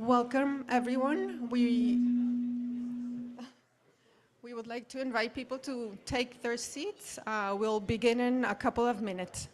Welcome, everyone. We would like to invite people to take their seats. We'll begin in a couple of minutes.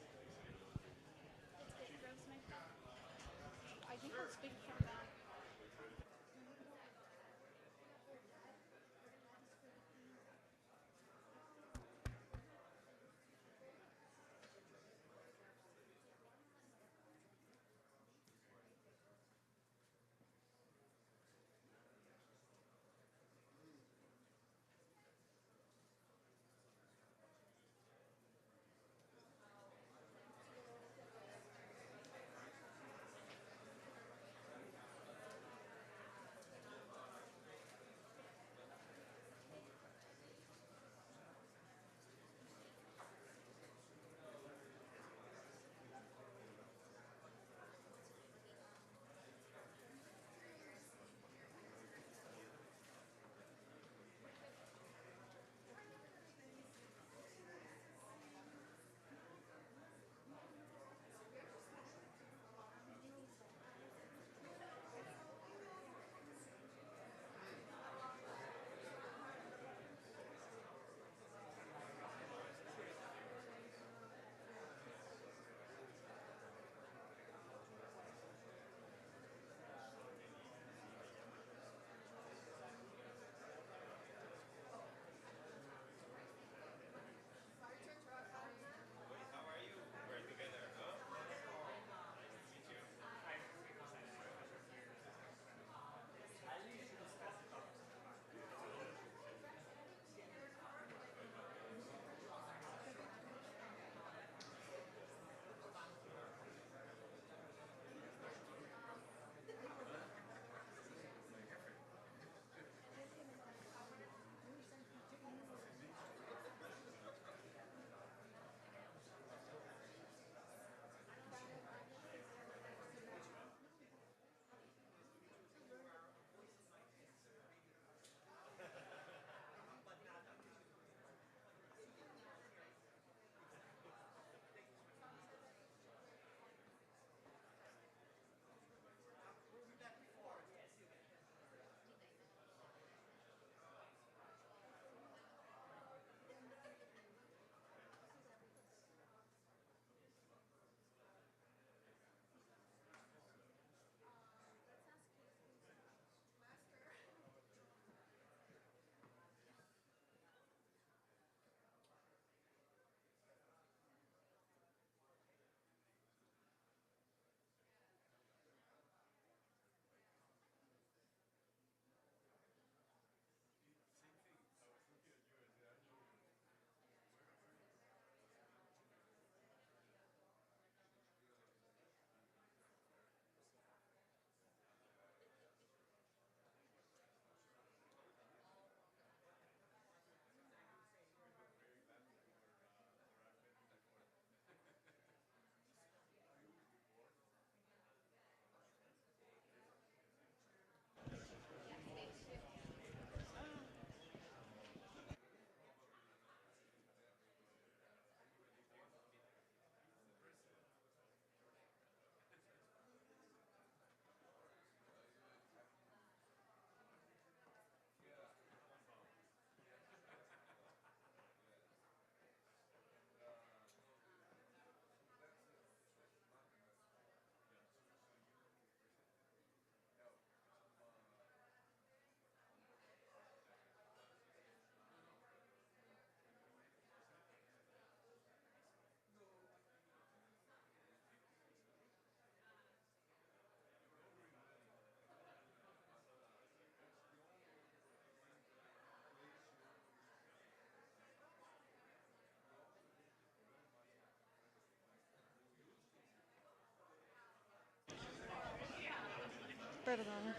Perdón.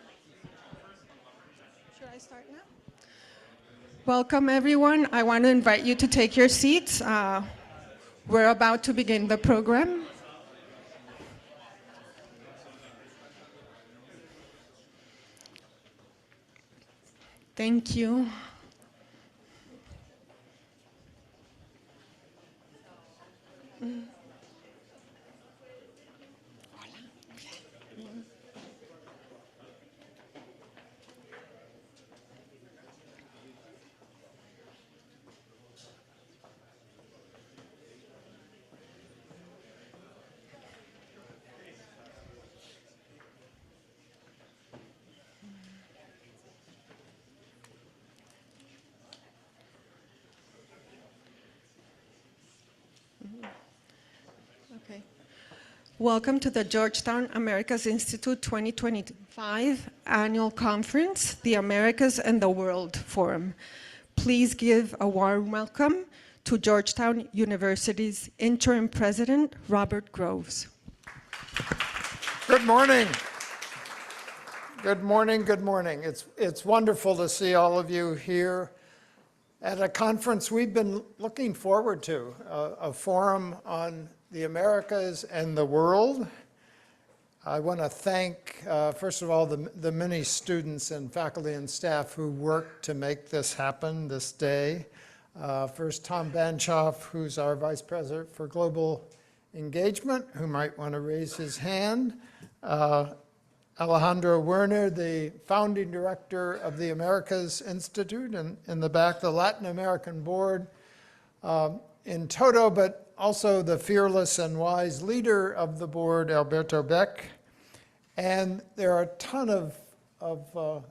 Should I start now? Welcome, everyone. I want to invite you to take your seats. We're about to begin the program. Thank you. Welcome to the Georgetown Americas Institute 2025 Annual Conference, the Americas and the World Forum. Please give a warm welcome to Georgetown University's Interim President, Robert Groves. Good morning. Good morning, good morning. It's wonderful to see all of you here at a conference we've been looking forward to, a forum on the Americas and the world. I want to thank, first of all, the many students and faculty and staff who worked to make this happen this day. First, Tom Banchoff, who's our Vice President for Global Engagement, who might want to raise his hand. Alejandro Werner, the founding director of the Americas Institute, and in the back, the Latin American Board in toto, but also the fearless and wise leader of the board, Alberto Beck. And there are a ton of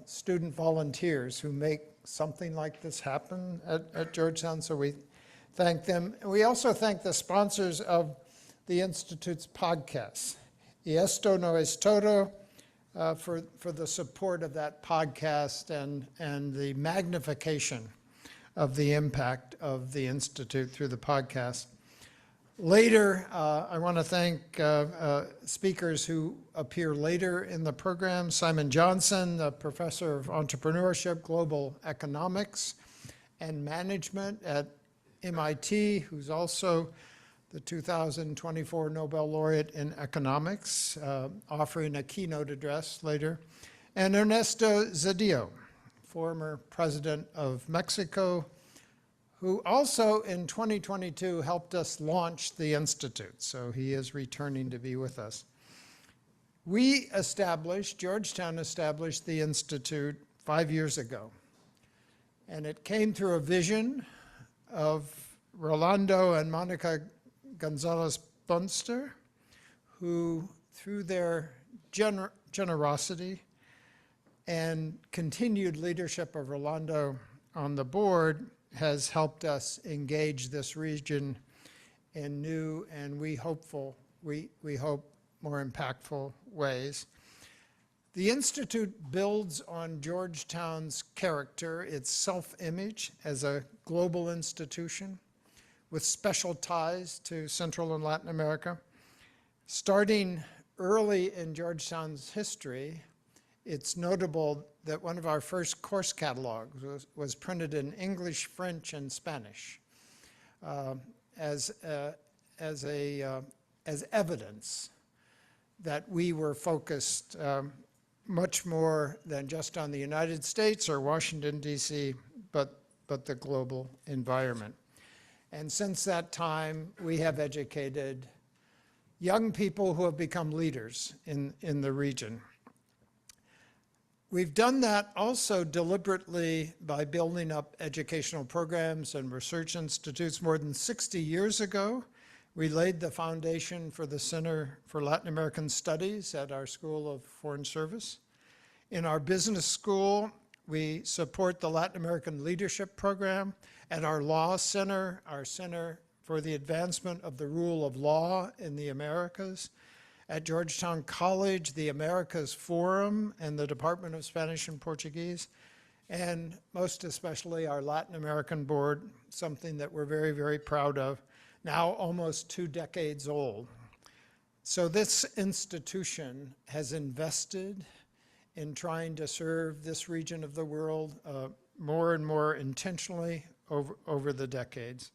student volunteers who make something like this happen at Georgetown, so we thank them. We also thank the sponsors of the Institute's podcasts. Y esto no es todo, for the support of that podcast and the magnification of the impact of the Institute through the podcast. Later, I want to thank speakers who appear later in the program. Simon Johnson, the professor of entrepreneurship, global economics, and management at MIT, who's also the 2024 Nobel laureate in economics, offering a keynote address later. And Ernesto Zedillo, former president of Mexico, who also in 2022 helped us launch the Institute. So he is returning to be with us. Georgetown established the Institute 5 years ago. And it came through a vision of Rolando and Monica Gonzalez Bunster, who through their generosity and continued leadership of Rolando on the board has helped us engage this region in new and we hope more impactful ways. The Institute builds on Georgetown's character, its self-image as a global institution with special ties to Central and Latin America. Starting early in Georgetown's history, it's notable that one of our first course catalogs was printed in English, French, and Spanish as evidence that we were focused much more than just on the United States or Washington, D.C., but the global environment. And since that time, we have educated young people who have become leaders in the region. We've done that also deliberately by building up educational programs and research institutes. More than 60 years ago, we laid the foundation for the Center for Latin American Studies at our School of Foreign Service. In our business school, we support the Latin American Leadership Program. At our Law Center, our Center for the Advancement of the Rule of Law in the Americas. At Georgetown College, the Americas Forum and the Department of Spanish and Portuguese. And most especially our Latin American Board, something that we're very, very proud of, now almost 2 decades old. So this institution has invested in trying to serve this region of the world more and more intentionally over the decades.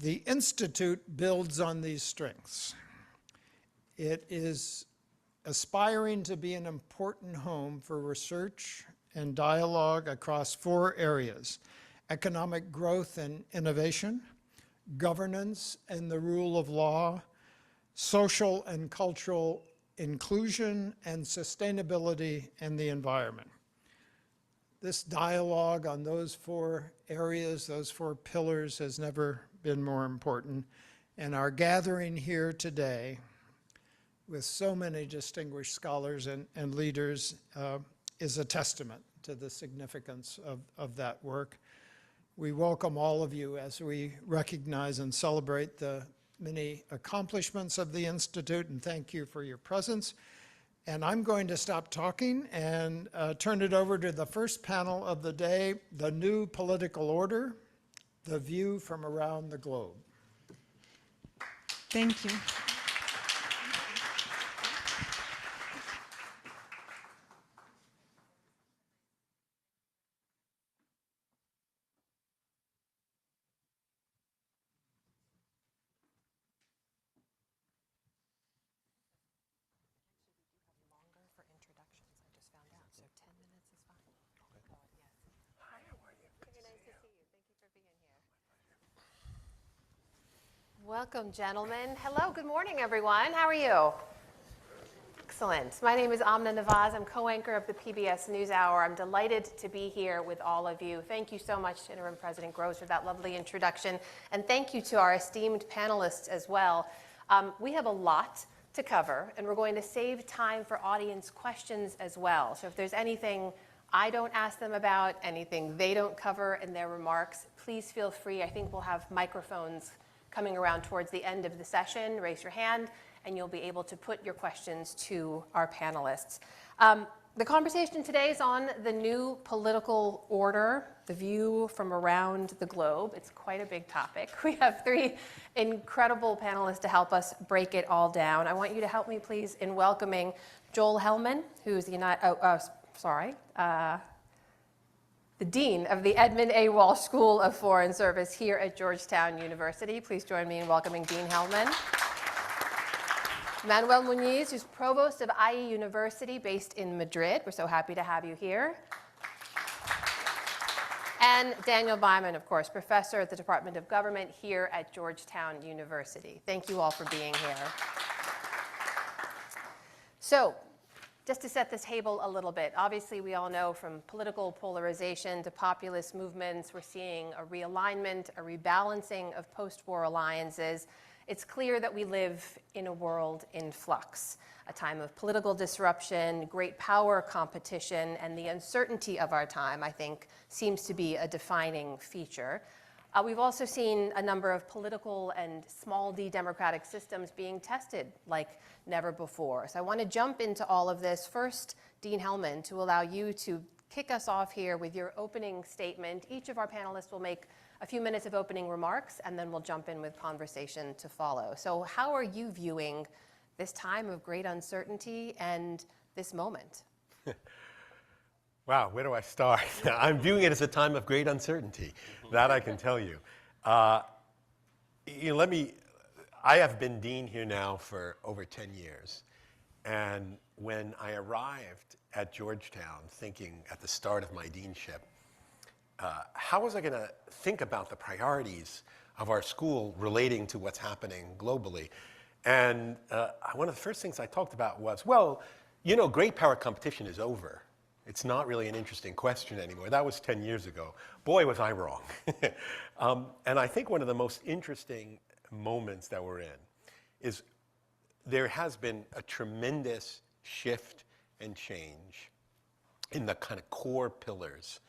The Institute builds on these strengths. It is aspiring to be an important home for research and dialogue across 4 areas: economic growth and innovation, governance and the rule of law, social and cultural inclusion, and sustainability and the environment. This dialogue on those 4 areas, those 4 pillars, has never been more important. And our gathering here today with so many distinguished scholars and leaders is a testament to the significance of that work. We welcome all of you as we recognize and celebrate the many accomplishments of the Institute, and thank you for your presence. And I'm going to stop talking and turn it over to the first panel of the day, the new political order, the view from around the globe. Thank you. Welcome, gentlemen. Hello, good morning, everyone. How are you? Excellent. My name is Amna Nawaz. I'm co-anchor of the PBS NewsHour. I'm delighted to be here with all of you. Thank you so much to Interim President Gross for that lovely introduction. And thank you to our esteemed panelists as well. We have a lot to cover, and we're going to save time for audience questions as well. So if there's anything I don't ask them about, anything they don't cover in their remarks, please feel free. I think we'll have microphones coming around towards the end of the session. Raise your hand, and you'll be able to put your questions to our panelists. The conversation today is on the new political order, the view from around the globe. It's quite a big topic. We have three incredible panelists to help us break it all down. I want you to help me, please, in welcoming Joel Hellman, who's the Dean of the Edmund A. Walsh School of Foreign Service here at Georgetown University. Please join me in welcoming Dean Hellman. Manuel Muniz, who's Provost of IE University based in Madrid. We're so happy to have you here. And Daniel Byman, of course, Professor at the Department of Government here at Georgetown University. Thank you all for being here. So, just to set this table a little bit, obviously we all know from political polarization to populist movements, we're seeing a realignment, a rebalancing of post-war alliances. It's clear that we live in a world in flux, a time of political disruption, great power competition, and the uncertainty of our time, I think, seems to be a defining feature. We've also seen a number of political and small d democratic systems being tested like never before. So I want to jump into all of this. First, Dean Hellman, to allow you to kick us off here with your opening statement. Each of our panelists will make a few minutes of opening remarks, and then we'll jump in with conversation to follow. So how are you viewing this time of great uncertainty and this moment? Wow, where do I start? I'm viewing it as a time of great uncertainty. That I can tell you. I have been dean here now for over 10 years. And when I arrived at Georgetown, thinking at the start of my deanship, how was I going to think about the priorities of our school relating to what's happening globally? And one of the first things I talked about was, well, you know, great power competition is over. It's not really an interesting question anymore. That was 10 years ago. Boy, was I wrong. And I think one of the most interesting moments that we're in is there has been a tremendous shift and change in the kind of core pillars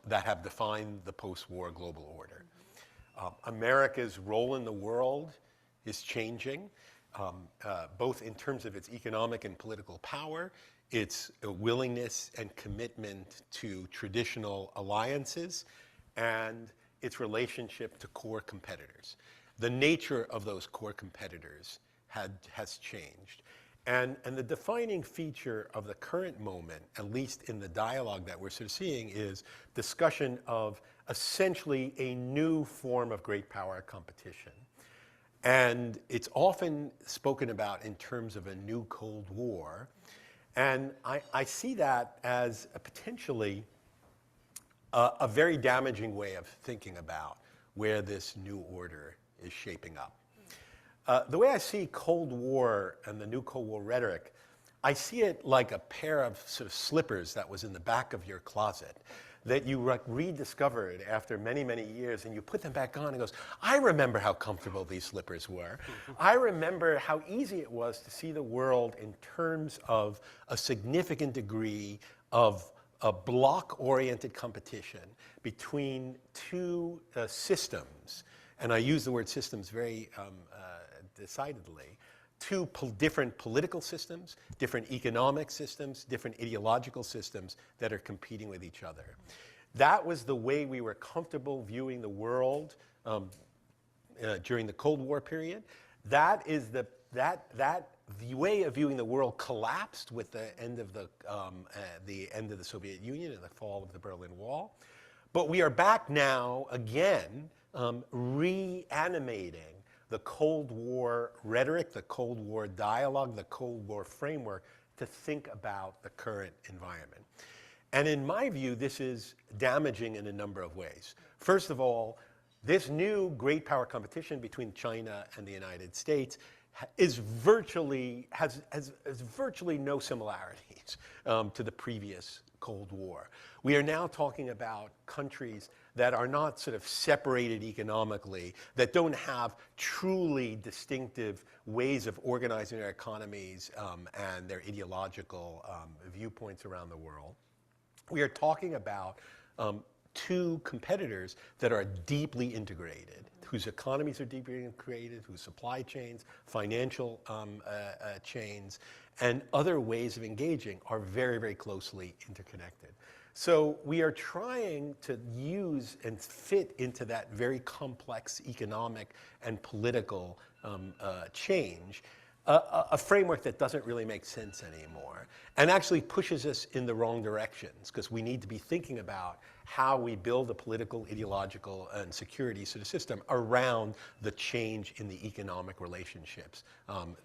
that have defined the post-war global order. America's role in the world is changing, both in terms of its economic and political power, its willingness and commitment to traditional alliances, and its relationship to core competitors. The nature of those core competitors has changed. And the defining feature of the current moment, at least in the dialogue that we're sort of seeing, is discussion of essentially a new form of great power competition. And it's often spoken about in terms of a new Cold War. And I see that as a potentially a very damaging way of thinking about where this new order is shaping up. The way I see Cold War and the new Cold War rhetoric, I see it like a pair of sort of slippers that was in the back of your closet that you rediscovered after many, many years, and you put them back on and goes, I remember how comfortable these slippers were. I remember how easy it was to see the world in terms of a significant degree of a block-oriented competition between two systems. And I use the word systems very decidedly, two different political systems, different economic systems, different ideological systems that are competing with each other. That was the way we were comfortable viewing the world during the Cold War period. The way of viewing the world collapsed with the end of the Soviet Union and the fall of the Berlin Wall. But we are back now again, reanimating the Cold War rhetoric, the Cold War dialogue, the Cold War framework to think about the current environment. And in my view, this is damaging in a number of ways. First of all, this new great power competition between China and the United States has virtually no similarities to the previous Cold War. We are now talking about countries that are not sort of separated economically, that don't have truly distinctive ways of organizing their economies and their ideological viewpoints around the world. We are talking about two competitors that are deeply integrated, whose economies are deeply integrated, whose supply chains, financial chains, and other ways of engaging are very, very closely interconnected. So we are trying to use and fit into that very complex economic and political change a framework that doesn't really make sense anymore and actually pushes us in the wrong directions, because we need to be thinking about how we build a political, ideological, and security sort of system around the change in the economic relationships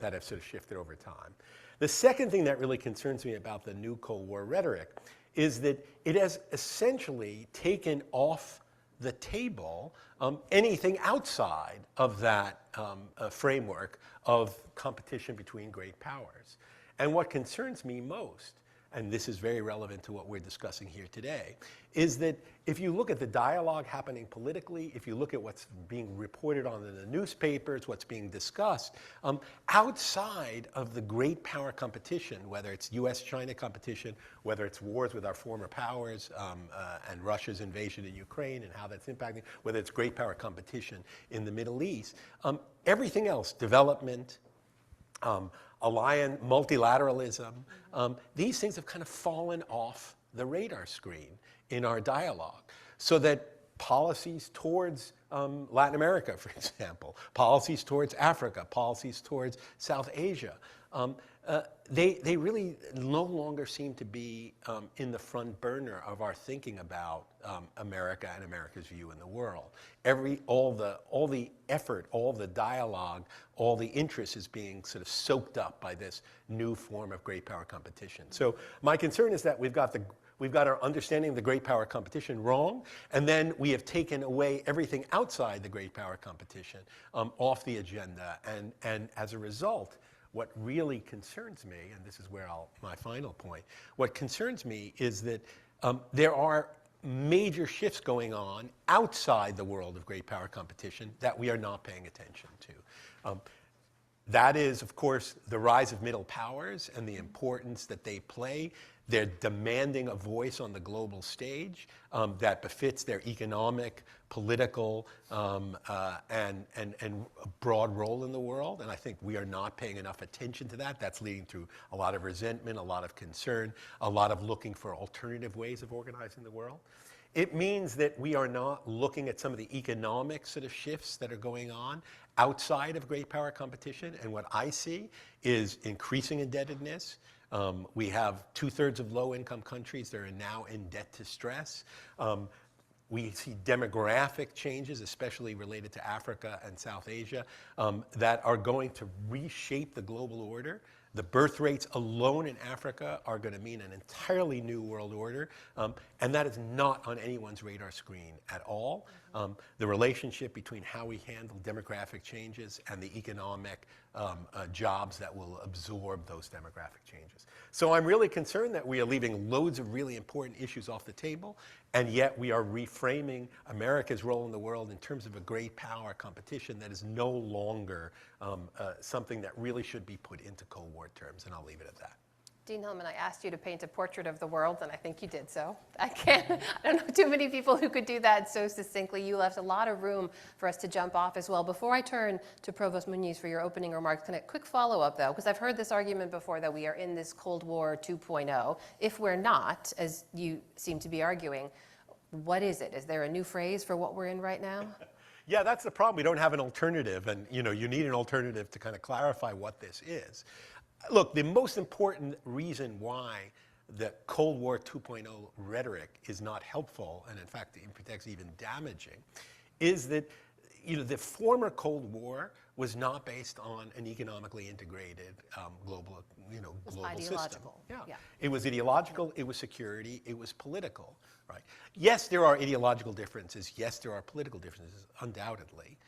that have sort of shifted over time. The second thing that really concerns me about the new Cold War rhetoric is that it has essentially taken off the table anything outside of that framework of competition between great powers. And what concerns me most, and this is very relevant to what we're discussing here today, is that if you look at the dialogue happening politically, if you look at what's being reported on in the newspapers, what's being discussed, outside of the great power competition, whether it's US-China competition, whether it's wars with our former powers and Russia's invasion in Ukraine and how that's impacting, whether it's great power competition in the Middle East, everything else, development, multilateralism, these things have kind of fallen off the radar screen in our dialogue, so that policies towards Latin America, for example, policies towards Africa, policies towards South Asia, they really no longer seem to be in the front burner of our thinking about America and America's view in the world. All the effort, all the dialogue, all the interest is being sort of soaked up by this new form of great power competition. So my concern is that we've got our understanding of the great power competition wrong, and then we have taken away everything outside the great power competition off the agenda. And as a result, what really concerns me, and this is where my final point, what concerns me is that there are major shifts going on outside the world of great power competition that we are not paying attention to. That is, of course, the rise of middle powers and the importance that they play. They're demanding a voice on the global stage that befits their economic, political, and broad role in the world. And I think we are not paying enough attention to that. That's leading to a lot of resentment, a lot of concern, a lot of looking for alternative ways of organizing the world. It means that we are not looking at some of the economic sort of shifts that are going on outside of great power competition. And what I see is increasing indebtedness. We have 2/3 of low-income countries that are now in debt to stress. We see demographic changes, especially related to Africa and South Asia, that are going to reshape the global order. The birth rates alone in Africa are going to mean an entirely new world order, and that is not on anyone's radar screen at all. The relationship between how we handle demographic changes and the economic jobs that will absorb those demographic changes. So I'm really concerned that we are leaving loads of really important issues off the table, and yet we are reframing America's role in the world in terms of a great power competition that is no longer something that really should be put into Cold War terms, and I'll leave it at that. Dean Hillman, I asked you to paint a portrait of the world, and I think you did so. I don't know too many people who could do that so succinctly. You left a lot of room for us to jump off as well. Before I turn to Provost Muniz for your opening remarks, can I quick follow-up, though? Because I've heard this argument before that we are in this Cold War 2.0. If we're not, as you seem to be arguing, what is it? Is there a new phrase for what we're in right now? Yeah, that's the problem. We don't have an alternative, and you need an alternative to kind of clarify what this is. Look, the most important reason why the Cold War 2.0 rhetoric is not helpful, and in fact, in fact, even damaging, is that the former Cold War was not based on an economically integrated global system. Ideological. Yeah. It was ideological. It was security. It was political. Right. Yes, there are ideological differences. Yes, there are political differences, undoubtedly.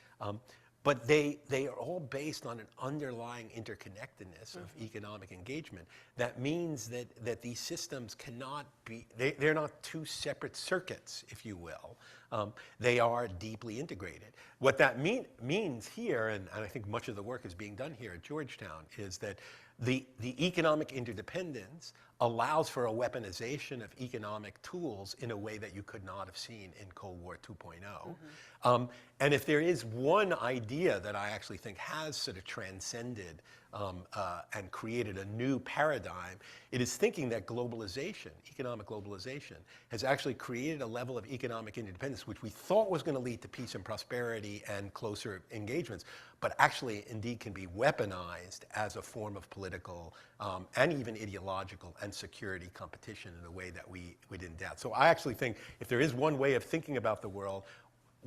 But they are all based on an underlying interconnectedness of economic engagement. That means that these systems cannot be, they're not two separate circuits, if you will. They are deeply integrated. What that means here, and I think much of the work is being done here at Georgetown, is that the economic interdependence allows for a weaponization of economic tools in a way that you could not have seen in Cold War 2.0. And if there is one idea that I actually think has sort of transcended and created a new paradigm, it is thinking that globalization, economic globalization, has actually created a level of economic interdependence which we thought was going to lead to peace and prosperity and closer engagements, but actually indeed can be weaponized as a form of political and even ideological and security competition in a way that we didn't doubt. So I actually think if there is one way of thinking about the world,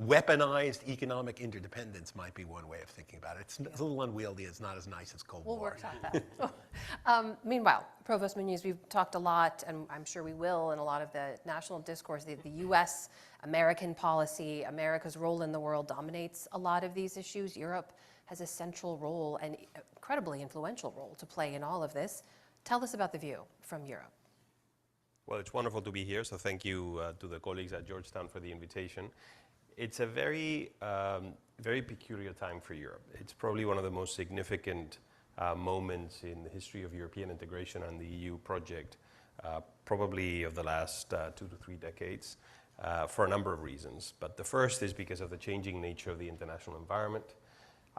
weaponized economic interdependence might be one way of thinking about it. It's a little unwieldy. It's not as nice as Cold War. We'll workshop that. Meanwhile, Provost Muniz, we've talked a lot, and I'm sure we will in a lot of the national discourse. The U.S. American policy, America's role in the world dominates a lot of these issues. Europe has a central role and incredibly influential role to play in all of this. Tell us about the view from Europe. Well, it's wonderful to be here, so thank you to the colleagues at Georgetown for the invitation. It's a very, very peculiar time for Europe. It's probably one of the most significant moments in the history of European integration and the EU project, probably of the last 2 to 3 decades, for a number of reasons. But the first is because of the changing nature of the international environment.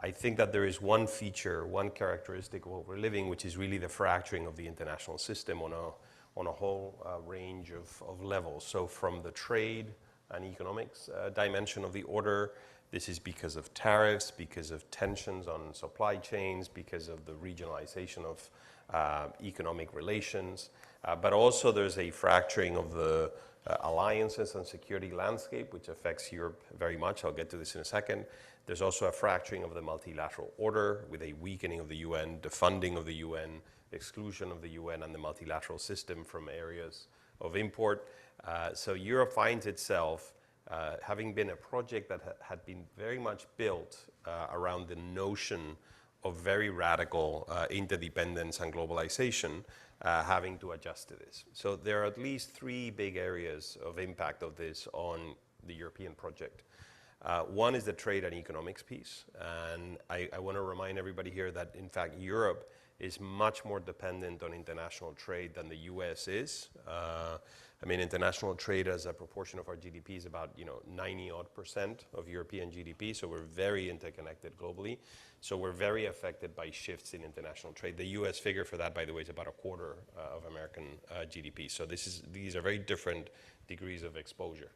I think that there is one feature, one characteristic of what we're living, which is really the fracturing of the international system on a whole range of levels. So from the trade and economics dimension of the order. This is because of tariffs, because of tensions on supply chains, because of the regionalization of economic relations. But also there's a fracturing of the alliances and security landscape, which affects Europe very much. I'll get to this in a second. There's also a fracturing of the multilateral order with a weakening of the UN, defunding of the UN, exclusion of the UN and the multilateral system from areas of import. So Europe finds itself, having been a project that had been very much built around the notion of very radical interdependence and globalization, having to adjust to this. So there are at least 3 big areas of impact of this on the European project. One is the trade and economics piece. And I want to remind everybody here that, in fact, Europe is much more dependent on international trade than the US is. I mean, international trade as a proportion of our GDP is about 90-odd% of European GDP, so we're very interconnected globally. So we're very affected by shifts in international trade. The US figure for that, by the way, is about a quarter of American GDP. So these are very different degrees of exposure.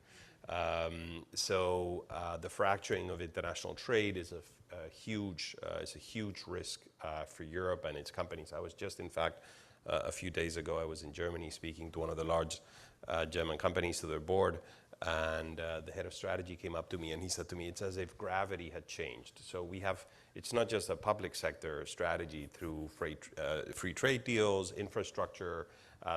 The fracturing of international trade is a huge risk for Europe and its companies. I was just, in fact, a few days ago, I was in Germany speaking to one of the large German companies, to their board, and the head of strategy came up to me and he said to me, it's as if gravity had changed. So it's not just a public sector strategy through free trade deals, infrastructure,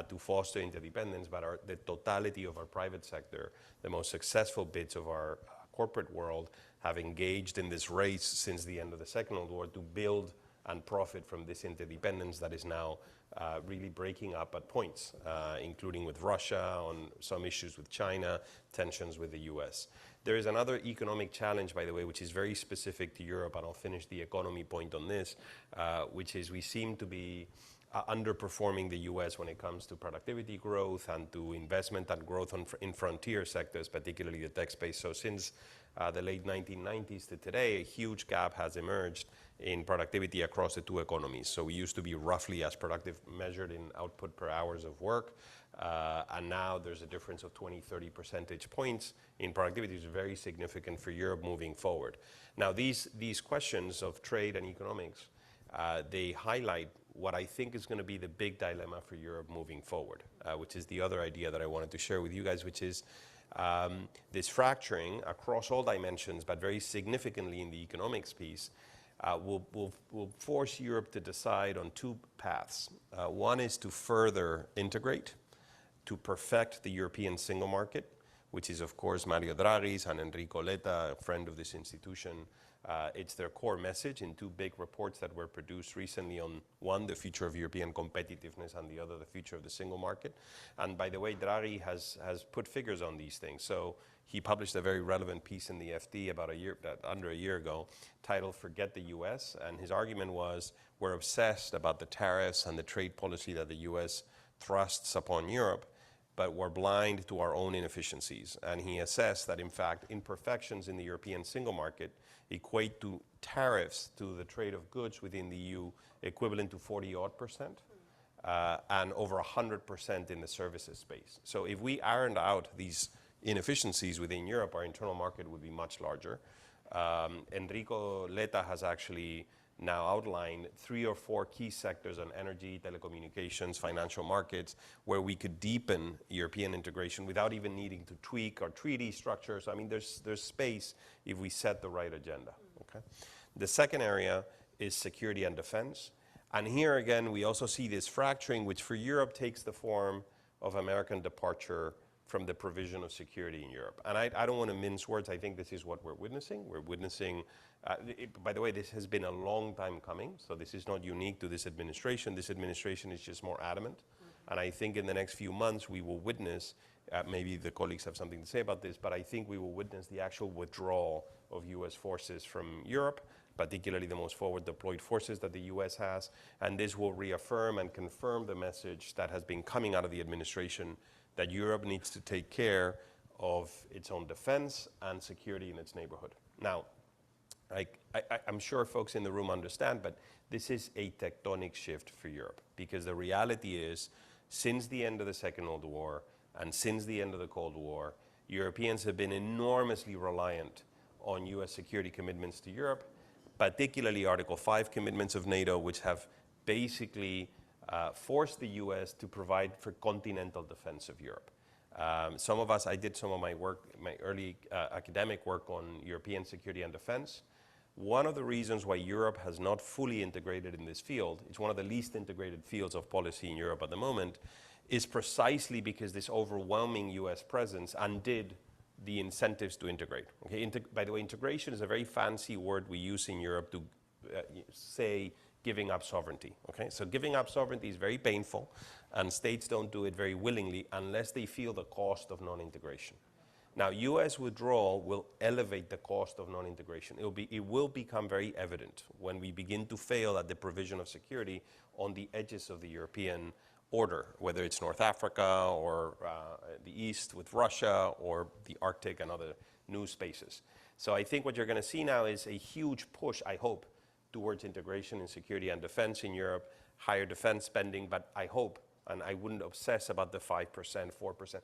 to foster interdependence, but the totality of our private sector, the most successful bits of our corporate world have engaged in this race since the end of the Second World War to build and profit from this interdependence that is now really breaking up at points, including with Russia, on some issues with China, tensions with the US. There is another economic challenge, by the way, which is very specific to Europe, and I'll finish the economy point on this, which is we seem to be underperforming the US when it comes to productivity growth and to investment and growth in frontier sectors, particularly the tech space. So since the late 1990s to today, a huge gap has emerged in productivity across the two economies. So we used to be roughly as productive measured in output per hours of work. And now there's a difference of 20, 30 percentage points in productivity. It's very significant for Europe moving forward. Now, these questions of trade and economics, they highlight what I think is going to be the big dilemma for Europe moving forward, which is the other idea that I wanted to share with you guys, which is this fracturing across all dimensions, but very significantly in the economics piece, will force Europe to decide on two paths. One is to further integrate, to perfect the European single market, which is, of course, Mario Draghi's and Enrico Letta, a friend of this institution. It's their core message in two big reports that were produced recently on one, the future of European competitiveness, and the other, the future of the single market. And by the way, Draghi has put figures on these things. So he published a very relevant piece in the FT about under a year ago, titled Forget the US. And his argument was, we're obsessed about the tariffs and the trade policy that the US thrusts upon Europe, but we're blind to our own inefficiencies. And he assessed that, in fact, imperfections in the European single market equate to tariffs to the trade of goods within the EU equivalent to 40-odd%, and over 100% in the services space. So if we ironed out these inefficiencies within Europe, our internal market would be much larger. Enrico Letta has actually now outlined 3 or 4 key sectors on energy, telecommunications, financial markets, where we could deepen European integration without even needing to tweak our treaty structures. I mean, there's space if we set the right agenda. Okay. The second area is security and defense. And here again, we also see this fracturing, which for Europe takes the form of American departure from the provision of security in Europe. And I don't want to mince words. I think this is what we're witnessing. We're witnessing, by the way, this has been a long time coming, so this is not unique to this administration. This administration is just more adamant. Mm-hmm. And I think in the next few months, we will witness, maybe the colleagues have something to say about this, but I think we will witness the actual withdrawal of US forces from Europe, particularly the most forward deployed forces that the US has. And this will reaffirm and confirm the message that has been coming out of the administration that Europe needs to take care of its own defense and security in its neighborhood. Now, I'm sure folks in the room understand, but this is a tectonic shift for Europe, because the reality is, since the end of the Second World War and since the end of the Cold War, Europeans have been enormously reliant on US security commitments to Europe, particularly Article 5 commitments of NATO, which have basically forced the US to provide for continental defense of Europe. Some of us, I did some of my work, my early academic work on European security and defense. One of the reasons why Europe has not fully integrated in this field, it's one of the least integrated fields of policy in Europe at the moment, is precisely because this overwhelming US presence undid the incentives to integrate. Okay? By the way, integration is a very fancy word we use in Europe to say giving up sovereignty. Okay? So giving up sovereignty is very painful, and states don't do it very willingly unless they feel the cost of non-integration. Now, US withdrawal will elevate the cost of non-integration. It will become very evident when we begin to fail at the provision of security on the edges of the European order, whether it's North Africa or the East with Russia or the Arctic and other new spaces. So I think what you're going to see now is a huge push, I hope, towards integration in security and defense in Europe, higher defense spending, but I hope, and I wouldn't obsess about the 5%, 4%,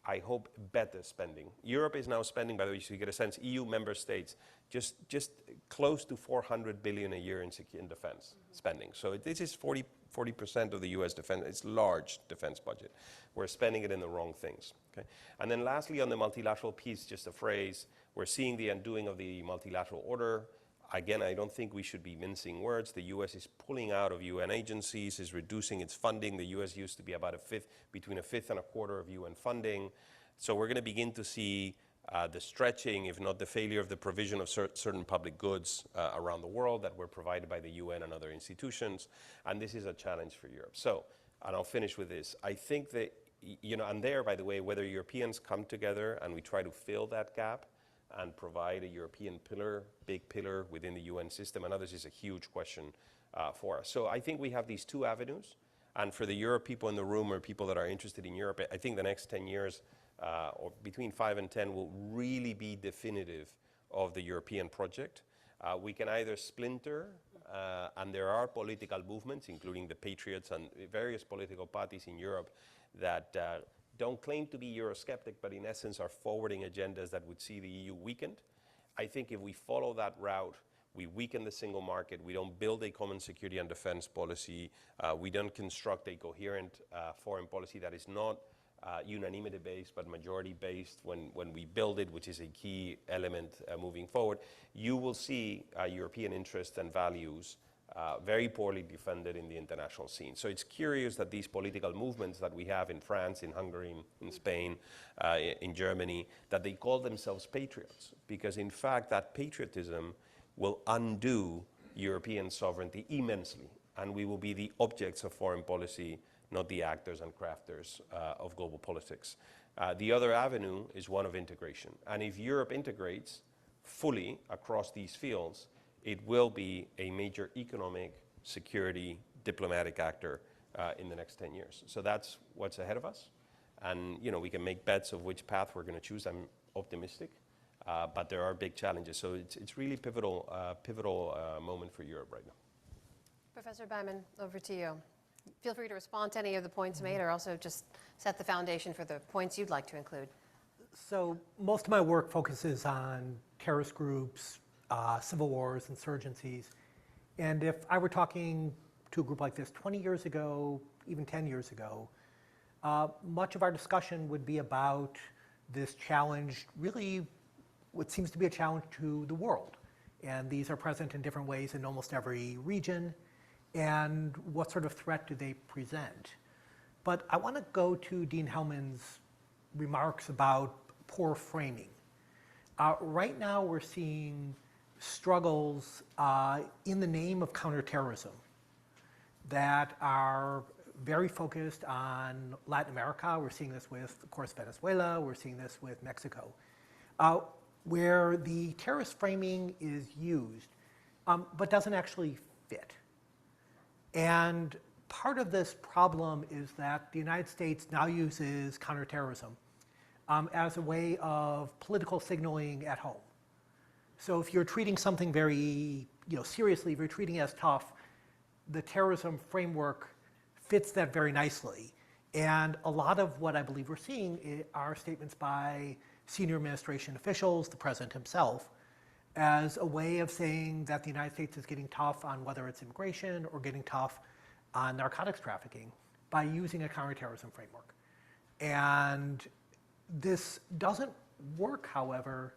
I hope better spending. Europe is now spending, by the way, so you get a sense, EU member states, just close to 400 billion a year in defense spending. So this is 40% of the US defense, it's large defense budget. We're spending it in the wrong things, okay? And then lastly, on the multilateral piece, just a phrase, we're seeing the undoing of the multilateral order. Again, I don't think we should be mincing words. The US is pulling out of UN agencies, is reducing its funding. The US used to be about between a fifth and a quarter of UN funding. So we're going to begin to see the stretching, if not the failure of the provision of certain public goods around the world that were provided by the UN and other institutions. And this is a challenge for Europe. So, and I'll finish with this. I think that, and there, by the way, whether Europeans come together and we try to fill that gap and provide a European pillar, big pillar within the UN system and others is a huge question for us. So I think we have these two avenues. And for the Europe people in the room or people that are interested in Europe, I think the next 10 years, or between 5 and 10, will really be definitive of the European project. We can either splinter, and there are political movements, including the Patriots and various political parties in Europe that don't claim to be Eurosceptic, but in essence are forwarding agendas that would see the EU weakened. I think if we follow that route, we weaken the single market, we don't build a common security and defense policy, we don't construct a coherent foreign policy that is not unanimity-based but majority-based when we build it, which is a key element moving forward, you will see European interests and values very poorly defended in the international scene. So it's curious that these political movements that we have in France, in Hungary, in Spain, in Germany, that they call themselves patriots, because in fact that patriotism will undo European sovereignty immensely, and we will be the objects of foreign policy, not the actors and crafters of global politics. The other avenue is one of integration, and if Europe integrates fully across these fields, it will be a major economic, security, diplomatic actor in the next 10 years. So that's what's ahead of us, and we can make bets of which path we're going to choose. I'm optimistic. But there are big challenges, so it's really pivotal moment for Europe right now. Professor Byman, over to you. Feel free to respond to any of the points made, or also just set the foundation for the points you'd like to include. So most of my work focuses on terrorist groups, civil wars, insurgencies. And if I were talking to a group like this 20 years ago, even 10 years ago, much of our discussion would be about this challenge, really what seems to be a challenge to the world. And these are present in different ways in almost every region. And what sort of threat do they present? But I want to go to Dean Hellman's remarks about poor framing. Right now we're seeing struggles in the name of counterterrorism that are very focused on Latin America. We're seeing this with, of course, Venezuela. We're seeing this with Mexico, where the terrorist framing is used, but doesn't actually fit. And part of this problem is that the United States now uses counterterrorism as a way of political signaling at home. So if you're treating something very seriously, if you're treating it as tough, the terrorism framework fits that very nicely. And a lot of what I believe we're seeing are statements by senior administration officials, the president himself, as a way of saying that the United States is getting tough on whether it's immigration or getting tough on narcotics trafficking by using a counterterrorism framework. And this doesn't work, however,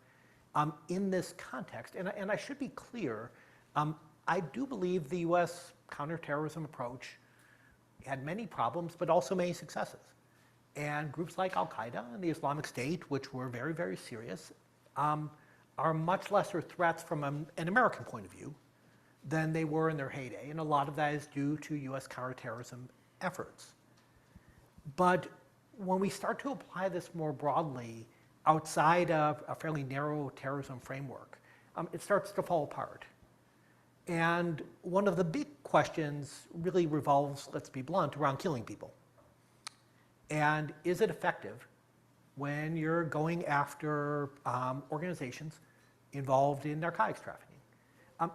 in this context. And I should be clear, I do believe the US counterterrorism approach had many problems, but also many successes. And groups like Al-Qaeda and the Islamic State, which were very, very serious, are much lesser threats from an American point of view than they were in their heyday. And a lot of that is due to US counterterrorism efforts. But when we start to apply this more broadly outside of a fairly narrow terrorism framework, it starts to fall apart. And one of the big questions really revolves, let's be blunt, around killing people. And is it effective when you're going after organizations involved in narcotics trafficking?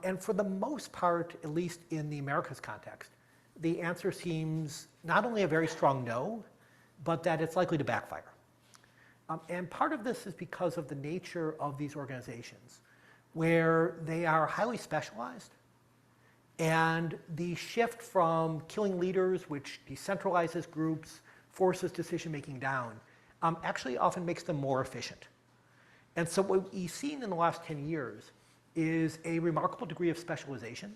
And for the most part, at least in the Americas context, the answer seems not only a very strong no, but that it's likely to backfire. And part of this is because of the nature of these organizations, where they are highly specialized, and the shift from killing leaders, which decentralizes groups, forces decision-making down, actually often makes them more efficient. And so what we've seen in the last 10 years is a remarkable degree of specialization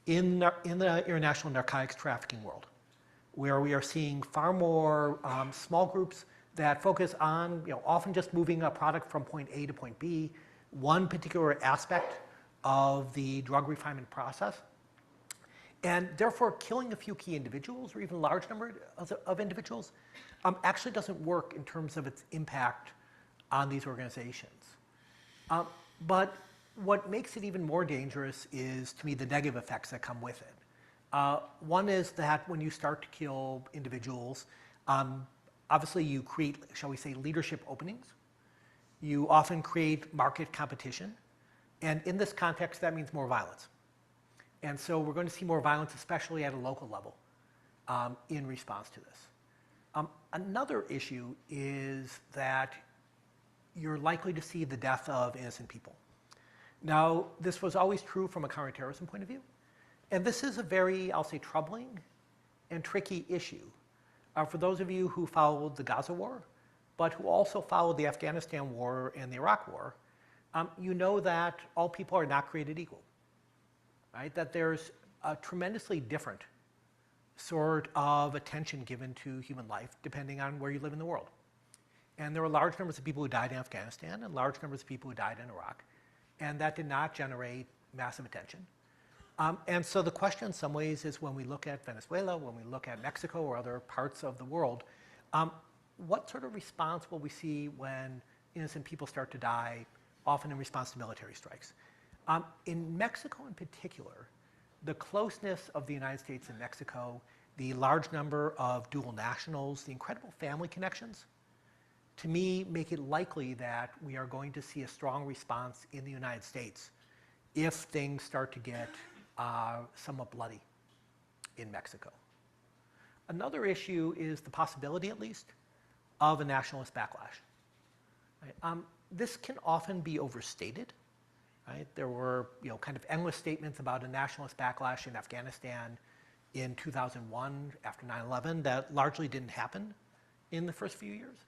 in the international narcotics trafficking world, where we are seeing far more small groups that focus on often just moving a product from point A to point B, one particular aspect of the drug refinement process. And therefore, killing a few key individuals, or even a large number of individuals, actually doesn't work in terms of its impact on these organizations. But what makes it even more dangerous is, to me, the negative effects that come with it. One is that when you start to kill individuals, obviously you create, shall we say, leadership openings. You often create market competition. And in this context, that means more violence. And so we're going to see more violence, especially at a local level, in response to this. Another issue is that you're likely to see the death of innocent people. Now, this was always true from a counterterrorism point of view. And this is a very, I'll say, troubling and tricky issue. For those of you who followed the Gaza war, but who also followed the Afghanistan war and the Iraq war, you know that all people are not created equal, right? That there's a tremendously different sort of attention given to human life depending on where you live in the world. And there were large numbers of people who died in Afghanistan and large numbers of people who died in Iraq. And that did not generate massive attention. And so the question in some ways is when we look at Venezuela, when we look at Mexico or other parts of the world, what sort of response will we see when innocent people start to die, often in response to military strikes? In Mexico in particular, the closeness of the United States and Mexico, the large number of dual nationals, the incredible family connections, to me make it likely that we are going to see a strong response in the United States if things start to get somewhat bloody in Mexico. Another issue is the possibility, at least, of a nationalist backlash. Right? This can often be overstated. Right? There were kind of endless statements about a nationalist backlash in Afghanistan in 2001 after 9/11 that largely didn't happen in the first few years.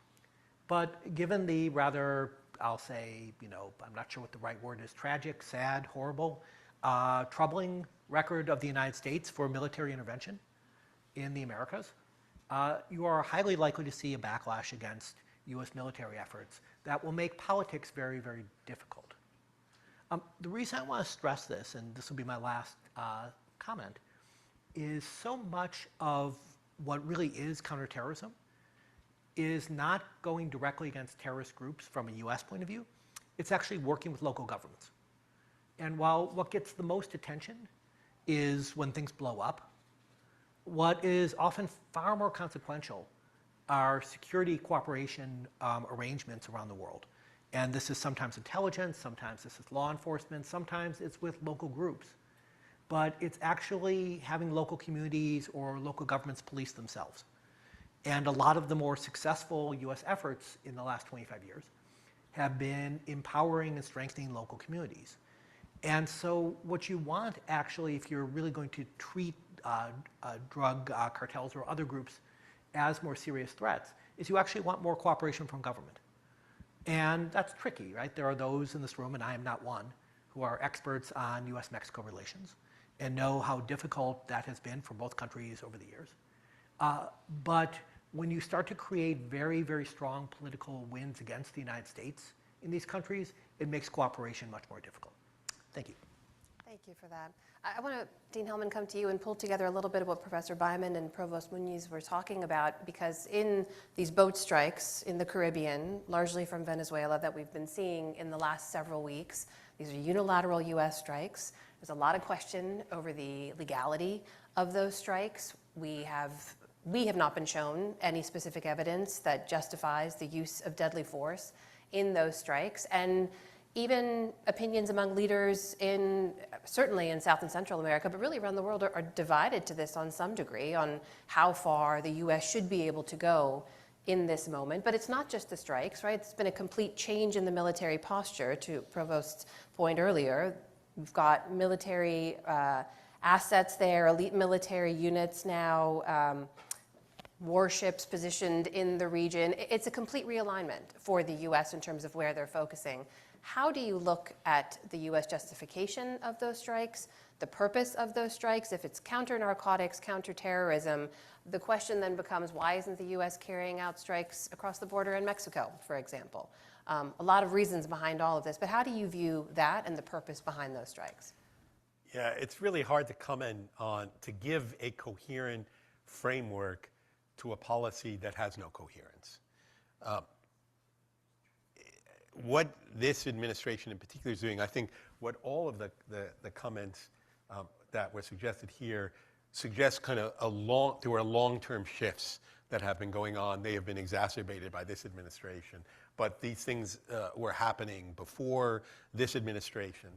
But given the rather, I'll say, I'm not sure what the right word is, tragic, sad, horrible, troubling record of the United States for military intervention in the Americas, you are highly likely to see a backlash against US military efforts that will make politics very, very difficult. The reason I want to stress this, and this will be my last comment, is so much of what really is counterterrorism is not going directly against terrorist groups from a US point of view. It's actually working with local governments. And while what gets the most attention is when things blow up, what is often far more consequential are security cooperation arrangements around the world. And this is sometimes intelligence, sometimes this is law enforcement, sometimes it's with local groups. But it's actually having local communities or local governments police themselves. And a lot of the more successful US efforts in the last 25 years have been empowering and strengthening local communities. And so what you want actually, if you're really going to treat drug cartels or other groups as more serious threats, is you actually want more cooperation from government. And that's tricky, right? There are those in this room, and I am not one, who are experts on US-Mexico relations and know how difficult that has been for both countries over the years. But when you start to create very, very strong political wins against the United States in these countries, it makes cooperation much more difficult. Thank you. Thank you for that. I want to, Dean Hellman, come to you and pull together a little bit of what Professor Byman and Provost Muniz were talking about, because in these boat strikes in the Caribbean, largely from Venezuela, that we've been seeing in the last several weeks, these are unilateral US strikes. There's a lot of question over the legality of those strikes. We have not been shown any specific evidence that justifies the use of deadly force in those strikes. And even opinions among leaders certainly in South and Central America, but really around the world, are divided to this on some degree on how far the US should be able to go in this moment. But it's not just the strikes, right? It's been a complete change in the military posture, to Provost's point earlier. We've got military assets there, elite military units now, warships positioned in the region. It's a complete realignment for the US in terms of where they're focusing. How do you look at the US justification of those strikes, the purpose of those strikes? If it's counter-narcotics, counter-terrorism, the question then becomes, why isn't the US carrying out strikes across the border in Mexico, for example? A lot of reasons behind all of this, but how do you view that and the purpose behind those strikes? Yeah, it's really hard to comment on, to give a coherent framework to a policy that has no coherence. What this administration in particular is doing, I think what all of the comments that were suggested here suggests kind of there were long-term shifts that have been going on. They have been exacerbated by this administration. But these things were happening before this administration.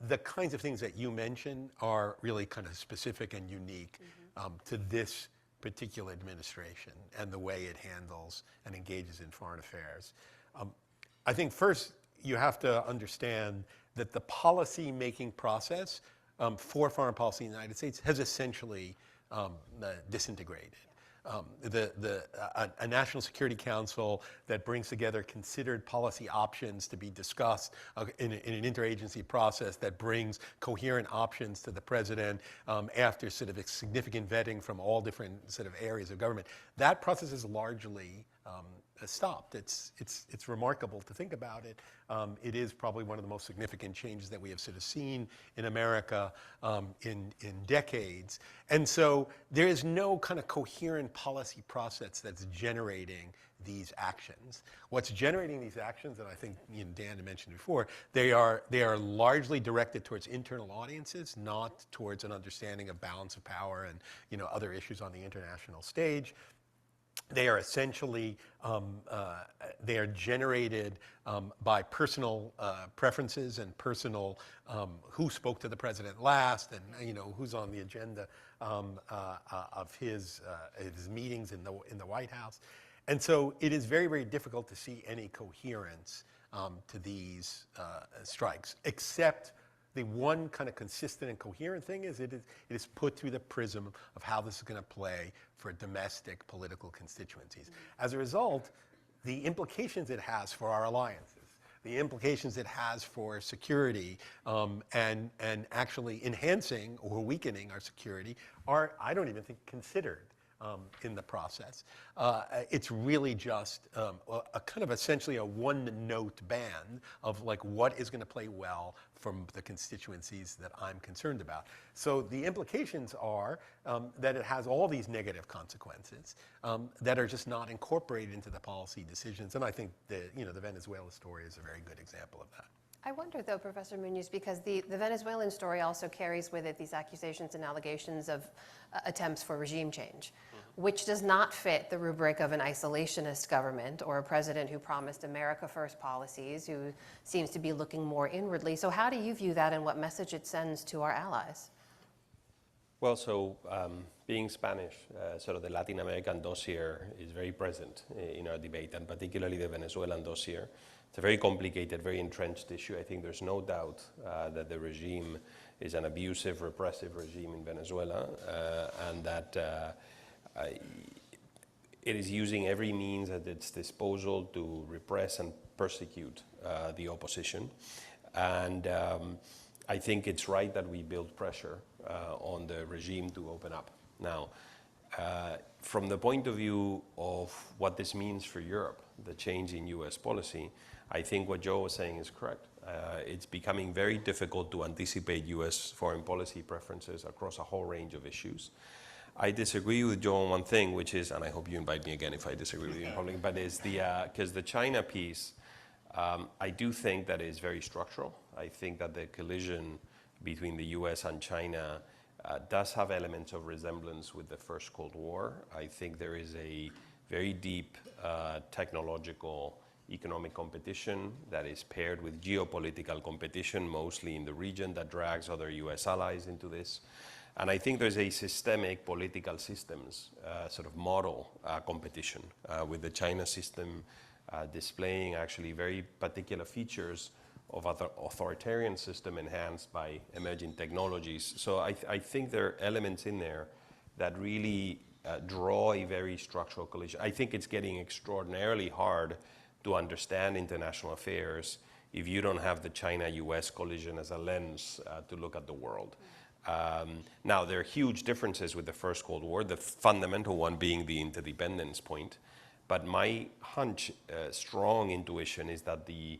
The kinds of things that you mentioned are really kind of specific and unique to this particular administration and the way it handles and engages in foreign affairs. I think first you have to understand that the policy-making process for foreign policy in the United States has essentially disintegrated. A National Security Council that brings together considered policy options to be discussed in an interagency process that brings coherent options to the president after sort of a significant vetting from all different sort of areas of government. That process is largely stopped. It's remarkable to think about it. It is probably one of the most significant changes that we have sort of seen in America in decades. And so there is no kind of coherent policy process that's generating these actions. What's generating these actions, and I think Dan had mentioned before, they are largely directed towards internal audiences, not towards an understanding of balance of power and other issues on the international stage. They are essentially, they are generated by personal preferences and personal who spoke to the president last and who's on the agenda of his meetings in the White House. And so it is very, very difficult to see any coherence to these strikes, except the one kind of consistent and coherent thing is it is put through the prism of how this is going to play for domestic political constituencies. As a result, the implications it has for our alliances, the implications it has for security and actually enhancing or weakening our security are, I don't even think, considered in the process. It's really just a kind of essentially a one-note band of like what is going to play well from the constituencies that I'm concerned about. So the implications are that it has all these negative consequences that are just not incorporated into the policy decisions. And I think the Venezuela story is a very good example of that. I wonder, though, Professor Munoz, because the Venezuelan story also carries with it these accusations and allegations of attempts for regime change, which does not fit the rubric of an isolationist government or a president who promised America first policies, who seems to be looking more inwardly. So how do you view that and what message it sends to our allies? Well, so being Spanish, sort of the Latin American dossier is very present in our debate, and particularly the Venezuelan dossier. It's a very complicated, very entrenched issue. I think there's no doubt that the regime is an abusive, repressive regime in Venezuela, and that it is using every means at its disposal to repress and persecute the opposition. And I think it's right that we build pressure on the regime to open up. Now, from the point of view of what this means for Europe, the change in US policy, I think what Joe was saying is correct. It's becoming very difficult to anticipate US foreign policy preferences across a whole range of issues. I disagree with Joe on one thing, which is, and I hope you invite me again if I disagree with you in public, but is because the China piece, I do think that is very structural. I think that the collision between the US and China does have elements of resemblance with the First Cold War. I think there is a very deep technological economic competition that is paired with geopolitical competition, mostly in the region, that drags other US allies into this. And I think there's a systemic political systems sort of model competition with the China system displaying actually very particular features of other authoritarian system enhanced by emerging technologies. So I think there are elements in there that really draw a very structural collision. I think it's getting extraordinarily hard to understand international affairs if you don't have the China-US collision as a lens to look at the world. Now, there are huge differences with the First Cold War, the fundamental one being the interdependence point. But my hunch, strong intuition, is that the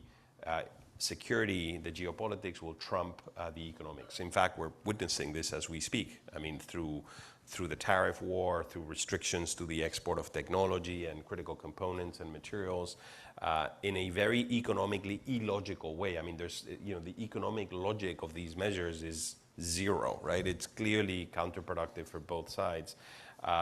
security, the geopolitics will trump the economics. In fact, we're witnessing this as we speak. I mean, through the tariff war, through restrictions to the export of technology and critical components and materials, in a very economically illogical way. I mean, there's, the economic logic of these measures is zero, right? It's clearly counterproductive for both sides.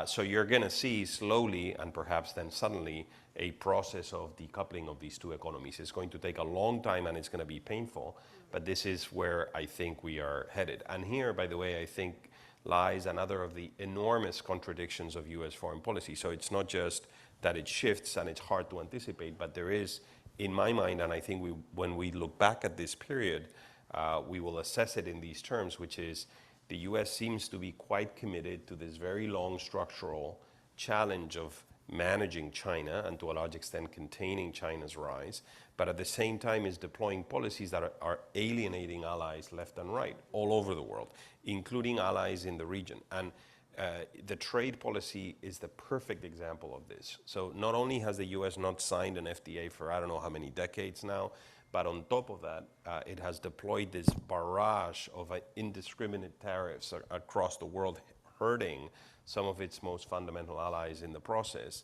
So you're going to see slowly and perhaps then suddenly a process of decoupling of these two economies. It's going to take a long time and it's going to be painful, but this is where I think we are headed. And here, by the way, I think lies another of the enormous contradictions of US foreign policy. So it's not just that it shifts and it's hard to anticipate, but there is, in my mind, and I think when we look back at this period, we will assess it in these terms, which is the US seems to be quite committed to this very long structural challenge of managing China and to a large extent containing China's rise, but at the same time is deploying policies that are alienating allies left and right all over the world, including allies in the region. And the trade policy is the perfect example of this. So not only has the US not signed an FTA for I don't know how many decades now, but on top of that, it has deployed this barrage of indiscriminate tariffs across the world, hurting some of its most fundamental allies in the process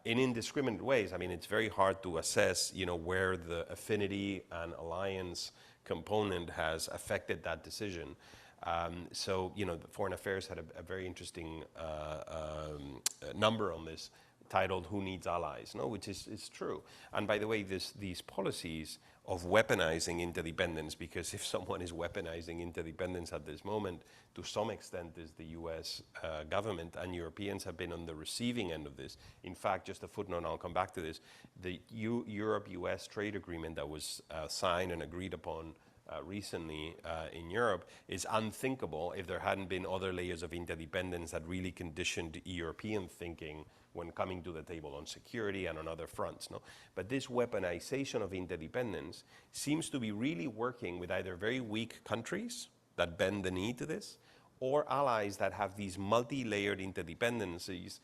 in indiscriminate ways. I mean, it's very hard to assess, where the affinity and alliance component has affected that decision. So, the Foreign Affairs had a very interesting number on this, titled "Who Needs Allies?" No, which is true. And by the way, these policies of weaponizing interdependence, because if someone is weaponizing interdependence at this moment, to some extent is the US government, and Europeans have been on the receiving end of this. In fact, just a footnote, and I'll come back to this, the Europe-US trade agreement that was signed and agreed upon recently in Europe is unthinkable if there hadn't been other layers of interdependence that really conditioned European thinking when coming to the table on security and on other fronts. No? But this weaponization of interdependence seems to be really working with either very weak countries that bend the knee to this, or allies that have these multi-layered interdependencies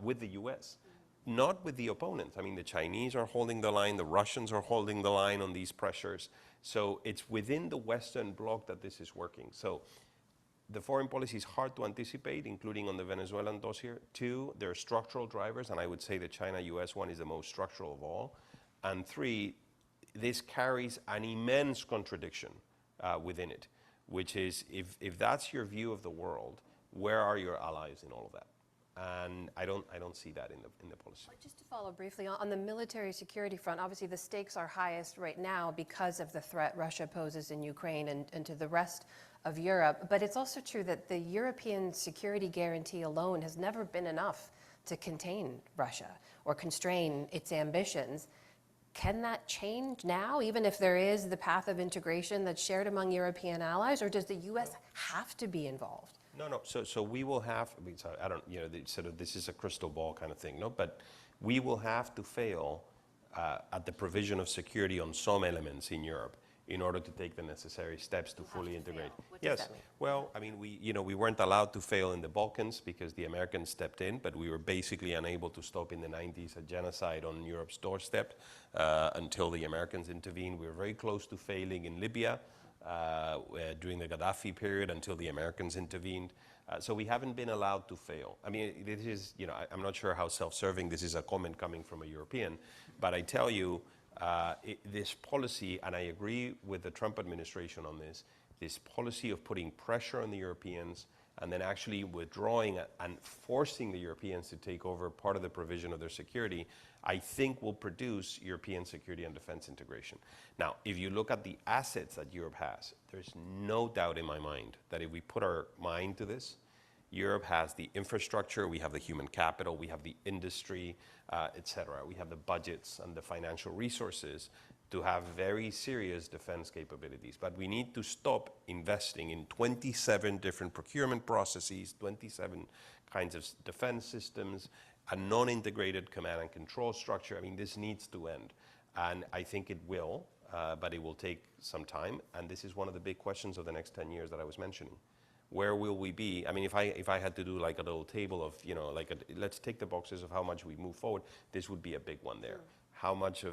with the US. Not with the opponents. I mean, the Chinese are holding the line, the Russians are holding the line on these pressures. So it's within the Western bloc that this is working. So the foreign policy is hard to anticipate, including on the Venezuelan dossier. Two, there are structural drivers, and I would say the China-US one is the most structural of all. And three, this carries an immense contradiction within it, which is if that's your view of the world, where are your allies in all of that? And I don't see that in the policy. Just to follow briefly on the military security front, obviously the stakes are highest right now because of the threat Russia poses in Ukraine and to the rest of Europe. But it's also true that the European security guarantee alone has never been enough to contain Russia or constrain its ambitions. Can that change now, even if there is the path of integration that's shared among European allies, or does the US have to be involved? No. So we will have. I don't. Sort of. This is a crystal ball kind of thing. No, but we will have to fail at the provision of security on some elements in Europe in order to take the necessary steps to fully integrate. What does that mean? Well, I mean, we weren't allowed to fail in the Balkans because the Americans stepped in, but we were basically unable to stop in the 90s a genocide on Europe's doorstep until the Americans intervened. We were very close to failing in Libya during the Gaddafi period until the Americans intervened. So we haven't been allowed to fail. I mean, this is, I'm not sure how self-serving this is a comment coming from a European, but I tell you, this policy, and I agree with the Trump administration on this policy of putting pressure on the Europeans and then actually withdrawing and forcing the Europeans to take over part of the provision of their security, I think will produce European security and defense integration. Now, if you look at the assets that Europe has, there's no doubt in my mind that if we put our mind to this, Europe has the infrastructure, we have the human capital, we have the industry, et cetera. We have the budgets and the financial resources to have very serious defense capabilities. But we need to stop investing in 27 different procurement processes, 27 kinds of defense systems, a non-integrated command and control structure. I mean, this needs to end. And I think it will, but it will take some time. And this is one of the big questions of the next 10 years that I was mentioning. Where will we be? I mean, if I had to do like a little table of, let's tick the boxes of how much we move forward, this would be a big one there. How much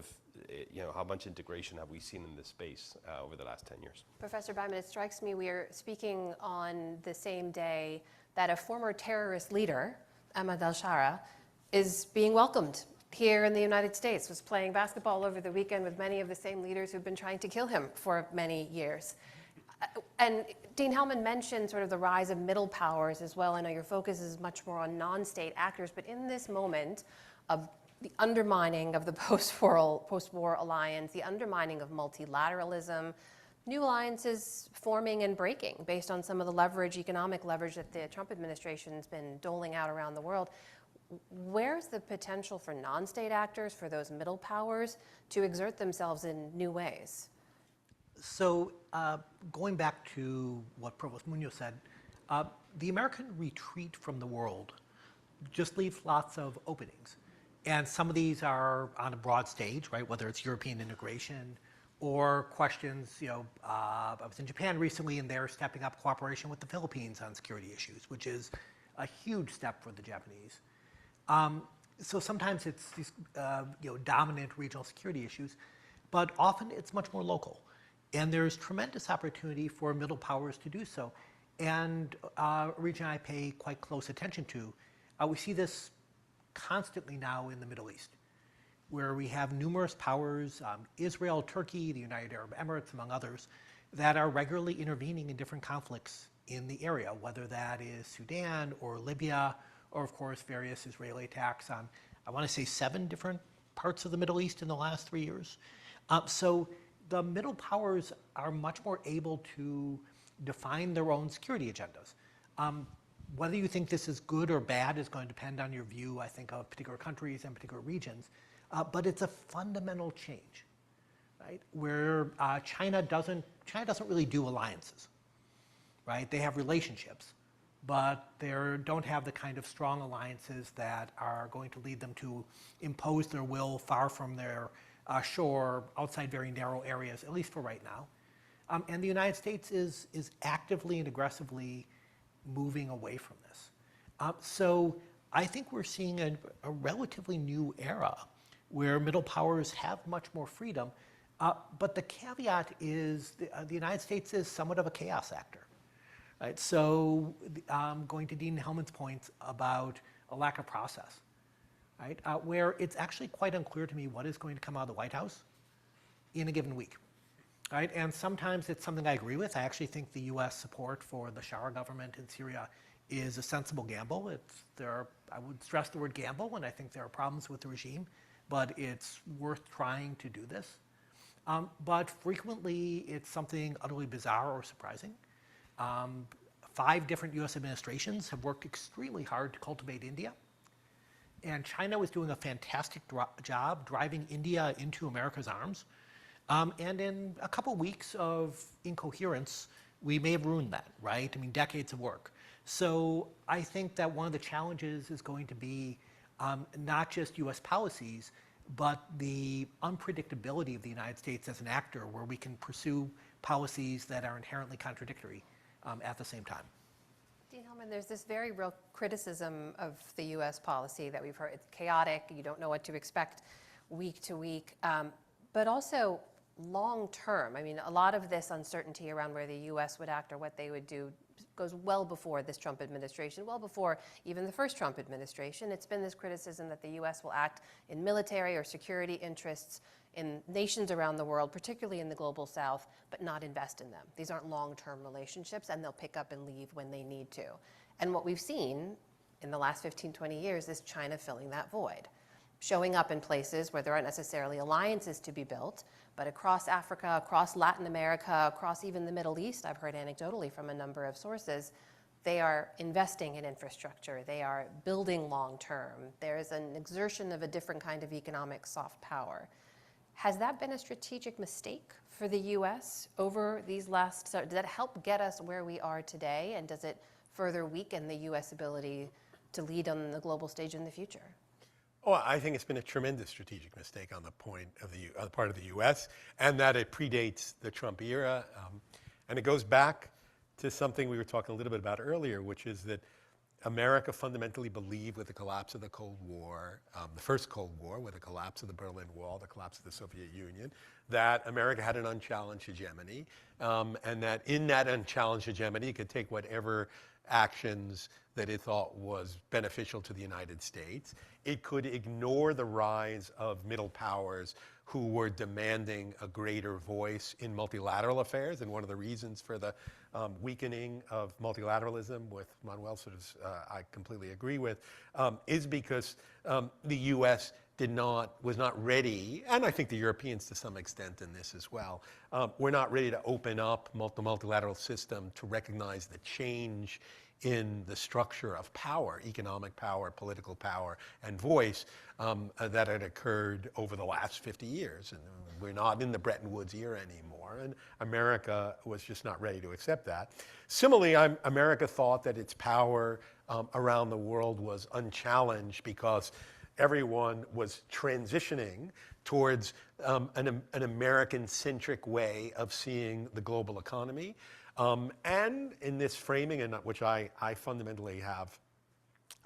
integration have we seen in this space over the last 10 years? Professor Byman, it strikes me we are speaking on the same day that a former terrorist leader, Ahmad al-Shara, is being welcomed here in the United States, was playing basketball over the weekend with many of the same leaders who've been trying to kill him for many years. And Dean Hellman mentioned sort of the rise of middle powers as well. I know your focus is much more on non-state actors, but in this moment of the undermining of the post-war alliance, the undermining of multilateralism, new alliances forming and breaking based on some of the leverage, economic leverage that the Trump administration's been doling out around the world. Where's the potential for non-state actors, for those middle powers, to exert themselves in new ways? So going back to what Provost Munoz said, the American retreat from the world just leaves lots of openings. And some of these are on a broad stage, right? Whether it's European integration or questions, I was in Japan recently and they're stepping up cooperation with the Philippines on security issues, which is a huge step for the Japanese. So sometimes it's these dominant regional security issues, but often it's much more local. And there's tremendous opportunity for middle powers to do so. And a region I pay quite close attention to, we see this constantly now in the Middle East, where we have numerous powers, Israel, Turkey, the United Arab Emirates, among others, that are regularly intervening in different conflicts in the area, whether that is Sudan or Libya, or of course various Israeli attacks on, I want to say 7 different parts of the Middle East in the last 3 years. So the middle powers are much more able to define their own security agendas. Whether you think this is good or bad is going to depend on your view, I think, of particular countries and particular regions. But it's a fundamental change, right? Where China doesn't really do alliances, right? They have relationships, but they don't have the kind of strong alliances that are going to lead them to impose their will far from their shore, outside very narrow areas, at least for right now. And the United States is actively and aggressively moving away from this. So I think we're seeing a relatively new era where middle powers have much more freedom. But the caveat is the United States is somewhat of a chaos actor. Right? So going to Dean Hellman's point about a lack of process, right? Where it's actually quite unclear to me what is going to come out of the White House in a given week. Right? And sometimes it's something I agree with. I actually think the U.S. support for the Bashar government in Syria is a sensible gamble. I would stress the word gamble, and I think there are problems with the regime, but it's worth trying to do this. But frequently, it's something utterly bizarre or surprising. 5 different U.S. administrations have worked extremely hard to cultivate India. And China was doing a fantastic job driving India into America's arms. And in a couple weeks of incoherence, we may have ruined that, right? I mean, decades of work. So I think that one of the challenges is going to be not just U.S. policies, but the unpredictability of the United States as an actor, where we can pursue policies that are inherently contradictory at the same time. Dean Hellman, there's this very real criticism of the U.S. policy that we've heard. It's chaotic. You don't know what to expect week to week. But also long term. I mean, a lot of this uncertainty around where the U.S. would act or what they would do goes well before this Trump administration, well before even the first Trump administration. It's been this criticism that the U.S. will act in military or security interests in nations around the world, particularly in the global south, but not invest in them. These aren't long-term relationships, and they'll pick up and leave when they need to. And what we've seen in the last 15, 20 years is China filling that void, showing up in places where there aren't necessarily alliances to be built, but across Africa, across Latin America, across even the Middle East, I've heard anecdotally from a number of sources, they are investing in infrastructure. They are building long-term. There is an exertion of a different kind of economic soft power. Has that been a strategic mistake for the U.S. over these last, did that help get us where we are today, and does it further weaken the U.S. ability to lead on the global stage in the future? Oh, I think it's been a tremendous strategic mistake on the part of the U.S., and that it predates the Trump era. And it goes back to something we were talking a little bit about earlier, which is that America fundamentally believed with the collapse of the Cold War, the first Cold War, with the collapse of the Berlin Wall, the collapse of the Soviet Union, that America had an unchallenged hegemony, and that in that unchallenged hegemony, it could take whatever actions that it thought was beneficial to the United States. It could ignore the rise of middle powers who were demanding a greater voice in multilateral affairs. And one of the reasons for the weakening of multilateralism, with Manuel I completely agree with, is because the U.S. was not ready, and I think the Europeans to some extent in this as well, were not ready to open up the multilateral system to recognize the change in the structure of power, economic power, political power, and voice that had occurred over the last 50 years. And we're not in the Bretton Woods era anymore, and America was just not ready to accept that. Similarly, America thought that its power around the world was unchallenged because everyone was transitioning towards an American-centric way of seeing the global economy. And in this framing, and which I fundamentally have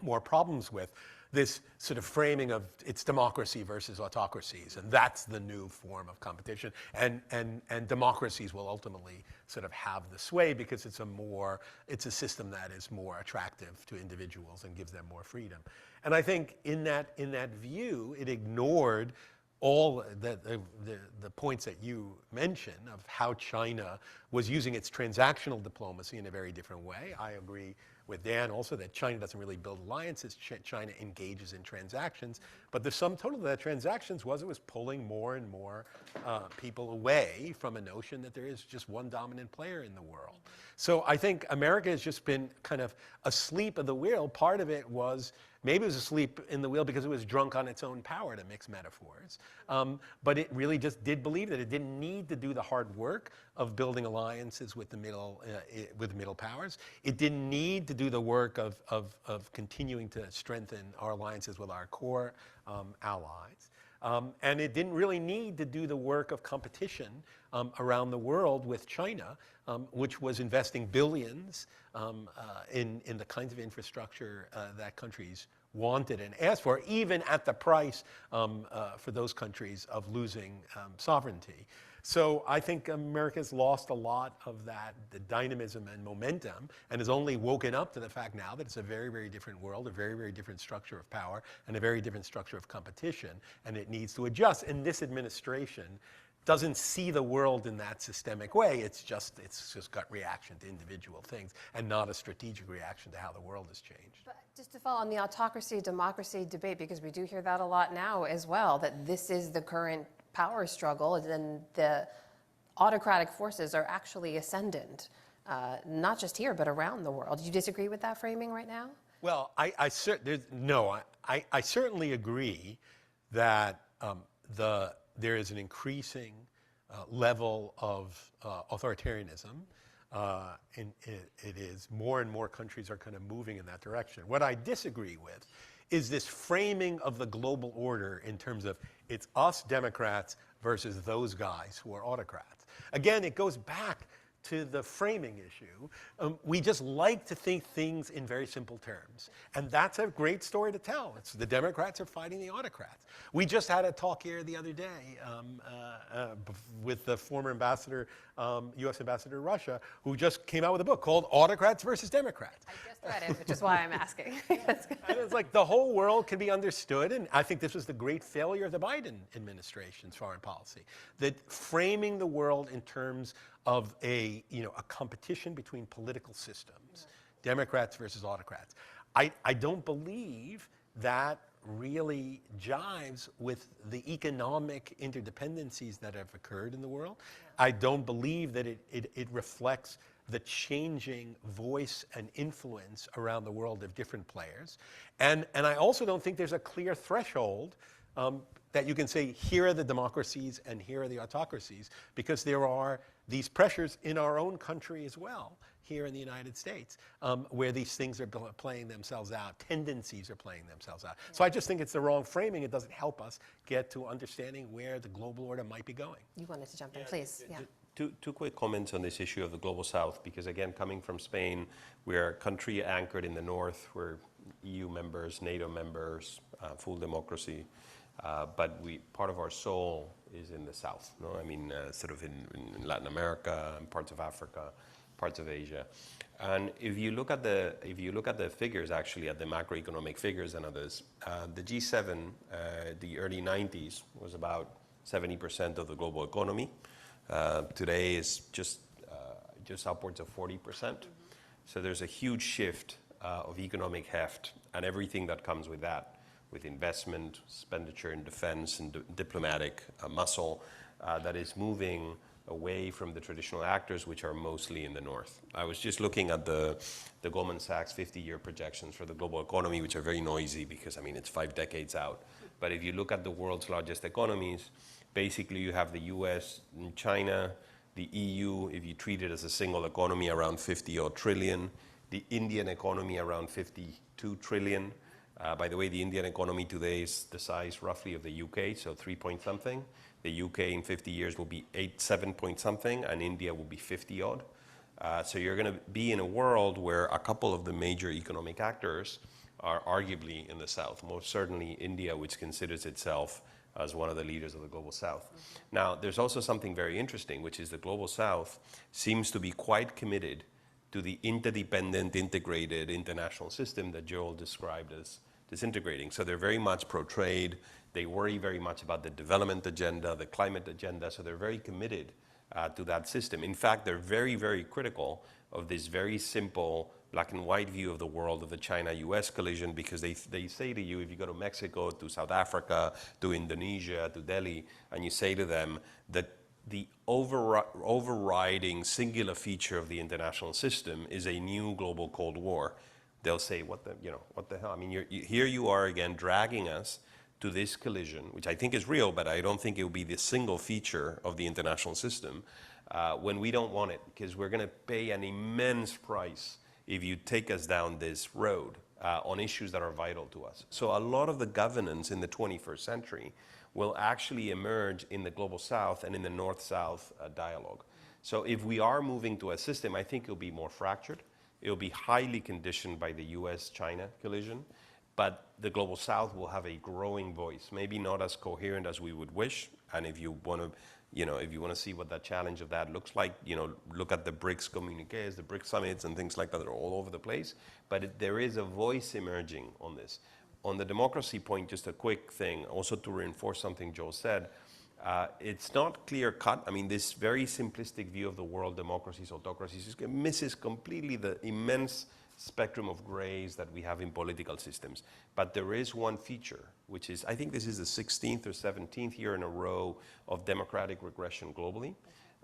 more problems with, this sort of framing of it's democracy versus autocracies, and that's the new form of competition. And democracies will ultimately sort of have the sway because it's a system that is more attractive to individuals and gives them more freedom. And I think in that view, it ignored all the points that you mentioned of how China was using its transactional diplomacy in a very different way. I agree with Dan also that China doesn't really build alliances. China engages in transactions. But the sum total of that transactions was it was pulling more and more people away from a notion that there is just one dominant player in the world. So I think America has just been kind of asleep at the wheel. Part of it was, maybe it was asleep in the wheel because it was drunk on its own power, to mix metaphors. But it really just did believe that it didn't need to do the hard work of building alliances with the middle powers. It didn't need to do the work of continuing to strengthen our alliances with our core allies. And it didn't really need to do the work of competition around the world with China, which was investing billions in the kinds of infrastructure that countries wanted and asked for, even at the price for those countries of losing sovereignty. So I think America's lost a lot of the dynamism and momentum, and has only woken up to the fact now that it's a very, very different world, a very, very different structure of power, and a very different structure of competition, and it needs to adjust. And this administration doesn't see the world in that systemic way. It's just gut reaction to individual things, and not a strategic reaction to how the world has changed. But just to follow on the autocracy-democracy debate, because we do hear that a lot now as well, that this is the current power struggle, and the autocratic forces are actually ascendant, not just here, but around the world. Do you disagree with that framing right now? Well, I certainly agree that there is an increasing level of authoritarianism. And it is more and more countries are kind of moving in that direction. What I disagree with is this framing of the global order in terms of it's us Democrats versus those guys who are autocrats. Again, it goes back to the framing issue. We just like to think things in very simple terms. And that's a great story to tell. It's the Democrats are fighting the autocrats. We just had a talk here the other day with the former ambassador, U.S. ambassador to Russia, who just came out with a book called Autocrats versus Democrats. I just read it, which is why I'm asking. And it's like the whole world can be understood, and I think this was the great failure of the Biden administration's foreign policy, that framing the world in terms of a competition between political systems, Democrats versus autocrats. I don't believe that really jives with the economic interdependencies that have occurred in the world. I don't believe that it reflects the changing voice and influence around the world of different players. And I also don't think there's a clear threshold that you can say, here are the democracies and here are the autocracies, because there are these pressures in our own country as well, here in the United States, where these things are playing themselves out, tendencies are playing themselves out. So I just think it's the wrong framing. It doesn't help us get to understanding where the global order might be going. You wanted to jump in, please. Yeah. Two quick comments on this issue of the global south, because again, coming from Spain, we're a country anchored in the north, we're EU members, NATO members, full democracy. But part of our soul is in the south. No? I mean, sort of in Latin America, and parts of Africa, parts of Asia. And if you look at the figures, actually at the macroeconomic figures and others, the G7, the early 90s was about 70% of the global economy. Today is just upwards of 40%. So there's a huge shift of economic heft and everything that comes with that, with investment, expenditure in defense and diplomatic muscle that is moving away from the traditional actors, which are mostly in the north. I was just looking at the Goldman Sachs 50-year projections for the global economy, which are very noisy because, I mean, it's 5 decades out. But if you look at the world's largest economies, basically you have the US and China, the EU, if you treat it as a single economy, around 50-odd trillion, the Indian economy around 52 trillion. By the way, the Indian economy today is the size roughly of the UK, so 3 point something. The UK in 50 years will be 7 point something, and India will be 50 odd. So you're going to be in a world where a couple of the major economic actors are arguably in the South, most certainly India, which considers itself as one of the leaders of the Global South. Now, there's also something very interesting, which is the Global South seems to be quite committed to the interdependent, integrated international system that Joel described as disintegrating. So they're very much pro-trade. They worry very much about the development agenda, the climate agenda, so they're very committed to that system. In fact, they're very, very critical of this very simple black and white view of the world of the China-US collision, because they say to you, if you go to Mexico, to South Africa, to Indonesia, to Delhi, and you say to them that the overriding singular feature of the international system is a new global Cold War, they'll say, what the hell? I mean, here you are again dragging us to this collision, which I think is real, but I don't think it will be the single feature of the international system when we don't want it, because we're going to pay an immense price if you take us down this road on issues that are vital to us. So a lot of the governance in the 21st century will actually emerge in the Global South and in the North-South dialogue. So if we are moving to a system, I think it'll be more fractured. It'll be highly conditioned by the US-China collision, but the Global South will have a growing voice, maybe not as coherent as we would wish. And if you want to see what that challenge of that looks like, look at the BRICS communiques, the BRICS summits and things like that. They're all over the place. But there is a voice emerging on this. On the democracy point, just a quick thing, also to reinforce something Joel said. It's not clear-cut. I mean, this very simplistic view of the world, democracies, autocracies, misses completely the immense spectrum of grays that we have in political systems. But there is one feature, which is, I think this is the 16th or 17th year in a row of democratic regression globally.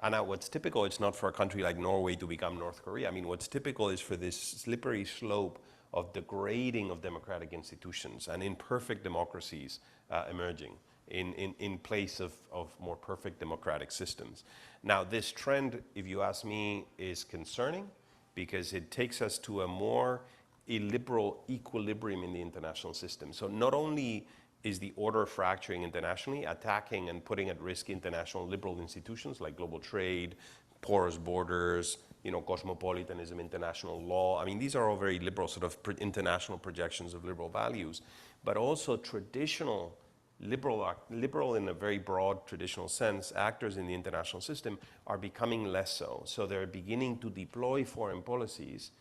And now what's typical, it's not for a country like Norway to become North Korea. I mean, what's typical is for this slippery slope of degrading of democratic institutions and imperfect democracies emerging in place of more perfect democratic systems. Now, this trend, if you ask me, is concerning because it takes us to a more illiberal equilibrium in the international system. So not only is the order fracturing internationally, attacking and putting at risk international liberal institutions like global trade, porous borders, cosmopolitanism, international law. I mean, these are all very liberal sort of international projections of liberal values, but also traditional liberal in a very broad traditional sense, actors in the international system are becoming less so. So they're beginning to deploy foreign policies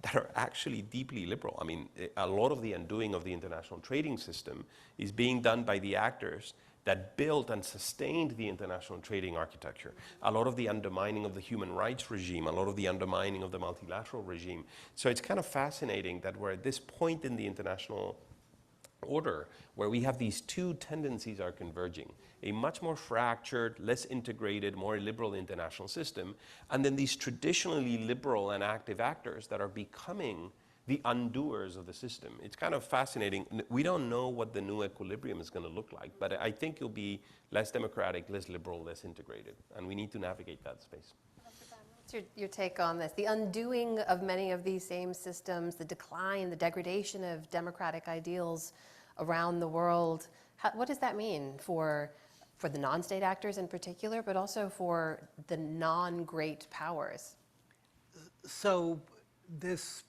that are actually deeply liberal. I mean, a lot of the undoing of the international trading system is being done by the actors that built and sustained the international trading architecture. A lot of the undermining of the human rights regime, a lot of the undermining of the multilateral regime. So it's kind of fascinating that we're at this point in the international order where we have these two tendencies are converging. A much more fractured, less integrated, more liberal international system, and then these traditionally liberal and active actors that are becoming the undoers of the system. It's kind of fascinating. We don't know what the new equilibrium is going to look like, but I think it'll be less democratic, less liberal, less integrated, and we need to navigate that space. What's your take on this? The undoing of many of these same systems, the decline, the degradation of democratic ideals around the world. What does that mean for the non-state actors in particular, but also for the non-great powers? So this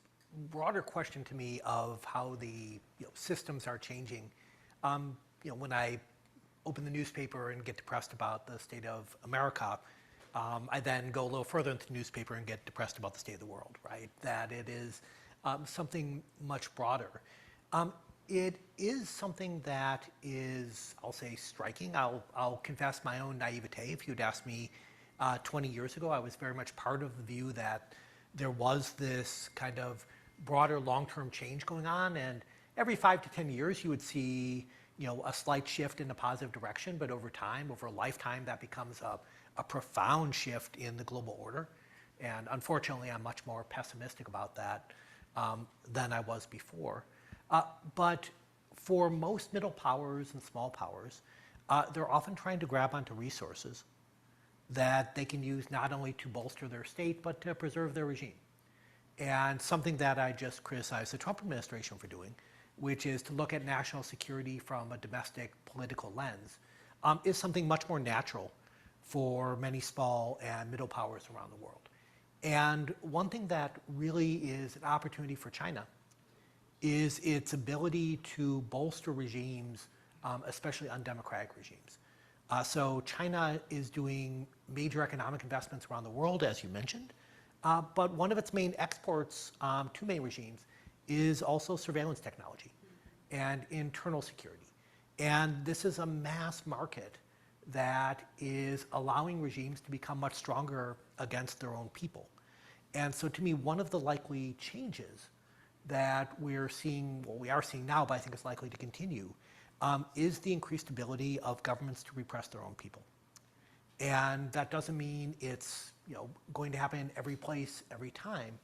broader question to me of how the systems are changing. When I open the newspaper and get depressed about the state of America, I then go a little further into the newspaper and get depressed about the state of the world, right? That it is something much broader. It is something that is, I'll say, striking. I'll confess my own naivete. If you'd asked me 20 years ago, I was very much part of the view that there was this kind of broader long-term change going on, and every 5 to 10 years you would see, you know, a slight shift in a positive direction, but over time, over a lifetime, that becomes a profound shift in the global order. And unfortunately, I'm much more pessimistic about that than I was before. But for most middle powers and small powers, they're often trying to grab onto resources that they can use not only to bolster their state, but to preserve their regime. And something that I just criticized the Trump administration for doing, which is to look at national security from a domestic political lens, is something much more natural for many small and middle powers around the world. And one thing that really is an opportunity for China is its ability to bolster regimes, especially undemocratic regimes. So China is doing major economic investments around the world, as you mentioned, but one of its main exports to many regimes is also surveillance technology and internal security. And this is a mass market that is allowing regimes to become much stronger against their own people. And so to me, one of the likely changes that we're seeing, well, we are seeing now, but I think it's likely to continue, is the increased ability of governments to repress their own people. And that doesn't mean it's, you know, going to happen every place, every time.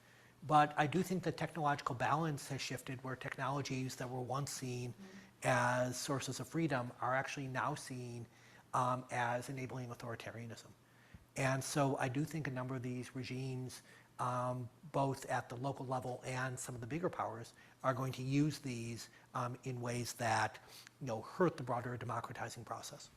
But I do think the technological balance has shifted, where technologies that were once seen as sources of freedom are actually now seen as enabling authoritarianism. And so I do think a number of these regimes, both at the local level and some of the bigger powers, are going to use these in ways that, you know, hurt the broader democratizing process.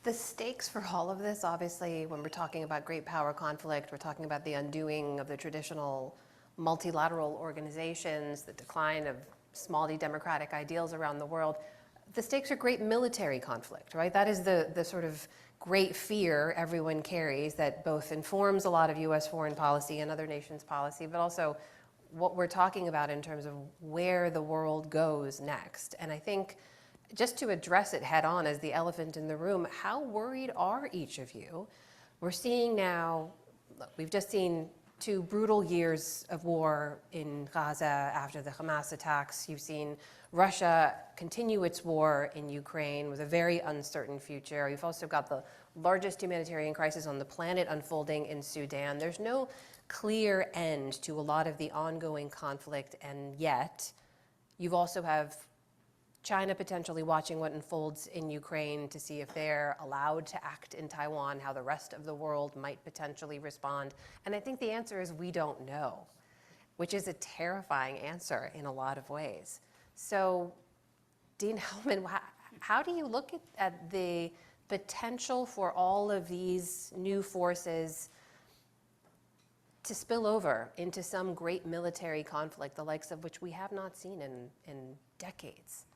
The stakes for all of this, obviously, when we're talking about great power conflict, we're talking about the undoing of the traditional multilateral organizations, the decline of small d democratic ideals around the world. The stakes are great military conflict, right? That is the sort of great fear everyone carries that both informs a lot of US foreign policy and other nations' policy, but also what we're talking about in terms of where the world goes next. And I think just to address it head on as the elephant in the room, how worried are each of you? We're seeing now, look, we've just seen 2 brutal years of war in Gaza after the Hamas attacks. You've seen Russia continue its war in Ukraine with a very uncertain future. You've also got the largest humanitarian crisis on the planet unfolding in Sudan. There's no clear end to a lot of the ongoing conflict, and yet you also have China potentially watching what unfolds in Ukraine to see if they're allowed to act in Taiwan, how the rest of the world might potentially respond. And I think the answer is we don't know, which is a terrifying answer in a lot of ways. So, Dean Hellman, how do you look at the potential for all of these new forces to spill over into some great military conflict, the likes of which we have not seen in decades?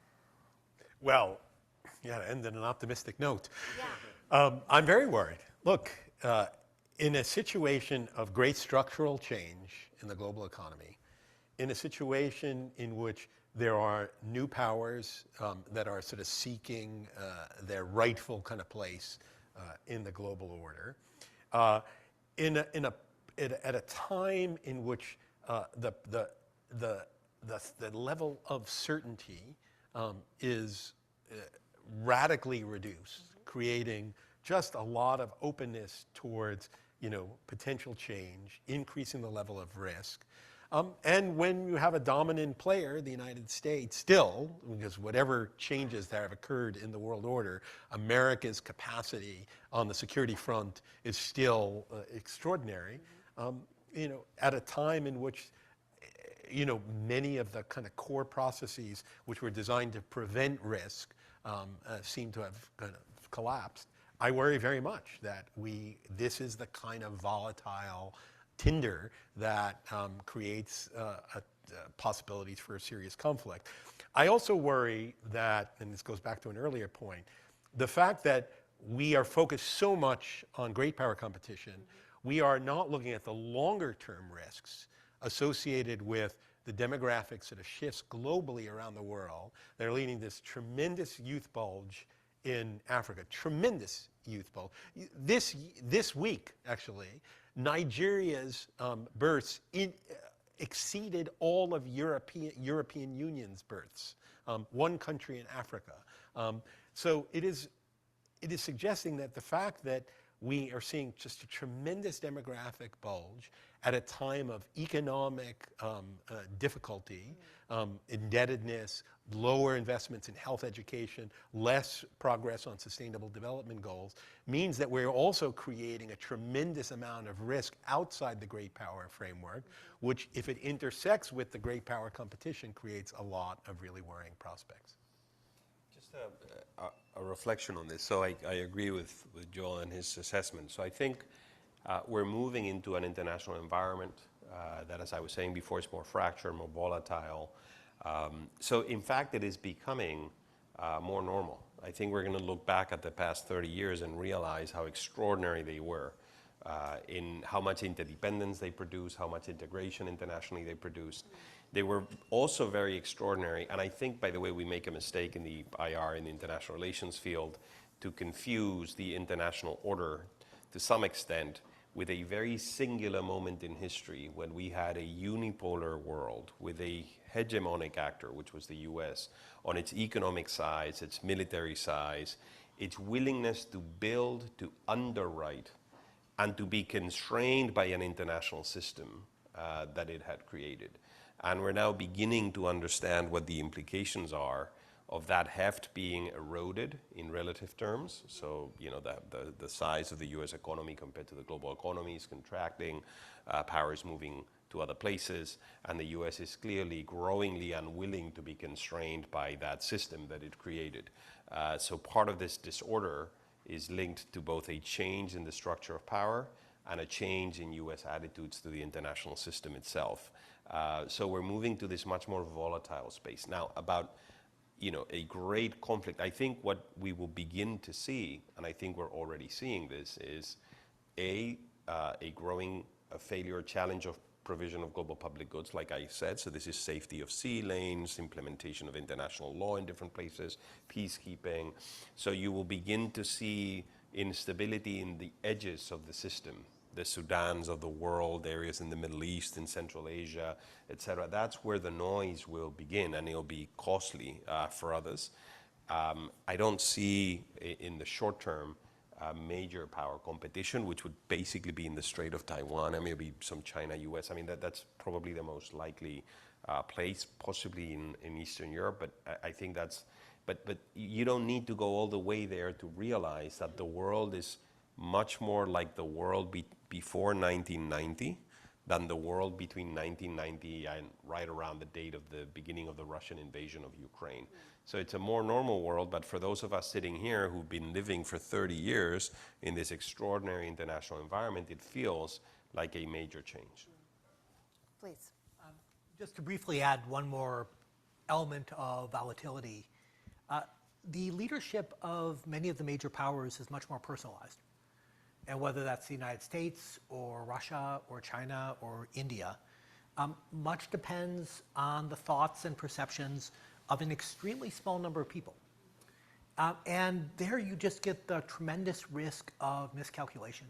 Well, yeah, to end on an optimistic note. Yeah. I'm very worried. Look, in a situation of great structural change in the global economy, in a situation in which there are new powers that are sort of seeking their rightful kind of place in the global order, at a time in which the level of certainty is radically reduced, creating just a lot of openness towards, you know, potential change, increasing the level of risk. And when you have a dominant player, the United States, still, because whatever changes that have occurred in the world order, America's capacity on the security front is still extraordinary. You know, at a time in which, you know, many of the kind of core processes which were designed to prevent risk seem to have kind of collapsed. I worry very much that this is the kind of volatile tinder that creates possibilities for a serious conflict. I also worry that, and this goes back to an earlier point, the fact that we are focused so much on great power competition, we are not looking at the longer term risks associated with the demographics of shifts globally around the world that are leading to this tremendous youth bulge in Africa, tremendous youth bulge. This week, actually, Nigeria's births exceeded all of European Union's births, one country in Africa. So it is suggesting that the fact that we are seeing just a tremendous demographic bulge at a time of economic difficulty, indebtedness, lower investments in health education, less progress on sustainable development goals, means that we're also creating a tremendous amount of risk outside the great power framework, which, if it intersects with the great power competition, creates a lot of really worrying prospects. Just a reflection on this. So I agree with Joel and his assessment. So I think we're moving into an international environment that, as I was saying before, is more fractured, more volatile. So in fact, it is becoming more normal. I think we're going to look back at the past 30 years and realize how extraordinary they were in how much interdependence they produced, how much integration internationally they produced. They were also very extraordinary, and I think, by the way, we make a mistake in the IR, in the international relations field, to confuse the international order to some extent with a very singular moment in history when we had a unipolar world with a hegemonic actor, which was the US, on its economic size, its military size, its willingness to build, to underwrite, and to be constrained by an international system that it had created. And we're now beginning to understand what the implications are of that heft being eroded in relative terms. So, you know, the size of the US economy compared to the global economy is contracting, power is moving to other places, and the US is clearly growingly unwilling to be constrained by that system that it created. So part of this disorder is linked to both a change in the structure of power and a change in US attitudes to the international system itself. So we're moving to this much more volatile space. Now, about a great conflict, I think what we will begin to see, and I think we're already seeing this, is a growing failure, challenge of provision of global public goods, like I said. So this is safety of sea lanes, implementation of international law in different places, peacekeeping. So you will begin to see instability in the edges of the system, the Sudans of the world, areas in the Middle East, in Central Asia, etc. That's where the noise will begin, and it'll be costly for others. I don't see in the short term major power competition, which would basically be in the Strait of Taiwan and maybe some China, US. I mean, that's probably the most likely place, possibly in Eastern Europe. But I think that's, but you don't need to go all the way there to realize that the world is much more like the world before 1990 than the world between 1990 and right around the date of the beginning of the Russian invasion of Ukraine. So it's a more normal world, but for those of us sitting here who've been living for 30 years in this extraordinary international environment, it feels like a major change. Please. Just to briefly add one more element of volatility, the leadership of many of the major powers is much more personalized. And whether that's the United States or Russia or China or India, much depends on the thoughts and perceptions of an extremely small number of people. And there you just get the tremendous risk of miscalculation,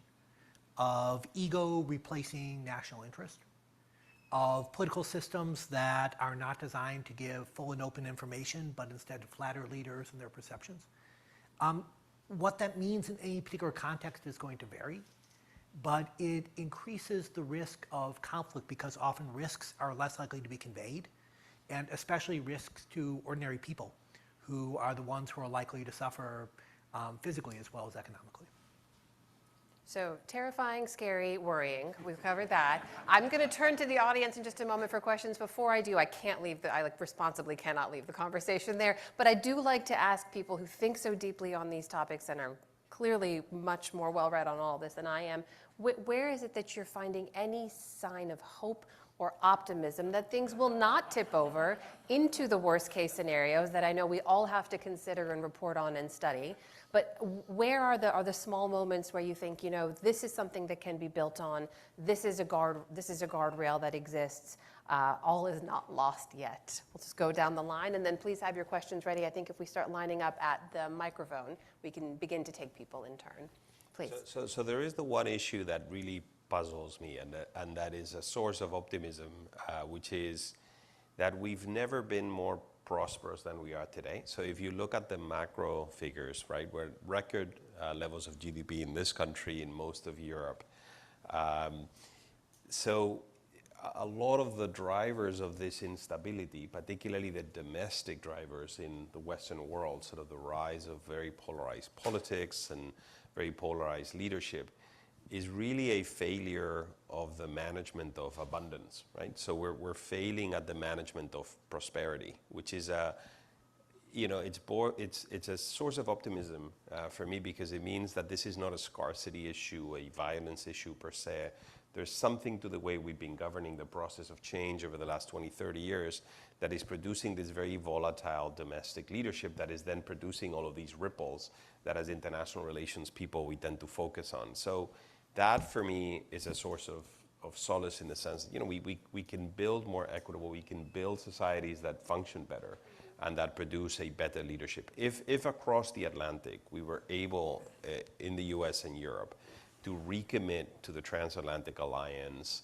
of ego replacing national interest, of political systems that are not designed to give full and open information, but instead to flatter leaders and their perceptions. What that means in any particular context is going to vary, but it increases the risk of conflict because often risks are less likely to be conveyed, and especially risks to ordinary people who are the ones who are likely to suffer physically as well as economically. So terrifying, scary, worrying. We've covered that. I'm going to turn to the audience in just a moment for questions. Before I do, I can't leave I responsibly cannot leave the conversation there. But I do like to ask people who think so deeply on these topics and are clearly much more well-read on all this than I am, where is it that you're finding any sign of hope or optimism that things will not tip over into the worst case scenarios that I know we all have to consider and report on and study. But where are the small moments where you think, this is something that can be built on, this is a guardrail that exists, all is not lost yet. We'll just go down the line, and then please have your questions ready. I think if we start lining up at the microphone, we can begin to take people in turn. Please. So there is the one issue that really puzzles me, and that is a source of optimism, which is that we've never been more prosperous than we are today. So if you look at the macro figures, right, we're at record levels of GDP in this country, in most of Europe. So a lot of the drivers of this instability, particularly the domestic drivers in the Western world, sort of the rise of very polarized politics and very polarized leadership, is really a failure of the management of abundance, right? So we're failing at the management of prosperity, which is it's a source of optimism for me, because it means that this is not a scarcity issue, a violence issue per se. There's something to the way we've been governing the process of change over the last 20, 30 years that is producing this very volatile domestic leadership that is then producing all of these ripples that as international relations people we tend to focus on. So that for me is a source of solace, in the sense that we can build more equitable, we can build societies that function better and that produce a better leadership. If across the Atlantic we were able, in the US and Europe, to recommit to the transatlantic alliance,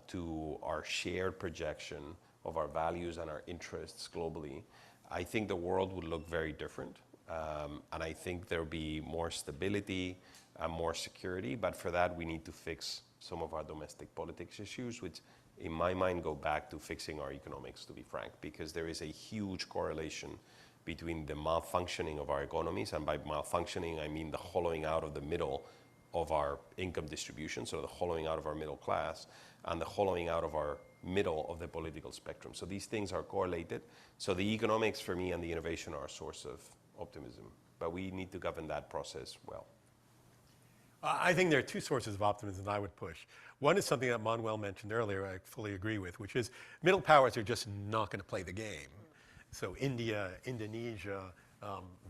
to our shared projection of our values and our interests globally, I think the world would look very different. And I think there'll be more stability and more security, but for that we need to fix some of our domestic politics issues, which in my mind go back to fixing our economics, to be frank, because there is a huge correlation between the malfunctioning of our economies, and by malfunctioning I mean the hollowing out of the middle of our income distribution, so the hollowing out of our middle class, and the hollowing out of our middle of the political spectrum. So these things are correlated. So the economics for me and the innovation are a source of optimism, but we need to govern that process well. I think there are two sources of optimism that I would push. One is something that Manuel mentioned earlier, I fully agree with, which is middle powers are just not going to play the game. So India, Indonesia,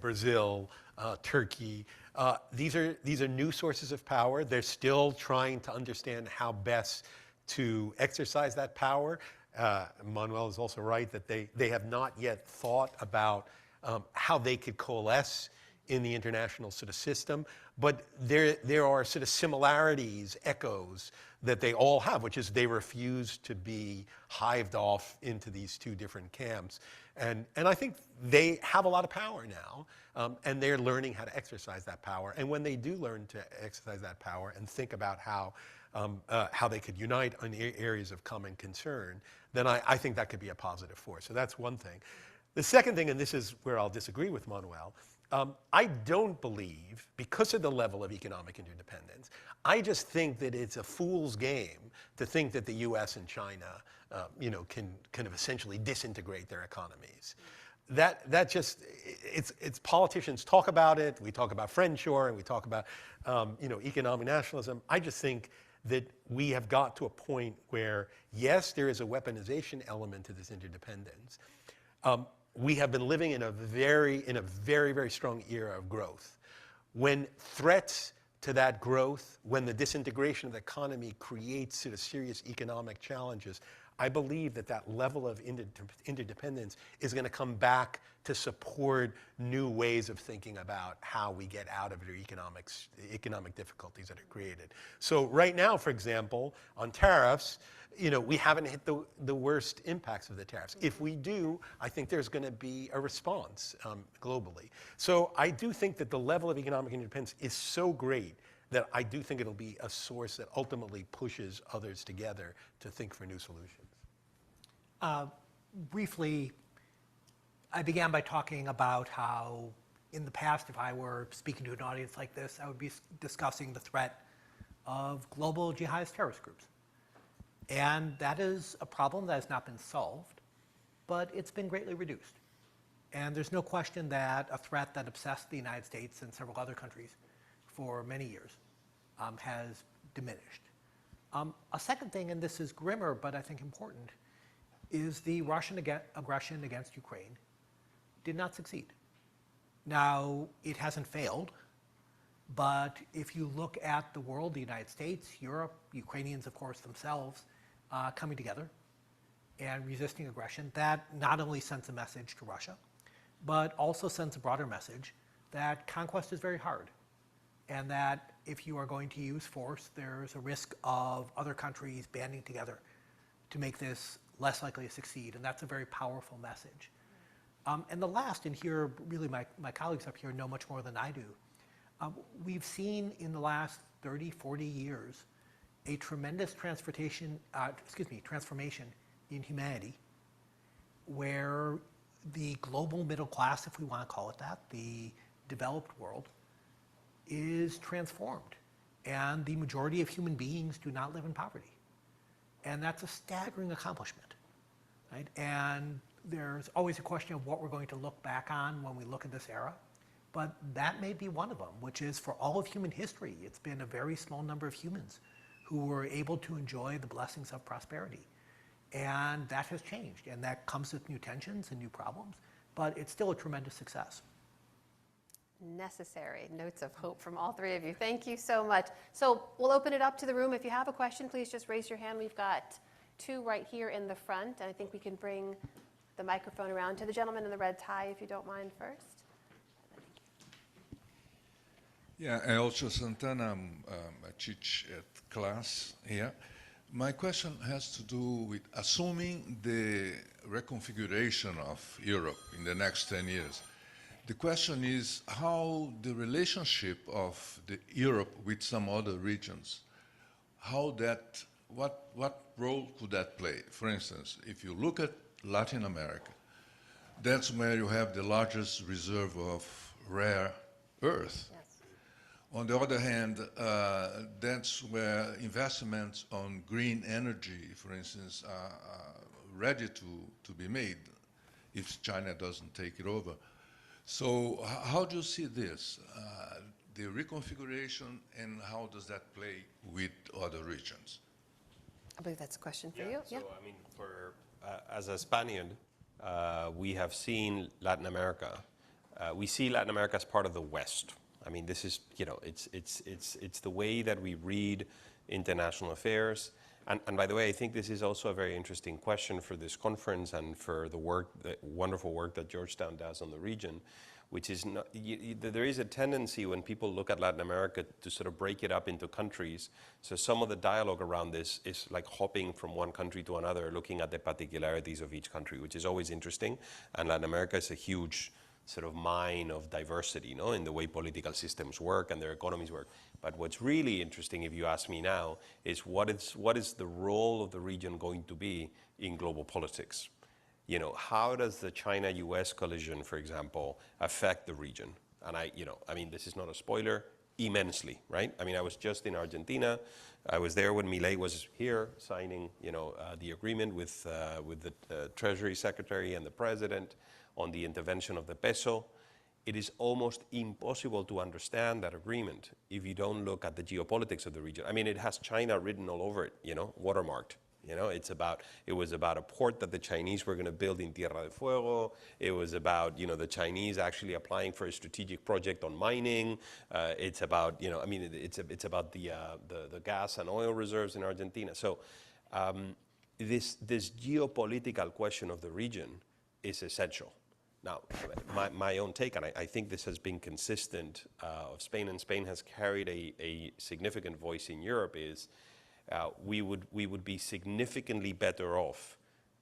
Brazil, Turkey, these are new sources of power. They're still trying to understand how best to exercise that power. Manuel is also right that they have not yet thought about how they could coalesce in the international sort of system, but there are sort of similarities, echoes that they all have, which is they refuse to be hived off into these two different camps. And I think they have a lot of power now, and they're learning how to exercise that power. And when they do learn to exercise that power and think about how they could unite on areas of common concern, then I think that could be a positive force. So that's one thing. The second thing, and this is where I'll disagree with Manuel, I don't believe, because of the level of economic interdependence, I just think that it's a fool's game to think that the US and China can kind of essentially disintegrate their economies. That just, it's politicians talk about it, we talk about friendshore, and we talk about economic nationalism. I just think that we have got to a point where, yes, there is a weaponization element to this interdependence. We have been living in a very, very strong era of growth. When threats to that growth, when the disintegration of the economy creates sort of serious economic challenges, I believe that level of interdependence is going to come back to support new ways of thinking about how we get out of the economic difficulties that are created. So right now, for example, on tariffs, we haven't hit the worst impacts of the tariffs. If we do, I think there's going to be a response globally. So I do think that the level of economic independence is so great that I do think it'll be a source that ultimately pushes others together to think for new solutions. Briefly, I began by talking about how in the past, if I were speaking to an audience like this, I would be discussing the threat of global jihadist terrorist groups. And that is a problem that has not been solved, but it's been greatly reduced. And there's no question that a threat that obsessed the United States and several other countries for many years has diminished. A second thing, and this is grimmer, but I think important, is the Russian aggression against Ukraine did not succeed. Now, it hasn't failed, but if you look at the world, the United States, Europe, Ukrainians, of course, themselves, coming together and resisting aggression, that not only sends a message to Russia, but also sends a broader message that conquest is very hard, and that if you are going to use force, there's a risk of other countries banding together to make this less likely to succeed, and that's a very powerful message. And the last, and here really my colleagues up here know much more than I do, we've seen in the last 30, 40 years a tremendous transformation in humanity, where the global middle class, if we want to call it that, the developed world, is transformed. And the majority of human beings do not live in poverty. And that's a staggering accomplishment, right? And there's always a question of what we're going to look back on when we look at this era. But that may be one of them, which is for all of human history, it's been a very small number of humans who were able to enjoy the blessings of prosperity. And that has changed, and that comes with new tensions and new problems, but it's still a tremendous success. Necessary notes of hope from all three of you. Thank you so much. So we'll open it up to the room. If you have a question, please just raise your hand. We've got two right here in the front, and I think we can bring the microphone around to the gentleman in the red tie, if you don't mind first. Yeah, Elcio Santana, I teach at class here. My question has to do with assuming the reconfiguration of Europe in the next 10 years. The question is how the relationship of the Europe with some other regions, what role could that play? For instance, if you look at Latin America, that's where you have the largest reserve of rare earth. Yes. On the other hand, that's where investments on green energy, for instance, are ready to be made if China doesn't take it over. So how do you see this, the reconfiguration, and how does that play with other regions? I believe that's a question for you. So, I mean, as a Spaniard, we have seen Latin America. We see Latin America as part of the West. I mean, this is, it's the way that we read international affairs. And by the way, I think this is also a very interesting question for this conference and for the wonderful work that Georgetown does on the region, which is, there is a tendency when people look at Latin America to sort of break it up into countries. So some of the dialogue around this is like hopping from one country to another, looking at the particularities of each country, which is always interesting. And Latin America is a huge sort of mine of diversity, in the way political systems work and their economies work. But what's really interesting, if you ask me now, is what is the role of the region going to be in global politics? How does the China-US collision, for example, affect the region? And I mean, this is not a spoiler, immensely, right? I mean, I was just in Argentina. I was there when Milei was here signing, the agreement with the Treasury Secretary and the President on the intervention of the peso. It is almost impossible to understand that agreement if you don't look at the geopolitics of the region. I mean, it has China written all over it, watermarked. It was about a port that the Chinese were going to build in Tierra del Fuego. It was about, the Chinese actually applying for a strategic project on mining. It's about, it's about the gas and oil reserves in Argentina. So this geopolitical question of the region is essential. Now, my own take, and I think this has been consistent of Spain, and Spain has carried a significant voice in Europe, is we would be significantly better off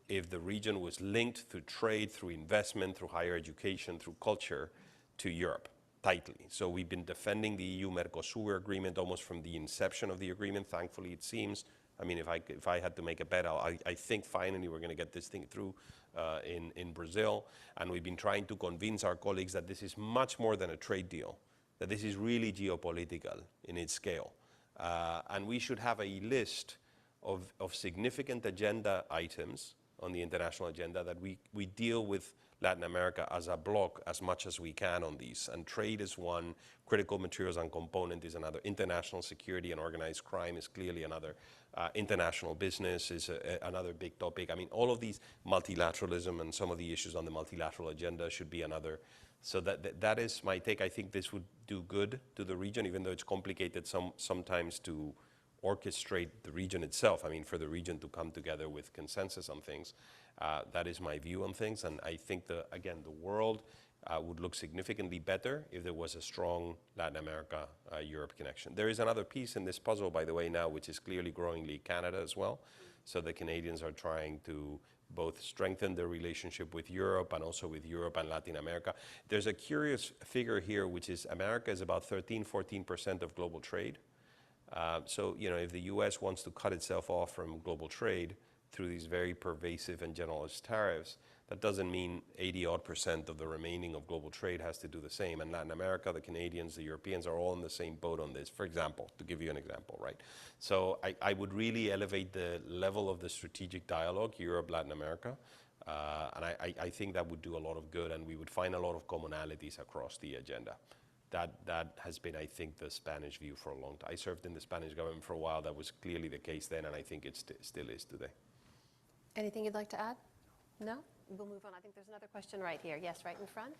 if the region was linked through trade, through investment, through higher education, through culture to Europe tightly. So we've been defending the EU-Mercosur agreement almost from the inception of the agreement. Thankfully, it seems, I mean, if I had to make a bet, I think finally we're going to get this thing through in Brazil. And we've been trying to convince our colleagues that this is much more than a trade deal, that this is really geopolitical in its scale. And we should have a list of significant agenda items on the international agenda that we deal with Latin America as a bloc as much as we can on these. And trade is one, critical materials and component is another, international security and organized crime is clearly another, international business is another big topic. I mean, all of these, multilateralism and some of the issues on the multilateral agenda should be another. So that is my take. I think this would do good to the region, even though it's complicated sometimes to orchestrate the region itself. I mean, for the region to come together with consensus on things. That is my view on things, and I think, again, the world would look significantly better if there was a strong Latin America-Europe connection. There is another piece in this puzzle, by the way, now, which is clearly growingly Canada as well. So the Canadians are trying to both strengthen their relationship with Europe and also with Europe and Latin America. There's a curious figure here, which is America is about 13-14% of global trade. So, if the US wants to cut itself off from global trade through these very pervasive and generalist tariffs, that doesn't mean 80-odd% of the remaining of global trade has to do the same. And Latin America, the Canadians, the Europeans are all in the same boat on this, for example, to give you an example, right? So I would really elevate the level of the strategic dialogue, Europe, Latin America, and I think that would do a lot of good, and we would find a lot of commonalities across the agenda. That has been, I think, the Spanish view for a long time. I served in the Spanish government for a while. That was clearly the case then, and I think it still is today. Anything you'd like to add? No? We'll move on. I think there's another question right here. Yes, right in front.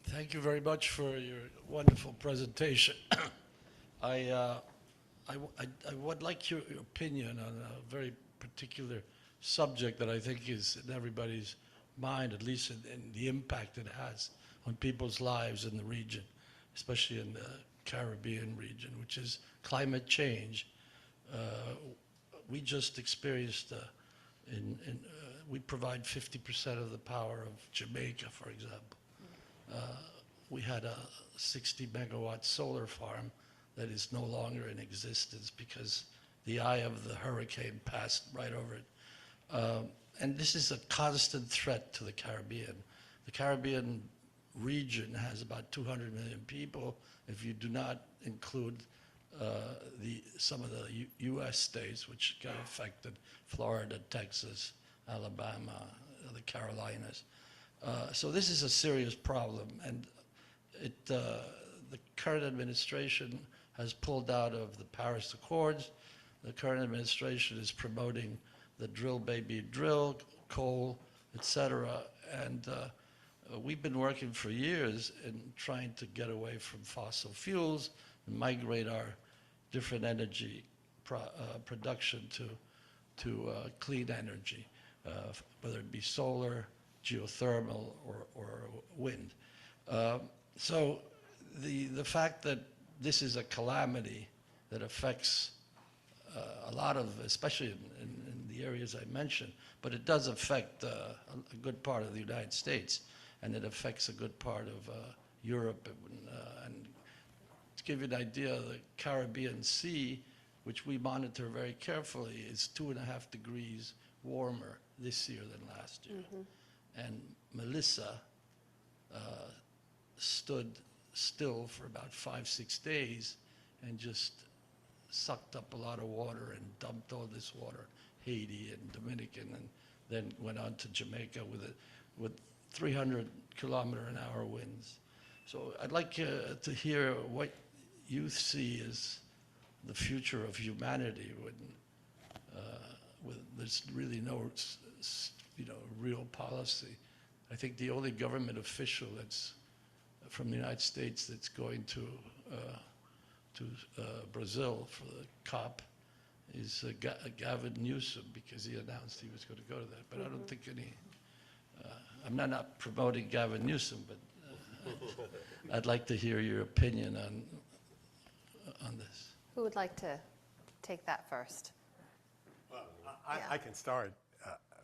Thank you very much for your wonderful presentation. I would like your opinion on a very particular subject that I think is in everybody's mind, at least in the impact it has on people's lives in the region, especially in the Caribbean region, which is climate change. We just experienced, we provide 50% of the power of Jamaica, for example. We had a 60 megawatt solar farm that is no longer in existence because the eye of the hurricane passed right over it. And this is a constant threat to the Caribbean. The Caribbean region has about 200 million people. If you do not include some of the U.S. states which got affected, Florida, Texas, Alabama, the Carolinas. So this is a serious problem, and the current administration has pulled out of the Paris Accords. The current administration is promoting the drill, baby, drill, coal, etc. And we've been working for years in trying to get away from fossil fuels and migrate our different energy production to clean energy, whether it be solar, geothermal, or wind. So the fact that this is a calamity that affects a lot of, especially in the areas I mentioned, but it does affect a good part of the United States, and it affects a good part of Europe. And to give you an idea, the Caribbean Sea, which we monitor very carefully, is 2.5 degrees warmer this year than last year. Mm-hmm. And Melissa stood still for about 5-6 days and just sucked up a lot of water and dumped all this water, Haiti and Dominican, and then went on to Jamaica with 300-kilometer-an-hour winds. So I'd like to hear what you see as the future of humanity when there's really no, real policy. I think the only government official that's from the United States that's going to Brazil for the COP is Gavin Newsom, because he announced he was going to go to that. But I don't think any, I'm not promoting Gavin Newsom, but I'd like to hear your opinion on this. Who would like to take that first? Well, I can start.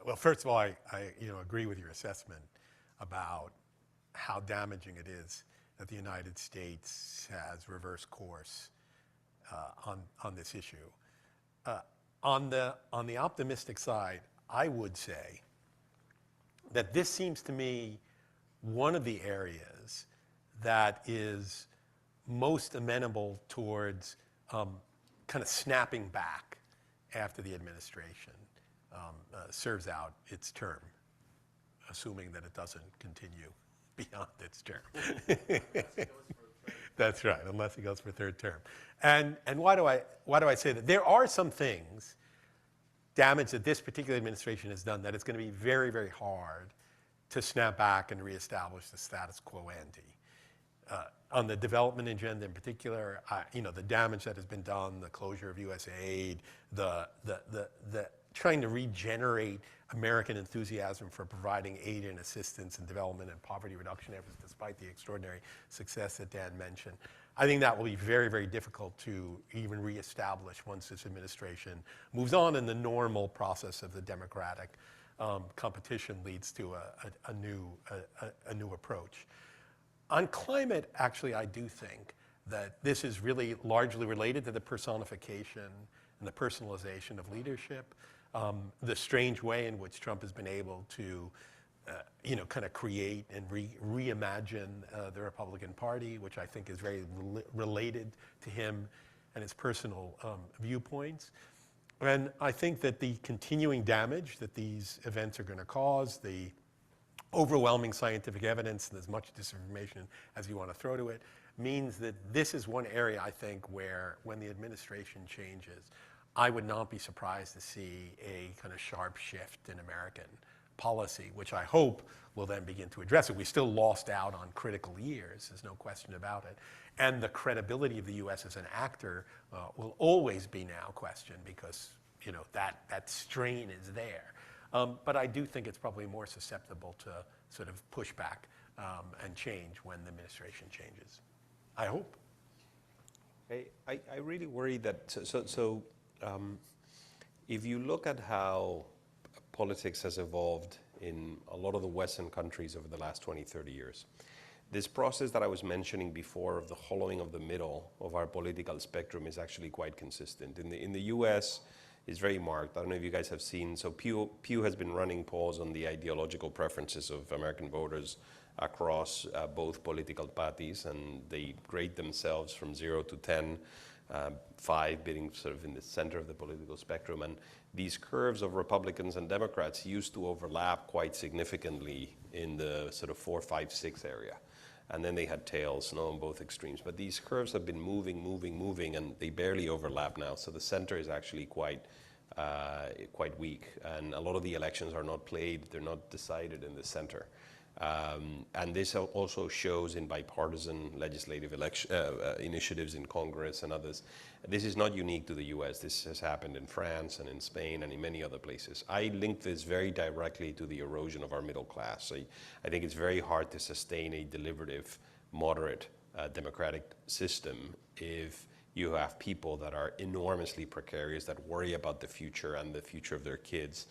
Well, first of all, I agree with your assessment about how damaging it is that the United States has reversed course on this issue. On the optimistic side, I would say that this seems to me one of the areas that is most amenable towards kind of snapping back after the administration. serves out its term, assuming that it doesn't continue beyond its term. That's right, unless it goes for a third term. And why do I say that? There are some things, damage that this particular administration has done, that it's going to be very, very hard to snap back and reestablish the status quo ante. On the development agenda in particular, the damage that has been done, the closure of USAID, the trying to regenerate American enthusiasm for providing aid and assistance and development and poverty reduction efforts, despite the extraordinary success that Dan mentioned. I think that will be very, very difficult to even reestablish once this administration moves on and the normal process of the democratic competition leads to a new approach. On climate, actually, I do think that this is really largely related to the personification and the personalization of leadership. The strange way in which Trump has been able to, kind of create and reimagine the Republican Party, which I think is very related to him and his personal viewpoints. And I think that the continuing damage that these events are going to cause, the overwhelming scientific evidence and as much disinformation as you want to throw to it, means that this is one area, I think, where when the administration changes, I would not be surprised to see a kind of sharp shift in American policy, which I hope will then begin to address it. We still lost out on critical years, there's no question about it. And the credibility of the US as an actor will always be now questioned because that strain is there. But I do think it's probably more susceptible to sort of pushback and change when the administration changes. I hope. I really worry that, if you look at how politics has evolved in a lot of the Western countries over the last 20, 30 years, this process that I was mentioning before of the hollowing of the middle of our political spectrum is actually quite consistent. In the US, it's very marked. I don't know if you guys have seen, so Pew has been running polls on the ideological preferences of American voters across both political parties, and they grade themselves from 0 to 10, 5 being sort of in the center of the political spectrum. And these curves of Republicans and Democrats used to overlap quite significantly in the sort of 4, 5, 6 area. And then they had tails on both extremes. But these curves have been moving, and they barely overlap now. So the center is actually quite weak. And a lot of the elections are not played, they're not decided in the center. And this also shows in bipartisan legislative initiatives in Congress and others. This is not unique to the US. This has happened in France and in Spain and in many other places. I link this very directly to the erosion of our middle class. I think it's very hard to sustain a deliberative, moderate, democratic system if you have people that are enormously precarious, that worry about the future and the future of their kids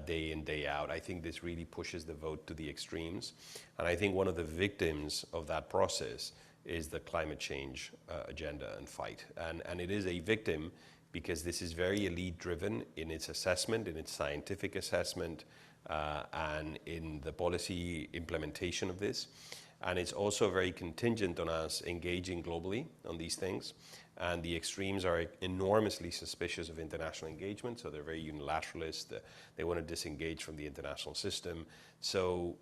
day in, day out. I think this really pushes the vote to the extremes. And I think one of the victims of that process is the climate change agenda and fight. And it is a victim because this is very elite driven in its assessment, in its scientific assessment, and in the policy implementation of this. And it's also very contingent on us engaging globally on these things. And the extremes are enormously suspicious of international engagement, so they're very unilateralist. They want to disengage from the international system. So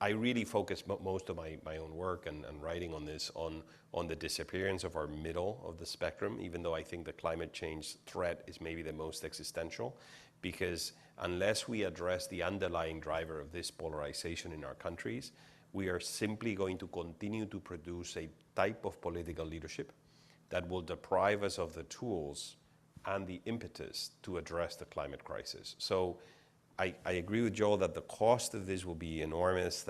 I really focus most of my own work and writing on this on the disappearance of our middle of the spectrum, even though I think the climate change threat is maybe the most existential, because unless we address the underlying driver of this polarization in our countries, we are simply going to continue to produce a type of political leadership that will deprive us of the tools and the impetus to address the climate crisis. So I agree with Joel that the cost of this will be enormous,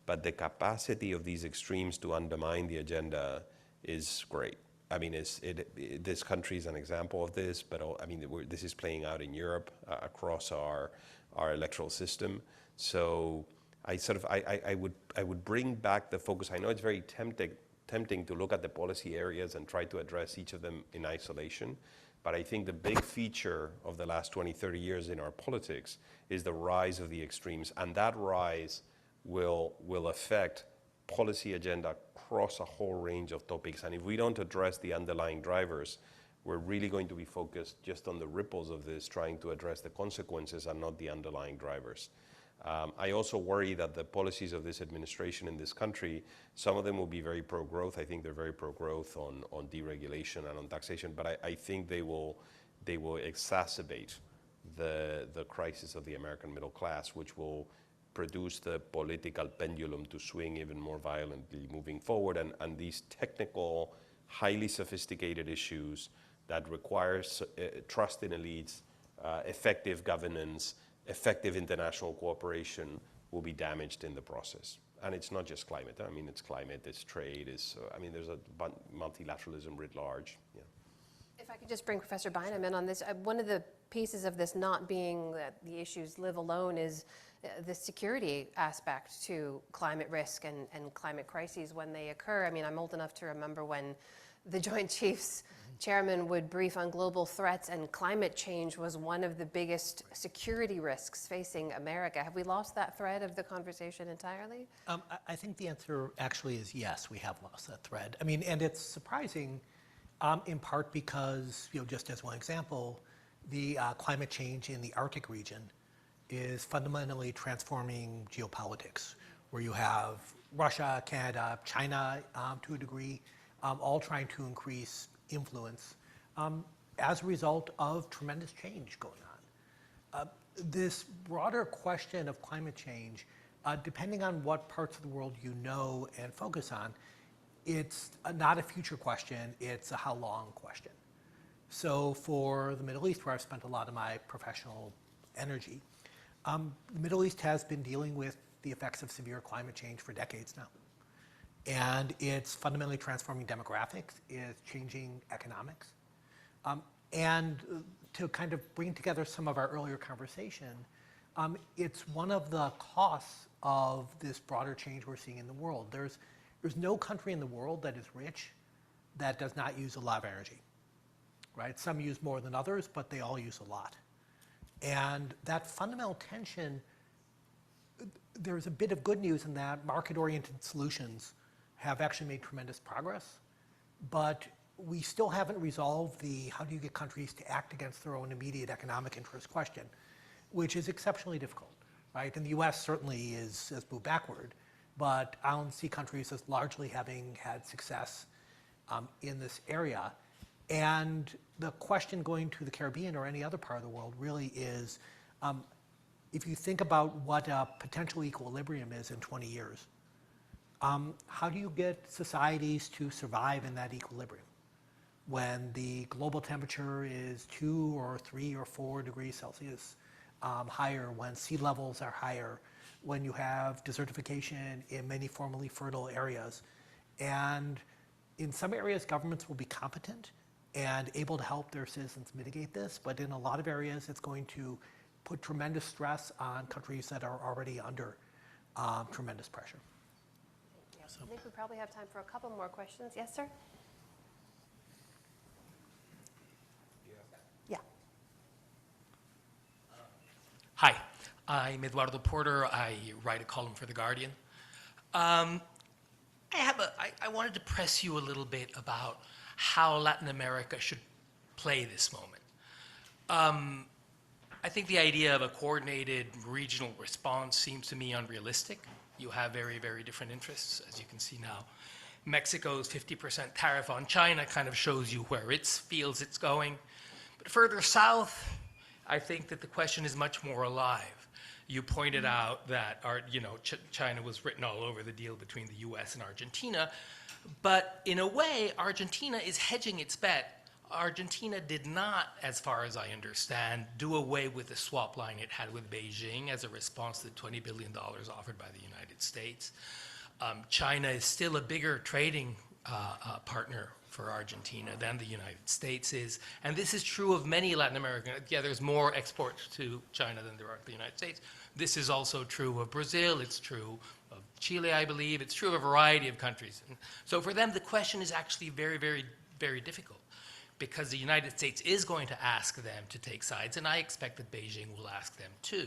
but the capacity of these extremes to undermine the agenda is great. I mean, this country is an example of this, but I mean, this is playing out in Europe across our electoral system. So I would bring back the focus. I know it's very tempting to look at the policy areas and try to address each of them in isolation. But I think the big feature of the last 20, 30 years in our politics is the rise of the extremes. And that rise will affect policy agenda across a whole range of topics. And if we don't address the underlying drivers, we're really going to be focused just on the ripples of this, trying to address the consequences and not the underlying drivers. I also worry that the policies of this administration in this country, some of them will be very pro-growth. I think they're very pro-growth on deregulation and on taxation, but I think they will exacerbate the crisis of the American middle class, which will produce the political pendulum to swing even more violently moving forward. And these technical, highly sophisticated issues that requires trust in elites, effective governance, effective international cooperation will be damaged in the process. And it's not just climate. I mean, it's climate, it's trade, there's a multilateralism writ large. Yeah. If I could just bring Professor Bynum in on this, one of the pieces of this not being that the issues live alone is the security aspect to climate risk and climate crises when they occur. I mean, I'm old enough to remember when the Joint Chiefs chairman would brief on global threats, and climate change was one of the biggest security risks facing America. Have we lost that thread of the conversation entirely? I think the answer actually is yes, we have lost that thread. I mean, and it's surprising in part because, just as one example, the climate change in the Arctic region is fundamentally transforming geopolitics, where you have Russia, Canada, China to a degree, all trying to increase influence as a result of tremendous change going on. This broader question of climate change, depending on what parts of the world you know and focus on, it's not a future question, it's a how long question. So for the Middle East, where I've spent a lot of my professional energy, the Middle East has been dealing with the effects of severe climate change for decades now. And it's fundamentally transforming demographics, it's changing economics. And to kind of bring together some of our earlier conversation, it's one of the costs of this broader change we're seeing in the world. There's no country in the world that is rich that does not use a lot of energy, right? Some use more than others, but they all use a lot. And that fundamental tension, there's a bit of good news in that market-oriented solutions have actually made tremendous progress, but we still haven't resolved the how do you get countries to act against their own immediate economic interest question, which is exceptionally difficult, right? And the US certainly has moved backward, but I don't see countries as largely having had success in this area. And the question going to the Caribbean or any other part of the world really is, if you think about what a potential equilibrium is in 20 years, how do you get societies to survive in that equilibrium when the global temperature is 2 or 3 or 4 degrees Celsius higher, when sea levels are higher, when you have desertification in many formerly fertile areas? And in some areas, governments will be competent and able to help their citizens mitigate this, but in a lot of areas, it's going to put tremendous stress on countries that are already under tremendous pressure. I think we probably have time for a couple more questions. Yes, sir? Yeah. Hi, I'm Eduardo Porter. I write a column for The Guardian. I wanted to press you a little bit about how Latin America should play this moment. I think the idea of a coordinated regional response seems to me unrealistic. You have very, very different interests, as you can see now. Mexico's 50% tariff on China kind of shows you where it feels it's going. But further south, I think that the question is much more alive. You pointed out that China was written all over the deal between the US and Argentina, but in a way, Argentina is hedging its bet. Argentina did not, as far as I understand, do away with the swap line it had with Beijing as a response to the $20 billion offered by the United States. China is still a bigger trading partner for Argentina than the United States is. And this is true of many Latin American, there's more exports to China than there are to the United States. This is also true of Brazil, it's true of Chile, I believe, it's true of a variety of countries. And so for them, the question is actually very, very, very difficult, because the United States is going to ask them to take sides, and I expect that Beijing will ask them too.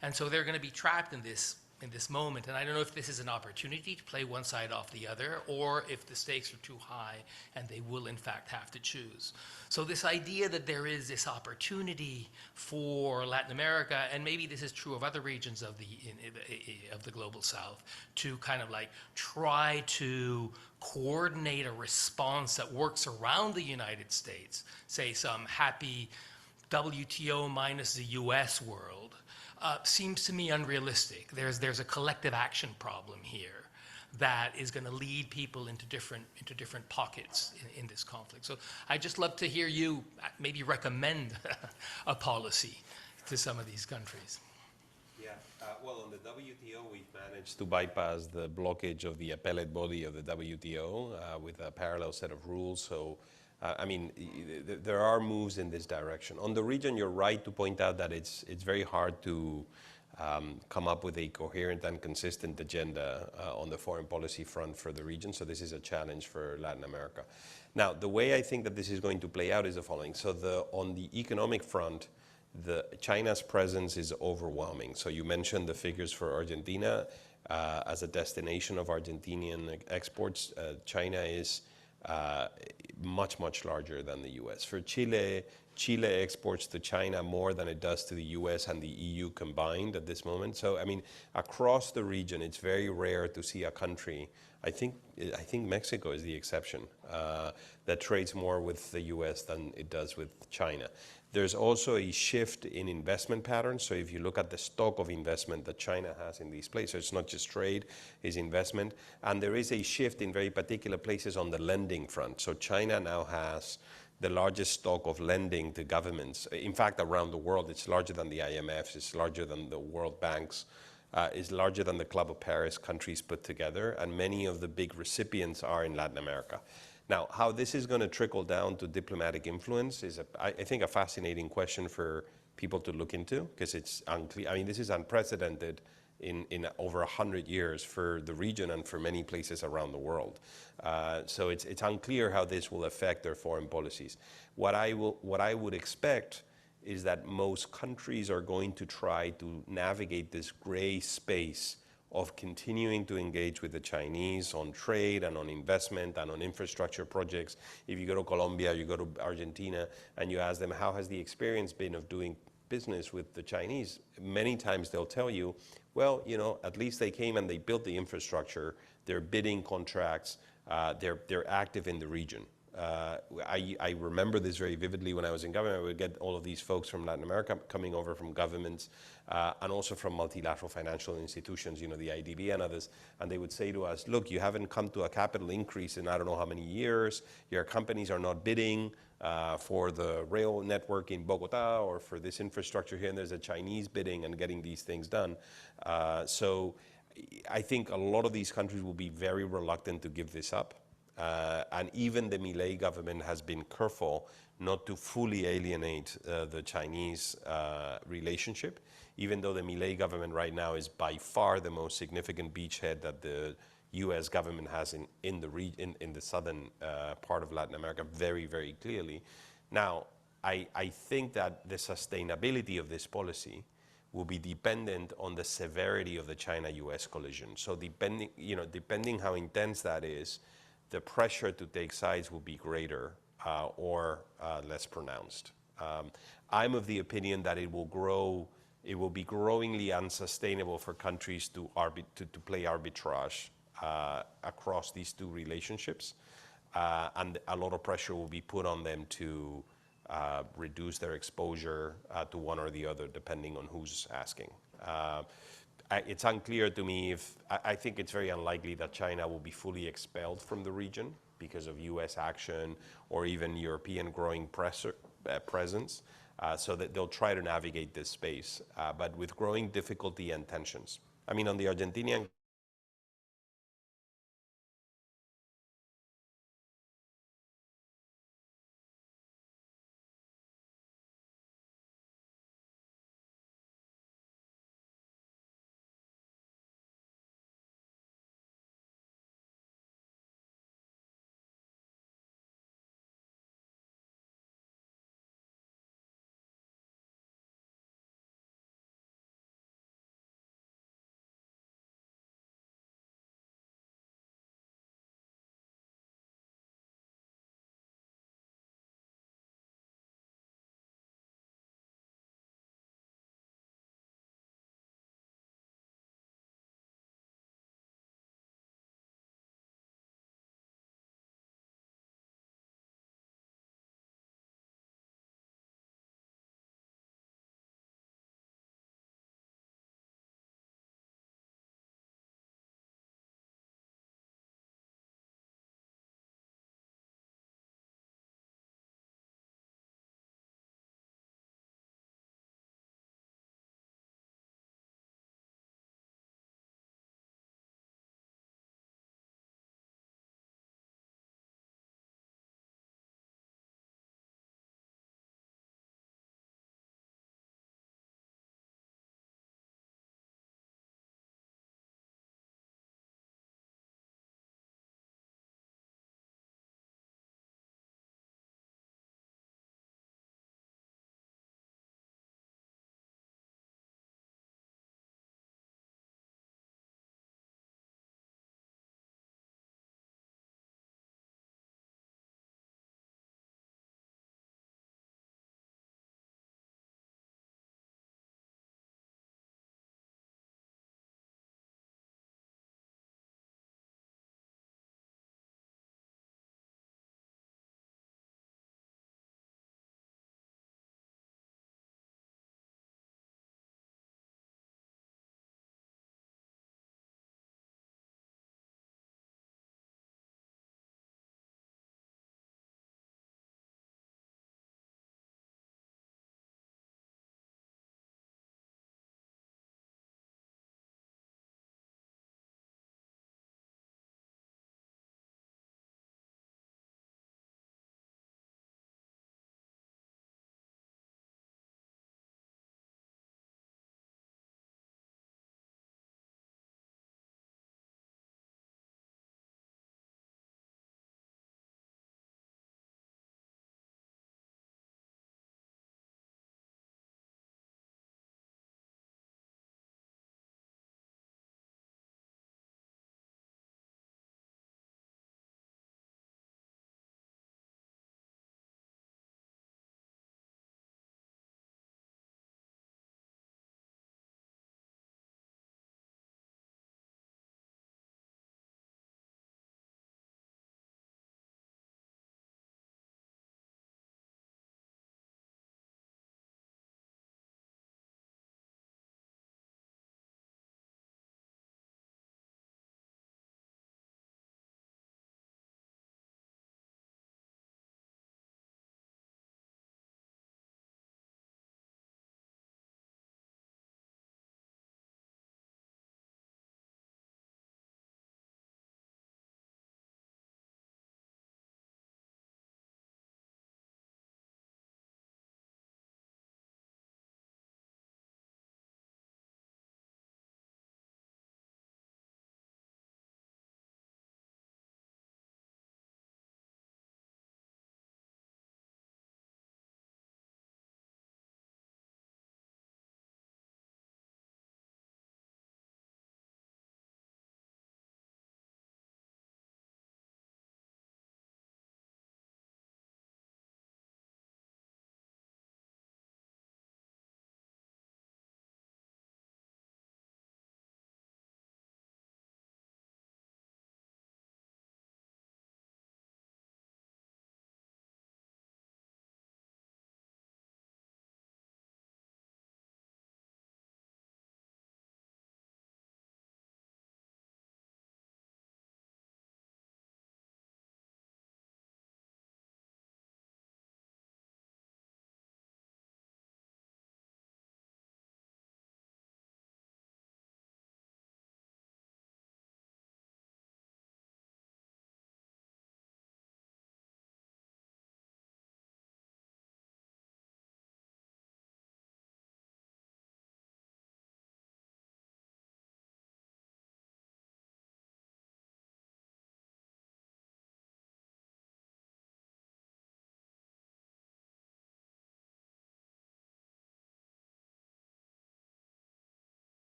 And so they're going to be trapped in this this moment. And I don't know if this is an opportunity to play one side off the other, or if the stakes are too high and they will in fact have to choose. So this idea that there is this opportunity for Latin America, and maybe this is true of other regions of the global South, to kind of like try to coordinate a response that works around the United States, say some happy WTO minus the US world, seems to me unrealistic. There's a collective action problem here that is going to lead people into different pockets in this conflict. So I'd just love to hear you maybe recommend a policy to some of these countries. Yeah, well, on the WTO, we've managed to bypass the blockage of the appellate body of the WTO with a parallel set of rules. So, I mean, there are moves in this direction. On the region, you're right to point out that it's very hard to come up with a coherent and consistent agenda on the foreign policy front for the region. So this is a challenge for Latin America. Now, the way I think that this is going to play out is the following. So on the economic front, China's presence is overwhelming. So you mentioned the figures for Argentina. As a destination of Argentinian exports, China is much, much larger than the US. For Chile, Chile exports to China more than it does to the US and the EU combined at this moment. So, I mean, across the region, it's very rare to see a country, I think Mexico is the exception, that trades more with the US than it does with China. There's also a shift in investment patterns. So if you look at the stock of investment that China has in these places, it's not just trade, it's investment. And there is a shift in very particular places on the lending front. So China now has the largest stock of lending to governments. In fact, around the world, it's larger than the IMF, it's larger than the World Banks, is larger than the Club of Paris countries put together. And many of the big recipients are in Latin America. Now, how this is going to trickle down to diplomatic influence is, I think, a fascinating question for people to look into, because it's unclear. I mean, this is unprecedented in over 100 years for the region and for many places around the world. So it's unclear how this will affect their foreign policies. What I would expect is that most countries are going to try to navigate this gray space of continuing to engage with the Chinese on trade and on investment and on infrastructure projects. If you go to Colombia, you go to Argentina, and you ask them, how has the experience been of doing business with the Chinese? Many times they'll tell you, well, you know, at least they came and they built the infrastructure, they're bidding contracts, they're active in the region. I remember this very vividly when I was in government. I would get all of these folks from Latin America coming over from governments and also from multilateral financial institutions, you know, the IDB and others, and they would say to us, look, you haven't come to a capital increase in I don't know how many years, your companies are not bidding for the rail network in Bogota or for this infrastructure here, and there's a Chinese bidding and getting these things done. So I think a lot of these countries will be very reluctant to give this up. And even the Milei government has been careful not to fully alienate the Chinese relationship, even though the Milei government right now is by far the most significant beachhead that the US government has in the southern part of Latin America, very, very clearly. Now, I think that the sustainability of this policy will be dependent on the severity of the China-US collision. So depending how intense that is, the pressure to take sides will be greater or less pronounced. I'm of the opinion that it will be growingly unsustainable for countries to play arbitrage across these two relationships, and a lot of pressure will be put on them to reduce their exposure to one or the other, depending on who's asking. It's unclear to me I think it's very unlikely that China will be fully expelled from the region because of US action or even European growing presence, so that they'll try to navigate this space, but with growing difficulty and tensions. I mean, on the Argentinian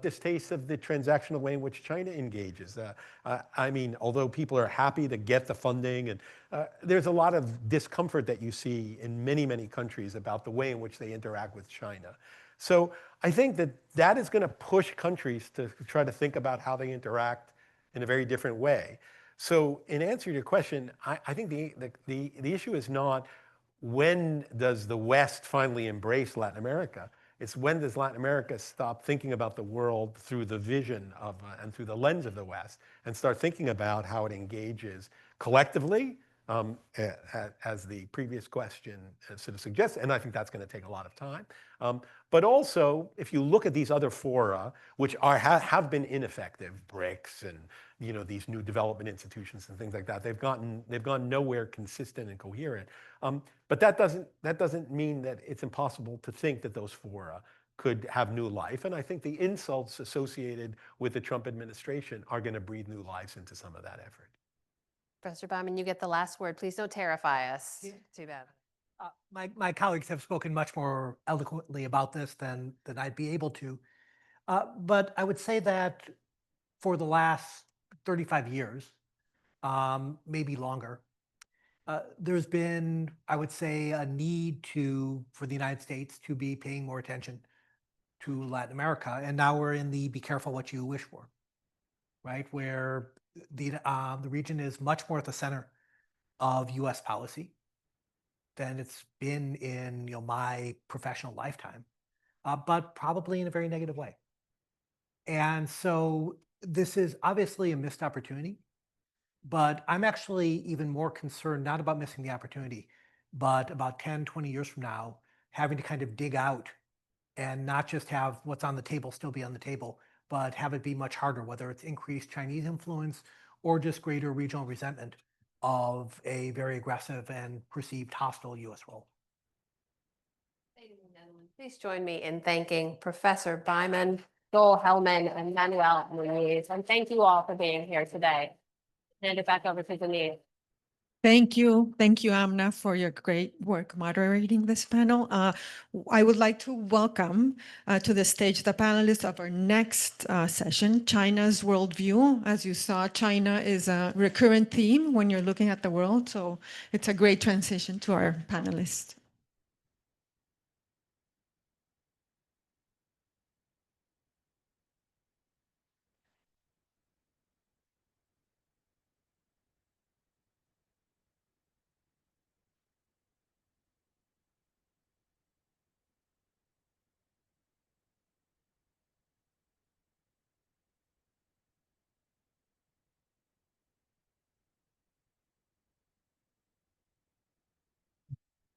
distaste of the transactional way in which China engages. I mean, although people are happy to get the funding, and there's a lot of discomfort that you see in many, many countries about the way in which they interact with China. So I think that that is going to push countries to try to think about how they interact in a very different way. So in answer to your question, I think the issue is not when does the West finally embrace Latin America? It's when does Latin America stop thinking about the world through the vision of and through the lens of the West and start thinking about how it engages collectively, as the previous question sort of suggests, and I think that's going to take a lot of time. But also, if you look at these other fora, which have been ineffective, BRICS and these new development institutions and things like that, they've gone nowhere consistent and coherent. But that doesn't mean that it's impossible to think that those fora could have new life. And I think the insults associated with the Trump administration are going to breathe new life into some of that effort. Professor Bauman, you get the last word. Please don't terrify us. Too bad. My colleagues have spoken much more eloquently about this than I'd be able to. But I would say that for the last 35 years, maybe longer, there's been, I would say, a need for the United States to be paying more attention to Latin America. And now we're in the be careful what you wish for, right? Where the region is much more at the center of US policy than it's been in my professional lifetime, but probably in a very negative way. And so this is obviously a missed opportunity, but I'm actually even more concerned not about missing the opportunity, but about 10, 20 years from now, having to kind of dig out and not just have what's on the table still be on the table, but have it be much harder, whether it's increased Chinese influence or just greater regional resentment of a very aggressive and perceived hostile US role. Ladies and gentlemen, please join me in thanking Professor Bauman, Joel Hellman, and Manuel Muniz. And thank you all for being here today. Hand it back over to Denise. Thank you, Amna, for your great work moderating this panel. I would like to welcome to the stage the panelists of our next session, China's Worldview. As you saw, China is a recurrent theme when you're looking at the world, so it's a great transition to our panelists.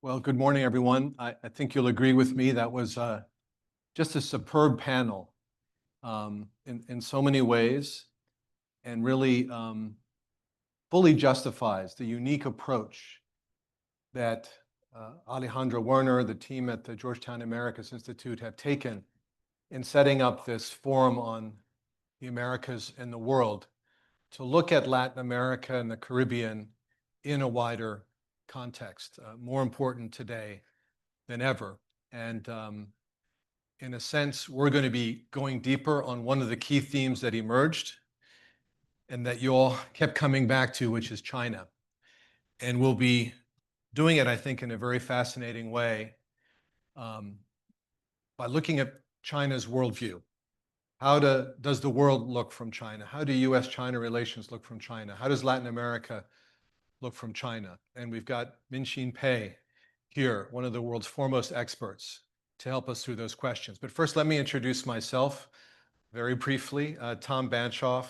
Well, good morning, everyone. I think you'll agree with me. That was just a superb panel in so many ways, and really fully justifies the unique approach that Alejandra Werner, the team at the Georgetown Americas Institute have taken in setting up this forum on the Americas and the world to look at Latin America and the Caribbean in a wider context, more important today than ever. And in a sense, we're going to be going deeper on one of the key themes that emerged and that you all kept coming back to, which is China. And we'll be doing it, I think, in a very fascinating way by looking at China's worldview. How does the world look from China? How do US-China relations look from China? How does Latin America look from China? And we've got Minxin Pei here, one of the world's foremost experts, to help us through those questions. But first, let me introduce myself very briefly. Tom Banshoff.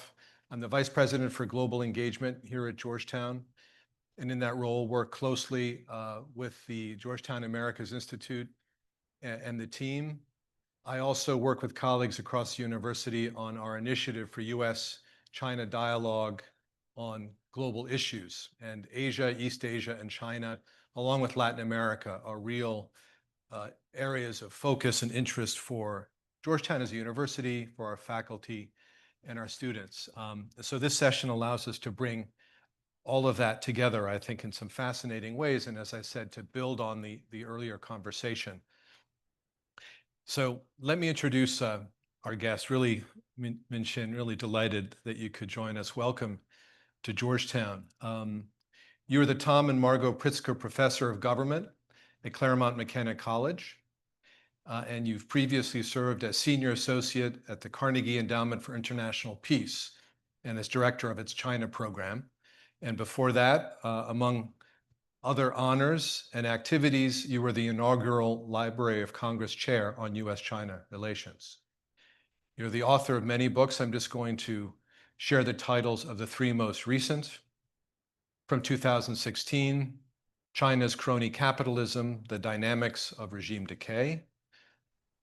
I'm the Vice President for Global Engagement here at Georgetown. And in that role, work closely with the Georgetown Americas Institute and the team. I also work with colleagues across the university on our initiative for US-China dialogue on global issues. And Asia, East Asia, and China, along with Latin America, are real areas of focus and interest for Georgetown as a university, for our faculty and our students. So this session allows us to bring all of that together, I think, in some fascinating ways. And as I said, to build on the earlier conversation. So let me introduce our guest, really, Min-Shin, really delighted that you could join us. Welcome to Georgetown. You are the Tom and Margot Pritzker Professor of Government at Claremont McKenna College, and you've previously served as Senior Associate at the Carnegie Endowment for International Peace and as Director of its China program. And before that, among other honors and activities, you were the inaugural Library of Congress Chair on U.S.-China relations. You're the author of many books. I'm just going to share the titles of the three most recent. From 2016, China's Crony Capitalism, The Dynamics of Regime Decay.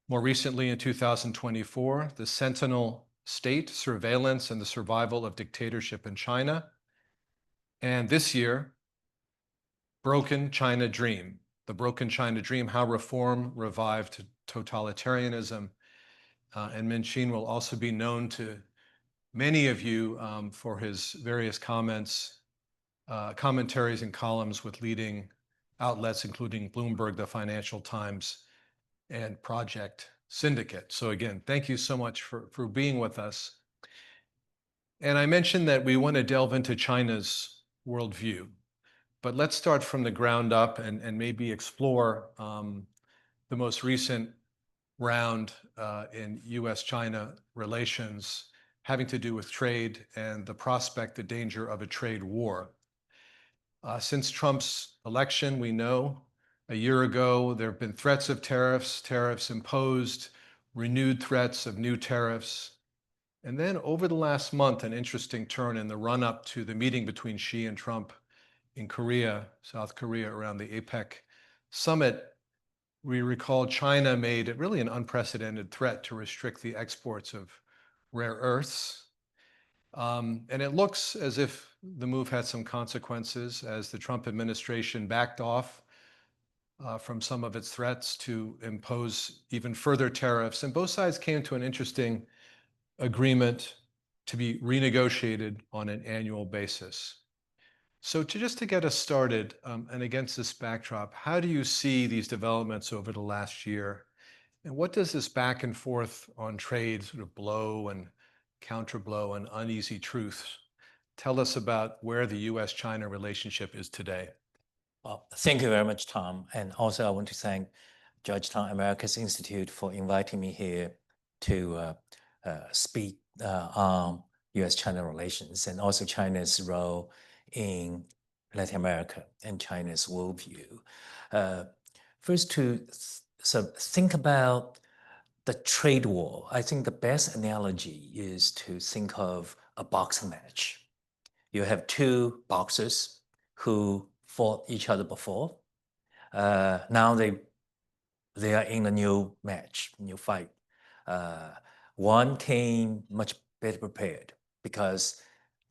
More recently, in 2024, The Sentinel State, Surveillance and the Survival of Dictatorship in China. And this year, Broken China Dream, The Broken China Dream, How Reform Revived Totalitarianism. And Min-Shin will also be known to many of you for his various commentaries and columns with leading outlets, including Bloomberg, the Financial Times, and Project Syndicate. So again, thank you so much for being with us. And I mentioned that we want to delve into China's worldview. But let's start from the ground up and maybe explore the most recent round in U.S.-China relations having to do with trade and the prospect, the danger of a trade war. Since Trump's election, we know a year ago there have been threats of tariffs imposed, renewed threats of new tariffs. And then over the last month, an interesting turn in the run-up to the meeting between Xi and Trump in Korea, South Korea, around the APEC summit. We recall China made it really an unprecedented threat to restrict the exports of rare earths. And it looks as if the move had some consequences as the Trump administration backed off from some of its threats to impose even further tariffs. And both sides came to an interesting agreement to be renegotiated on an annual basis. So just to get us started, and against this backdrop, how do you see these developments over the last year? And what does this back and forth on trade sort of blow and counterblow and uneasy truths tell us about where the U.S.-China relationship is today? Well, thank you very much, Tom. And also I want to thank Georgetown Americas Institute for inviting me here to speak on U.S.-China relations and also China's role in Latin America and China's worldview. First, to sort of think about the trade war, I think the best analogy is to think of a boxing match. You have two boxers who fought each other before. Now they are in a new match, new fight. One came much better prepared because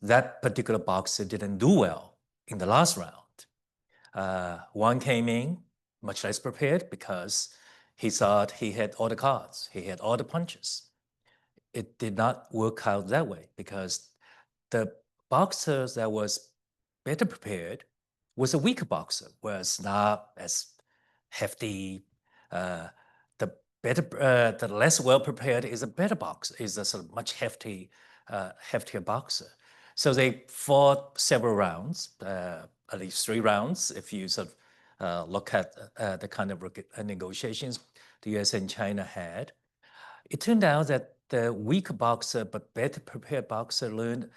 that particular boxer didn't do well in the last round. One came in much less prepared because he thought he had all the cards, he had all the punches. It did not work out that way because the boxer that was better prepared was a weaker boxer, was not as hefty. The less well prepared is a better boxer, is a sort of much heftier boxer. So they fought several rounds, at least 3 rounds, if you sort of look at the kind of negotiations the US and China had. It turned out that the weaker boxer but better prepared boxer learned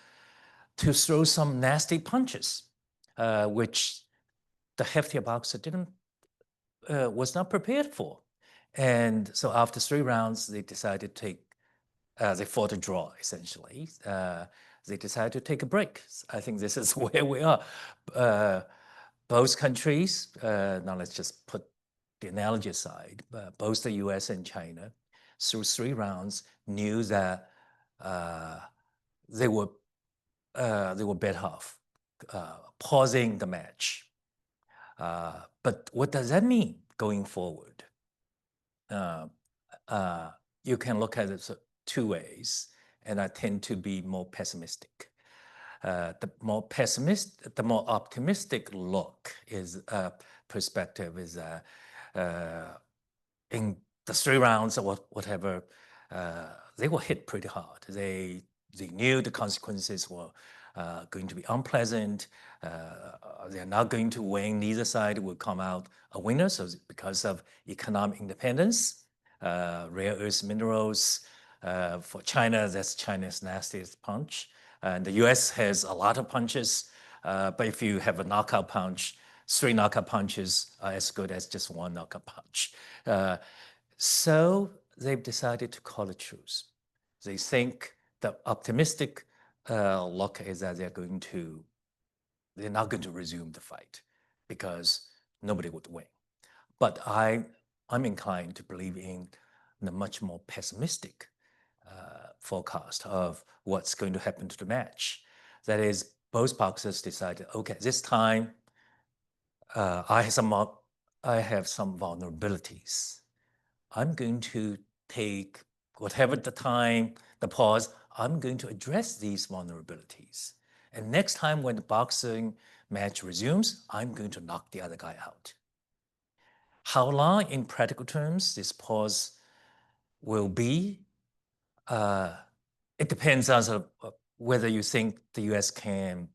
to throw some nasty punches, which the heftier boxer was not prepared for. And so after 3 rounds, they decided to they fought a draw, essentially. They decided to take a break. I think this is where we are. Both countries, now let's just put the analogy aside, both the US and China, through 3 rounds, knew that they were better off pausing the match. But what does that mean going forward? You can look at it 2 ways, and I tend to be more pessimistic. The more optimistic look is perspective is in the 3 rounds or whatever they were hit pretty hard. They knew the consequences were going to be unpleasant. They're not going to win. Neither side will come out a winner. So because of economic independence, rare earth minerals, for China, that's China's nastiest punch. And the US has a lot of punches, but if you have a knockout punch, 3 knockout punches are as good as just 1 knockout punch. So they've decided to call a truce. They think the optimistic look is that they're not going to resume the fight because nobody would win. But I'm inclined to believe in the much more pessimistic forecast of what's going to happen to the match. That is, both boxers decided, okay, this time I have some vulnerabilities. I'm going to take whatever the time, the pause, I'm going to address these vulnerabilities. And next time when the boxing match resumes, I'm going to knock the other guy out. How long in practical terms this pause will be, it depends on whether you think the US can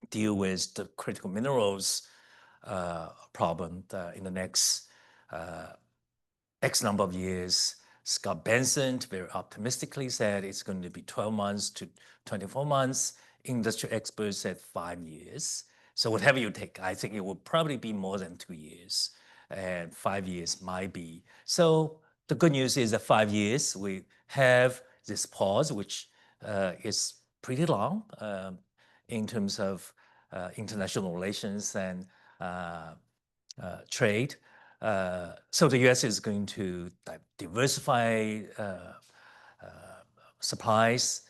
deal with the critical minerals problem in the next X number of years. Scott Benson very optimistically said it's going to be 12 months to 24 months. Industry experts said 5 years. So whatever you take, I think it will probably be more than 2 years. And 5 years might be. So the good news is that 5 years, we have this pause, which is pretty long in terms of international relations and trade. So the US is going to diversify supplies,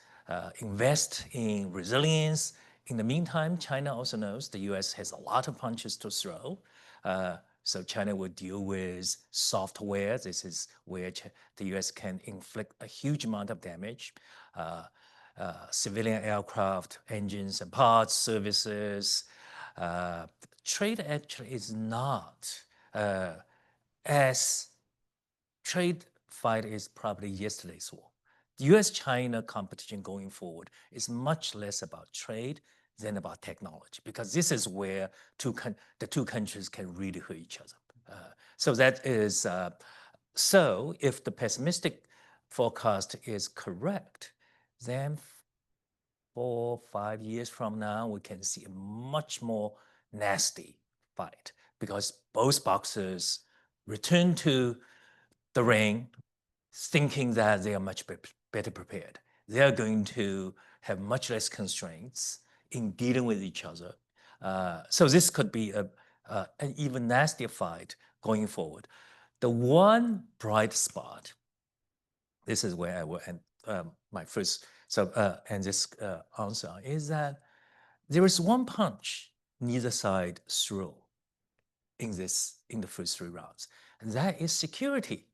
invest in resilience. In the meantime, China also knows the US has a lot of punches to throw. So China will deal with software. This is where the US can inflict a huge amount of damage. Civilian aircraft, engines and parts, services. Trade actually is not as trade fight is probably yesterday's war. US-China competition going forward is much less about trade than about technology, because this is where the two countries can really hurt each other. So that is, so if the pessimistic forecast is correct, then 4 or 5 years from now, we can see a much more nasty fight, because both boxers return to the ring thinking that they are much better prepared. They are going to have much less constraints in dealing with each other. So this could be an even nastier fight going forward. The one bright spot, this is where I will end my first and this answer, is that there is one punch neither side threw in the first 3 rounds, and that is security.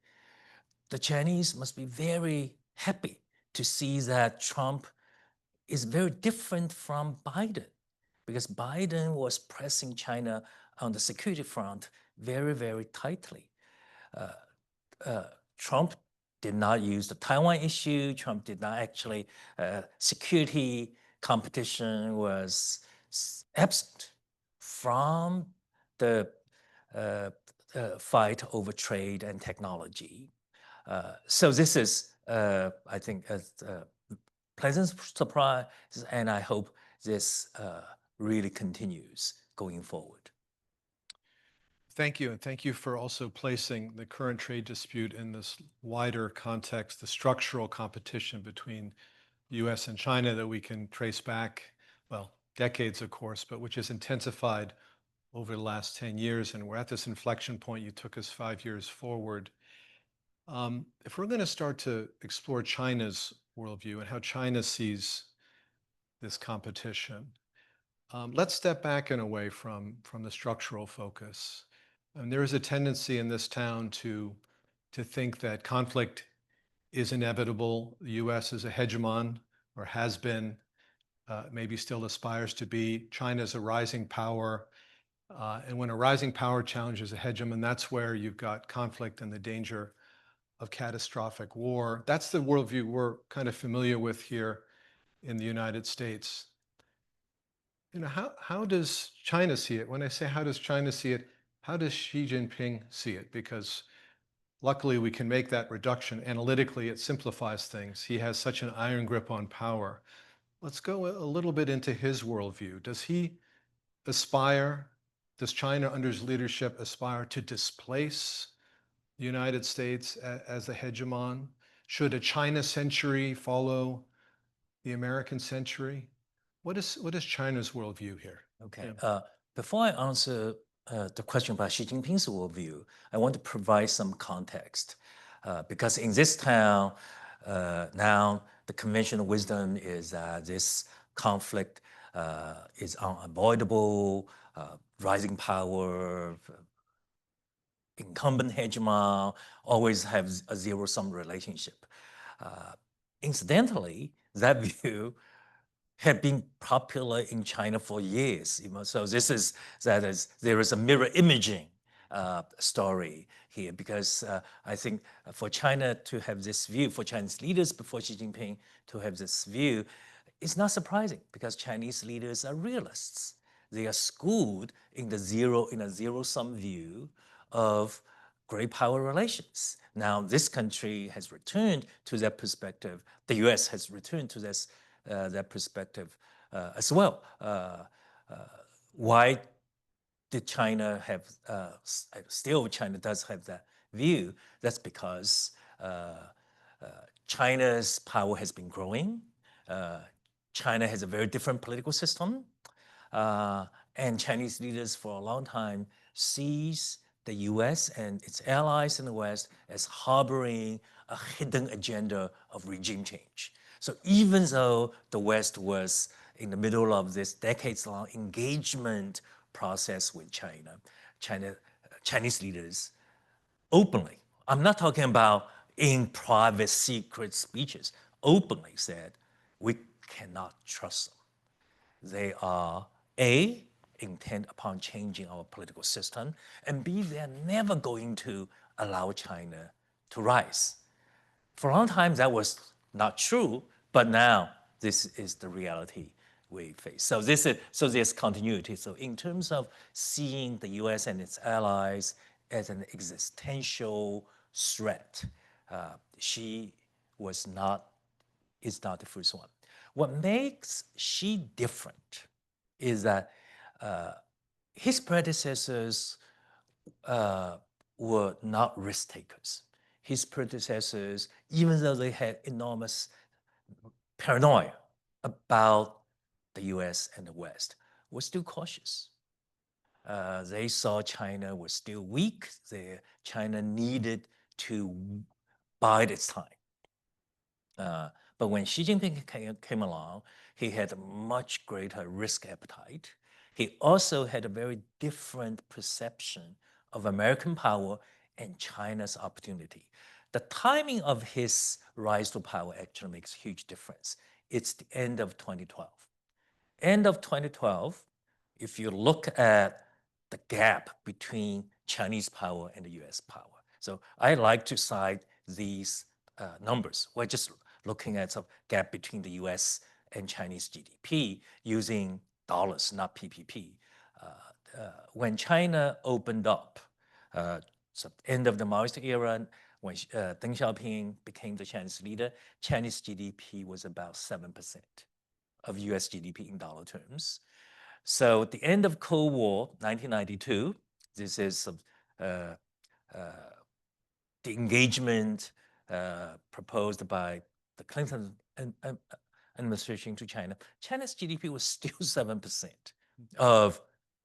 The Chinese must be very happy to see that Trump is very different from Biden, because Biden was pressing China on the security front very, very tightly. Trump did not use the Taiwan issue. Trump did not actually, security competition was absent from the fight over trade and technology. So this is, I think, a pleasant surprise, and I hope this really continues going forward. Thank you, and thank you for also placing the current trade dispute in this wider context, the structural competition between US and China that we can trace back, well, decades, of course, but which has intensified over the last 10 years. And we're at this inflection point. You took us 5 years forward. If we're going to start to explore China's worldview and how China sees this competition, let's step back in a way from the structural focus. And there is a tendency in this town to think that conflict is inevitable. The US is a hegemon, or has been, maybe still aspires to be. China is a rising power. And when a rising power challenges a hegemon, that's where you've got conflict and the danger of catastrophic war. That's the worldview we're kind of familiar with here in the United States. How does China see it? When I say how does China see it, how does Xi Jinping see it? Because luckily we can make that reduction. Analytically, it simplifies things. He has such an iron grip on power. Let's go a little bit into his worldview. Does China under his leadership aspire to displace the United States as the hegemon? Should a China century follow the American century? What is China's worldview here? Okay. Before I answer the question about Xi Jinping's worldview, I want to provide some context. Because in this town, now the conventional wisdom is that this conflict is unavoidable, rising power, incumbent hegemon always have a zero-sum relationship. Incidentally, that view had been popular in China for years. So there is a mirror imaging story here, because I think for China to have this view, for Chinese leaders before Xi Jinping to have this view, it's not surprising, because Chinese leaders are realists. They are schooled in a zero-sum view of great power relations. Now, this country has returned to that perspective. The U.S. has returned to that perspective as well. Why did China have, still China does have that view? That's because China's power has been growing. China has a very different political system. And Chinese leaders for a long time sees the US and its allies in the West as harboring a hidden agenda of regime change. So even though the West was in the middle of this decades-long engagement process with China, Chinese leaders openly, I'm not talking about in private secret speeches, openly said, we cannot trust them. They are A, intent upon changing our political system, and B, they're never going to allow China to rise. For a long time, that was not true, but now this is the reality we face. So there's continuity. So in terms of seeing the U.S. and its allies as an existential threat, Xi is not the first one. What makes Xi different is that his predecessors were not risk takers. His predecessors, even though they had enormous paranoia about the US and the West, were still cautious. They saw China was still weak. China needed to bide its time. But when Xi Jinping came along, he had a much greater risk appetite. He also had a very different perception of American power and China's opportunity. The timing of his rise to power actually makes a huge difference. It's the end of 2012. End of 2012, if you look at the gap between Chinese power and the US power. So I like to cite these numbers. We're just looking at some gap between the US and Chinese GDP using dollars, not PPP. When China opened up, so end of the Maoist era, when Deng Xiaoping became the Chinese leader, Chinese GDP was about 7% of US GDP in dollar terms. So at the end of Cold War, 1992, this is the engagement proposed by the Clinton administration to China. China's GDP was still 7% of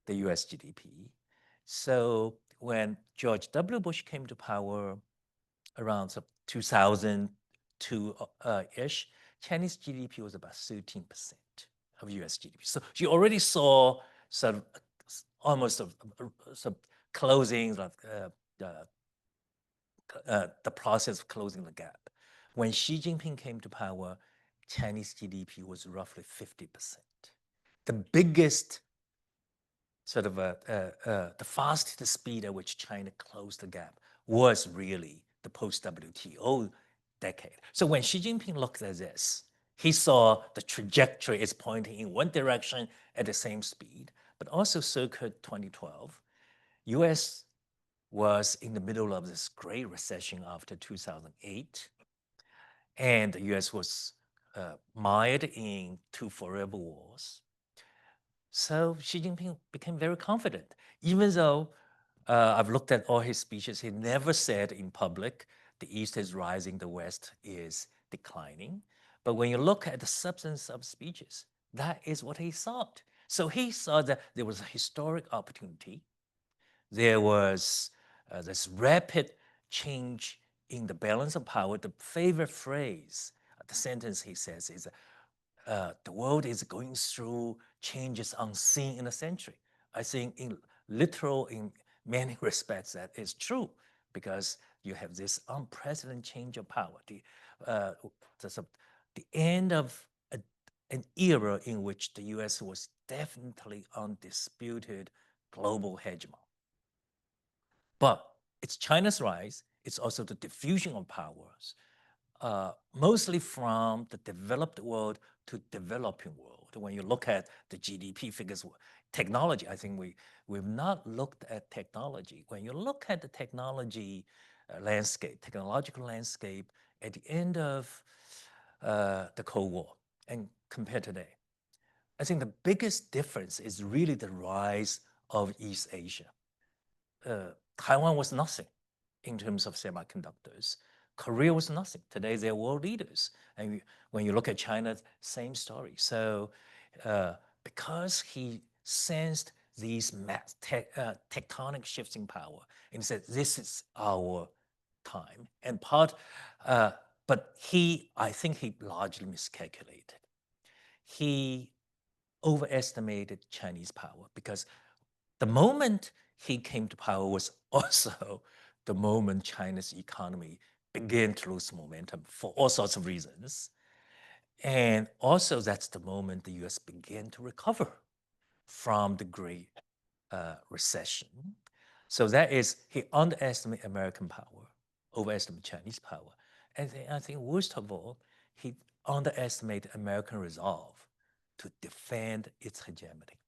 the US GDP. So when George W. Bush came to power around 2002-ish, Chinese GDP was about 13% of US GDP. So you already saw sort of almost some closing of the process of closing the gap. When Xi Jinping came to power, Chinese GDP was roughly 50%. The biggest the fastest speed at which China closed the gap was really the post-WTO decade. So when Xi Jinping looked at this, he saw the trajectory is pointing in one direction at the same speed, but also circa 2012, US was in the middle of this great recession after 2008, and the US was mired in two forever wars. So Xi Jinping became very confident, even though I've looked at all his speeches, he never said in public, the East is rising, the West is declining. But when you look at the substance of speeches, that is what he thought. So he saw that there was a historic opportunity. There was this rapid change in the balance of power. The favorite phrase, the sentence he says is, the world is going through changes unseen in a century. I think in many respects that is true, because you have this unprecedented change of power. The end of an era in which the US was definitely undisputed global hegemon. But it's China's rise, it's also the diffusion of powers, mostly from the developed world to developing world. When you look at the GDP figures, technology, I think we've not looked at technology. When you look at the technology technological landscape at the end of the Cold War and compared today, I think the biggest difference is really the rise of East Asia. Taiwan was nothing in terms of semiconductors. Korea was nothing. Today they're world leaders. And when you look at China, same story. So because he sensed these tectonic shifts in power, and he said, this is our time. And but I think he largely miscalculated. He overestimated Chinese power, because the moment he came to power was also the moment China's economy began to lose momentum for all sorts of reasons. And also that's the moment the US began to recover from the Great Recession. So that is, he underestimated American power, overestimated Chinese power. And I think worst of all, he underestimated American resolve to defend its hegemony.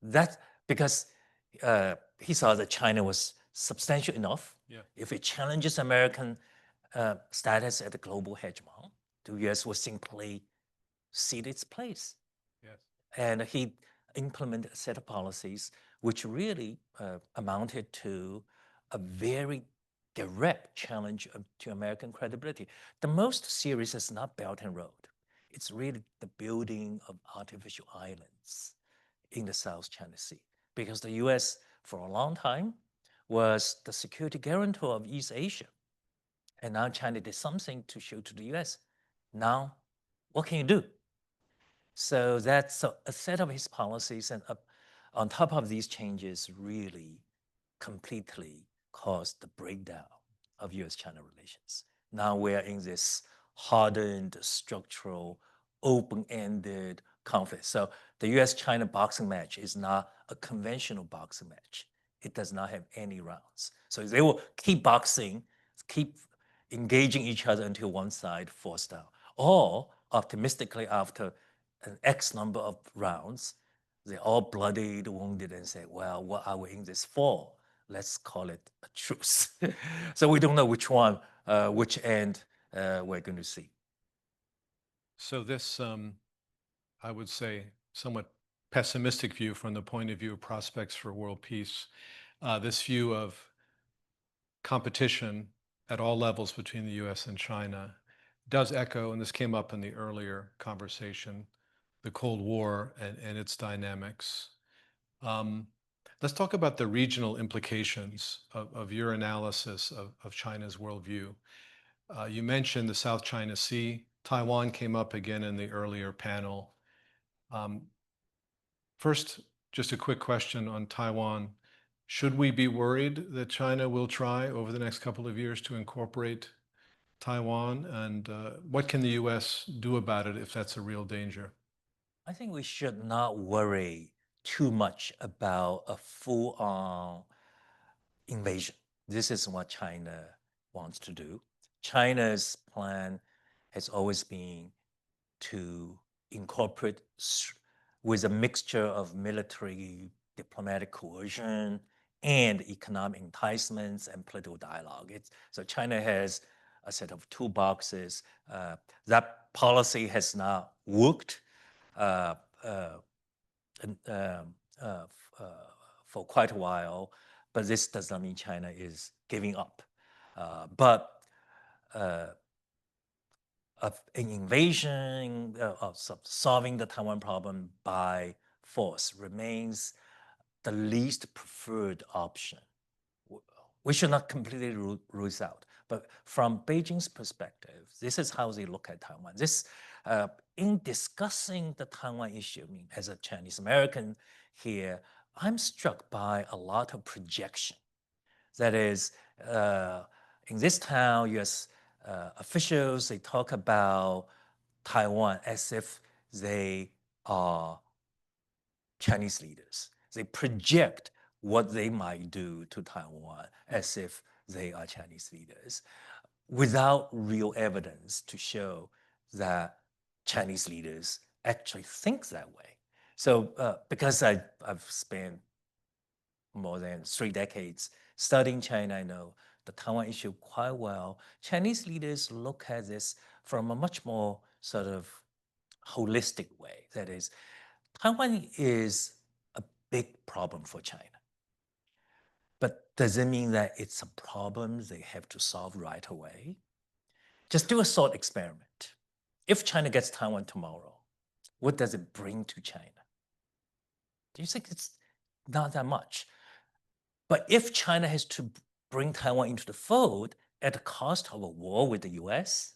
That's because he saw that China was substantial enough. Yeah. If it challenges American status as a global hegemon, the US will simply cede its place. Yes. And he implemented a set of policies which really amounted to a very direct challenge to American credibility. The most serious is not Belt and Road. It's really the building of artificial islands in the South China Sea, because the US for a long time was the security guarantor of East Asia. And now China did something to show to the US, now what can you do? So that's a set of his policies, and on top of these changes really completely caused the breakdown of US-China relations. Now we're in this hardened, structural, open-ended conflict. So the US-China boxing match is not a conventional boxing match. It does not have any rounds. So they will keep boxing, keep engaging each other until one side falls down. Or optimistically, after an X number of rounds, they're all bloodied, wounded, and say, well, what are we in this for? Let's call it a truce. So we don't know which one, which end we're going to see. So this, I would say, somewhat pessimistic view from the point of view of prospects for world peace, this view of competition at all levels between the US and China does echo, and this came up in the earlier conversation, the Cold War and its dynamics. Let's talk about the regional implications of your analysis of China's worldview. You mentioned the South China Sea. Taiwan came up again in the earlier panel. First, just a quick question on Taiwan. Should we be worried that China will try over the next couple of years to incorporate Taiwan? And what can the US do about it if that's a real danger? I think we should not worry too much about a full-on invasion. This is what China wants to do. China's plan has always been to incorporate with a mixture of military, diplomatic coercion, and economic enticements and political dialogue. So China has a set of toolboxes. That policy has not worked uh, uh, uh, for quite a while, but this does not mean China is giving up. But of an invasion, of solving the Taiwan problem by force remains the least preferred option. We should not completely rule this out. But from Beijing's perspective, this is how they look at Taiwan. In discussing the Taiwan issue, I mean, as a Chinese American here, I'm struck by a lot of projection. That is, in this town, U.S. Officials, they talk about Taiwan as if they are Chinese leaders. They project what they might do to Taiwan as if they are Chinese leaders without real evidence to show that Chinese leaders actually think that way. So because I've spent more than 3 decades studying China, I know the Taiwan issue quite well. Chinese leaders look at this from a much more sort of holistic way. That is, Taiwan is a big problem for China. But does it mean that it's a problem they have to solve right away? Just do a thought experiment. If China gets Taiwan tomorrow, what does it bring to China? Do you think it's not that much? But if China has to bring Taiwan into the fold at the cost of a war with the US,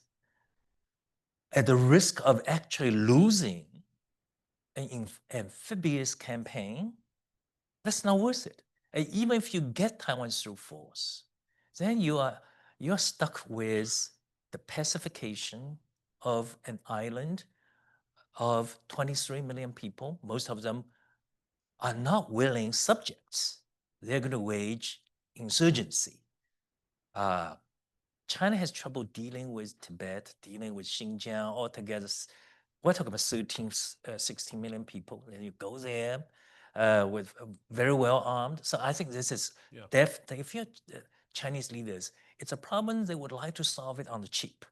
at the risk of actually losing an amphibious campaign, that's not worth it. And even if you get Taiwan through force, then you're stuck with the pacification of an island of 23 million people. Most of them are not willing subjects. They're going to wage insurgency. China has trouble dealing with Tibet, dealing with Xinjiang altogether. We're talking about 13, 16 million people. And you go there with very well armed. So I think this is definitely, if you're Chinese leaders, it's a problem they would like to solve it on the cheap.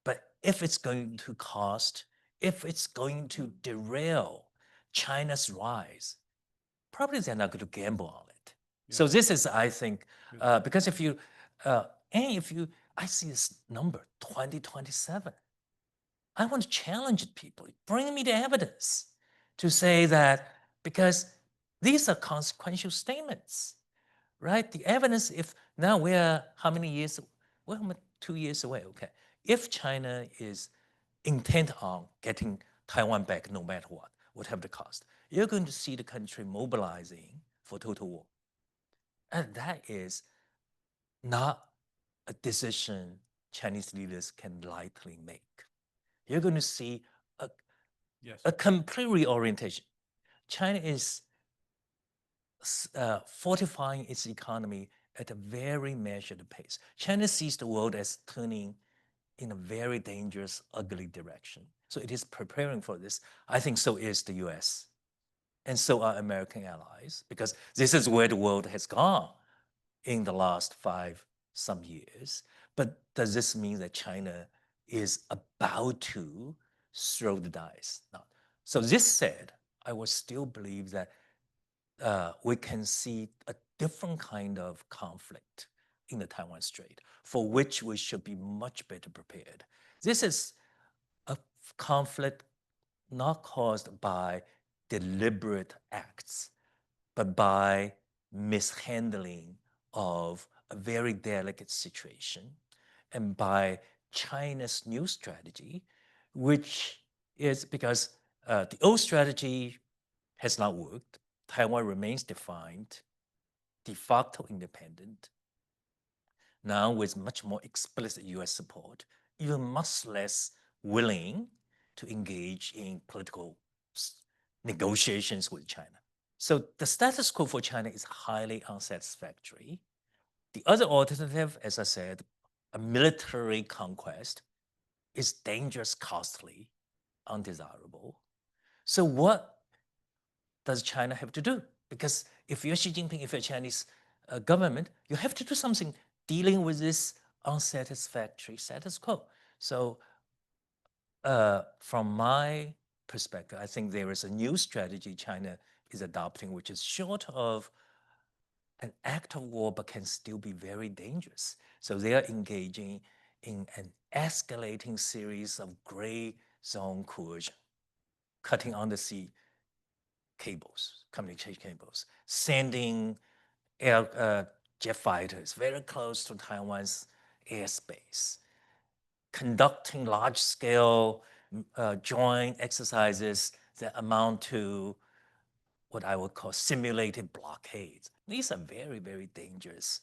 But if it's going to cost, if it's going to derail China's rise, probably they're not going to gamble on it. So this is, I think, because if you, I see this number, 2027. I want to challenge people. Bring me the evidence to say that, because these are consequential statements, right? The evidence, if now we're how many years? We're 2 years away, okay. If China is intent on getting Taiwan back no matter what, whatever the cost, you're going to see the country mobilizing for total war. And that is not a decision Chinese leaders can lightly make. You're going to see a complete reorientation. China is fortifying its economy at a very measured pace. China sees the world as turning in a very dangerous, ugly direction. So it is preparing for this. I think so is the US. And so are American allies, because this is where the world has gone in the last 5-some years. But does this mean that China is about to throw the dice? No. So this said, I would still believe that we can see a different kind of conflict in the Taiwan Strait, for which we should be much better prepared. This is a conflict not caused by deliberate acts, but by mishandling of a very delicate situation, and by China's new strategy, which is because the old strategy has not worked. Taiwan remains defined, de facto independent, now with much more explicit US support, even much less willing to engage in political negotiations with China. So the status quo for China is highly unsatisfactory. The other alternative, as I said, a military conquest is dangerous, costly, undesirable. So what does China have to do? Because if you're Xi Jinping, if you're Chinese government, you have to do something dealing with this unsatisfactory status quo. So from my perspective, I think there is a new strategy China is adopting, which is short of an act of war, but can still be very dangerous. So they are engaging in an escalating series of gray zone coercion, cutting undersea cables, communication cables, sending jet fighters very close to Taiwan's airspace, conducting large-scale joint exercises that amount to what I would call simulated blockades. These are very, very dangerous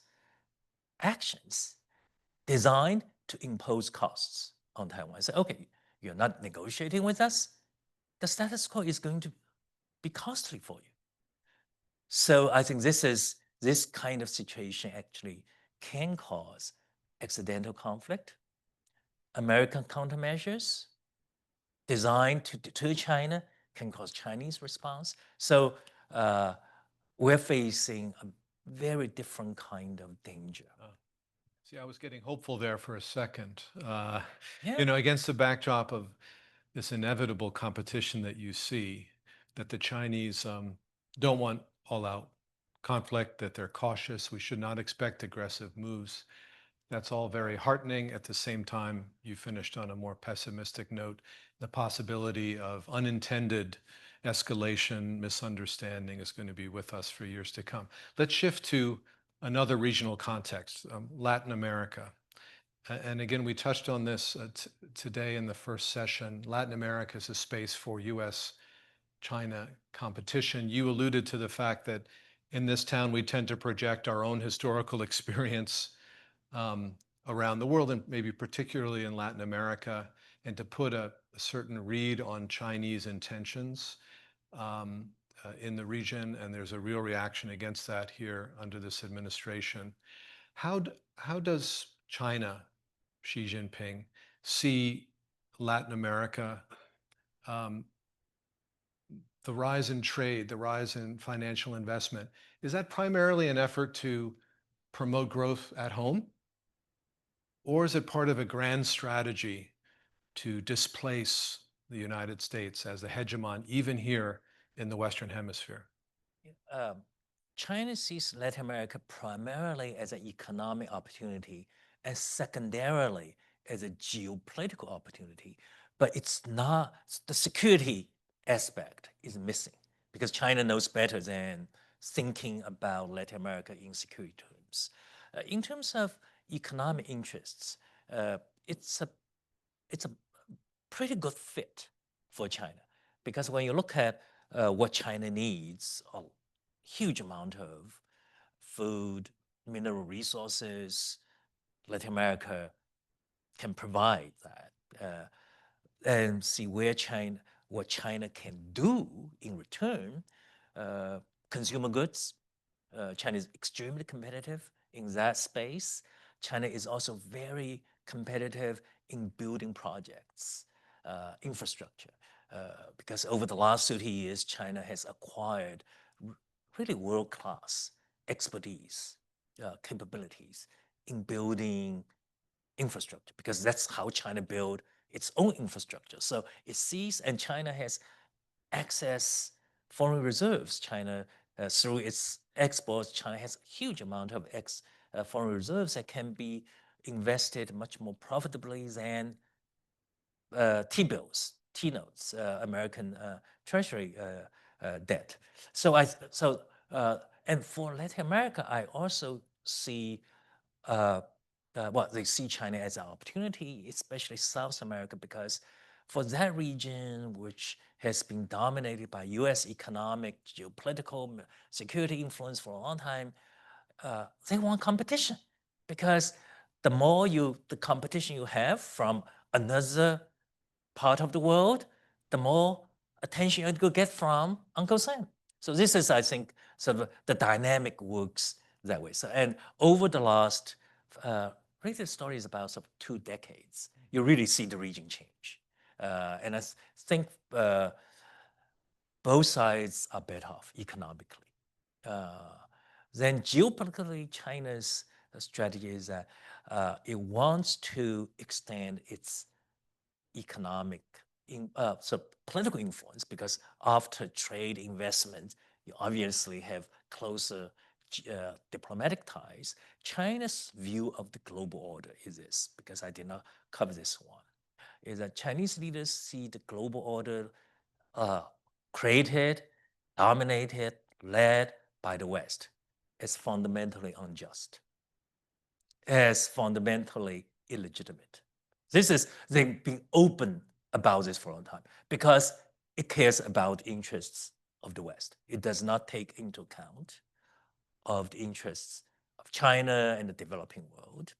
actions designed to impose costs on Taiwan. Say, okay, you're not negotiating with us, the status quo is going to be costly for you. So I think this kind of situation actually can cause accidental conflict, American countermeasures designed to deter China can cause Chinese response. So we're facing a very different kind of danger. See, I was getting hopeful there for a second. Yeah. You know, against the backdrop of this inevitable competition that you see, that the Chinese don't want all-out conflict, that they're cautious. We should not expect aggressive moves. That's all very heartening. At the same time, you finished on a more pessimistic note. The possibility of unintended escalation, misunderstanding is going to be with us for years to come. Let's shift to another regional context, Latin America. And again, we touched on this today in the first session. Latin America is a space for US-China competition. You alluded to the fact that in this town, we tend to project our own historical experience around the world, and maybe particularly in Latin America, and to put a certain read on Chinese intentions in the region. And there's a real reaction against that here under this administration. How does China, Xi Jinping, see Latin America, the rise in trade, the rise in financial investment? Is that primarily an effort to promote growth at home? Or is it part of a grand strategy to displace the United States as the hegemon, even here in the Western Hemisphere? China sees Latin America primarily as an economic opportunity and secondarily as a geopolitical opportunity. But it's not, the security aspect is missing because China knows better than thinking about Latin America in security terms. In terms of economic interests, it's a pretty good fit for China because when you look at what China needs, a huge amount of food, mineral resources, Latin America can provide that. And see what China can do in return. Consumer goods, China is extremely competitive in that space. China is also very competitive in building projects, infrastructure, because over the last 30 years, China has acquired really world-class expertise, capabilities in building infrastructure, because that's how China built its own infrastructure. So it sees, and China has access foreign reserves. China, through its exports, China has a huge amount of foreign reserves that can be invested much more profitably than T-bills, T-notes, American Treasury debt. And for Latin America, I also see they see China as an opportunity, especially South America, because for that region, which has been dominated by US economic, geopolitical, security influence for a long time, they want competition. Because the more the competition you have from another part of the world, the more attention you get from Uncle Sam. So this is, I think, sort of the dynamic works that way. So, and over the last, really the story is about sort of 2 decades, you really see the region change. And I think both sides are better off economically. Then geopolitically, China's strategy is that it wants to extend its economic, so political influence, because after trade investment, you obviously have closer diplomatic ties. China's view of the global order is this, because I did not cover this one, is that Chinese leaders see the global order created, dominated, led by the West as fundamentally unjust, as fundamentally illegitimate. They've been open about this for a long time because it cares about interests of the West. It does not take into account of the interests of China and the developing world.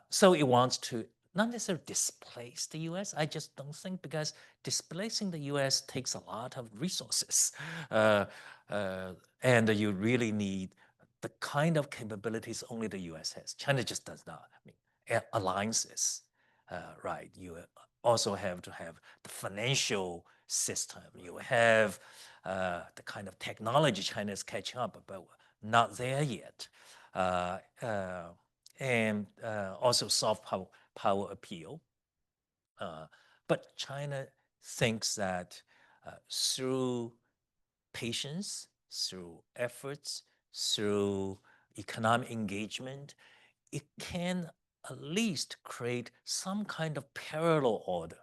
So it wants to not necessarily displace the US. I just don't think, because displacing the US takes a lot of resources. And you really need the kind of capabilities only the US has. China just does not. I mean, alliances, right? You also have to have the financial system. You have the kind of technology China is catching up, but not there yet. And also soft power appeal. But China thinks that through patience, through efforts, through economic engagement, it can at least create some kind of parallel order.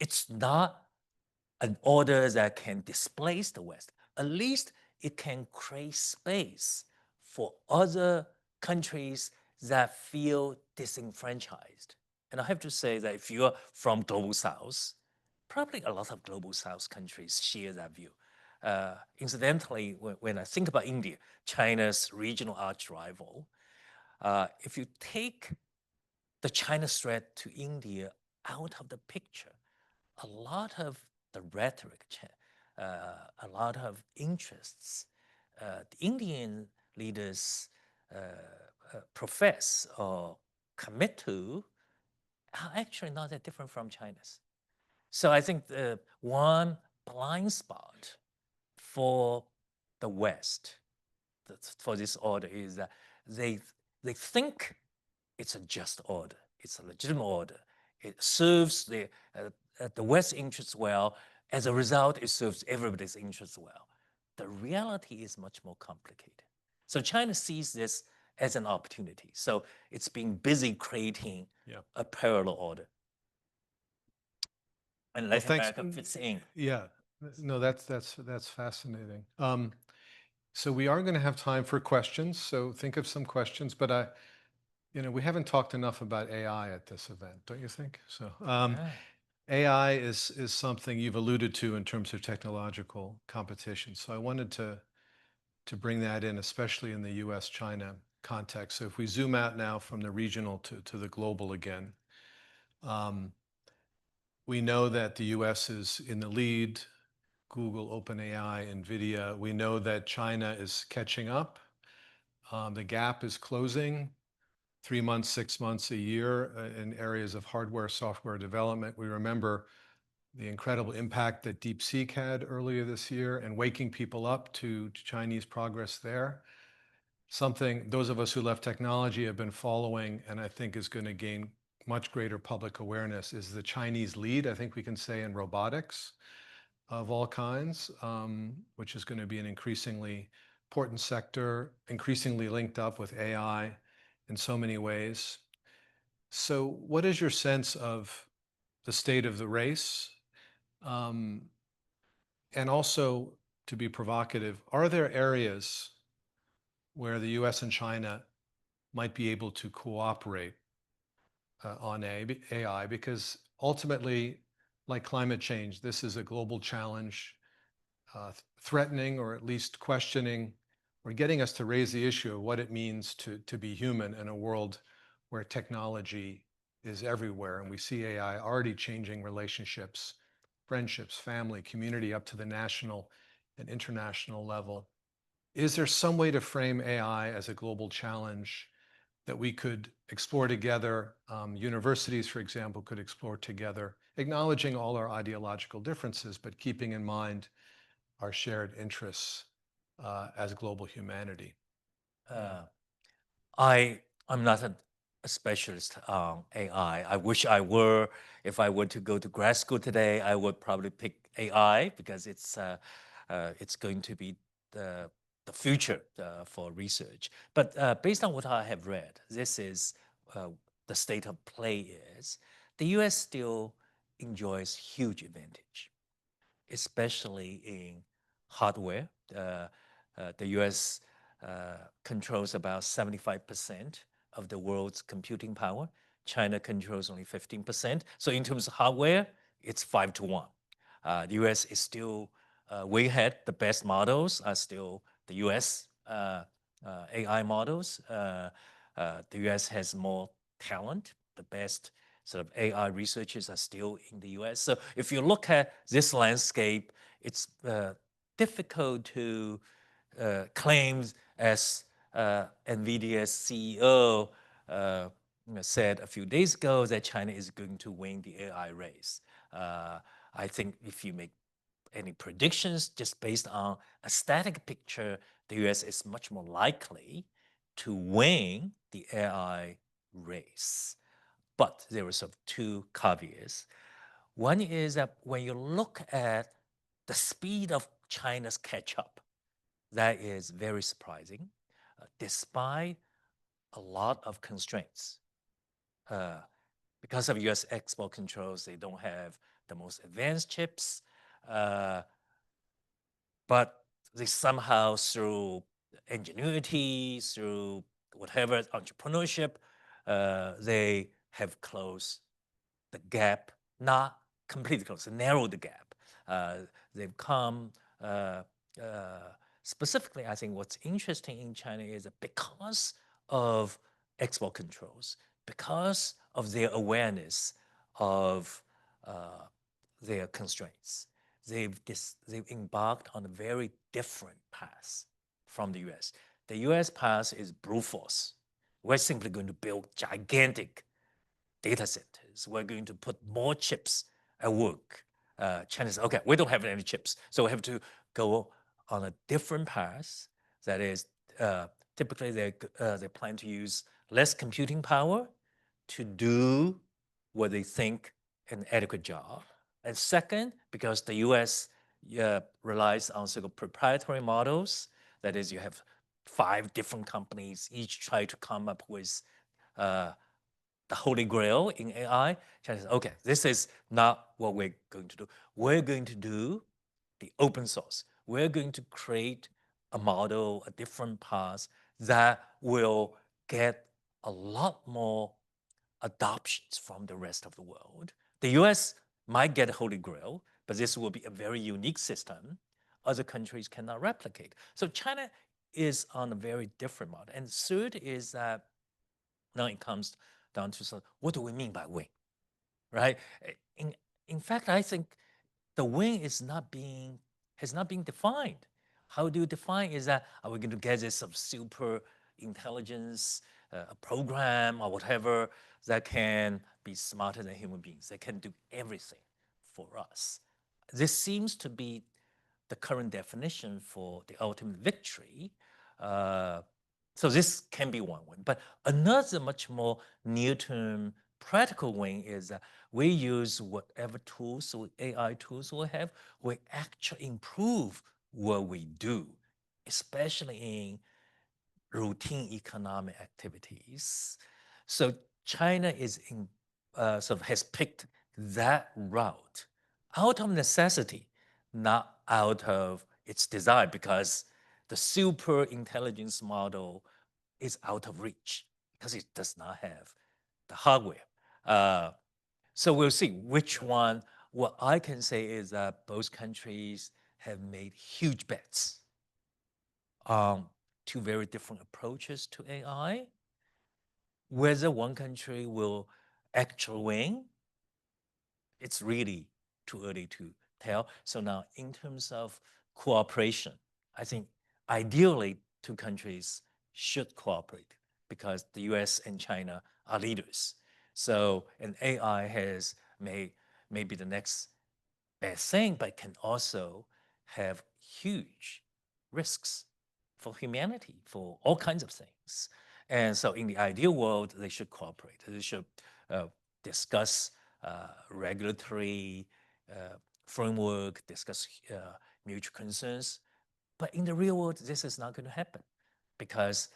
It's not an order that can displace the West. At least it can create space for other countries that feel disenfranchised. And I have to say that if you're from Global South, probably a lot of Global South countries share that view. Incidentally, when I think about India, China's regional arch rival, if you take the China threat to India out of the picture, a lot of the rhetoric, a lot of interests, the Indian leaders profess or commit to are actually not that different from China's. So I think the one blind spot for the West, for this order, is that they think it's a just order, it's a legitimate order. It serves the West's interests well. As a result, it serves everybody's interests well. The reality is much more complicated. So China sees this as an opportunity. So it's been busy creating a parallel order. And Latin America fits in. Yeah, no, that's fascinating. So we are going to have time for questions. So think of some questions, but we haven't talked enough about AI at this event, don't you think? So AI is something you've alluded to in terms of technological competition. So I wanted to bring that in, especially in the US-China context. So if we zoom out now from the regional to the global again, we know that the US is in the lead, Google, OpenAI, NVIDIA. We know that China is catching up. The gap is closing 3 months, 6 months, a year in areas of hardware, software development. We remember the incredible impact that DeepSeek had earlier this year and waking people up to Chinese progress there. Something those of us who left technology have been following, and I think is going to gain much greater public awareness, is the Chinese lead, I think we can say, in robotics of all kinds, which is going to be an increasingly important sector, increasingly linked up with AI in so many ways. So what is your sense of the state of the race? And also, to be provocative, are there areas where the US and China might be able to cooperate on AI? Because ultimately, like climate change, this is a global challenge, threatening or at least questioning or getting us to raise the issue of what it means to be human in a world where technology is everywhere. And we see AI already changing relationships, friendships, family, community, up to the national and international level. Is there some way to frame AI as a global challenge that we could explore together? Universities, for example, could explore together, acknowledging all our ideological differences, but keeping in mind our shared interests as global humanity. I'm not a specialist on AI. I wish I were. If I were to go to grad school today, I would probably pick AI because it's going to be the future for research. But based on what I have read, this is the state of play is the U.S. still enjoys huge advantage, especially in hardware. The US controls about 75% of the world's computing power. China controls only 15%. So in terms of hardware, it's 5-1. The US is still way ahead. The best models are still the US AI models. The US has more talent. The best sort of AI researchers are still in the US. So if you look at this landscape, it's difficult to claim, as NVIDIA's CEO said a few days ago, that China is going to win the AI race. I think if you make any predictions just based on a static picture, the US is much more likely to win the AI race. But there are sort of two caveats. One is that when you look at the speed of China's catch up, that is very surprising, despite a lot of constraints. Because of US export controls, they don't have the most advanced chips, but they somehow, through ingenuity, through whatever entrepreneurship, they have closed the gap, not completely closed, narrowed the gap. They've come, specifically, I think what's interesting in China is that because of export controls, because of their awareness of their constraints, they've embarked on a very different path from the US. The US path is brute force. We're simply going to build gigantic data centers. We're going to put more chips at work. China says, okay, we don't have any chips, so we have to go on a different path. That is, typically they plan to use less computing power to do what they think an adequate job. And second, because the US relies on sort of proprietary models, that is, you have 5 different companies, each try to come up with the holy grail in AI. China says, okay, this is not what we're going to do. We're going to do the open source. We're going to create a model, a different path that will get a lot more adoptions from the rest of the world. The US might get a holy grail, but this will be a very unique system other countries cannot replicate. So China is on a very different model. And third is that now it comes down to what do we mean by win, right? In fact, I think the win has not been defined. How do you define? Is that are we going to get this super intelligence, a program or whatever that can be smarter than human beings, that can do everything for us? This seems to be the current definition for the ultimate victory. So this can be one win. But another much more near-term practical win is that we use whatever tools, so AI tools we have, we actually improve what we do, especially in routine economic activities. So China is sort of has picked that route out of necessity, not out of its desire, because the super intelligence model is out of reach because it does not have the hardware. So we'll see which one. What I can say is that both countries have made huge bets on 2 very different approaches to AI. Whether one country will actually win, it's really too early to tell. So now in terms of cooperation, I think ideally, two countries should cooperate because the US and China are leaders. So, and AI has may be the next best thing, but can also have huge risks for humanity, for all kinds of things. And so in the ideal world, they should cooperate. They should discuss regulatory framework, discuss mutual concerns. But in the real world, this is not going to happen because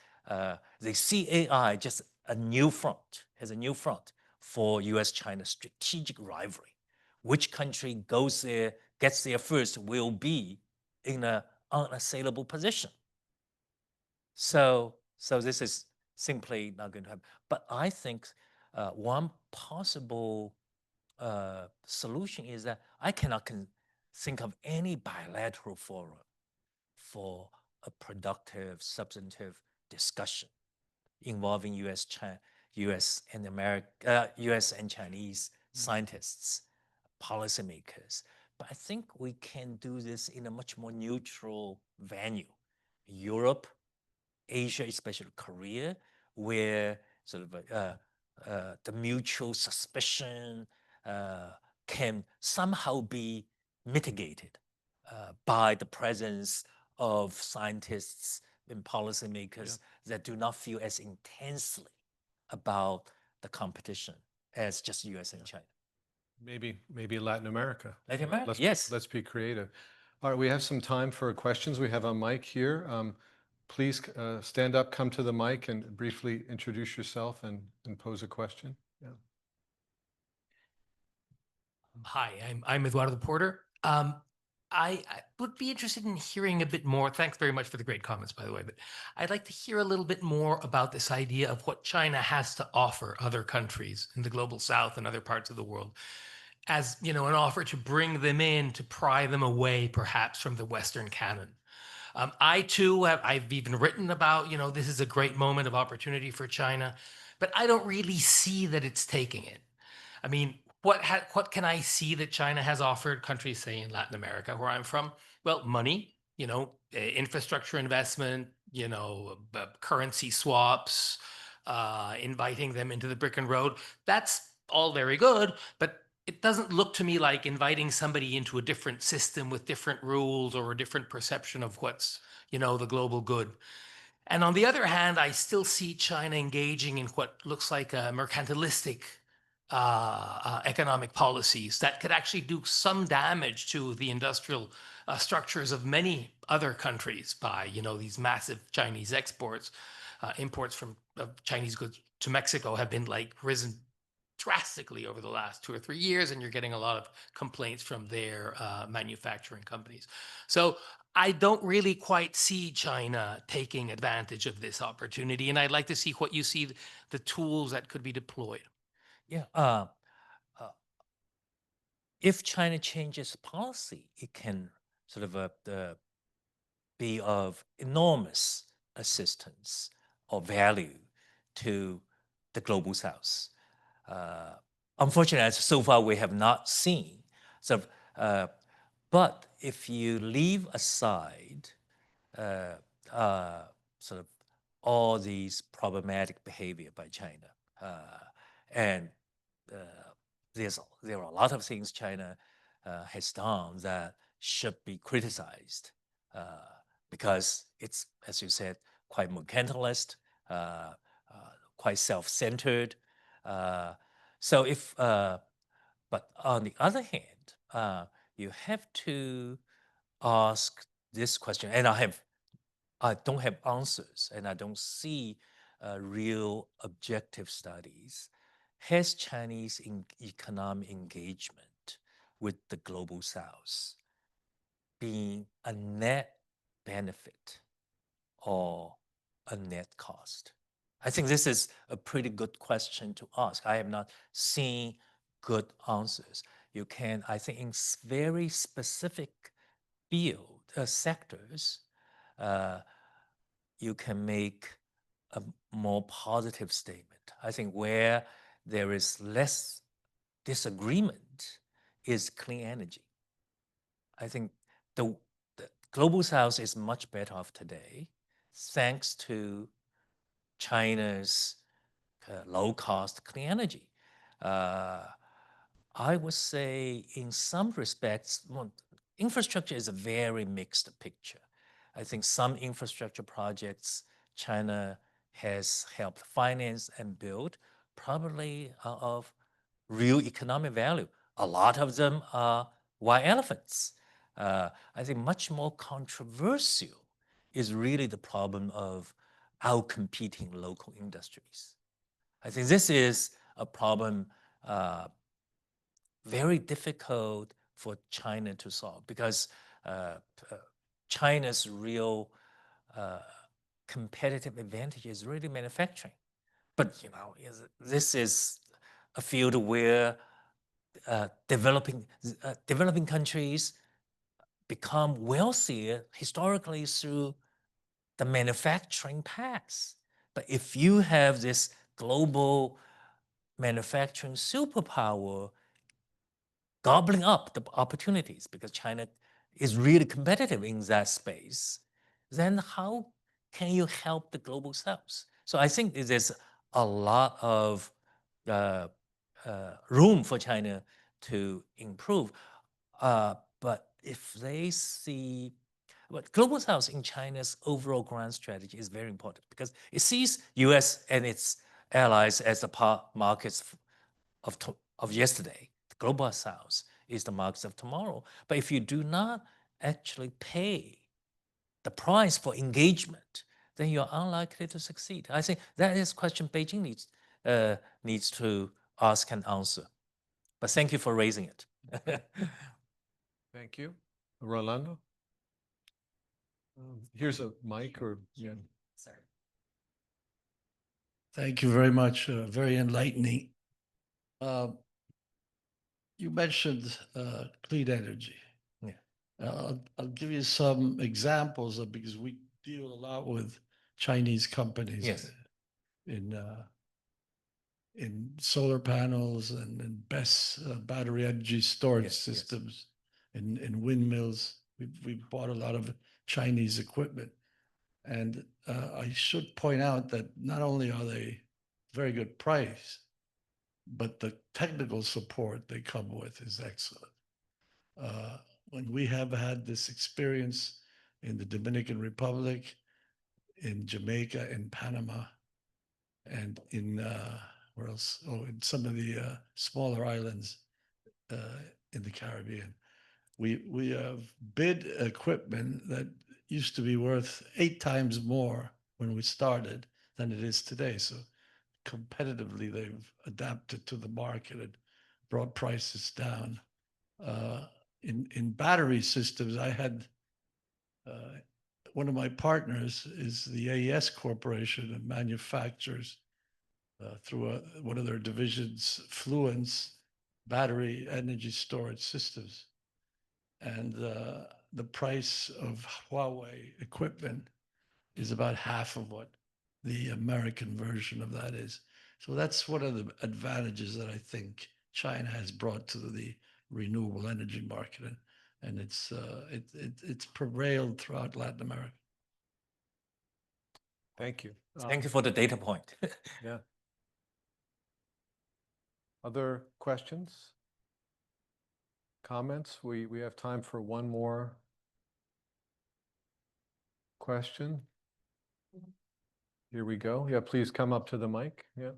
they see AI just a new front, as a new front for US-China strategic rivalry. Which country goes there, gets there first, will be in an unassailable position. So this is simply not going to happen. But I think one possible solution is that I cannot think of any bilateral forum for a productive, substantive discussion involving US and Chinese scientists, policymakers. But I think we can do this in a much more neutral venue. Europe, Asia, especially Korea, where sort of the mutual suspicion can somehow be mitigated by the presence of scientists and policymakers that do not feel as intensely about the competition as just US and China. Maybe Latin America. Latin America, Let's, yes. Let's be creative. All right, we have some time for questions. We have a mic here. Please stand up, come to the mic, and briefly introduce yourself and pose a question. Yeah. Hi, I'm Eduardo Porter. I would be interested in hearing a bit more. Thanks very much for the great comments, by the way. But I'd like to hear a little bit more about this idea of what China has to offer other countries in the global south and other parts of the world, as an offer to bring them in, to pry them away, perhaps, from the Western canon. I too I've even written about, this is a great moment of opportunity for China, but I don't really see that it's taking it. I mean, what can I see that China has offered countries, say in Latin America, where I'm from? Well, money, infrastructure investment, currency swaps, inviting them into the brick and road. That's all very good, but it doesn't look to me like inviting somebody into a different system with different rules or a different perception of what's, the global good. And on the other hand, I still see China engaging in what looks like a mercantilistic economic policies that could actually do some damage to the industrial structures of many other countries by, these massive Chinese exports. Imports from Chinese goods to Mexico have been risen drastically over the last 2 or 3 years, and you're getting a lot of complaints from their manufacturing companies. So I don't really quite see China taking advantage of this opportunity, and I'd like to see what you see the tools that could be deployed. Yeah. If China changes policy, it can sort of be of enormous assistance or value to the global south. Unfortunately, so far we have not seen. But if you leave aside sort of all these problematic behavior by China, and there are a lot of things China has done that should be criticized because it's, as you said, quite mercantilist, quite self-centered. But on the other hand, you have to ask this question, and I don't have answers, and I don't see real objective studies. Has Chinese economic engagement with the global south been a net benefit or a net cost? I think this is a pretty good question to ask. I have not seen good answers. You can, I think, in very specific sectors, you can make a more positive statement. I think where there is less disagreement is clean energy. I think the Global South is much better off today thanks to China's low-cost clean energy. I would say in some respects, infrastructure is a very mixed picture. I think some infrastructure projects China has helped finance and build probably are of real economic value. A lot of them are white elephants. I think much more controversial is really the problem of outcompeting local industries. I think this is a problem very difficult for China to solve because China's real competitive advantage is really manufacturing. But this is a field where developing countries become wealthier historically through the manufacturing paths. But if you have this global manufacturing superpower gobbling up the opportunities because China is really competitive in that space, then how can you help the global South? So I think there's a lot of room for China to improve. But if they see, but global South in China's overall grand strategy is very important because it sees U.S. and its allies as the markets of yesterday. The global South is the markets of tomorrow. But if you do not actually pay the price for engagement, then you're unlikely to succeed. I think that is a question Beijing needs to ask and answer. But thank you for raising it. Thank you. Rolando? Here's a mic or, yeah. Sorry. Thank you very much. Very enlightening. You mentioned clean energy. Yeah. I'll give you some examples because we deal a lot with Chinese companies Yes. in solar panels and in BESS battery energy storage Yes, yes. systems, in windmills. We've bought a lot of Chinese equipment. And I should point out that not only are they very good price, but the technical support they come with is excellent. When we have had this experience in the Dominican Republic, in Jamaica, in Panama, and in where else? Oh, in some of the smaller islands in the Caribbean, we have bid equipment that used to be worth 8 times more when we started than it is today. So competitively, they've adapted to the market and brought prices down. In battery systems, I had one of my partners is the AES Corporation and manufactures through one of their divisions, Fluence battery energy storage systems. And the price of Huawei equipment is about half of what the American version of that is. So that's one of the advantages that I think China has brought to the renewable energy market, and it's prevailed throughout Latin America. Thank you. Thank you for the data point. Yeah. Other questions? Comments? We have time for one more question. Here we go. Yeah, please come up to the mic. Yeah.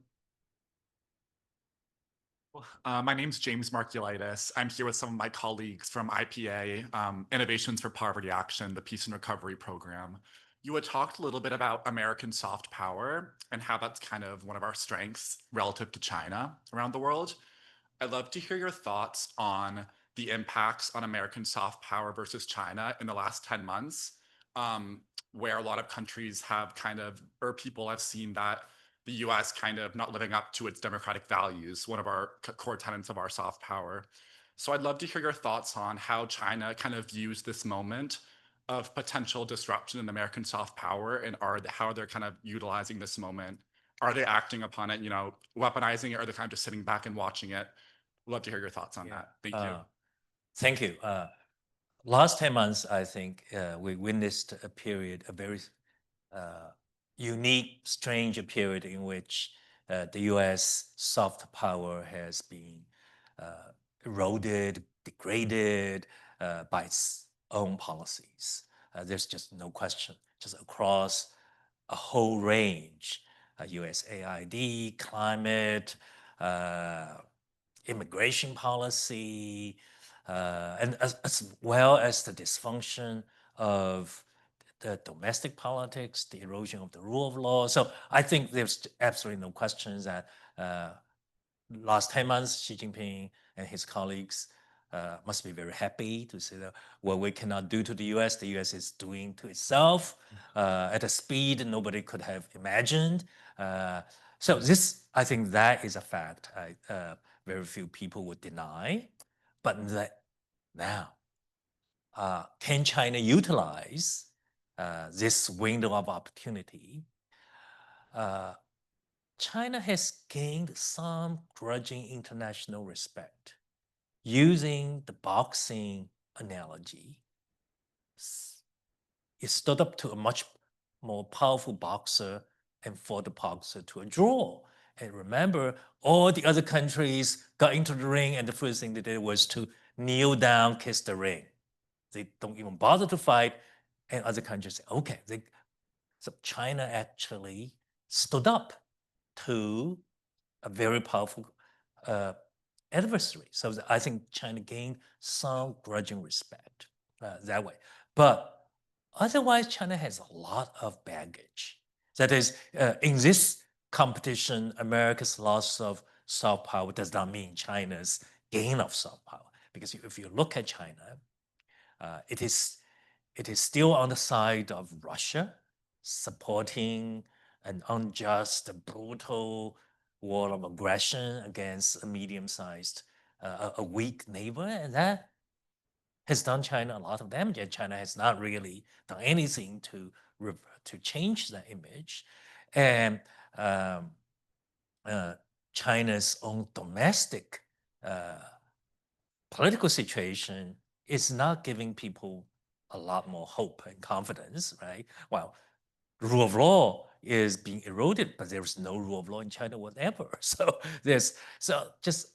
My name's James Markulitis. I'm here with some of my colleagues from IPA, Innovations for Poverty Action, the Peace and Recovery Program. You had talked a little bit about American soft power and how that's kind of one of our strengths relative to China around the world. I'd love to hear your thoughts on the impacts on American soft power versus China in the last 10 months, where a lot of countries have kind of, or people have seen that the US kind of not living up to its democratic values, one of our core tenets of our soft power. So I'd love to hear your thoughts on how China kind of views this moment of potential disruption in American soft power, and how they're kind of utilizing this moment. Are they acting upon it, weaponizing it, or are they kind of just sitting back and watching it? Love to hear your thoughts on that. Thank you. Thank you. last 10 months, I think we witnessed a period, a very unique, strange period in which the US soft power has been eroded, degraded by its own policies. There's just no question, just across a whole range, USAID, climate, immigration policy, and as well as the dysfunction of the domestic politics, the erosion of the rule of law. So I think there's absolutely no questions that last 10 months, Xi Jinping and his colleagues must be very happy to see that what we cannot do to the US is doing to itself at a speed nobody could have imagined. So this, I think that is a fact very few people would deny. But that now, can China utilize this window of opportunity? China has gained some grudging international respect. Using the boxing analogy, it stood up to a much more powerful boxer and fought the boxer to a draw. And remember, all the other countries got into the ring, and the first thing they did was to kneel down, kiss the ring. They don't even bother to fight, and other countries say, okay. So China actually stood up to a very powerful adversary. So I think China gained some grudging respect that way. But otherwise, China has a lot of baggage. That is, in this competition, America's loss of soft power does not mean China's gain of soft power. Because if you look at China, it is still on the side of Russia, supporting an unjust, brutal war of aggression against a medium-sized, a weak neighbor, and that has done China a lot of damage. And China has not really done anything to change that image, and China's own domestic political situation is not giving people a lot more hope and confidence, right? Well, the rule of law is being eroded, but there's no rule of law in China whatever. So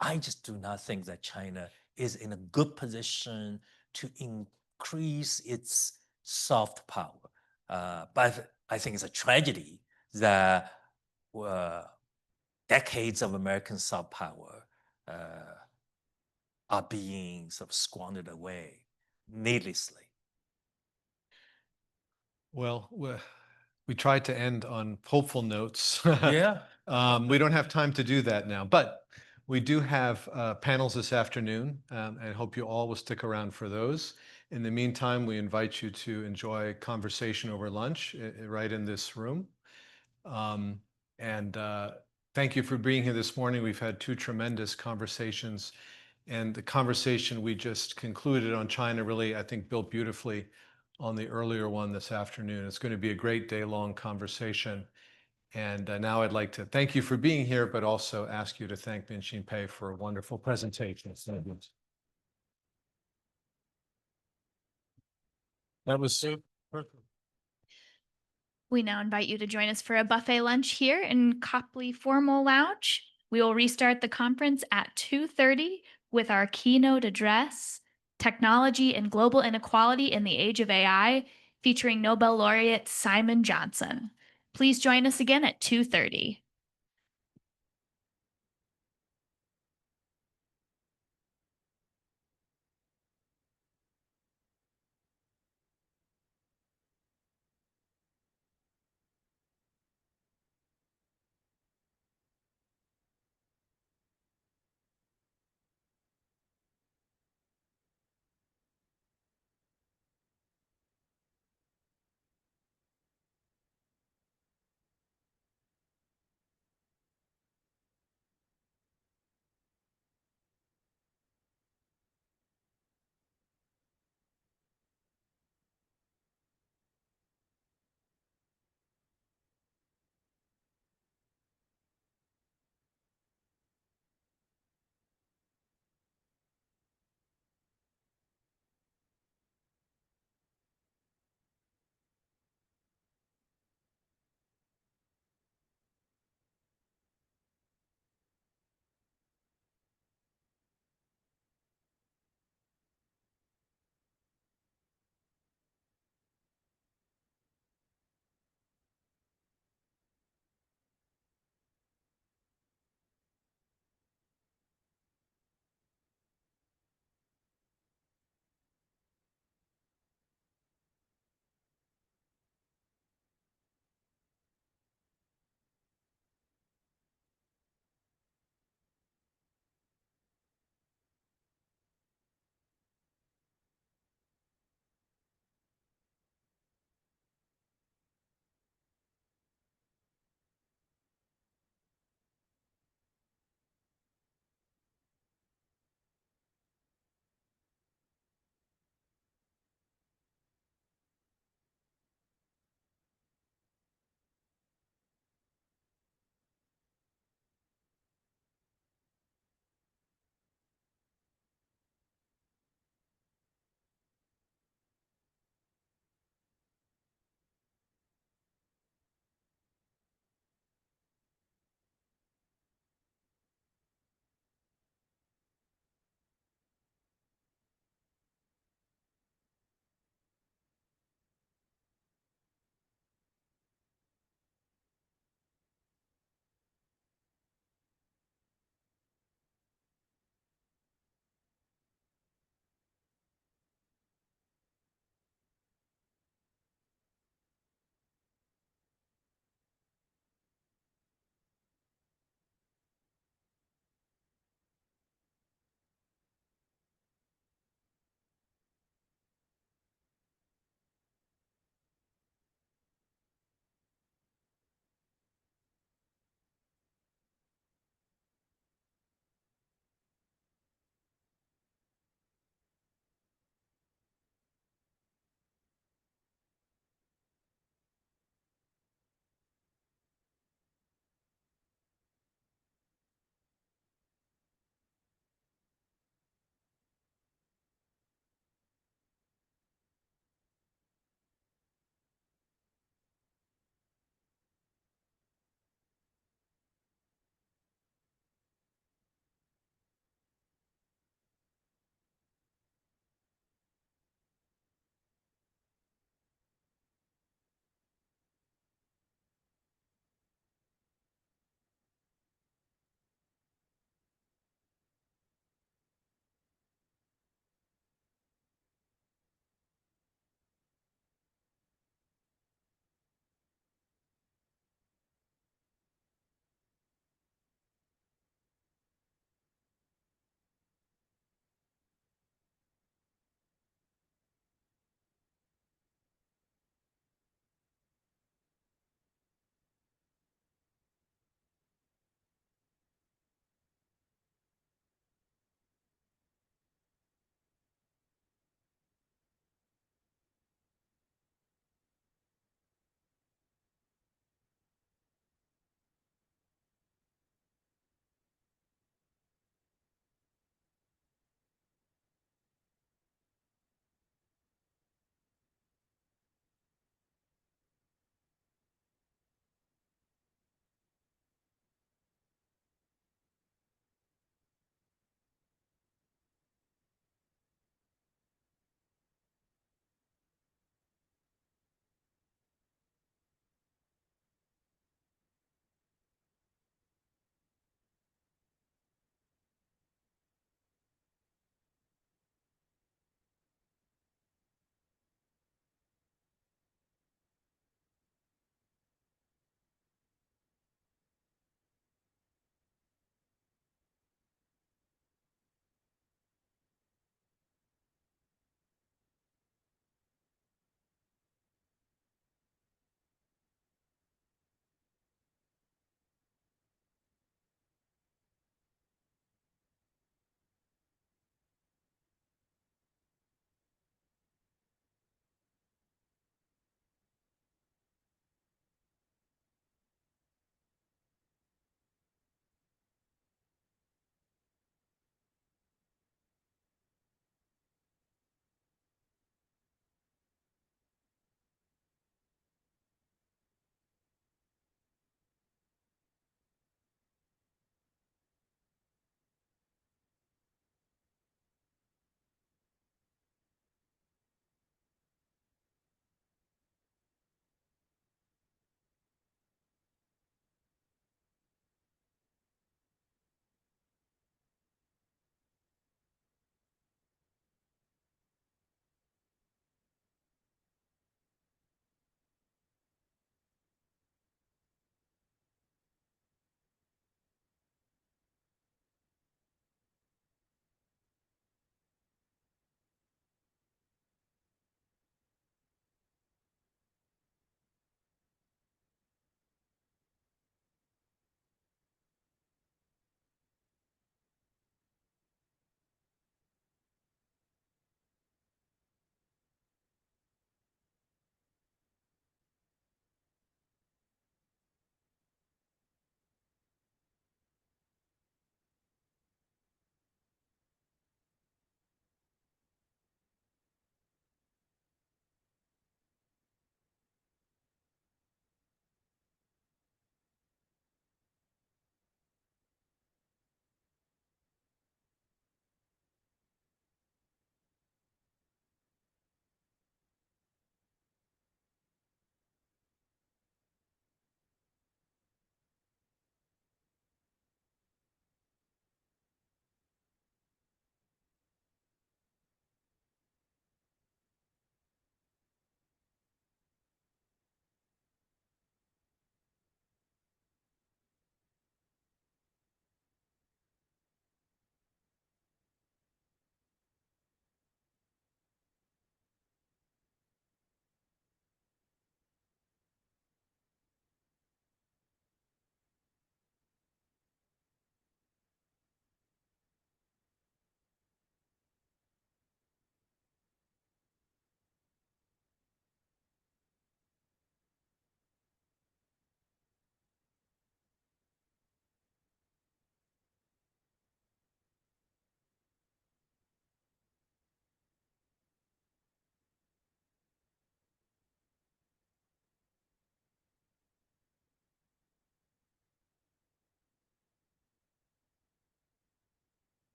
I just do not think that China is in a good position to increase its soft power. But I think it's a tragedy that decades of American soft power are being sort of squandered away needlessly. Well, we tried to end on hopeful notes. Yeah. We don't have time to do that now, but we do have panels this afternoon, and I hope you all will stick around for those. In the meantime, we invite you to enjoy conversation over lunch right in this room. And thank you for being here this morning. We've had two tremendous conversations, and the conversation we just concluded on China really, I think, built beautifully on the earlier one this afternoon. It's going to be a great day-long conversation. And now I'd like to thank you for being here, but also ask you to thank Min-Shin Pei for a wonderful presentation. That was super. We now invite you to join us for a buffet lunch here in Copley Formal Lounge. We will restart the conference at 2:30 with our keynote address, Technology and Global Inequality in the Age of AI, featuring Nobel laureate Simon Johnson. Please join us again at 2:30.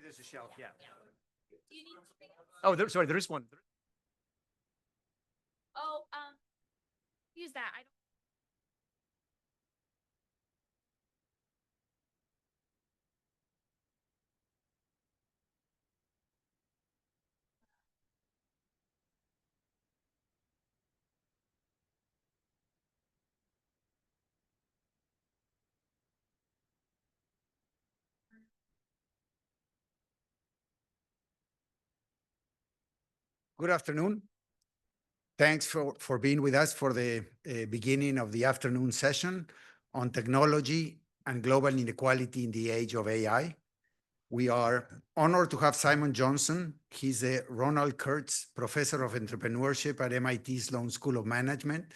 is a shelf, yeah. Oh, sorry, there is one. Oh, use that. I don't. Good afternoon. Thanks for being with us for the beginning of the afternoon session on technology and global inequality in the age of AI. We are honored to have Simon Johnson. He's a Ronald Kurtz Professor of Entrepreneurship at MIT Sloan School of Management,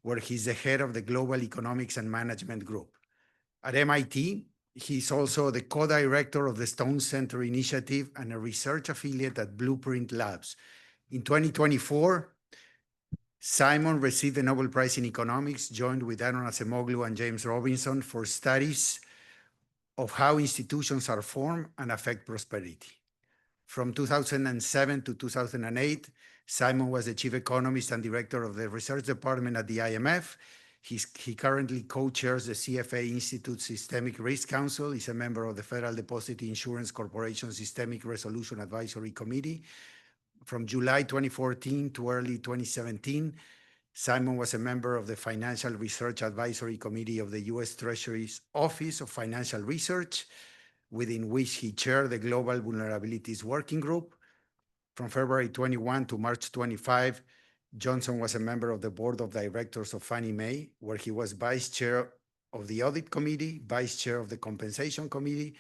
where he's the head of the Global Economics and Management Group. At MIT, he's also the co-director of the Stone Center Initiative and a research affiliate at Blueprint Labs. In 2024, Simon received the Nobel Prize in Economics, joined with Aaron Acemoglu and James Robinson for studies of how institutions are formed and affect prosperity. From 2007 to 2008, Simon was the chief economist and director of the research department at the IMF. He currently co-chairs the CFA Institute Systemic Risk Council. He's a member of the Federal Deposit Insurance Corporation Systemic Resolution Advisory Committee. From July 2014 to early 2017, Simon was a member of the Financial Research Advisory Committee of the U.S. Treasury's Office of Financial Research, within which he chaired the Global Vulnerabilities Working Group. From February 21 to March 25, Johnson was a member of the board of directors of Fannie Mae, where he was vice chair of the Audit Committee, vice chair of the Compensation Committee,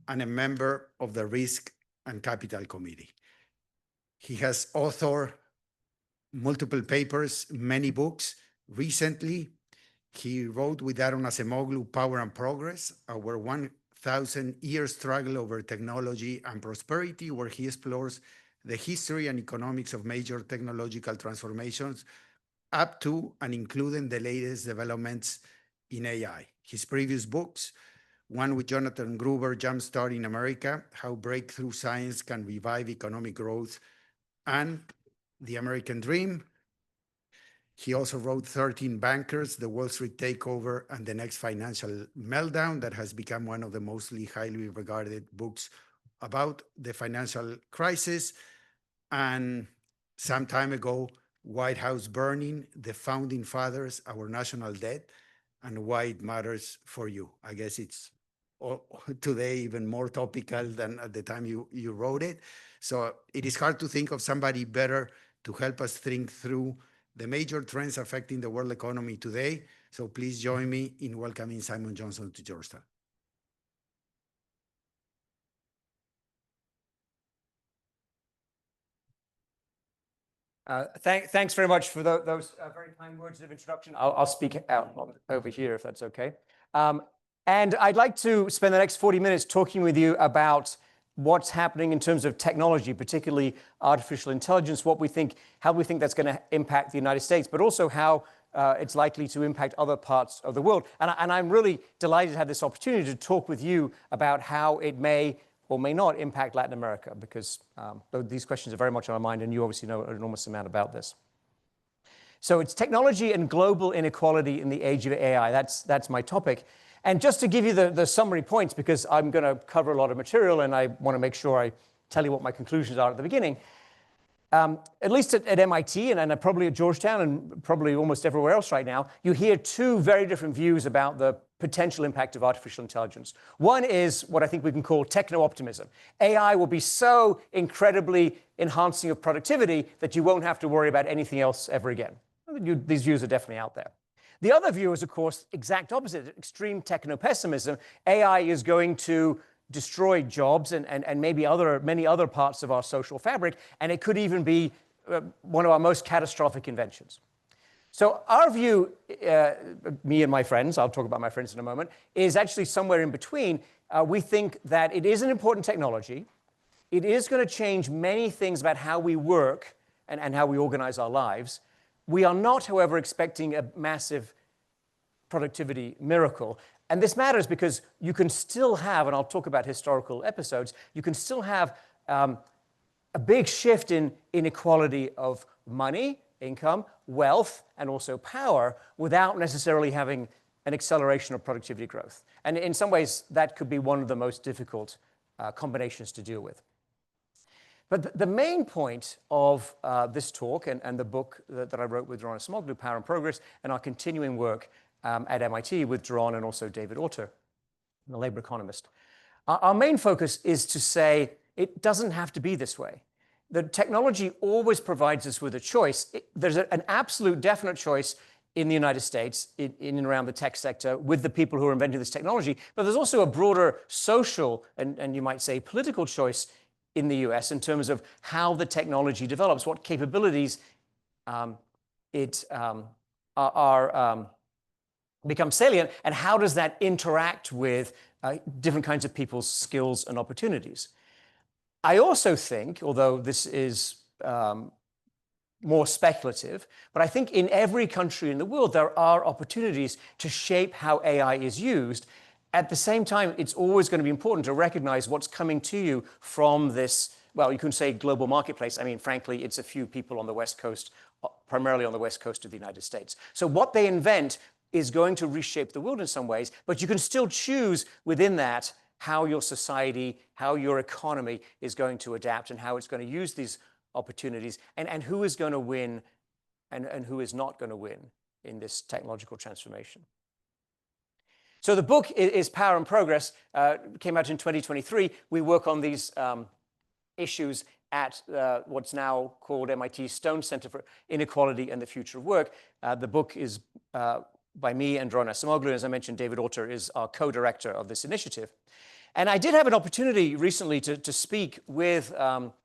and a member of the Risk and Capital Committee. He has authored multiple papers, many books. Recently, he wrote with Aaron Acemoglu, Power and Progress, our 1,000-year struggle over technology and prosperity, where he explores the history and economics of major technological transformations up to and including the latest developments in AI. His previous books, one with Jonathan Gruber, Jumpstarting America, How Breakthrough Science Can Revive Economic Growth, and The American Dream. He also wrote 13 Bankers, The Wall Street Takeover, and The Next Financial Meltdown, that has become one of the mostly highly regarded books about the financial crisis. And some time ago, White House Burning, The Founding Fathers, Our National Debt, and Why It Matters for You. I guess it's today even more topical than at the time you wrote it. So it is hard to think of somebody better to help us think through the major trends affecting the world economy today. So please join me in welcoming Simon Johnson to Georgetown. Thanks very much for those very kind words of introduction. I'll speak out over here if that's okay. And I'd like to spend the next 40 minutes talking with you about what's happening in terms of technology, particularly artificial intelligence, how we think that's going to impact the United States, but also how it's likely to impact other parts of the world. And I'm really delighted to have this opportunity to talk with you about how it may or may not impact Latin America, because these questions are very much on our mind, and you obviously know an enormous amount about this. So it's technology and global inequality in the age of AI. That's my topic. And just to give you the summary points, because I'm going to cover a lot of material and I want to make sure I tell you what my conclusions are at the beginning. At least at MIT and probably at Georgetown and probably almost everywhere else right now, you hear two very different views about the potential impact of artificial intelligence. One is what I think we can call techno-optimism. AI will be so incredibly enhancing of productivity that you won't have to worry about anything else ever again. These views are definitely out there. The other view is, of course, exact opposite, extreme techno-pessimism. AI is going to destroy jobs and maybe many other parts of our social fabric, and it could even be one of our most catastrophic inventions. So our view, me and my friends, I'll talk about my friends in a moment, is actually somewhere in between. We think that it is an important technology. It is going to change many things about how we work and how we organize our lives. We are not, however, expecting a massive productivity miracle. And this matters because you can still have, and I'll talk about historical episodes, you can still have a big shift in inequality of money, income, wealth, and also power without necessarily having an acceleration of productivity growth. And in some ways, that could be one of the most difficult combinations to deal with. But the main point of this talk and the book that I wrote with Doron Acemoglu, Power and Progress, and our continuing work at MIT with Doron and also David Autor, the labor economist. Our main focus is to say it doesn't have to be this way. The technology always provides us with a choice. There's an absolute definite choice in the United States, in and around the tech sector, with the people who are inventing this technology. But there's also a broader social and you might say political choice in the US in terms of how the technology develops, what capabilities become salient, and how does that interact with different kinds of people's skills and opportunities. I also think, although this is more speculative, but I think in every country in the world there are opportunities to shape how AI is used. At the same time, it's always going to be important to recognize what's coming to you from this, well, you can say global marketplace. I mean, frankly, it's a few people on the West Coast, primarily on the West Coast of the United States. So what they invent is going to reshape the world in some ways, but you can still choose within that how your society, how your economy is going to adapt and how it's going to use these opportunities and who is going to win and who is not going to win in this technological transformation. So the book is Power and Progress, came out in 2023. We work on these issues at what's now called MIT Stone Center for Inequality and the Future of Work. The book is by me and Doron Acemoglu. As I mentioned, David Autor is our co-director of this initiative. And I did have an opportunity recently to speak with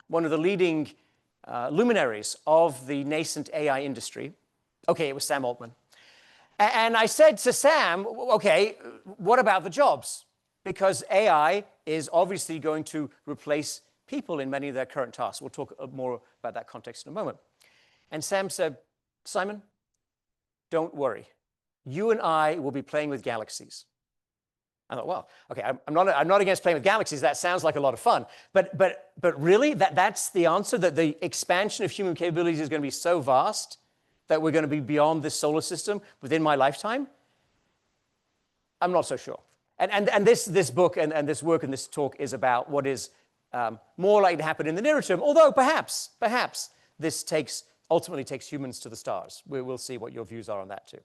one of the leading luminaries of the nascent AI industry. Okay, it was Sam Altman. And I said to Sam, okay, what about the jobs? Because AI is obviously going to replace people in many of their current tasks. We'll talk more about that context in a moment. And Sam said, Simon, don't worry. You and I will be playing with galaxies. I thought, well, okay, I'm not against playing with galaxies. That sounds like a lot of fun. But really, that's the answer, that the expansion of human capabilities is going to be so vast that we're going to be beyond this solar system within my lifetime? I'm not so sure. And this book and this work and this talk is about what is more likely to happen in the nearer term, although perhaps this ultimately takes humans to the stars. We'll see what your views are on that too.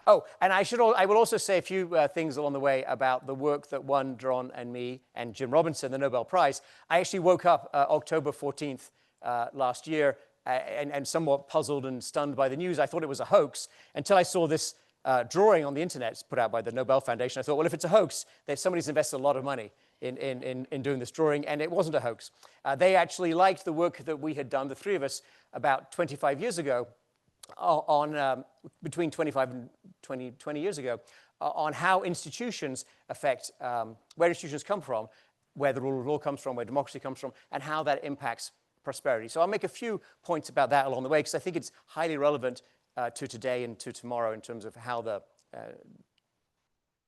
Oh, and I will also say a few things along the way about the work that won Doron and me and Jim Robinson the Nobel Prize. I actually woke up October 14th last year and somewhat puzzled and stunned by the news. I thought it was a hoax until I saw this drawing on the internet put out by the Nobel Foundation. I thought, well, if it's a hoax, then somebody's invested a lot of money in doing this drawing, and it wasn't a hoax. They actually liked the work that we had done, the three of us, about 25 years ago, between 25 and 20 years ago, on how institutions affect, where institutions come from, where the rule of law comes from, where democracy comes from, and how that impacts prosperity. So I'll make a few points about that along the way, because I think it's highly relevant to today and to tomorrow in terms of how the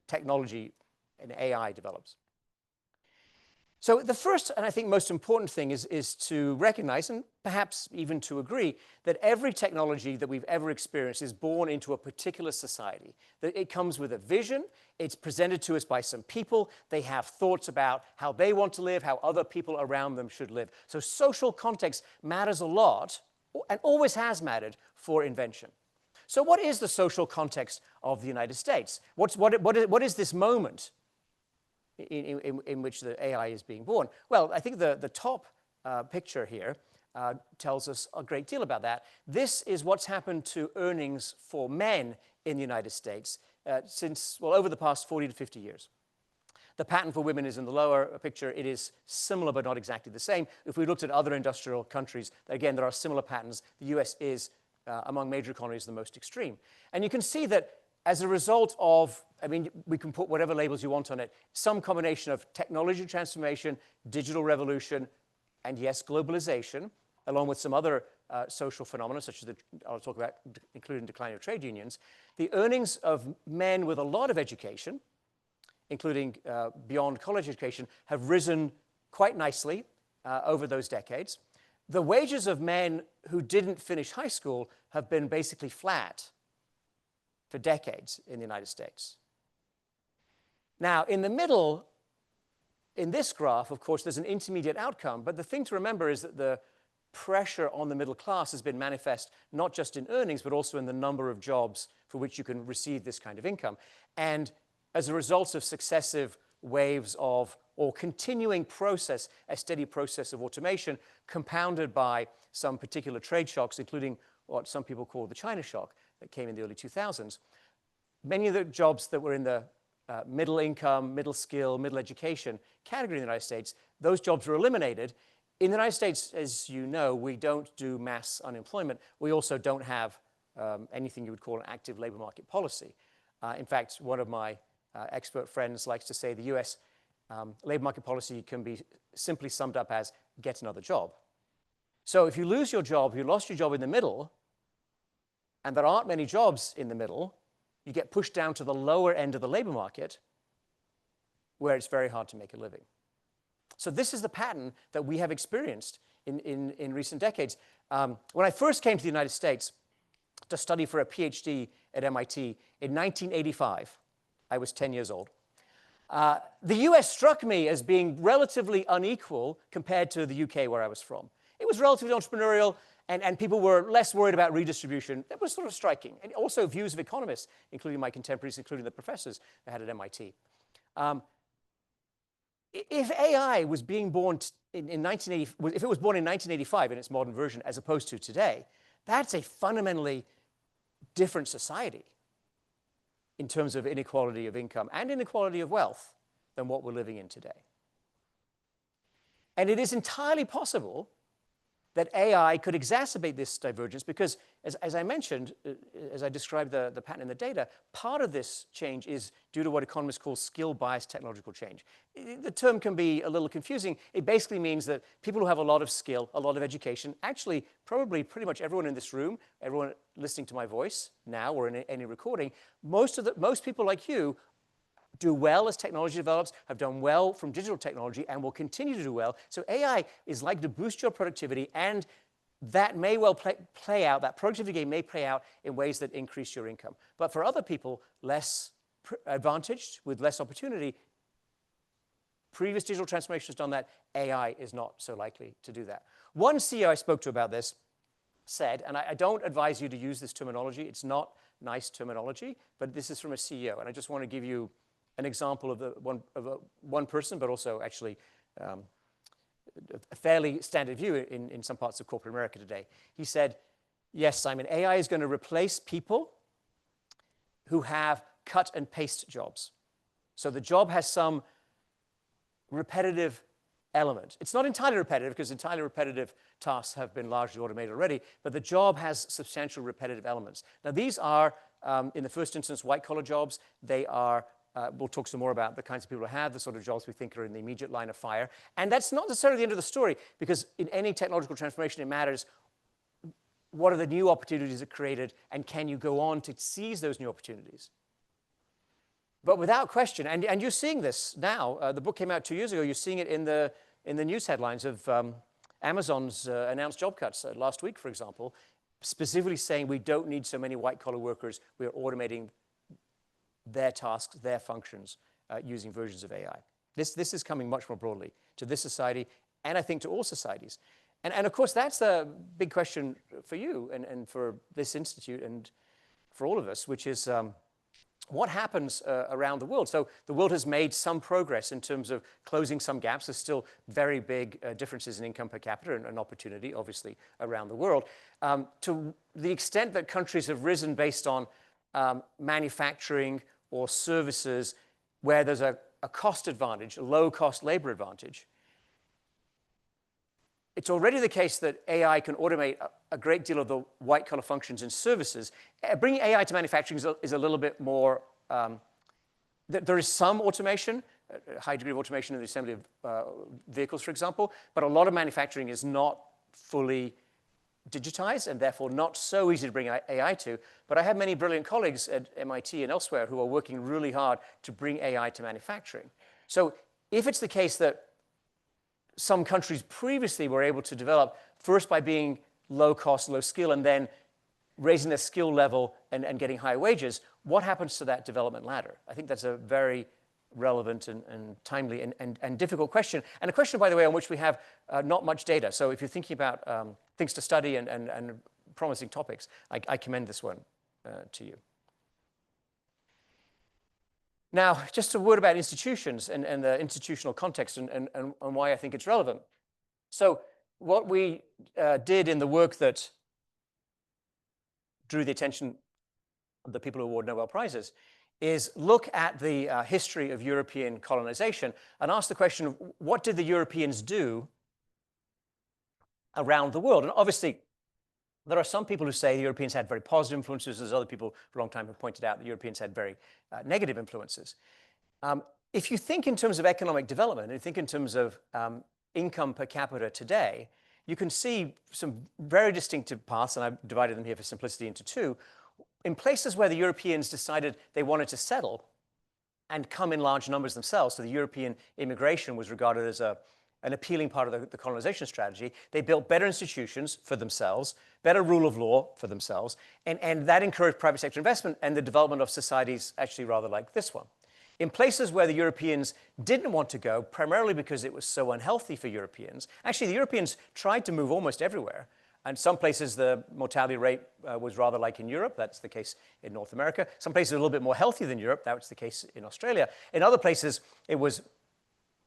technology and AI develops. So the first, and I think most important thing is to recognize, and perhaps even to agree, that every technology that we've ever experienced is born into a particular society. That it comes with a vision, it's presented to us by some people, they have thoughts about how they want to live, how other people around them should live. So social context matters a lot, and always has mattered for invention. So what is the social context of the United States? What is this moment in which the AI is being born? Well, I think the top picture here tells us a great deal about that. This is what's happened to earnings for men in the United States since, well, over the past 40 to 50 years. The pattern for women is in the lower picture. It is similar, but not exactly the same. If we looked at other industrial countries, again, there are similar patterns. The US is, among major economies, the most extreme. And you can see that as a result of, I mean, we can put whatever labels you want on it, some combination of technology transformation, digital revolution, and yes, globalization, along with some other social phenomena, such as I'll talk about, including decline of trade unions, the earnings of men with a lot of education, including beyond college education, have risen quite nicely over those decades. The wages of men who didn't finish high school have been basically flat for decades in the United States. Now, in the middle, in this graph, of course, there's an intermediate outcome, but the thing to remember is that the pressure on the middle class has been manifest not just in earnings, but also in the number of jobs for which you can receive this kind of income. And as a result of successive waves of, or continuing process, a steady process of automation, compounded by some particular trade shocks, including what some people call the China shock that came in the early 2000s, many of the jobs that were in the middle income, middle skill, middle education category in the United States, those jobs were eliminated. In the United States, as you know, we don't do mass unemployment. We also don't have anything you would call an active labor market policy. In fact, one of my expert friends likes to say the US labor market policy can be simply summed up as get another job. So if you lose your job, you lost your job in the middle, and there aren't many jobs in the middle, you get pushed down to the lower end of the labor market where it's very hard to make a living. So this is the pattern that we have experienced in recent decades. When I first came to the United States to study for a PhD at MIT in 1985, I was 10 years old. The US struck me as being relatively unequal compared to the UK where I was from. It was relatively entrepreneurial, and people were less worried about redistribution. That was sort of striking. And also views of economists, including my contemporaries, including the professors I had at MIT. If AI was being born in 1980, if it was born in 1985 in its modern version as opposed to today, that's a fundamentally different society in terms of inequality of income and inequality of wealth than what we're living in today. And it is entirely possible that AI could exacerbate this divergence because, as I mentioned, as I described the pattern in the data, part of this change is due to what economists call skill-biased technological change. The term can be a little confusing. It basically means that people who have a lot of skill, a lot of education, actually probably pretty much everyone in this room, everyone listening to my voice now or in any recording, most people like you do well as technology develops, have done well from digital technology, and will continue to do well. So AI is likely to boost your productivity, and that may well play out, that productivity gain may play out in ways that increase your income. But for other people, less advantaged, with less opportunity, previous digital transformation has done that. AI is not so likely to do that. One CEO I spoke to about this said, and I don't advise you to use this terminology, it's not nice terminology, but this is from a CEO, and I just want to give you an example of one person, but also actually a fairly standard view in some parts of corporate America today. He said, yes, Simon, AI is going to replace people who have cut and paste jobs. So the job has some repetitive element. It's not entirely repetitive because entirely repetitive tasks have been largely automated already, but the job has substantial repetitive elements. Now these are, in the first instance, white-collar jobs. They are we'll talk some more about the kinds of people who have the sort of jobs we think are in the immediate line of fire. And that's not necessarily the end of the story, because in any technological transformation, it matters what are the new opportunities it created, and can you go on to seize those new opportunities? But without question, and you're seeing this now. The book came out 2 years ago. You're seeing it in the news headlines of Amazon's announced job cuts last week, for example, specifically saying we don't need so many white-collar workers. We're automating their tasks, their functions, using versions of AI. This is coming much more broadly to this society, and I think to all societies. And of course, that's the big question for you and for this institute and for all of us, which is what happens around the world? So the world has made some progress in terms of closing some gaps. There's still very big differences in income per capita and opportunity, obviously, around the world. To the extent that countries have risen based on manufacturing or services where there's a cost advantage, a low-cost labor advantage, it's already the case that AI can automate a great deal of the white-collar functions and services. Bringing AI to manufacturing is a little bit more, there is some automation, a high degree of automation in the assembly of vehicles, for example, but a lot of manufacturing is not fully digitized and therefore not so easy to bring AI to. But I have many brilliant colleagues at MIT and elsewhere who are working really hard to bring AI to manufacturing. So if it's the case that some countries previously were able to develop first by being low cost, low skill, and then raising their skill level and getting high wages, what happens to that development ladder? I think that's a very relevant and timely and difficult question. And a question, by the way, on which we have not much data. So if you're thinking about things to study and promising topics, I commend this one to you. Now, just a word about institutions and the institutional context and why I think it's relevant. So what we did in the work that drew the attention of the people who award Nobel Prizes is look at the history of European colonization and ask the question of what did the Europeans do around the world? And obviously, there are some people who say the Europeans had very positive influences. There's other people for a long time who pointed out the Europeans had very negative influences. If you think in terms of economic development, and you think in terms of income per capita today, you can see some very distinctive paths, and I've divided them here for simplicity into two. In places where the Europeans decided they wanted to settle and come in large numbers themselves, so the European immigration was regarded as an appealing part of the colonization strategy. They built better institutions for themselves, better rule of law for themselves, and that encouraged private sector investment and the development of societies actually rather like this one. In places where the Europeans didn't want to go, primarily because it was so unhealthy for Europeans, actually the Europeans tried to move almost everywhere. And some places the mortality rate was rather like in Europe. That's the case in North America. Some places a little bit more healthy than Europe. That was the case in Australia. In other places, it was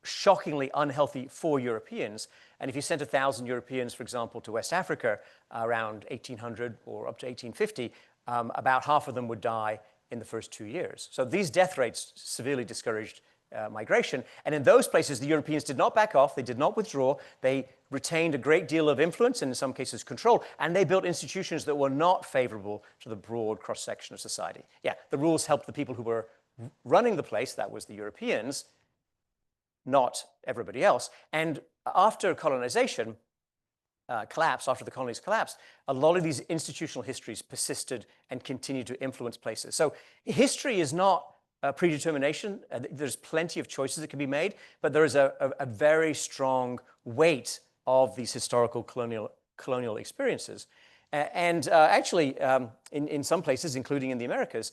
shockingly unhealthy for Europeans. And if you sent 1,000 Europeans, for example, to West Africa around 1800 or up to 1850, about half of them would die in the first 2 years. So these death rates severely discouraged migration. And in those places, the Europeans did not back off. They did not withdraw. They retained a great deal of influence and in some cases control. And they built institutions that were not favorable to the broad cross-section of society. Yeah, the rules helped the people who were running the place, that was the Europeans, not everybody else. And after colonization collapsed, after the colonies collapsed, a lot of these institutional histories persisted and continued to influence places. So history is not predetermination. There's plenty of choices that can be made, but there is a very strong weight of these historical colonial experiences. Actually, in some places, including in the Americas,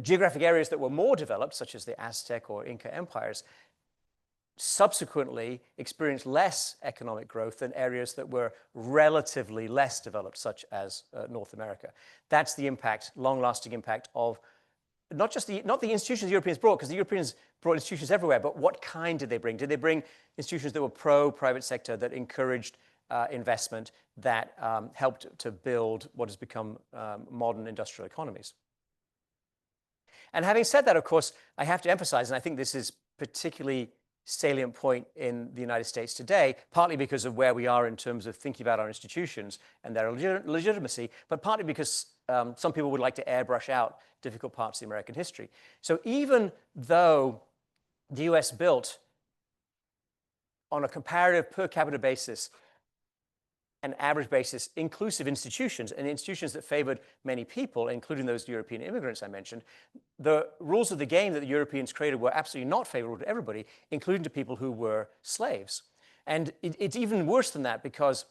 geographic areas that were more developed, such as the Aztec or Inca empires, subsequently experienced less economic growth than areas that were relatively less developed, such as North America. That's the impact, long-lasting impact of not the institutions the Europeans brought, because the Europeans brought institutions everywhere, but what kind did they bring? Did they bring institutions that were pro-private sector, that encouraged investment, that helped to build what has become modern industrial economies? And having said that, of course, I have to emphasize, and I think this is particularly salient point in the United States today, partly because of where we are in terms of thinking about our institutions and their legitimacy, but partly because some people would like to airbrush out difficult parts of the American history. So even though the US built, on a comparative per capita basis, an average basis, inclusive institutions, and institutions that favored many people, including those European immigrants I mentioned, the rules of the game that the Europeans created were absolutely not favorable to everybody, including to people who were slaves. And it's even worse than that because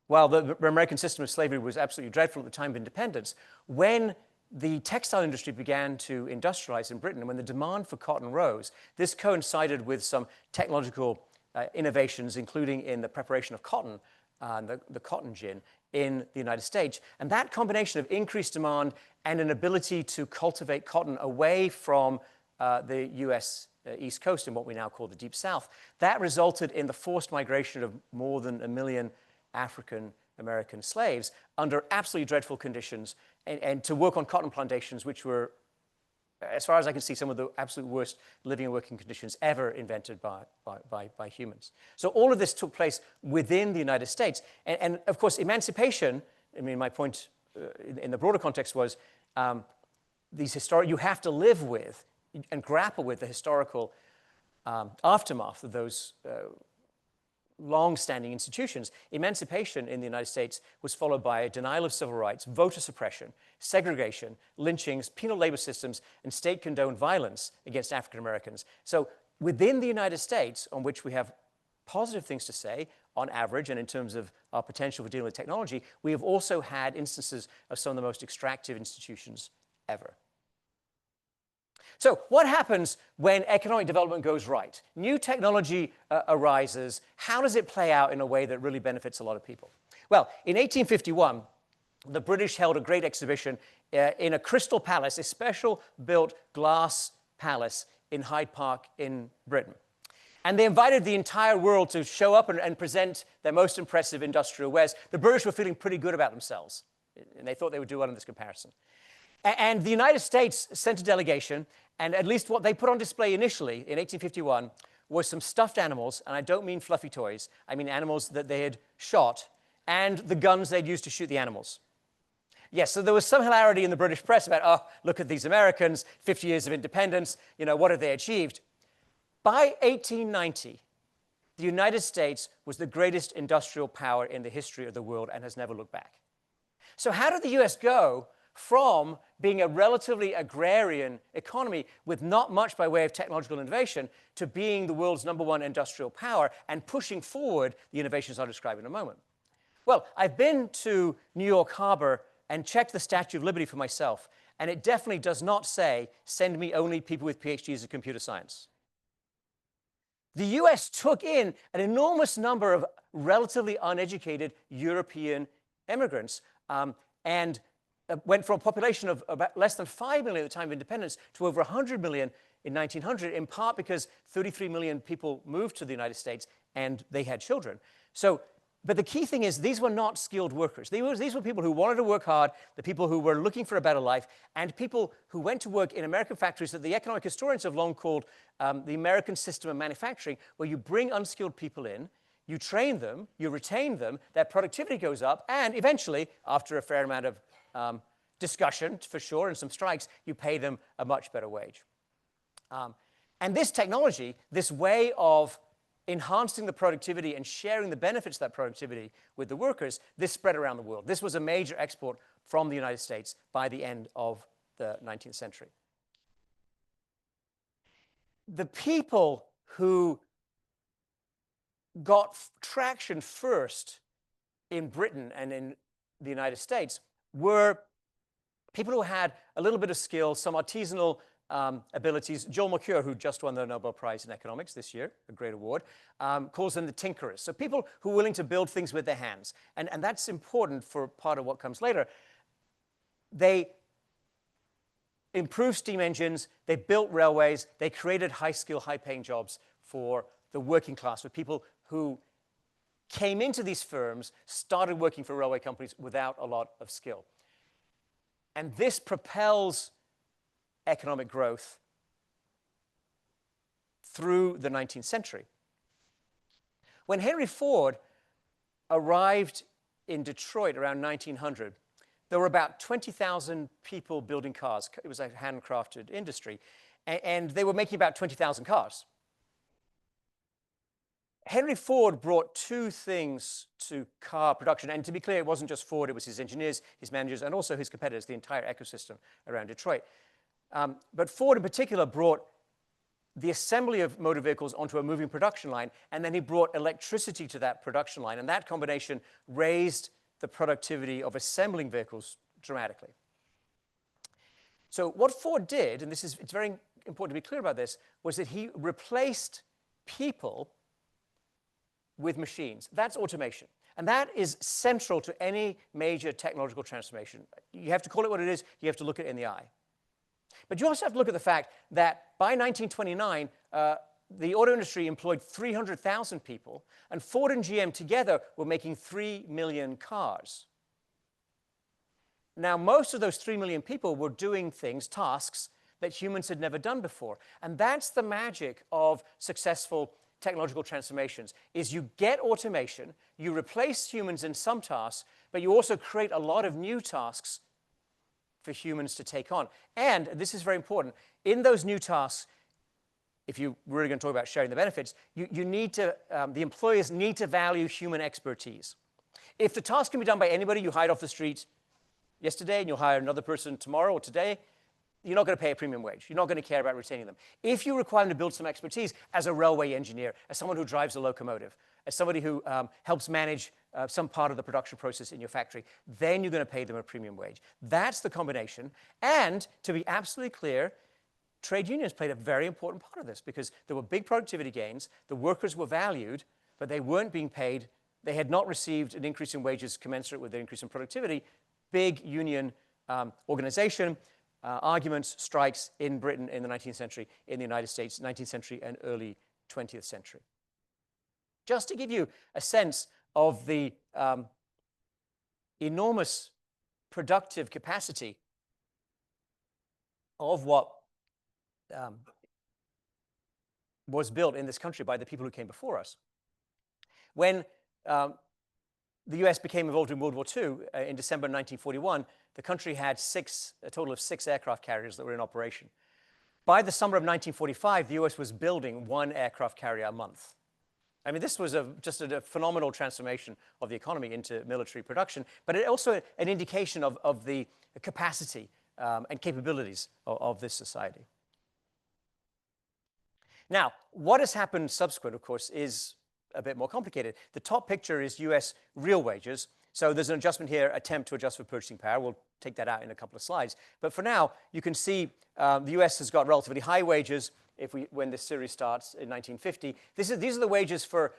while the American system of slavery was absolutely dreadful at the time of independence, when the textile industry began to industrialize in Britain, and when the demand for cotton rose, this coincided with some technological innovations, including in the preparation of cotton, the cotton gin in the United States. And that combination of increased demand and an ability to cultivate cotton away from the US East Coast in what we now call the Deep South, that resulted in the forced migration of more than 1 million African American slaves under absolutely dreadful conditions and to work on cotton plantations, which were, as far as I can see, some of the absolute worst living and working conditions ever invented by humans. So all of this took place within the United States. And of course, emancipation, I mean, my point in the broader context was you have to live with and grapple with the historical aftermath of those long-standing institutions. Emancipation in the United States was followed by a denial of civil rights, voter suppression, segregation, lynchings, penal labor systems, and state-condoned violence against African Americans. So within the United States, on which we have positive things to say, on average, and in terms of our potential for dealing with technology, we have also had instances of some of the most extractive institutions ever. So what happens when economic development goes right? New technology arises. How does it play out in a way that really benefits a lot of people? Well, in 1851, the British held a great exhibition in a crystal palace, a special built glass palace in Hyde Park in Britain. And they invited the entire world to show up and present their most impressive industrial wares. The British were feeling pretty good about themselves, and they thought they would do well in this comparison. And the United States sent a delegation, and at least what they put on display initially in 1851 was some stuffed animals, and I don't mean fluffy toys, I mean animals that they had shot, and the guns they'd used to shoot the animals. Yes, so there was some hilarity in the British press about, oh, look at these Americans, 50 years of independence, what have they achieved? By 1890, the United States was the greatest industrial power in the history of the world and has never looked back. So how did the US go from being a relatively agrarian economy with not much by way of technological innovation to being the world's #1 industrial power and pushing forward the innovations I'll describe in a moment? Well, I've been to New York Harbor and checked the Statue of Liberty for myself, and it definitely does not say, send me only people with PhDs in computer science. The US took in an enormous number of relatively uneducated European immigrants and went from a population of about less than 5 million at the time of independence to over 100 million in 1900, in part because 33 million people moved to the United States and they had children. But the key thing is these were not skilled workers. These were people who wanted to work hard, the people who were looking for a better life, and people who went to work in American factories that the economic historians have long called the American system of manufacturing, where you bring unskilled people in, you train them, you retain them, their productivity goes up, and eventually, after a fair amount of discussion, for sure, and some strikes, you pay them a much better wage. And this technology, this way of enhancing the productivity and sharing the benefits of that productivity with the workers, this spread around the world. This was a major export from the United States by the end of the 19th century. The people who got traction first in Britain and in the United States were people who had a little bit of skill, some artisanal abilities. Joel Mercure, who just won the Nobel Prize in Economics this year, a great award, calls them the tinkerers. So people who are willing to build things with their hands. And that's important for part of what comes later. They improved steam engines, they built railways, they created high-skill, high-paying jobs for the working class, with people who came into these firms, started working for railway companies without a lot of skill. And this propels economic growth through the 19th century. When Henry Ford arrived in Detroit around 1900, there were about 20,000 people building cars. It was a handcrafted industry, and they were making about 20,000 cars. Henry Ford brought two things to car production, and to be clear, it wasn't just Ford, it was his engineers, his managers, and also his competitors, the entire ecosystem around Detroit. But Ford in particular brought the assembly of motor vehicles onto a moving production line, and then he brought electricity to that production line, and that combination raised the productivity of assembling vehicles dramatically. So what Ford did, and it's very important to be clear about this, was that he replaced people with machines. That's automation. And that is central to any major technological transformation. You have to call it what it is. You have to look it in the eye. But you also have to look at the fact that by 1929, the auto industry employed 300,000 people, and Ford and GM together were making 3 million cars. Now, most of those 3 million people were doing things, tasks, that humans had never done before. And that's the magic of successful technological transformations, is you get automation, you replace humans in some tasks, but you also create a lot of new tasks for humans to take on. And this is very important. In those new tasks, if you really going to talk about sharing the benefits, you need to, the employers need to value human expertise. If the task can be done by anybody you hired off the street yesterday and you'll hire another person tomorrow or today, you're not going to pay a premium wage. You're not going to care about retaining them. If you require them to build some expertise as a railway engineer, as someone who drives a locomotive, as somebody who helps manage some part of the production process in your factory, then you're going to pay them a premium wage. That's the combination. And to be absolutely clear, trade unions played a very important part of this because there were big productivity gains, the workers were valued, but they weren't being paid. They had not received an increase in wages commensurate with their increase in productivity. Big union organization, arguments, strikes in Britain in the 19th century, in the United States, 19th century and early 20th century. Just to give you a sense of the enormous productive capacity of what was built in this country by the people who came before us. When the US became involved in World War II in December 1941, the country had a total of 6 aircraft carriers that were in operation. By the summer of 1945, the US was building 1 aircraft carrier a month. I mean, this was just a phenomenal transformation of the economy into military production, but it also an indication of the capacity and capabilities of this society. Now, what has happened subsequent, of course, is a bit more complicated. The top picture is US real wages. So there's an adjustment here, attempt to adjust for purchasing power. We'll take that out in a couple of slides. But for now, you can see the US has got relatively high wages when this series starts in 1950. These are the wages for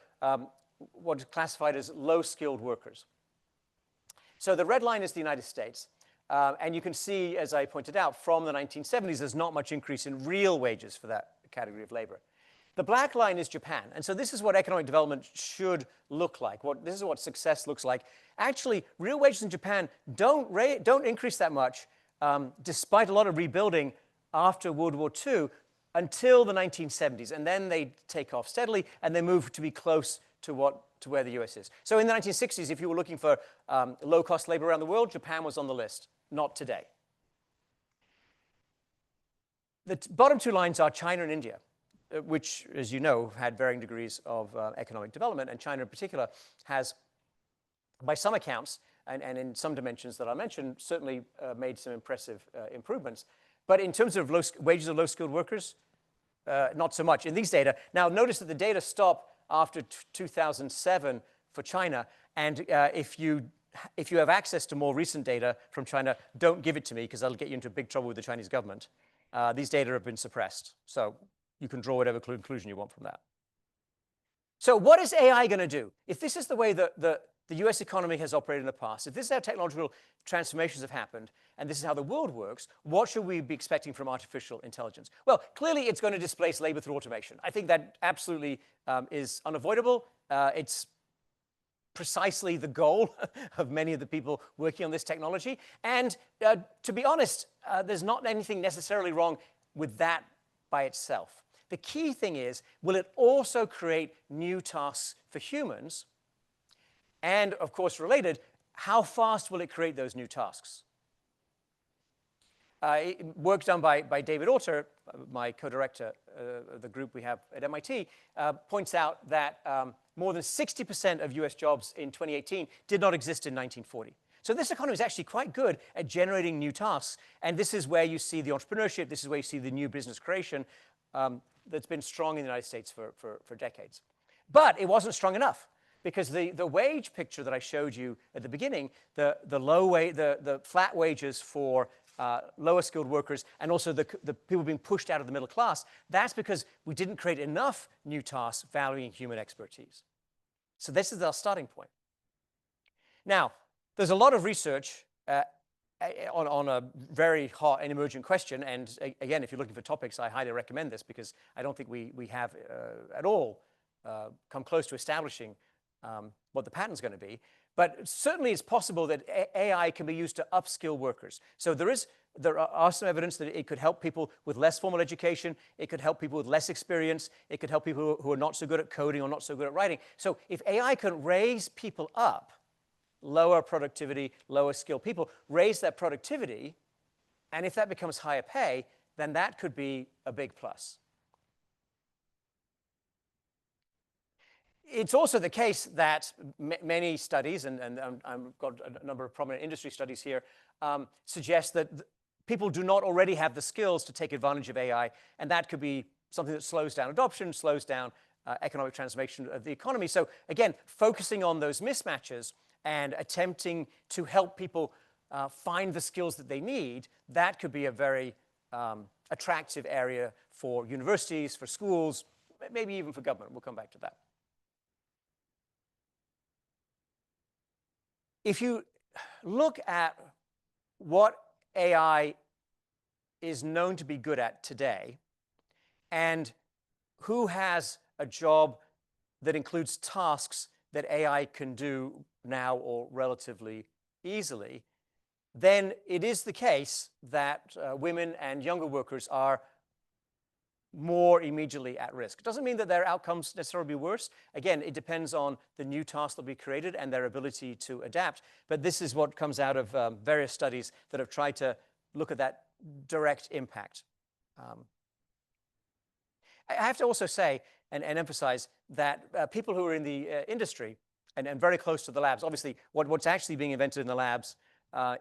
what is classified as low-skilled workers. So the red line is the United States. And you can see, as I pointed out, from the 1970s, there's not much increase in real wages for that category of labor. The black line is Japan. And so this is what economic development should look like. This is what success looks like. Actually, real wages in Japan don't increase that much, despite a lot of rebuilding after World War II, until the 1970s. And then they take off steadily, and they move to be close to where the US is. So in the 1960s, if you were looking for low-cost labor around the world, Japan was on the list. Not today. The bottom 2 lines are China and India, which, as you know, had varying degrees of economic development. And China in particular has, by some accounts, and in some dimensions that I mentioned, certainly made some impressive improvements. But in terms of wages of low-skilled workers, not so much in these data. Now, notice that the data stop after 2007 for China. And if you have access to more recent data from China, don't give it to me, because that'll get you into big trouble with the Chinese government. These data have been suppressed. So you can draw whatever conclusion you want from that. So what is AI going to do? If this is the way that the US economy has operated in the past, if this is how technological transformations have happened, and this is how the world works, what should we be expecting from artificial intelligence? Well, clearly it's going to displace labor through automation. I think that absolutely is unavoidable. It's precisely the goal of many of the people working on this technology. And to be honest, there's not anything necessarily wrong with that by itself. The key thing is, will it also create new tasks for humans? And of course, related, how fast will it create those new tasks? Work done by David Autor, my co-director of the group we have at MIT, points out that more than 60% of US jobs in 2018 did not exist in 1940. So this economy is actually quite good at generating new tasks. And this is where you see the entrepreneurship. This is where you see the new business creation that's been strong in the United States for decades. But it wasn't strong enough, because the wage picture that I showed you at the beginning, the flat wages for lower skilled workers, and also the people being pushed out of the middle class, that's because we didn't create enough new tasks valuing human expertise. So this is our starting point. Now, there's a lot of research on a very hot and emergent question. And again, if you're looking for topics, I highly recommend this, because I don't think we have at all come close to establishing what the pattern's going to be. But certainly it's possible that AI can be used to upskill workers. So there are some evidence that it could help people with less formal education. It could help people with less experience. It could help people who are not so good at coding or not so good at writing. So if AI can raise people up, lower productivity, lower skill people, raise that productivity, and if that becomes higher pay, then that could be a big plus. It's also the case that many studies, and I've got a number of prominent industry studies here, suggest that people do not already have the skills to take advantage of AI, and that could be something that slows down adoption, slows down economic transformation of the economy. So again, focusing on those mismatches and attempting to help people find the skills that they need, that could be a very attractive area for universities, for schools, maybe even for government. We'll come back to that. If you look at what AI is known to be good at today, and who has a job that includes tasks that AI can do now or relatively easily, then it is the case that women and younger workers are more immediately at risk. It doesn't mean that their outcomes necessarily be worse. Again, it depends on the new tasks that will be created and their ability to adapt. But this is what comes out of various studies that have tried to look at that direct impact. I have to also say and emphasize that people who are in the industry and very close to the labs, obviously what's actually being invented in the labs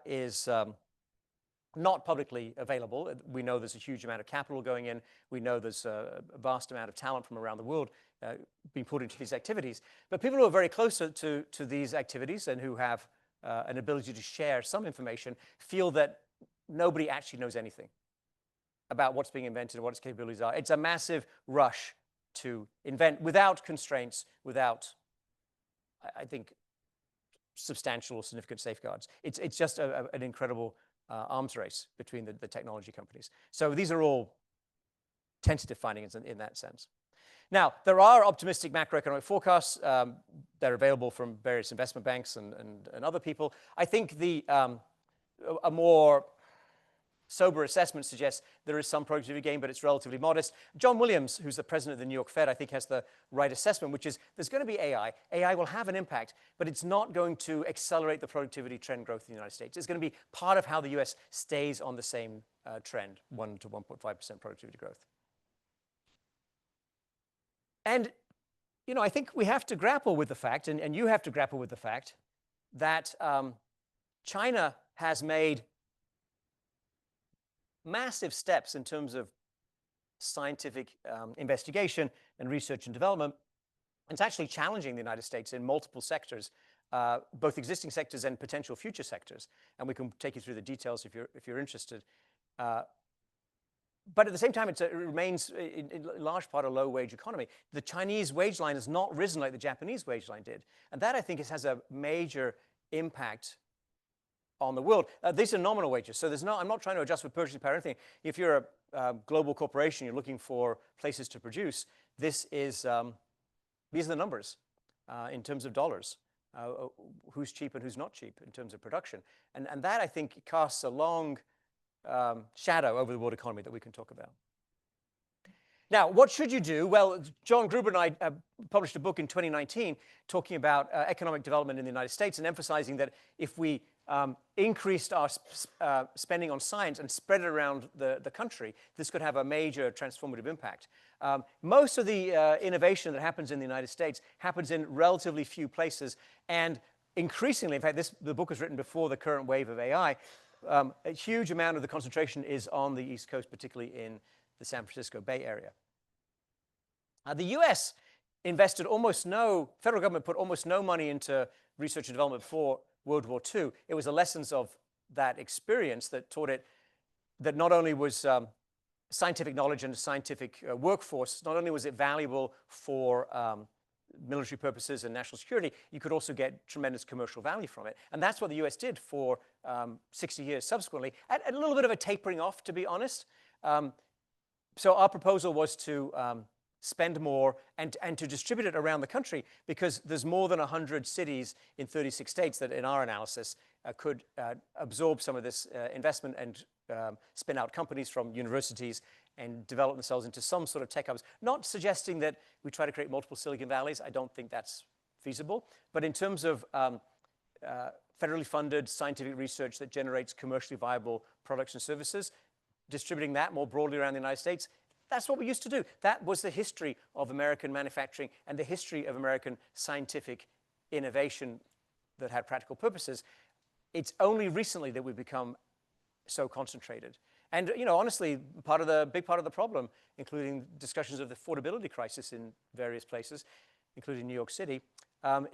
is not publicly available. We know there's a huge amount of capital going in. We know there's a vast amount of talent from around the world being put into these activities. But people who are very close to these activities and who have an ability to share some information feel that nobody actually knows anything about what's being invented and what its capabilities are. It's a massive rush to invent without constraints, without, I think, substantial or significant safeguards. It's just an incredible arms race between the technology companies. So these are all tentative findings in that sense. Now, there are optimistic macroeconomic forecasts. They're available from various investment banks and other people. I think a more sober assessment suggests there is some productivity gain, but it's relatively modest. John Williams, who's the president of the New York Fed, I think has the right assessment, which is there's going to be AI. AI will have an impact, but it's not going to accelerate the productivity trend growth in the United States. It's going to be part of how the US stays on the same trend, 1 to 1.5% productivity growth. And, you know, I think we have to grapple with the fact, and you have to grapple with the fact, that China has made massive steps in terms of scientific investigation and research and development. It's actually challenging the United States in multiple sectors, both existing sectors and potential future sectors. And we can take you through the details if you're interested. But at the same time, it remains in large part a low-wage economy. The Chinese wage line has not risen like the Japanese wage line did. And that, I think, has a major impact on the world. These are nominal wages. So I'm not trying to adjust for purchasing power or anything. If you're a global corporation, you're looking for places to produce, these are the numbers in terms of dollars. Who's cheap and who's not cheap in terms of production. And that, I think, casts a long shadow over the world economy that we can talk about. Now, what should you do? Well, John Gruber and I published a book in 2019 talking about economic development in the United States and emphasizing that if we increased our spending on science and spread it around the country, this could have a major transformative impact. Most of the innovation that happens in the United States happens in relatively few places. And increasingly, in fact, the book was written before the current wave of AI, a huge amount of the concentration is on the East Coast, particularly in the San Francisco Bay Area. The US invested federal government put almost no money into research and development before World War II. It was the lessons of that experience that taught it that not only was scientific knowledge and scientific workforce, not only was it valuable for military purposes and national security, you could also get tremendous commercial value from it. And that's what the US did for 60 years subsequently, at a little bit of a tapering off, to be honest. So our proposal was to spend more and to distribute it around the country, because there's more than 100 cities in 36 states that, in our analysis, could absorb some of this investment and spin out companies from universities and develop themselves into some sort of tech hubs. Not suggesting that we try to create multiple Silicon Valleys. I don't think that's feasible. But in terms of federally funded scientific research that generates commercially viable products and services, distributing that more broadly around the United States That's what we used to do. That was the history of American manufacturing and the history of American scientific innovation that had practical purposes. It's only recently that we've become so concentrated. And honestly, big part of the problem, including discussions of the affordability crisis in various places, including New York City,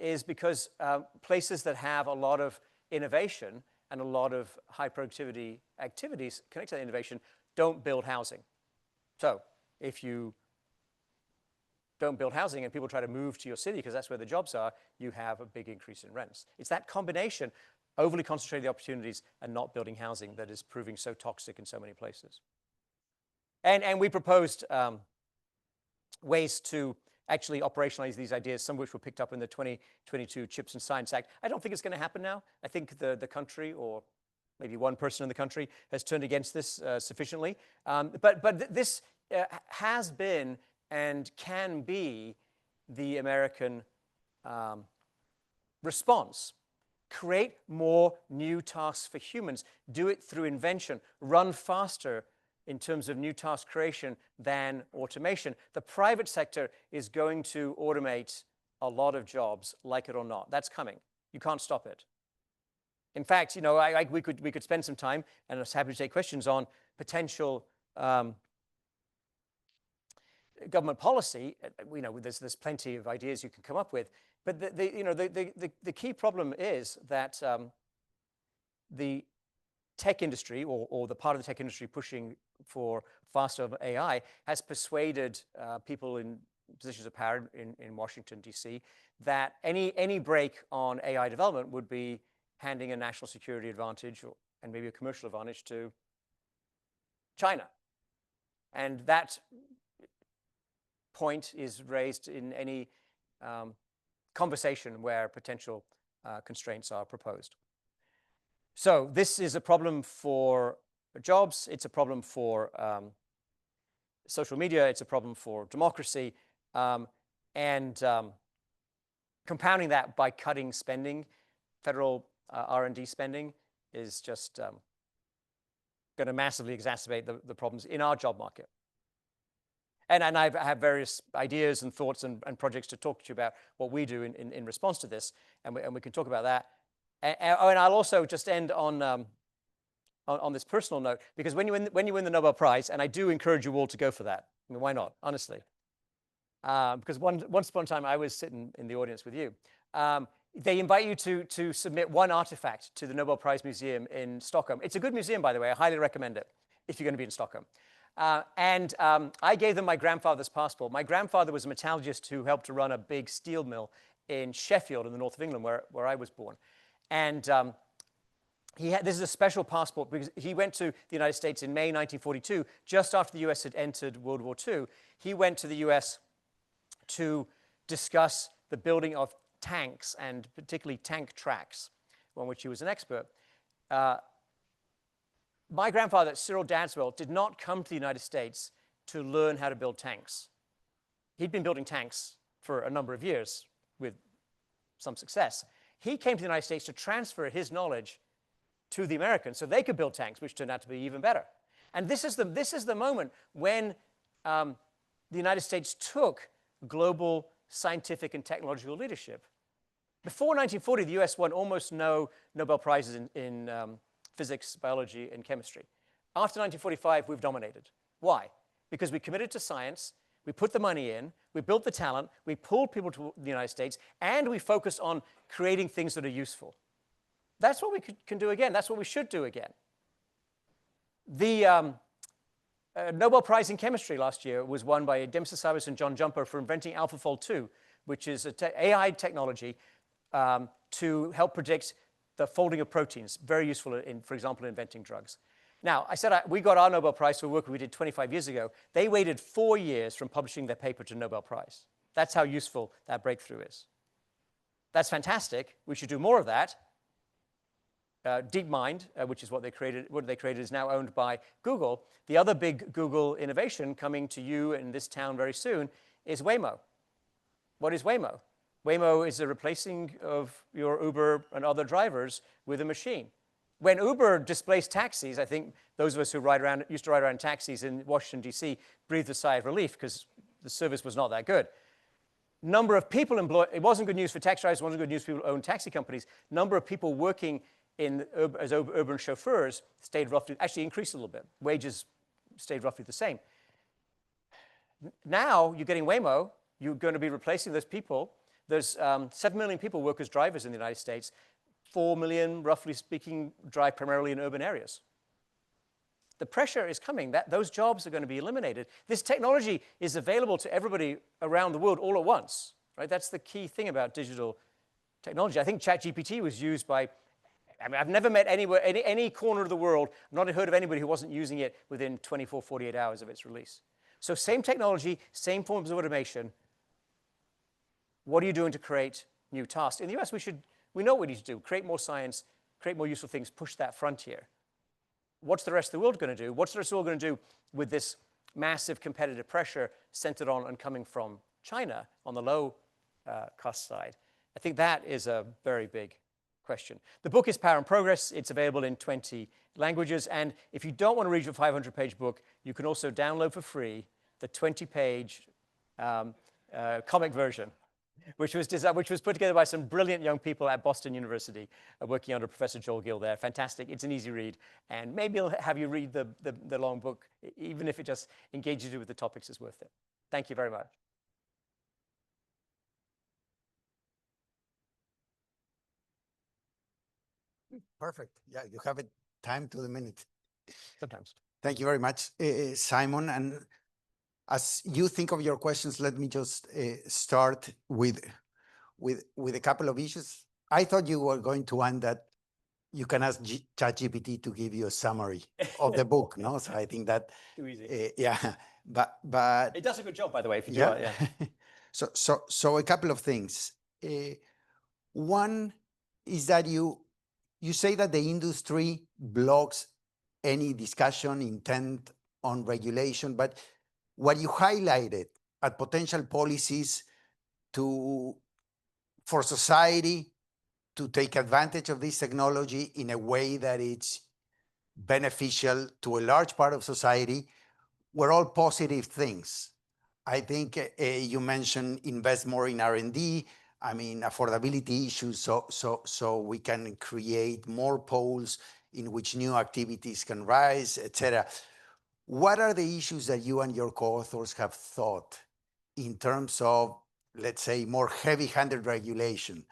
is because places that have a lot of innovation and a lot of high productivity activities connected to that innovation don't build housing. So if you don't build housing and people try to move to your city because that's where the jobs are, you have a big increase in rents. It's that combination, overly concentrating the opportunities and not building housing, that is proving so toxic in so many places. And we proposed ways to actually operationalize these ideas, some of which were picked up in the 2022 Chips and Science Act. I don't think it's going to happen now. I think the country, or maybe one person in the country, has turned against this sufficiently. But this has been and can be the American response. Create more new tasks for humans. Do it through invention. Run faster in terms of new task creation than automation. The private sector is going to automate a lot of jobs, like it or not. That's coming. You can't stop it. In fact, we could spend some time, and I was happy to take questions on potential government policy. There's plenty of ideas you can come up with, but the key problem is that the tech industry, or the part of the tech industry pushing for faster AI, has persuaded people in positions of power in Washington, D.C., that any break on AI development would be handing a national security advantage and maybe a commercial advantage to China. And that point is raised in any conversation where potential constraints are proposed. So this is a problem for jobs. It's a problem for social media. It's a problem for democracy. And compounding that by cutting spending, federal R&D spending, is just going to massively exacerbate the problems in our job market. And I have various ideas and thoughts and projects to talk to you about what we do in response to this, and we can talk about that. And I'll also just end on this personal note, because when you win the Nobel Prize, and I do encourage you all to go for that. I mean, why not? Honestly, because once upon a time I was sitting in the audience with you. They invite you to submit one artifact to the Nobel Prize Museum in Stockholm. It's a good museum, by the way. I highly recommend it if you're going to be in Stockholm. I gave them my grandfather's passport. My grandfather was a metallurgist who helped to run a big steel mill in Sheffield in the north of England, where I was born. And this is a special passport because he went to the United States in May 1942, just after the US had entered World War II. He went to the US to discuss the building of tanks, and particularly tank tracks, on which he was an expert. My grandfather, Cyril Dadswell, did not come to the United States to learn how to build tanks. He'd been building tanks for a number of years with some success. He came to the United States to transfer his knowledge to the Americans so they could build tanks, which turned out to be even better. And this is the moment when the United States took global scientific and technological leadership. Before 1940, the US won almost no Nobel Prizes in physics, biology, and chemistry. After 1945, we've dominated. Why? Because we committed to science, we put the money in, we built the talent, we pulled people to the United States, and we focused on creating things that are useful. That's what we can do again. That's what we should do again. The Nobel Prize in Chemistry last year was won by Dim Sasabis and John Jumper for inventing AlphaFold 2, which is an AI technology to help predict the folding of proteins, very useful for example, in inventing drugs. Now, I said we got our Nobel Prize for work we did 25 years ago. They waited 4 years from publishing their paper to Nobel Prize. That's how useful that breakthrough is. That's fantastic. We should do more of that. DeepMind, which is what they created, is now owned by Google. The other big Google innovation coming to you in this town very soon is Waymo. What is Waymo? Waymo is a replacing of your Uber and other drivers with a machine. When Uber displaced taxis, I think those of us who used to ride around in taxis in Washington, D.C., breathed a sigh of relief because the service was not that good. Number of people employed, it wasn't good news for taxi drivers, it wasn't good news for people who own taxi companies. Number of people working as urban chauffeurs stayed roughly, actually increased a little bit. Wages stayed roughly the same. Now you're getting Waymo, you're going to be replacing those people. There's 7 million people work as drivers in the United States. 4 million, roughly speaking, drive primarily in urban areas. The pressure is coming that those jobs are going to be eliminated. This technology is available to everybody around the world all at once, right? That's the key thing about digital technology. I think ChatGPT was used by, I mean, I've never met any corner of the world, I've not heard of anybody who wasn't using it within 24, 48 hours of its release. So same technology, same forms of automation. What are you doing to create new tasks? In the US, we know what we need to do. Create more science, create more useful things, push that frontier. What's the rest of the world going to do? What's the rest of the world going to do with this massive competitive pressure centered on and coming from China on the low cost side? I think that is a very big question. The book is Power and Progress. It's available in 20 languages. And if you don't want to read a 500-page book, you can also download for free the 20-page comic version, which was put together by some brilliant young people at Boston University, working under Professor Joel Gill there. Fantastic. It's an easy read. And maybe it'll have you read the long book, even if it just engages you with the topics, it's worth it. Thank you very much. Perfect. Yeah, you have it time to the minute. Sometimes. Thank you very much, Simon. And as you think of your questions, let me just start with a couple of issues. I thought you were going to end that you can ask ChatGPT to give you a summary of the book, no? So I think that too easy. Yeah, but it does a good job, by the way. If you do it, yeah. So a couple of things. One is that you say that the industry blocks any discussion, intent on regulation, but what you highlighted are potential policies for society to take advantage of this technology in a way that it's beneficial to a large part of society were all positive things. I think you mentioned invest more in R&D. I mean, affordability issues, so we can create more poles in which new activities can rise, etc. What are the issues that you and your co-authors have thought in terms of, let's say, more heavy-handed regulation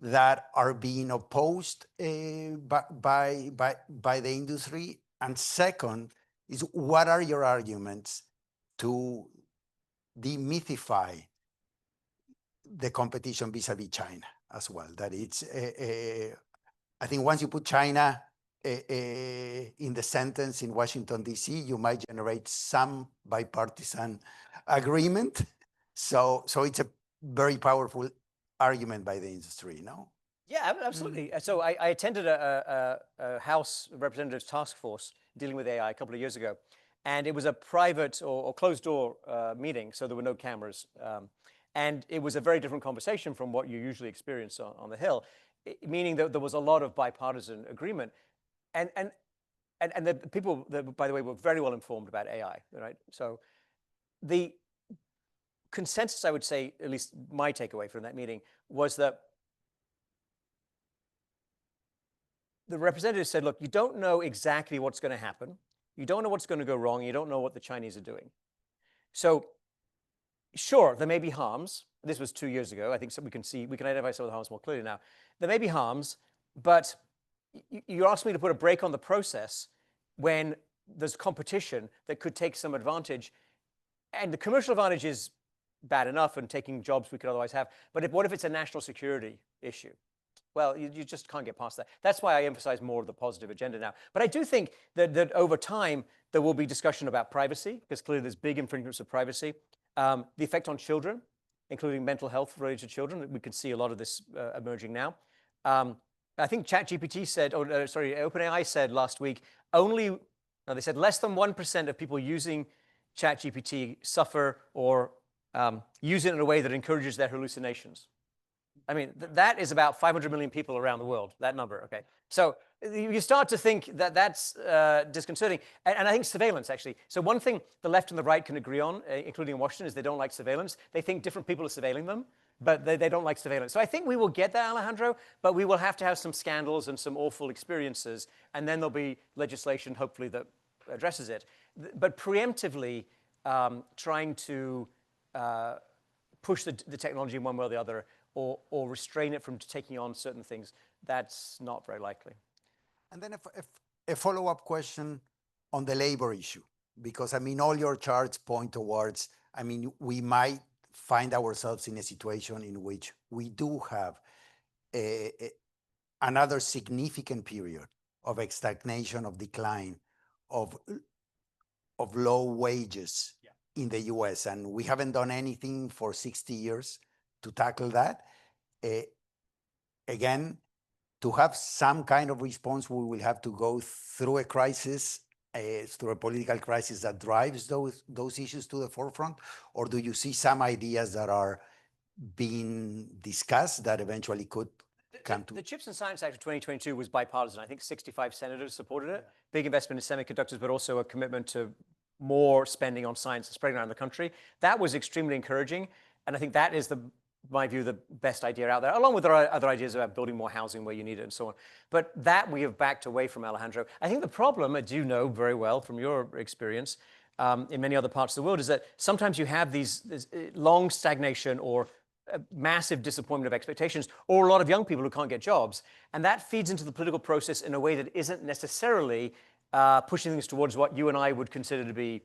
that are being opposed by the industry? And second is, what are your arguments to demythify the competition vis-a-vis China as well? That it's, I think once you put China in the sentence in Washington, D.C., you might generate some bipartisan agreement. So it's a very powerful argument by the industry, no? Yeah, absolutely. So I attended a House Representatives Task Force dealing with AI a couple of years ago. And it was a private or closed-door meeting, so there were no cameras. And it was a very different conversation from what you usually experience on the Hill, meaning that there was a lot of bipartisan agreement. And the people, by the way, were very well informed about AI, right? So the consensus, I would say, at least my takeaway from that meeting, was that the representatives said, look, you don't know exactly what's going to happen. You don't know what's going to go wrong. You don't know what the Chinese are doing. So sure, there may be harms. This was 2 years ago. I think we can identify some of the harms more clearly now. There may be harms, but you asked me to put a brake on the process when there's competition that could take some advantage. And the commercial advantage is bad enough and taking jobs we could otherwise have. But what if it's a national security issue? Well, you just can't get past that. That's why I emphasize more of the positive agenda now. But I do think that over time, there will be discussion about privacy, because clearly there's big infringements of privacy. The effect on children, including mental health related to children. We can see a lot of this emerging now. I think ChatGPT said, OpenAI said last week, they said less than 1% of people using ChatGPT suffer or use it in a way that encourages their hallucinations. I mean, that is about 500 million people around the world, that number, okay? So you start to think that that's disconcerting. And I think surveillance, actually. So one thing the left and the right can agree on, including in Washington, is they don't like surveillance. They think different people are surveilling them, but they don't like surveillance. So I think we will get there, Alejandro, but we will have to have some scandals and some awful experiences, and then there'll be legislation, hopefully, that addresses it. But preemptively trying to push the technology in one way or the other, or restrain it from taking on certain things, that's not very likely. And then a follow-up question on the labor issue, because I mean, all your charts point towards, I mean, we might find ourselves in a situation in which we do have another significant period of stagnation, of decline, of low wages in the US, and we haven't done anything for 60 years to tackle that. Again, to have some kind of response, we will have to go through a crisis, through a political crisis that drives those issues to the forefront? Or do you see some ideas that are being discussed that eventually could come to? The Chips and Science Act of 2022 was bipartisan. I think 65 senators supported it. Big investment in semiconductors, but also a commitment to more spending on science spreading around the country. That was extremely encouraging. And I think that is, my view, the best idea out there, along with other ideas about building more housing where you need it and so on. But that we have backed away from, Alejandro. I think the problem, as you know very well from your experience in many other parts of the world, is that sometimes you have this long stagnation or massive disappointment of expectations, or a lot of young people who can't get jobs. And that feeds into the political process in a way that isn't necessarily pushing things towards what you and I would consider to be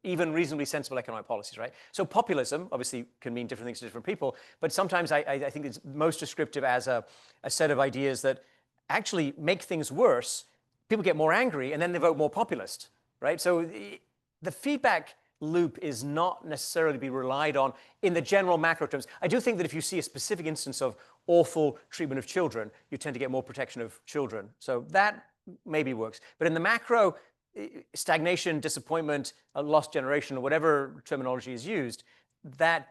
even reasonably sensible economic policies, right? So populism obviously can mean different things to different people, but sometimes I think it's most descriptive as a set of ideas that actually make things worse. People get more angry and then they vote more populist, right? So the feedback loop is not necessarily to be relied on in the general macro terms. I do think that if you see a specific instance of awful treatment of children, you tend to get more protection of children. So that maybe works. But in the macro, stagnation, disappointment, a lost generation, or whatever terminology is used, that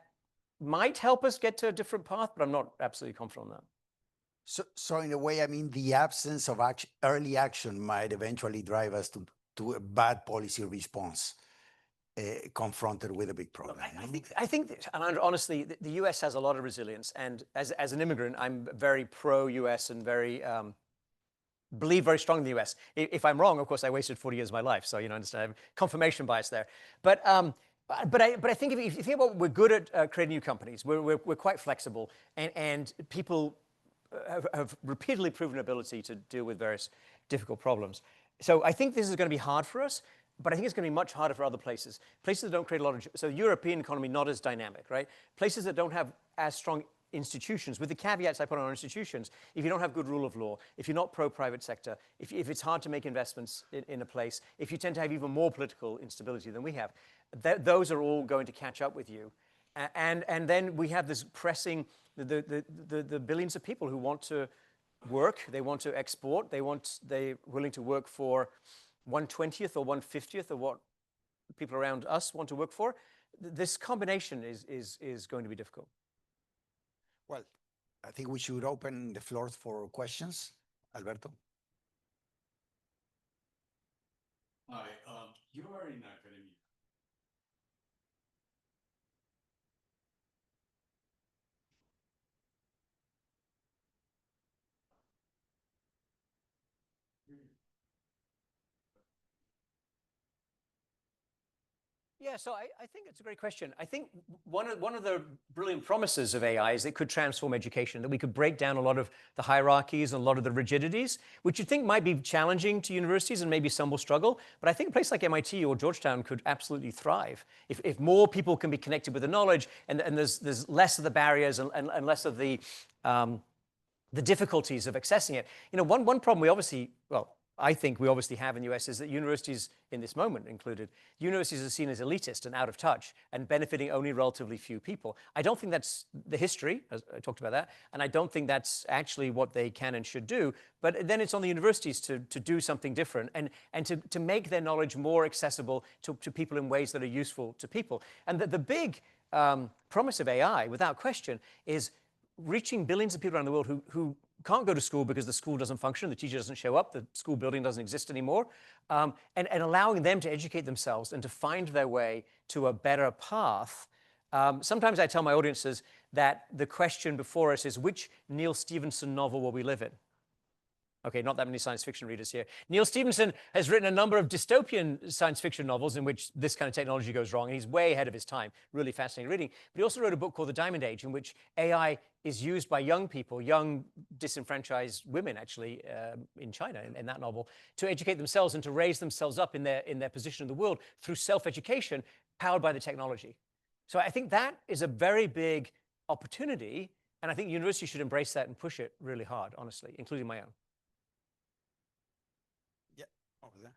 might help us get to a different path, but I'm not absolutely confident on that. So in a way, I mean, the absence of early action might eventually drive us to a bad policy response confronted with a big problem. I think, and honestly, the US has a lot of resilience. And as an immigrant, I'm very pro-US and believe very strongly in the US. If I'm wrong, of course, I wasted 40 years of my life. So, understand, I have confirmation bias there. But I think if you think about, we're good at creating new companies. We're quite flexible, and people have repeatedly proven ability to deal with various difficult problems. So I think this is going to be hard for us, but I think it's going to be much harder for other places. Places that don't create a lot of, so the European economy, not as dynamic, right? Places that don't have as strong institutions, with the caveats I put on our institutions. If you don't have good rule of law, if you're not pro-private sector, if it's hard to make investments in a place, if you tend to have even more political instability than we have, those are all going to catch up with you. And then we have this pressing, the billions of people who want to work, they want to export, they're willing to work for 1/20th or 1/50th of what people around us want to work for. This combination is going to be difficult. Well, I think we should open the floor for questions. Alberto? Hi, you are in academia. Yeah, so I think it's a great question. I think one of the brilliant promises of AI is it could transform education, that we could break down a lot of the hierarchies and a lot of the rigidities, which you think might be challenging to universities and maybe some will struggle. But I think a place like MIT or Georgetown could absolutely thrive if more people can be connected with the knowledge and there's less of the barriers and less of the difficulties of accessing it. One problem we obviously, I think we obviously have in the US is that universities, in this moment included, universities are seen as elitist and out of touch and benefiting only relatively few people. I don't think that's the history, as I talked about that, and I don't think that's actually what they can and should do. But then it's on the universities to do something different and to make their knowledge more accessible to people in ways that are useful to people. And the big promise of AI, without question, is reaching billions of people around the world who can't go to school because the school doesn't function, the teacher doesn't show up, the school building doesn't exist anymore, and allowing them to educate themselves and to find their way to a better path. Sometimes I tell my audiences that the question before us is, which Neil Stephenson novel will we live in? Okay, not that many science fiction readers here. Neil Stephenson has written a number of dystopian science fiction novels in which this kind of technology goes wrong, and he's way ahead of his time. Really fascinating reading. But he also wrote a book called The Diamond Age, in which AI is used by young people, young disenfranchised women, actually, in China, in that novel, to educate themselves and to raise themselves up in their position in the world through self-education powered by the technology. So I think that is a very big opportunity, and I think universities should embrace that and push it really hard, honestly, including my own. Over there.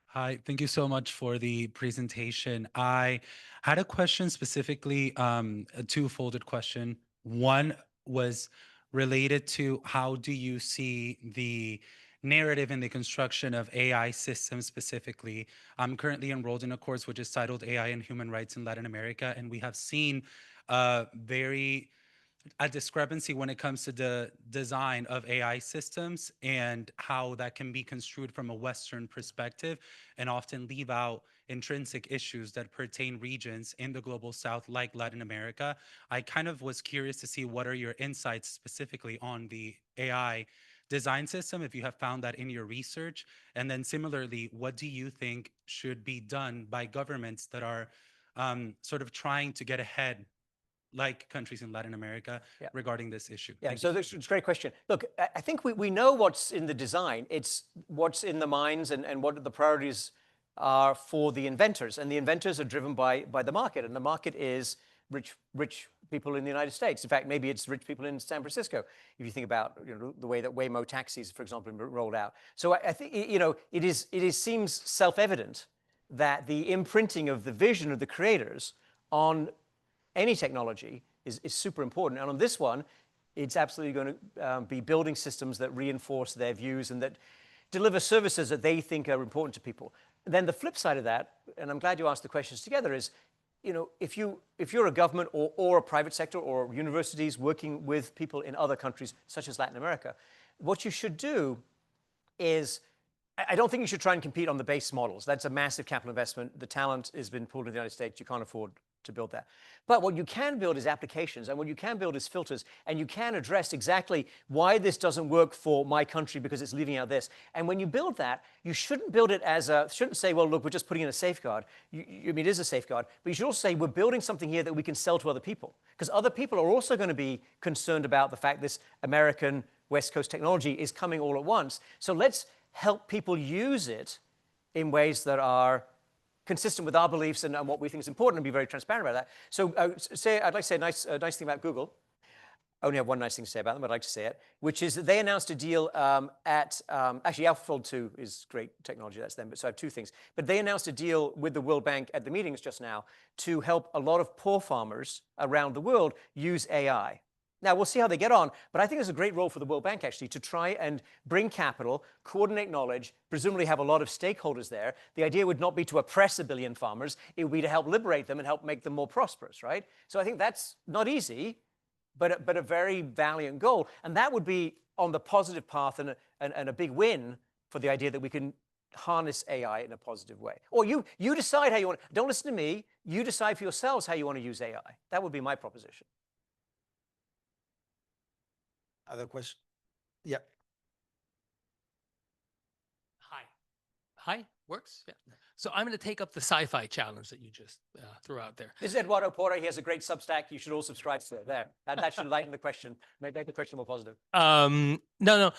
Hi, thank you so much for the presentation. I had a question specifically, a two-folded question. One was related to how do you see the narrative in the construction of AI systems specifically. I'm currently enrolled in a course which is titled AI and Human Rights in Latin America, and we have seen a discrepancy when it comes to the design of AI systems and how that can be construed from a Western perspective and often leave out intrinsic issues that pertain regions in the global South like Latin America. I kind of was curious to see what are your insights specifically on the AI design system, if you have found that in your research. And then similarly, what do you think should be done by governments that are sort of trying to get ahead like countries in Latin America regarding this issue? Yeah, so it's a great question. Look, I think we know what's in the design. It's what's in the minds and what the priorities are for the inventors. And the inventors are driven by the market. And the market is rich people in the United States. In fact, maybe it's rich people in San Francisco, if you think about the way that Waymo taxis, for example, are rolled out. So I think it seems self-evident that the imprinting of the vision of the creators on any technology is super important. And on this one, it's absolutely going to be building systems that reinforce their views and that deliver services that they think are important to people. And then the flip side of that, and I'm glad you asked the questions together, is if you're a government or a private sector or universities working with people in other countries, such as Latin America, what you should do is, I don't think you should try and compete on the base models. That's a massive capital investment. The talent has been pulled in the United States. You can't afford to build that. But what you can build is applications, and what you can build is filters, and you can address exactly why this doesn't work for my country because it's leaving out this. And when you build that, you shouldn't build it as shouldn't say, well, look, we're just putting in a safeguard. I mean, it is a safeguard, but you should also say, we're building something here that we can sell to other people. Because other people are also going to be concerned about the fact this American West Coast technology is coming all at once. So let's help people use it in ways that are consistent with our beliefs and what we think is important, and be very transparent about that. So I'd like to say a nice thing about Google. I only have one nice thing to say about them, but I'd like to say it, which is that they announced a deal actually AlphaFold 2 is great technology, that's them, but so I have two things. But they announced a deal with the World Bank at the meetings just now to help a lot of poor farmers around the world use AI. Now, we'll see how they get on, but I think there's a great role for the World Bank, actually, to try and bring capital, coordinate knowledge, presumably have a lot of stakeholders there. The idea would not be to oppress 1 billion farmers. It would be to help liberate them and help make them more prosperous, right? So I think that's not easy, but a very valiant goal. And that would be on the positive path and a big win for the idea that we can harness AI in a positive way. Or you decide how you want. Don't listen to me. You decide for yourselves how you want to use AI. That would be my proposition. Other question? Yeah. Hi, works? Yeah. So I'm going to take up the sci-fi challenge that you just threw out there. This is Eduardo Porter. He has a great Substack. You should all subscribe to it. There. That should lighten the question, make the question more positive. No.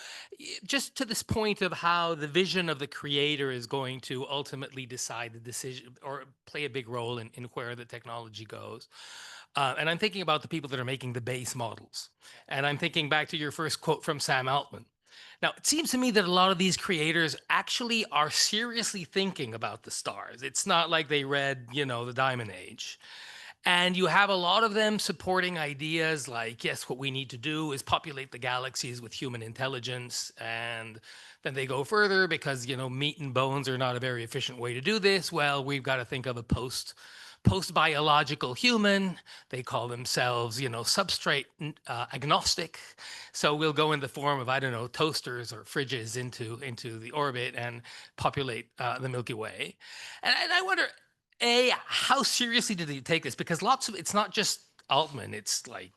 Just to this point of how the vision of the creator is going to ultimately decide the decision or play a big role in where the technology goes. And I'm thinking about the people that are making the base models. And I'm thinking back to your first quote from Sam Altman. Now, it seems to me that a lot of these creators actually are seriously thinking about the stars. It's not like they read, the Diamond Age. And you have a lot of them supporting ideas like, yes, what we need to do is populate the galaxies with human intelligence. And then they go further because, meat and bones are not a very efficient way to do this. Well, we've got to think of a post-biological human. They call themselves, substrate agnostic. So we'll go in the form of, I don't know, toasters or fridges into the orbit and populate the Milky Way. And I wonder, how seriously did they take this? Because it's not just Altman, it's like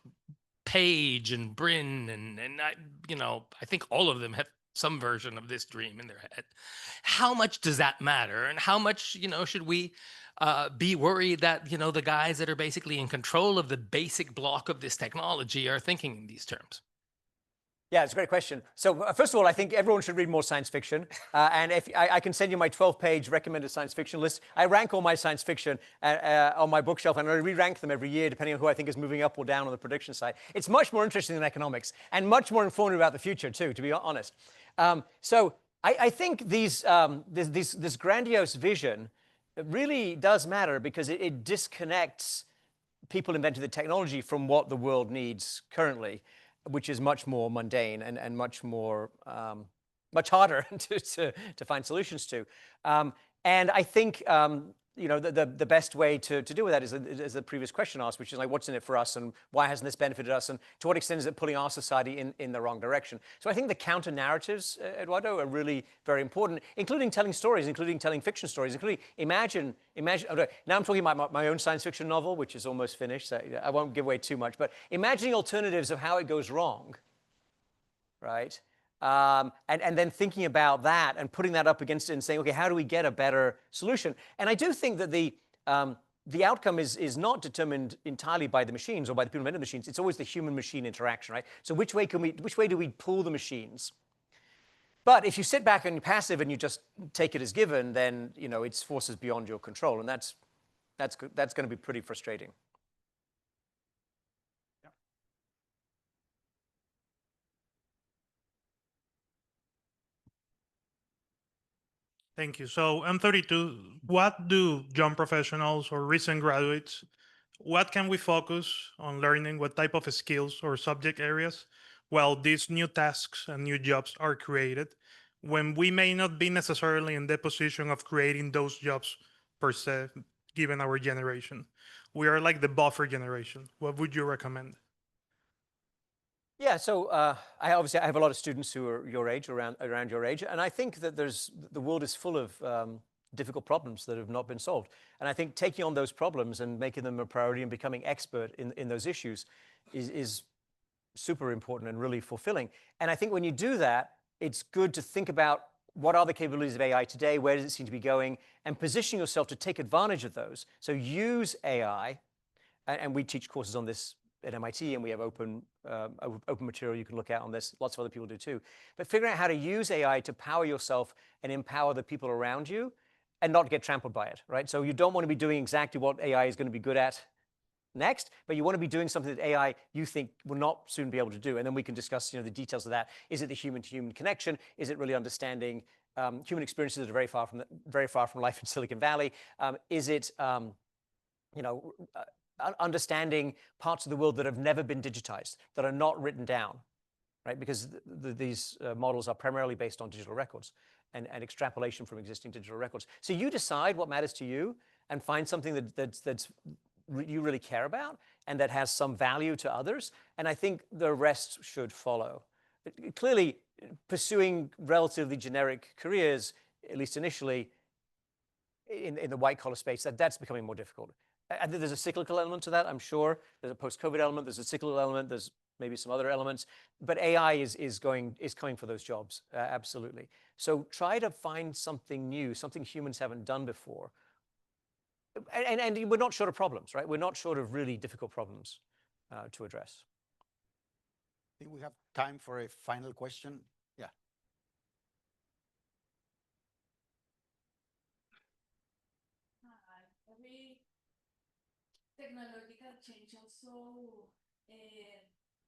Page and Brin and I think all of them have some version of this dream in their head. How much does that matter? And how much, should we be worried that, the guys that are basically in control of the basic block of this technology are thinking in these terms? Yeah, it's a great question. So first of all, I think everyone should read more science fiction. And if I can send you my 12-page recommended science fiction list. I rank all my science fiction on my bookshelf, and I re-rank them every year, depending on who I think is moving up or down on the prediction side. It's much more interesting than economics, and much more informative about the future, too, to be honest. So I think this grandiose vision really does matter because it disconnects people inventing the technology from what the world needs currently, which is much more mundane and much more much harder to find solutions to. And I think the best way to deal with that is, as the previous question asked, which is like, what's in it for us, and why hasn't this benefited us, and to what extent is it pulling our society in the wrong direction? So I think the counter narratives, Eduardo, are really very important, including telling stories, including telling fiction stories, including imagine. Now I'm talking about my own science fiction novel, which is almost finished. So I won't give away too much, but imagining alternatives of how it goes wrong, right? And then thinking about that and putting that up against it and saying, okay, how do we get a better solution? And I do think that the outcome is not determined entirely by the machines or by the people who invented the machines. It's always the human-machine interaction, right? So which way do we pull the machines? But if you sit back and you're passive and you just take it as given, then it's forces beyond your control, and that's going to be pretty frustrating. Thank you. So I'm 32. What do young professionals or recent graduates, what can we focus on learning? What type of skills or subject areas while these new tasks and new jobs are created, when we may not be necessarily in the position of creating those jobs per se, given our generation? We are like the buffer generation. What would you recommend? Yeah, so I have a lot of students who are your age, around your age, and I think that the world is full of difficult problems that have not been solved. And I think taking on those problems and making them a priority and becoming expert in those issues is super important and really fulfilling. And I think when you do that, it's good to think about what are the capabilities of AI today, where does it seem to be going, and position yourself to take advantage of those. So use AI, and we teach courses on this at MIT, and we have open material you can look at on this. Lots of other people do too. But figuring out how to use AI to power yourself and empower the people around you and not get trampled by it, right? So you don't want to be doing exactly what AI is going to be good at next, but you want to be doing something that AI you think will not soon be able to do. And then we can discuss the details of that. Is it the human-to-human connection? Is it really understanding human experiences that are very far from life in Silicon Valley? Is it understanding parts of the world that have never been digitized, that are not written down, right? Because these models are primarily based on digital records and extrapolation from existing digital records. So you decide what matters to you and find something that's you really care about and that has some value to others. And I think the rest should follow. Clearly, pursuing relatively generic careers, at least initially, in the white-collar space, that's becoming more difficult. I think there's a cyclical element to that, I'm sure. There's a post-COVID element, there's a cyclical element, there's maybe some other elements. But AI is coming for those jobs, absolutely. So try to find something new, something humans haven't done before. And we're not short of problems, right? We're not short of really difficult problems to address. I think we have time for a final question. Yeah. Every technological change also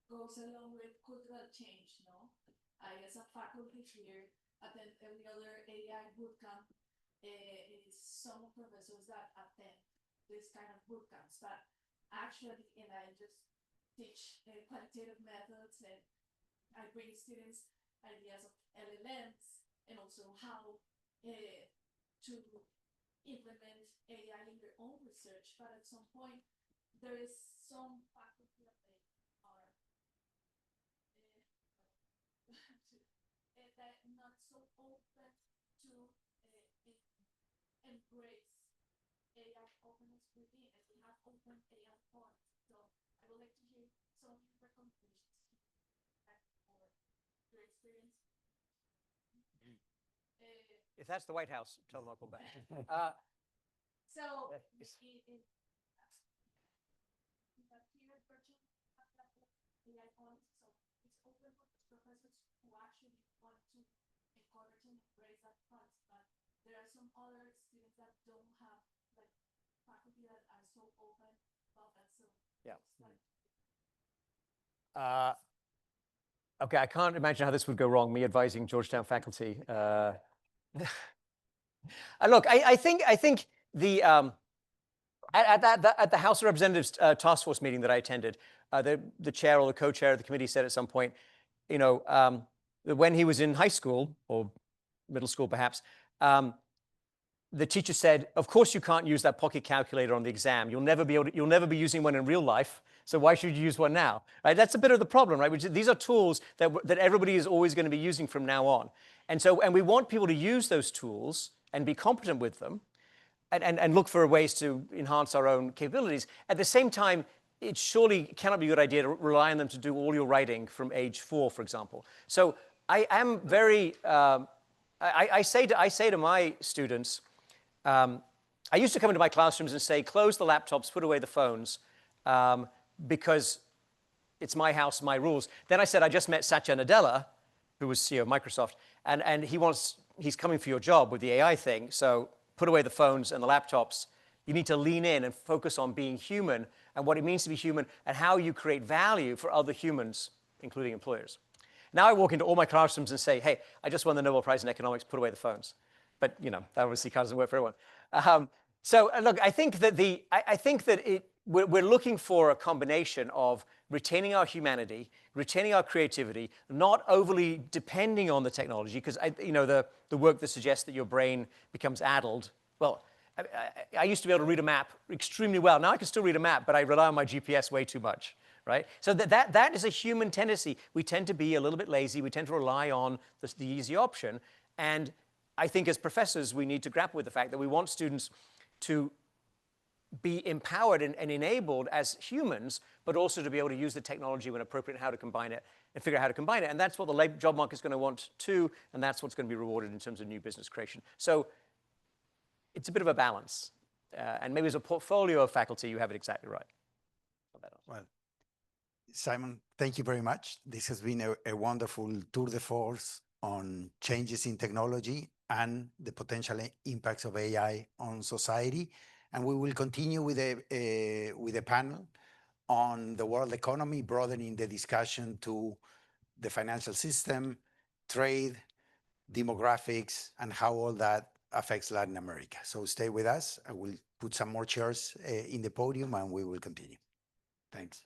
goes along with cultural change, no? I, as a faculty here, attend every other AI bootcamp. Is some professors that attend this kind of bootcamps, but actually, and I just teach quantitative methods, and I bring students ideas of LLMs and also how to implement AI in their own research, but at some point there is some faculty that they are that not so open to embrace AI openness within, and we have open AI forums. So I would like to hear some of your recommendations for your experience. If that's the White House, tell them I'll go back. So Yes. in the peer virtual AI forums, so it's open for professors who actually want to encourage and embrace that concept, but there are some other students that don't have like faculty that are so open about that. So Yeah. Okay, I can't imagine how this would go wrong, me advising Georgetown faculty. Look, I think the at the House of Representatives task force meeting that I attended, the chair or the co-chair of the committee said at some point, that when he was in high school or middle school perhaps, the teacher said, "Of course you can't use that pocket calculator on the exam. You'll never be using one in real life. So why should you use one now?" Right? That's a bit of the problem, right? These are tools that everybody is always going to be using from now on, and we want people to use those tools and be competent with them, and look for ways to enhance our own capabilities. At the same time, it surely cannot be a good idea to rely on them to do all your writing from age 4, for example. So I am very. I say to my students. I used to come into my classrooms and say, close the laptops, put away the phones, because it's my house, my rules. Then I said, I just met Satya Nadella, who was CEO of Microsoft, and he's coming for your job with the AI thing, so put away the phones and the laptops. You need to lean in and focus on being human and what it means to be human and how you create value for other humans, including employers. Now I walk into all my classrooms and say, hey, I just won the Nobel Prize in Economics, put away the phones. But that obviously doesn't work for everyone. So look, I think that we're looking for a combination of retaining our humanity, retaining our creativity, not overly depending on the technology, because the work that suggests that your brain becomes addled. Well, I used to be able to read a map extremely well. Now I can still read a map, but I rely on my GPS way too much. Right? So that is a human tendency. We tend to be a little bit lazy. We tend to rely on the easy option. And I think as professors, we need to grapple with the fact that we want students to be empowered and enabled as humans, but also to be able to use the technology when appropriate and how to combine it and figure out how to combine it. And that's what the job market is going to want too, and that's what's going to be rewarded in terms of new business creation. So it's a bit of a balance. And maybe as a portfolio of faculty, you have it exactly right. Well, Simon, thank you very much. This has been a wonderful tour de force on changes in technology and the potential impacts of AI on society. And we will continue with a panel on the world economy, broadening the discussion to the financial system, trade, demographics, and how all that affects Latin America. So stay with us. I will put some more chairs in the podium and we will continue. Thanks.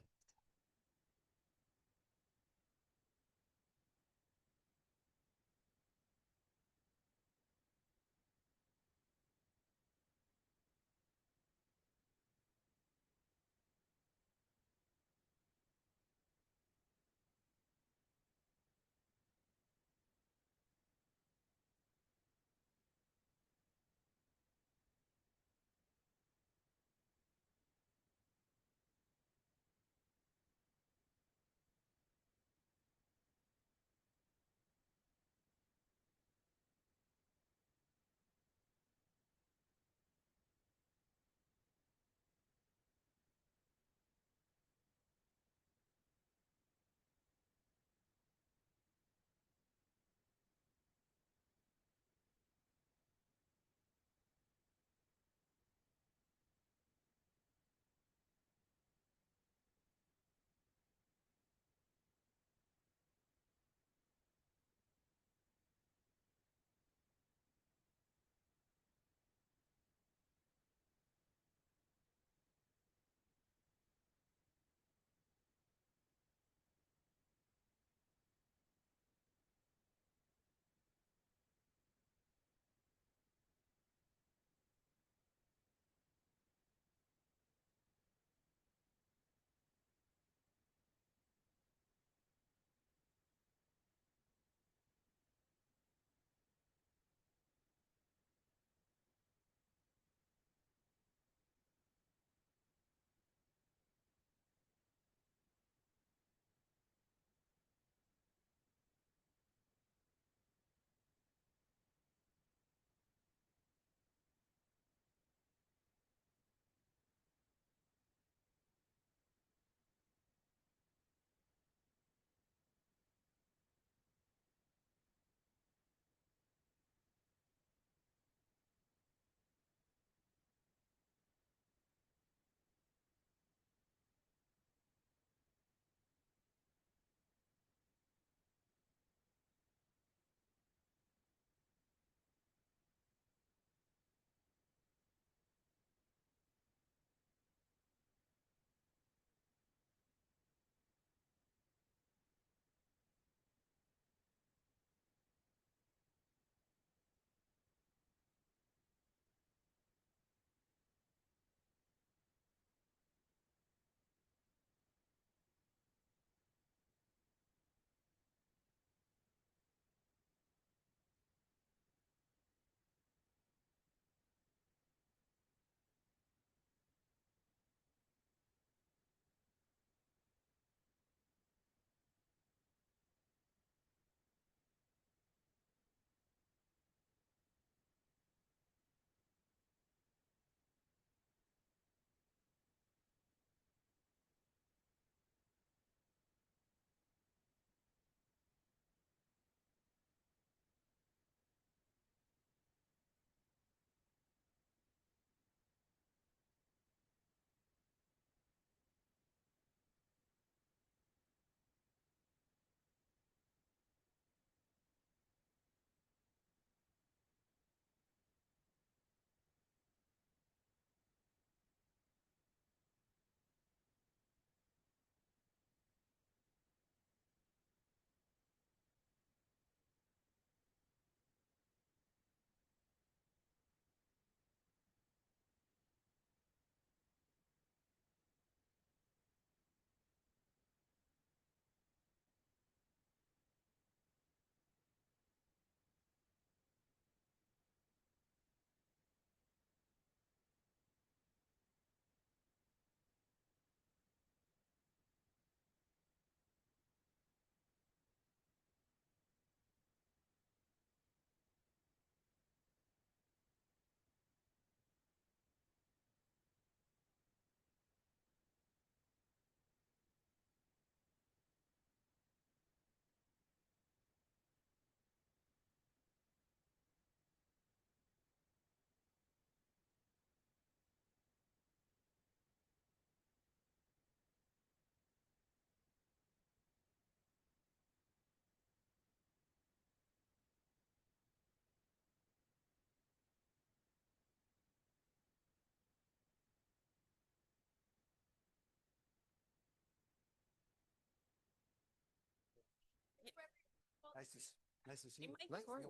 Nice to see you. Likewise.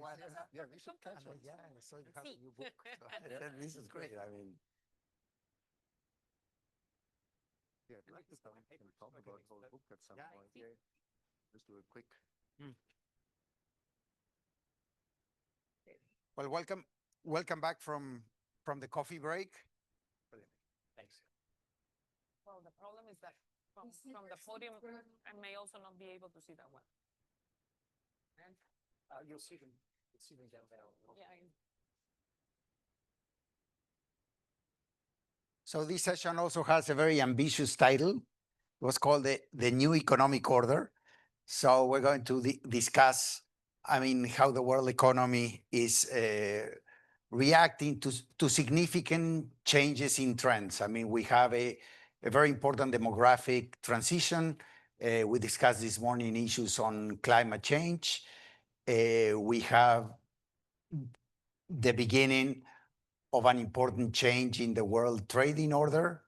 Yeah, we should catch up. Yeah, I saw you have a new book. So this is great. I mean, Yeah, I'd like to talk about the whole book at some point. Yeah. Just do a quick. well, welcome back from the coffee break. Thanks. Well, the problem is that from the podium, I may also not be able to see that well. You'll see them down there. Yeah. So this session also has a very ambitious title. It was called the New Economic Order. So we're going to discuss, how the world economy is reacting to significant changes in trends. We have a very important demographic transition. We discussed this morning issues on climate change. We have the beginning of an important change in the world trading order.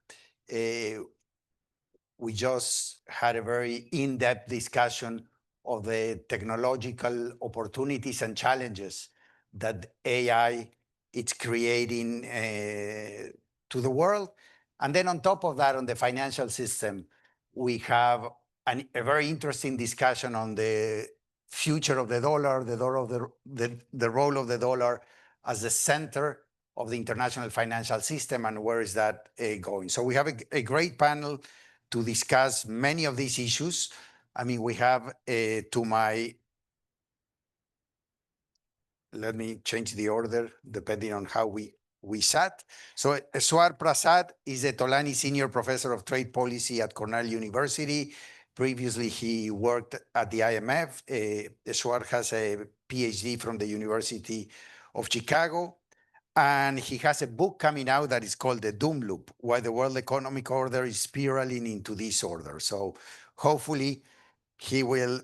We just had a very in-depth discussion of the technological opportunities and challenges that AI is creating to the world. And then on top of that, on the financial system, we have a very interesting discussion on the future of the dollar, the role of the dollar as the center of the international financial system, and where is that going. So we have a great panel to discuss many of these issues. We have to my, let me change the order depending on how we sat. So Eswar Prasad is a Tolani Senior Professor of Trade Policy at Cornell University. Previously, he worked at the IMF. Eswar has a PhD from the University of Chicago. And he has a book coming out that is called The Doom Loop, Why the World Economic Order is Spiraling into Disorder. So hopefully he will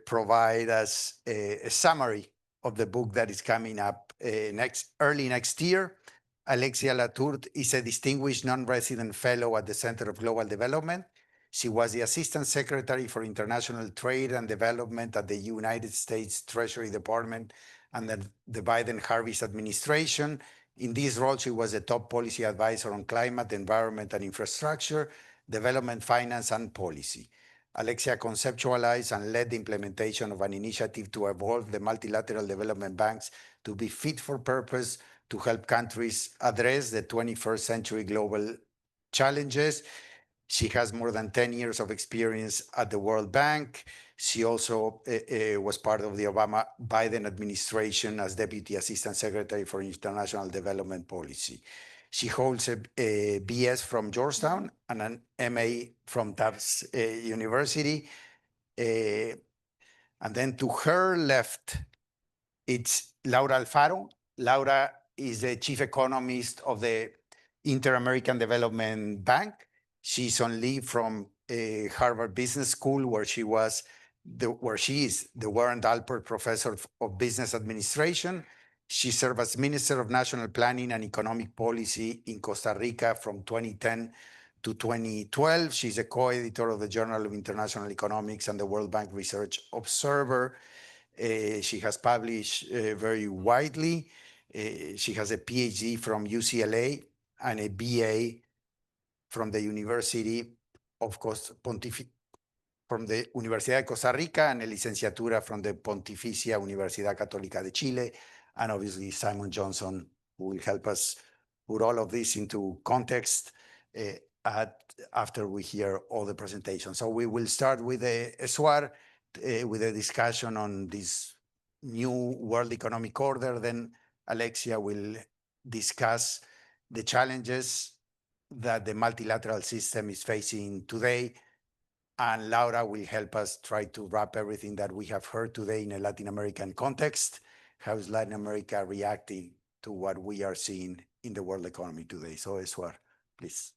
provide us a summary of the book that is coming up early next year. Alexia Latourte is a distinguished non-resident fellow at the Center of Global Development. She was the Assistant Secretary for International Trade and Development at the United States Treasury Department under the Biden-Harris administration. In this role, she was a top policy advisor on climate, environment, and infrastructure, development, finance, and policy. Alexia conceptualized and led the implementation of an initiative to evolve the multilateral development banks to be fit for purpose to help countries address the 21st century global challenges. She has more than 10 years of experience at the World Bank. She also was part of the Obama-Biden administration as Deputy Assistant Secretary for International Development Policy. She holds a BS from Georgetown and an MA from Tufts University. And then to her left, it's Laura Alfaro. Laura is the Chief Economist of the Inter-American Development Bank. She's on leave from Harvard Business School, where she is the Warren Alpert Professor of Business Administration. She served as Minister of National Planning and Economic Policy in Costa Rica from 2010 to 2012. She's a co-editor of the Journal of International Economics and the World Bank Research Observer. She has published very widely. She has a PhD from UCLA and a BA from the University of from the Universidad de Costa Rica, and a licenciatura from the Pontificia Universidad Católica de Chile. And obviously Simon Johnson, who will help us put all of this into context after we hear all the presentations. So we will start with Eswar, with a discussion on this new world economic order. Then Alexia will discuss the challenges that the multilateral system is facing today. And Laura will help us try to wrap everything that we have heard today in a Latin American context. How is Latin America reacting to what we are seeing in the world economy today? So Eswar, please.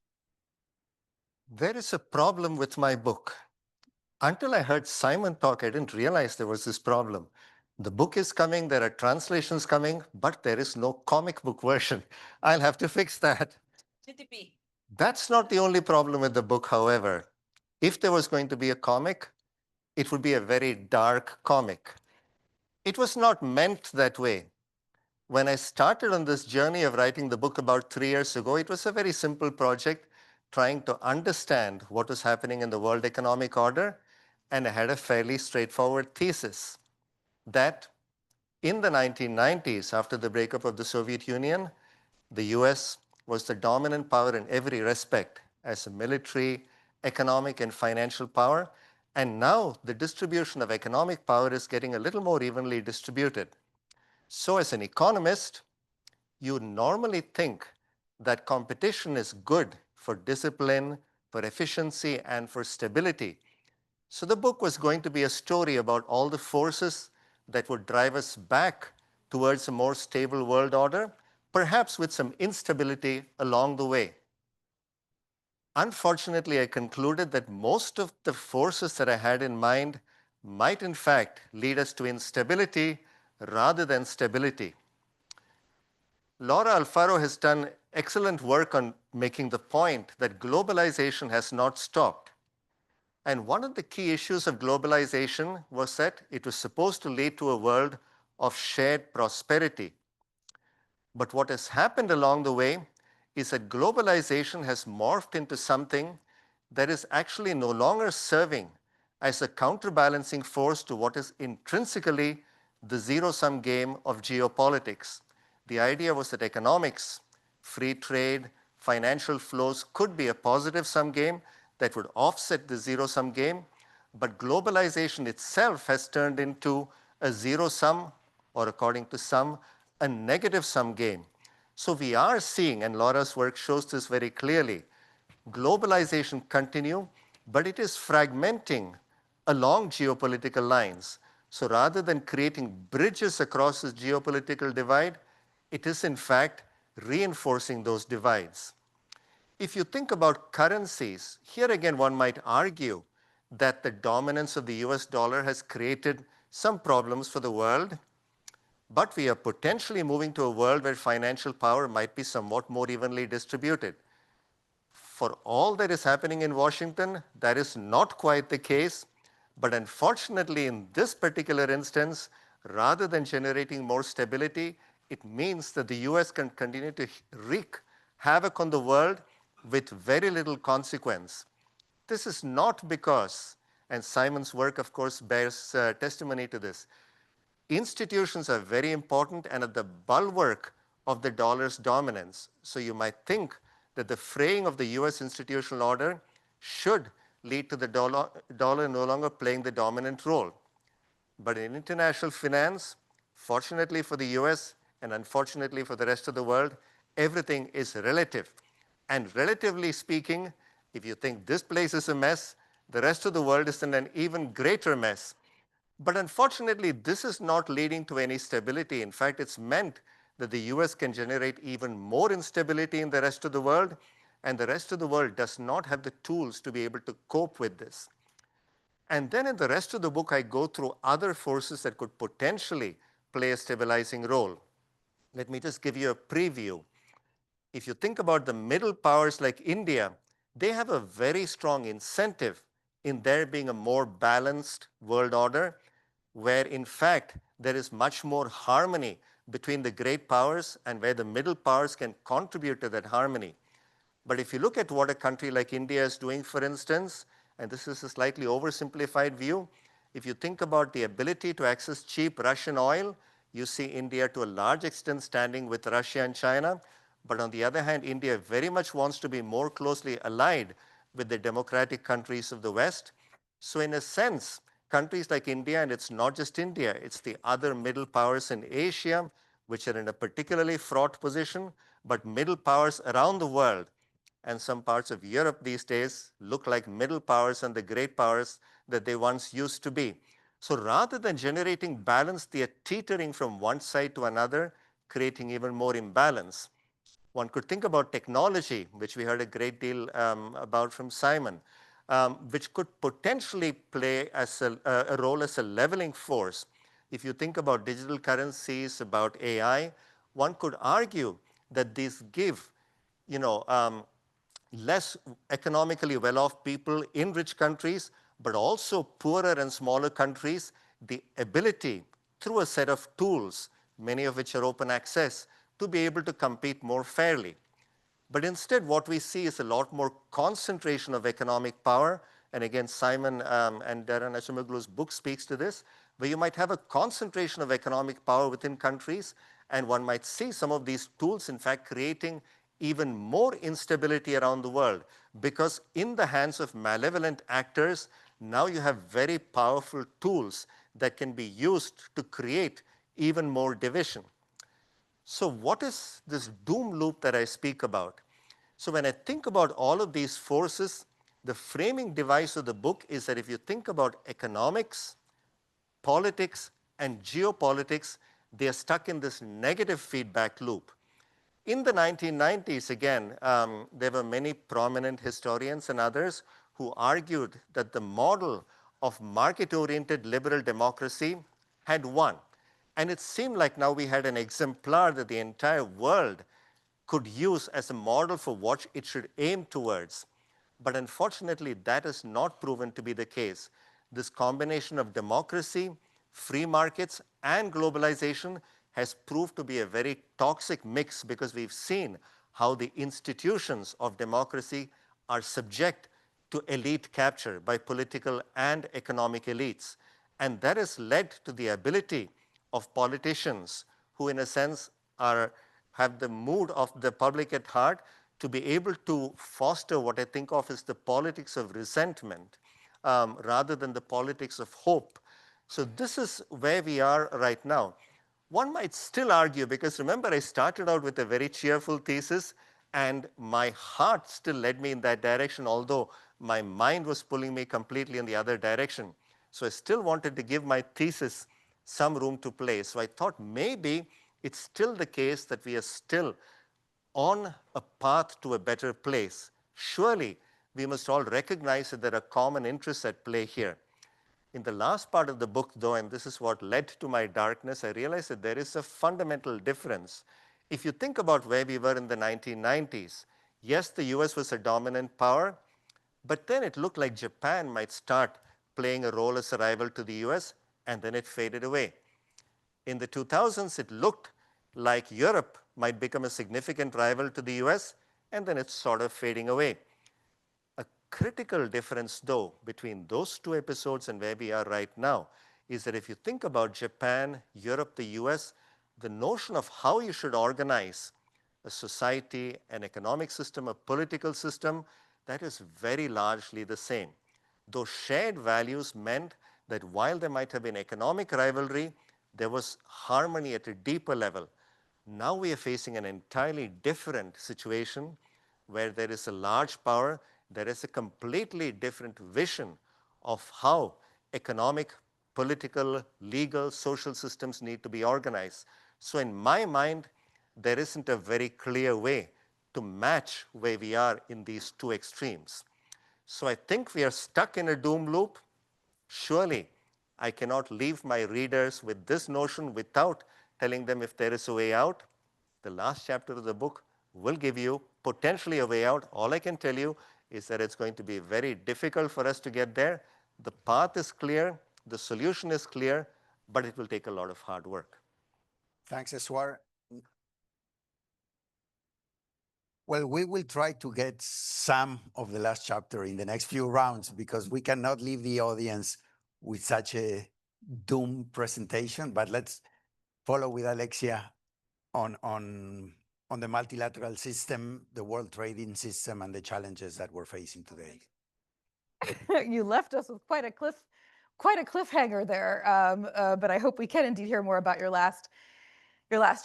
There is a problem with my book. Until I heard Simon talk, I didn't realize there was this problem. The book is coming, there are translations coming, but there is no comic book version. I'll have to fix that. GTP. That's not the only problem with the book, however. If there was going to be a comic, it would be a very dark comic. It was not meant that way. When I started on this journey of writing the book about 3 years ago, it was a very simple project trying to understand what was happening in the world economic order, and I had a fairly straightforward thesis that in the 1990s, after the breakup of the Soviet Union, the US was the dominant power in every respect as a military, economic, and financial power. And now the distribution of economic power is getting a little more evenly distributed. So as an economist, you normally think that competition is good for discipline, for efficiency, and for stability. So the book was going to be a story about all the forces that would drive us back towards a more stable world order, perhaps with some instability along the way. Unfortunately, I concluded that most of the forces that I had in mind might in fact lead us to instability rather than stability. Laura Alfaro has done excellent work on making the point that globalization has not stopped. And one of the key issues of globalization was that it was supposed to lead to a world of shared prosperity. But what has happened along the way is that globalization has morphed into something that is actually no longer serving as a counterbalancing force to what is intrinsically the zero-sum game of geopolitics. The idea was that economics, free trade, financial flows could be a positive sum game that would offset the zero-sum game, but globalization itself has turned into a zero-sum, or according to some, a negative-sum game. So we are seeing, and Laura's work shows this very clearly, globalization continue, but it is fragmenting along geopolitical lines. So rather than creating bridges across this geopolitical divide, it is in fact reinforcing those divides. If you think about currencies, here again one might argue that the dominance of the US dollar has created some problems for the world, but we are potentially moving to a world where financial power might be somewhat more evenly distributed. For all that is happening in Washington, that is not quite the case, but unfortunately in this particular instance, rather than generating more stability, it means that the US can continue to wreak havoc on the world with very little consequence. This is not because, and Simon's work of course bears testimony to this, institutions are very important and at the bulwark of the dollar's dominance. So you might think that the fraying of the US institutional order should lead to the dollar no longer playing the dominant role. But in international finance, fortunately for the US and unfortunately for the rest of the world, everything is relative. And relatively speaking, if you think this place is a mess, the rest of the world is in an even greater mess. But unfortunately, this is not leading to any stability. In fact, it's meant that the US can generate even more instability in the rest of the world, and the rest of the world does not have the tools to be able to cope with this. And then in the rest of the book, I go through other forces that could potentially play a stabilizing role. Let me just give you a preview. If you think about the middle powers like India, they have a very strong incentive in there being a more balanced world order, where in fact there is much more harmony between the great powers and where the middle powers can contribute to that harmony. But if you look at what a country like India is doing, for instance, and this is a slightly oversimplified view, if you think about the ability to access cheap Russian oil, you see India to a large extent standing with Russia and China. But on the other hand, India very much wants to be more closely allied with the democratic countries of the West. So in a sense, countries like India, and it's not just India, it's the other middle powers in Asia, which are in a particularly fraught position, but middle powers around the world and some parts of Europe these days look like middle powers and the great powers that they once used to be. So rather than generating balance, they are teetering from one side to another, creating even more imbalance. One could think about technology, which we heard a great deal about from Simon, which could potentially play as a role as a leveling force. If you think about digital currencies, about AI, one could argue that these give, less economically well-off people in rich countries, but also poorer and smaller countries, the ability through a set of tools, many of which are open access, to be able to compete more fairly. But instead, what we see is a lot more concentration of economic power. And again, Simon and Darren Acemoglu's book speaks to this, where you might have a concentration of economic power within countries, and one might see some of these tools, in fact, creating even more instability around the world. Because in the hands of malevolent actors, now you have very powerful tools that can be used to create even more division. So what is this doom loop that I speak about? So when I think about all of these forces, the framing device of the book is that if you think about economics, politics, and geopolitics, they are stuck in this negative feedback loop. In the 1990s, again, there were many prominent historians and others who argued that the model of market-oriented liberal democracy had won. And it seemed like now we had an exemplar that the entire world could use as a model for what it should aim towards. But unfortunately, that has not proven to be the case. This combination of democracy, free markets, and globalization has proved to be a very toxic mix, because we've seen how the institutions of democracy are subject to elite capture by political and economic elites. And that has led to the ability of politicians who, in a sense, have the mood of the public at heart to be able to foster what I think of as the politics of resentment rather than the politics of hope. So this is where we are right now. One might still argue, because remember, I started out with a very cheerful thesis, and my heart still led me in that direction, although my mind was pulling me completely in the other direction. So I still wanted to give my thesis some room to play. So I thought maybe it's still the case that we are still on a path to a better place. Surely we must all recognize that there are common interests at play here. In the last part of the book, though, and this is what led to my darkness, I realized that there is a fundamental difference. If you think about where we were in the 1990s, yes, the US was a dominant power, but then it looked like Japan might start playing a role as a rival to the US, and then it faded away. In the 2000s, it looked like Europe might become a significant rival to the US, and then it's sort of fading away. A critical difference, though, between those two episodes and where we are right now is that if you think about Japan, Europe, the US, the notion of how you should organize a society, an economic system, a political system, that is very largely the same. Those shared values meant that while there might have been economic rivalry, there was harmony at a deeper level. Now we are facing an entirely different situation where there is a large power, there is a completely different vision of how economic, political, legal, social systems need to be organized. So in my mind, there isn't a very clear way to match where we are in these two extremes. So I think we are stuck in a doom loop. Surely I cannot leave my readers with this notion without telling them if there is a way out. The last chapter of the book will give you potentially a way out. All I can tell you is that it's going to be very difficult for us to get there. The path is clear, the solution is clear, but it will take a lot of hard work. Thanks, Eswar. Well, we will try to get some of the last chapter in the next few rounds, because we cannot leave the audience with such a doom presentation. But let's follow with Alexia on the multilateral system, the world trading system, and the challenges that we're facing today. You left us with quite a cliffhanger there, but I hope we can indeed hear more about your last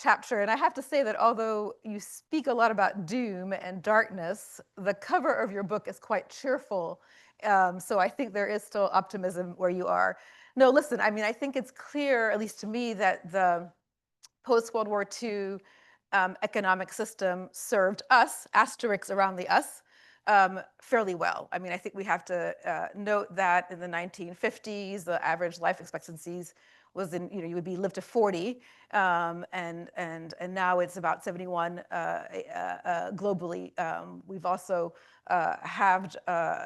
chapter. And I have to say that although you speak a lot about doom and darkness, the cover of your book is quite cheerful. So I think there is still optimism where you are. No, listen, I mean, I think it's clear, at least to me, that the post-World War II economic system served us, asterisks around the us, fairly well. I mean, I think we have to note that in the 1950s, the average life expectancies was in, you would be lived to 40, and now it's about 71 globally. We've also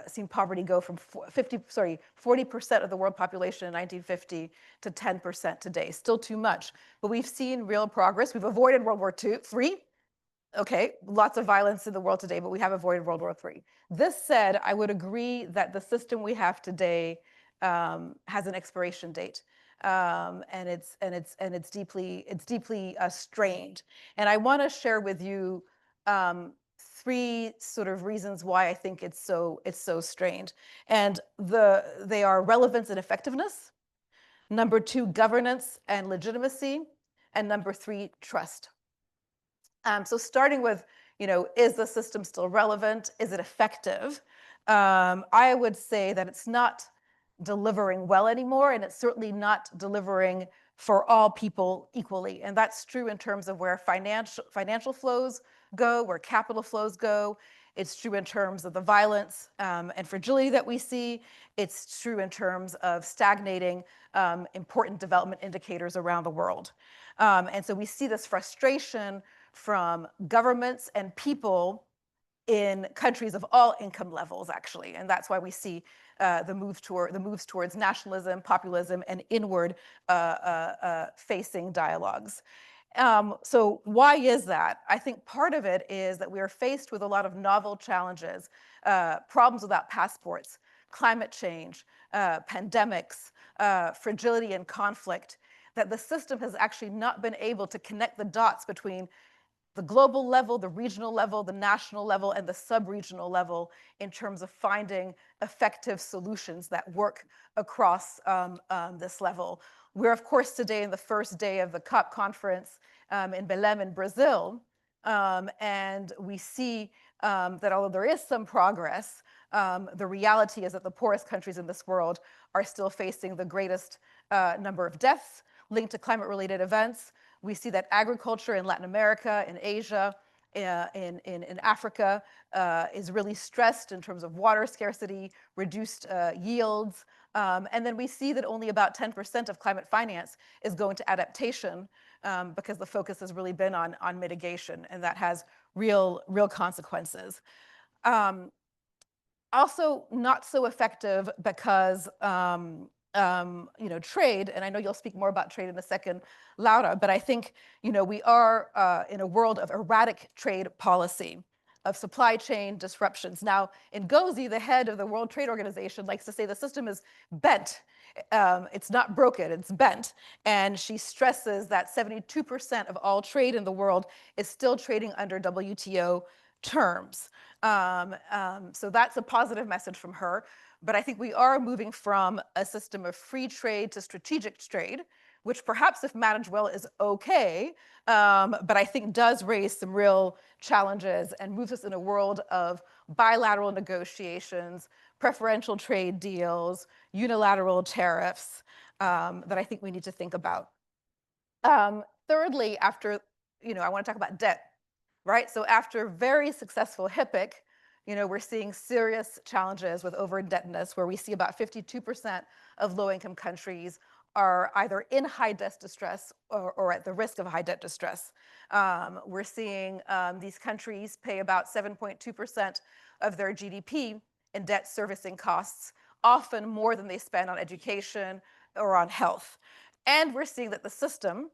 seen poverty go from 40% of the world population in 1950 to 10% today. Still too much, but we've seen real progress. We've avoided World War III. Okay, lots of violence in the world today, but we have avoided World War III. This said, I would agree that the system we have today has an expiration date, and it's deeply strained. And I want to share with you three sort of reasons why I think it's so strained. And they are relevance and effectiveness. Number two, governance and legitimacy. And number three, trust. So starting with, is the system still relevant? Is it effective? I would say that it's not delivering well anymore, and it's certainly not delivering for all people equally. And that's true in terms of where financial flows go, where capital flows go. It's true in terms of the violence and fragility that we see. It's true in terms of stagnating important development indicators around the world. And so we see this frustration from governments and people in countries of all income levels, actually. And that's why we see the moves towards nationalism, populism, and inward facing dialogues. So why is that? I think part of it is that we are faced with a lot of novel challenges, problems without passports, climate change, pandemics, fragility and conflict, that the system has actually not been able to connect the dots between the global level, the regional level, the national level, and the sub-regional level in terms of finding effective solutions that work across this level. We're, of course, today in the first day of the COP conference in Belém in Brazil, and we see that although there is some progress, the reality is that the poorest countries in this world are still facing the greatest number of deaths linked to climate-related events. We see that agriculture in Latin America, in Asia, in Africa is really stressed in terms of water scarcity, reduced yields. And then we see that only about 10% of climate finance is going to adaptation because the focus has really been on mitigation, and that has real consequences. Also not so effective because trade, and I know you'll speak more about trade in a second, Laura, but I think, we are in a world of erratic trade policy, of supply chain disruptions. Now, Ngozi, the head of the World Trade Organization, likes to say the system is bent. It's not broken, it's bent. And she stresses that 72% of all trade in the world is still trading under WTO terms. So that's a positive message from her. But I think we are moving from a system of free trade to strategic trade, which perhaps if managed well is okay, but I think does raise some real challenges and moves us in a world of bilateral negotiations, preferential trade deals, unilateral tariffs that I think we need to think about. Thirdly, I want to talk about debt, right? So after very successful HIPC, we're seeing serious challenges with over-indebtedness, where we see about 52% of low-income countries are either in high debt distress or at the risk of high debt distress. We're seeing these countries pay about 7.2% of their GDP in debt servicing costs, often more than they spend on education or on health. And we're seeing that the system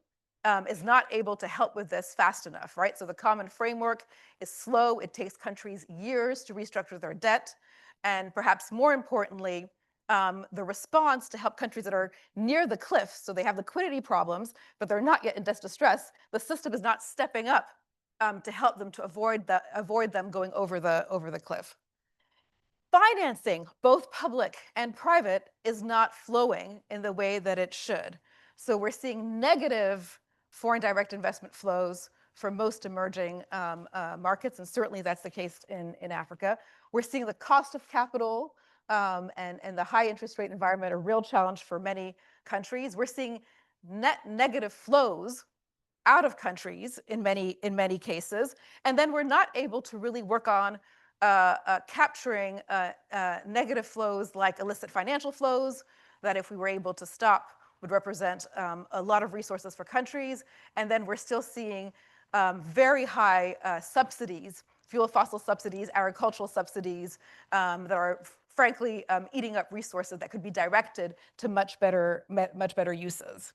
is not able to help with this fast enough, right? So the common framework is slow. It takes countries years to restructure their debt. And perhaps more importantly, the response to help countries that are near the cliff, so they have liquidity problems, but they're not yet in debt distress, the system is not stepping up to help them to avoid them going over the cliff. Financing, both public and private, is not flowing in the way that it should. So we're seeing negative foreign direct investment flows for most emerging markets, and certainly that's the case in Africa. We're seeing the cost of capital and the high interest rate environment a real challenge for many countries. We're seeing net negative flows out of countries in many cases, and then we're not able to really work on capturing negative flows like illicit financial flows that, if we were able to stop, would represent a lot of resources for countries. And then we're still seeing very high subsidies fuel fossil subsidies, agricultural subsidies that are frankly eating up resources that could be directed to much better uses.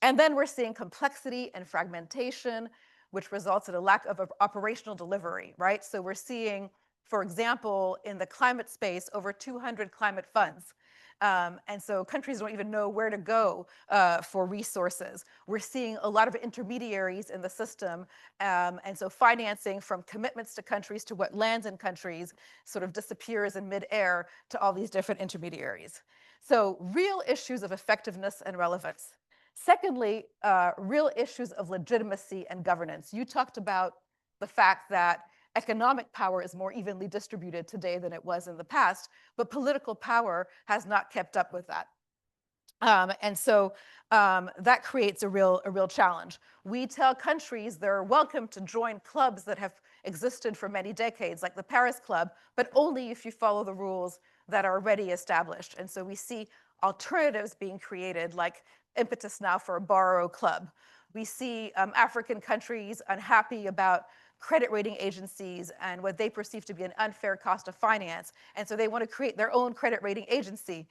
And then we're seeing complexity and fragmentation, which results in a lack of operational delivery, right? So we're seeing, for example, in the climate space, over 200 climate funds. And so countries don't even know where to go for resources. We're seeing a lot of intermediaries in the system. And so financing from commitments to countries to what lands in countries sort of disappears in midair to all these different intermediaries. So real issues of effectiveness and relevance. Secondly, real issues of legitimacy and governance. You talked about the fact that economic power is more evenly distributed today than it was in the past, but political power has not kept up with that. And so that creates a real challenge. We tell countries they're welcome to join clubs that have existed for many decades, like the Paris Club, but only if you follow the rules that are already established. And so we see alternatives being created, like impetus now for a borrow club. We see African countries unhappy about credit rating agencies and what they perceive to be an unfair cost of finance. And so they want to create their own credit rating agency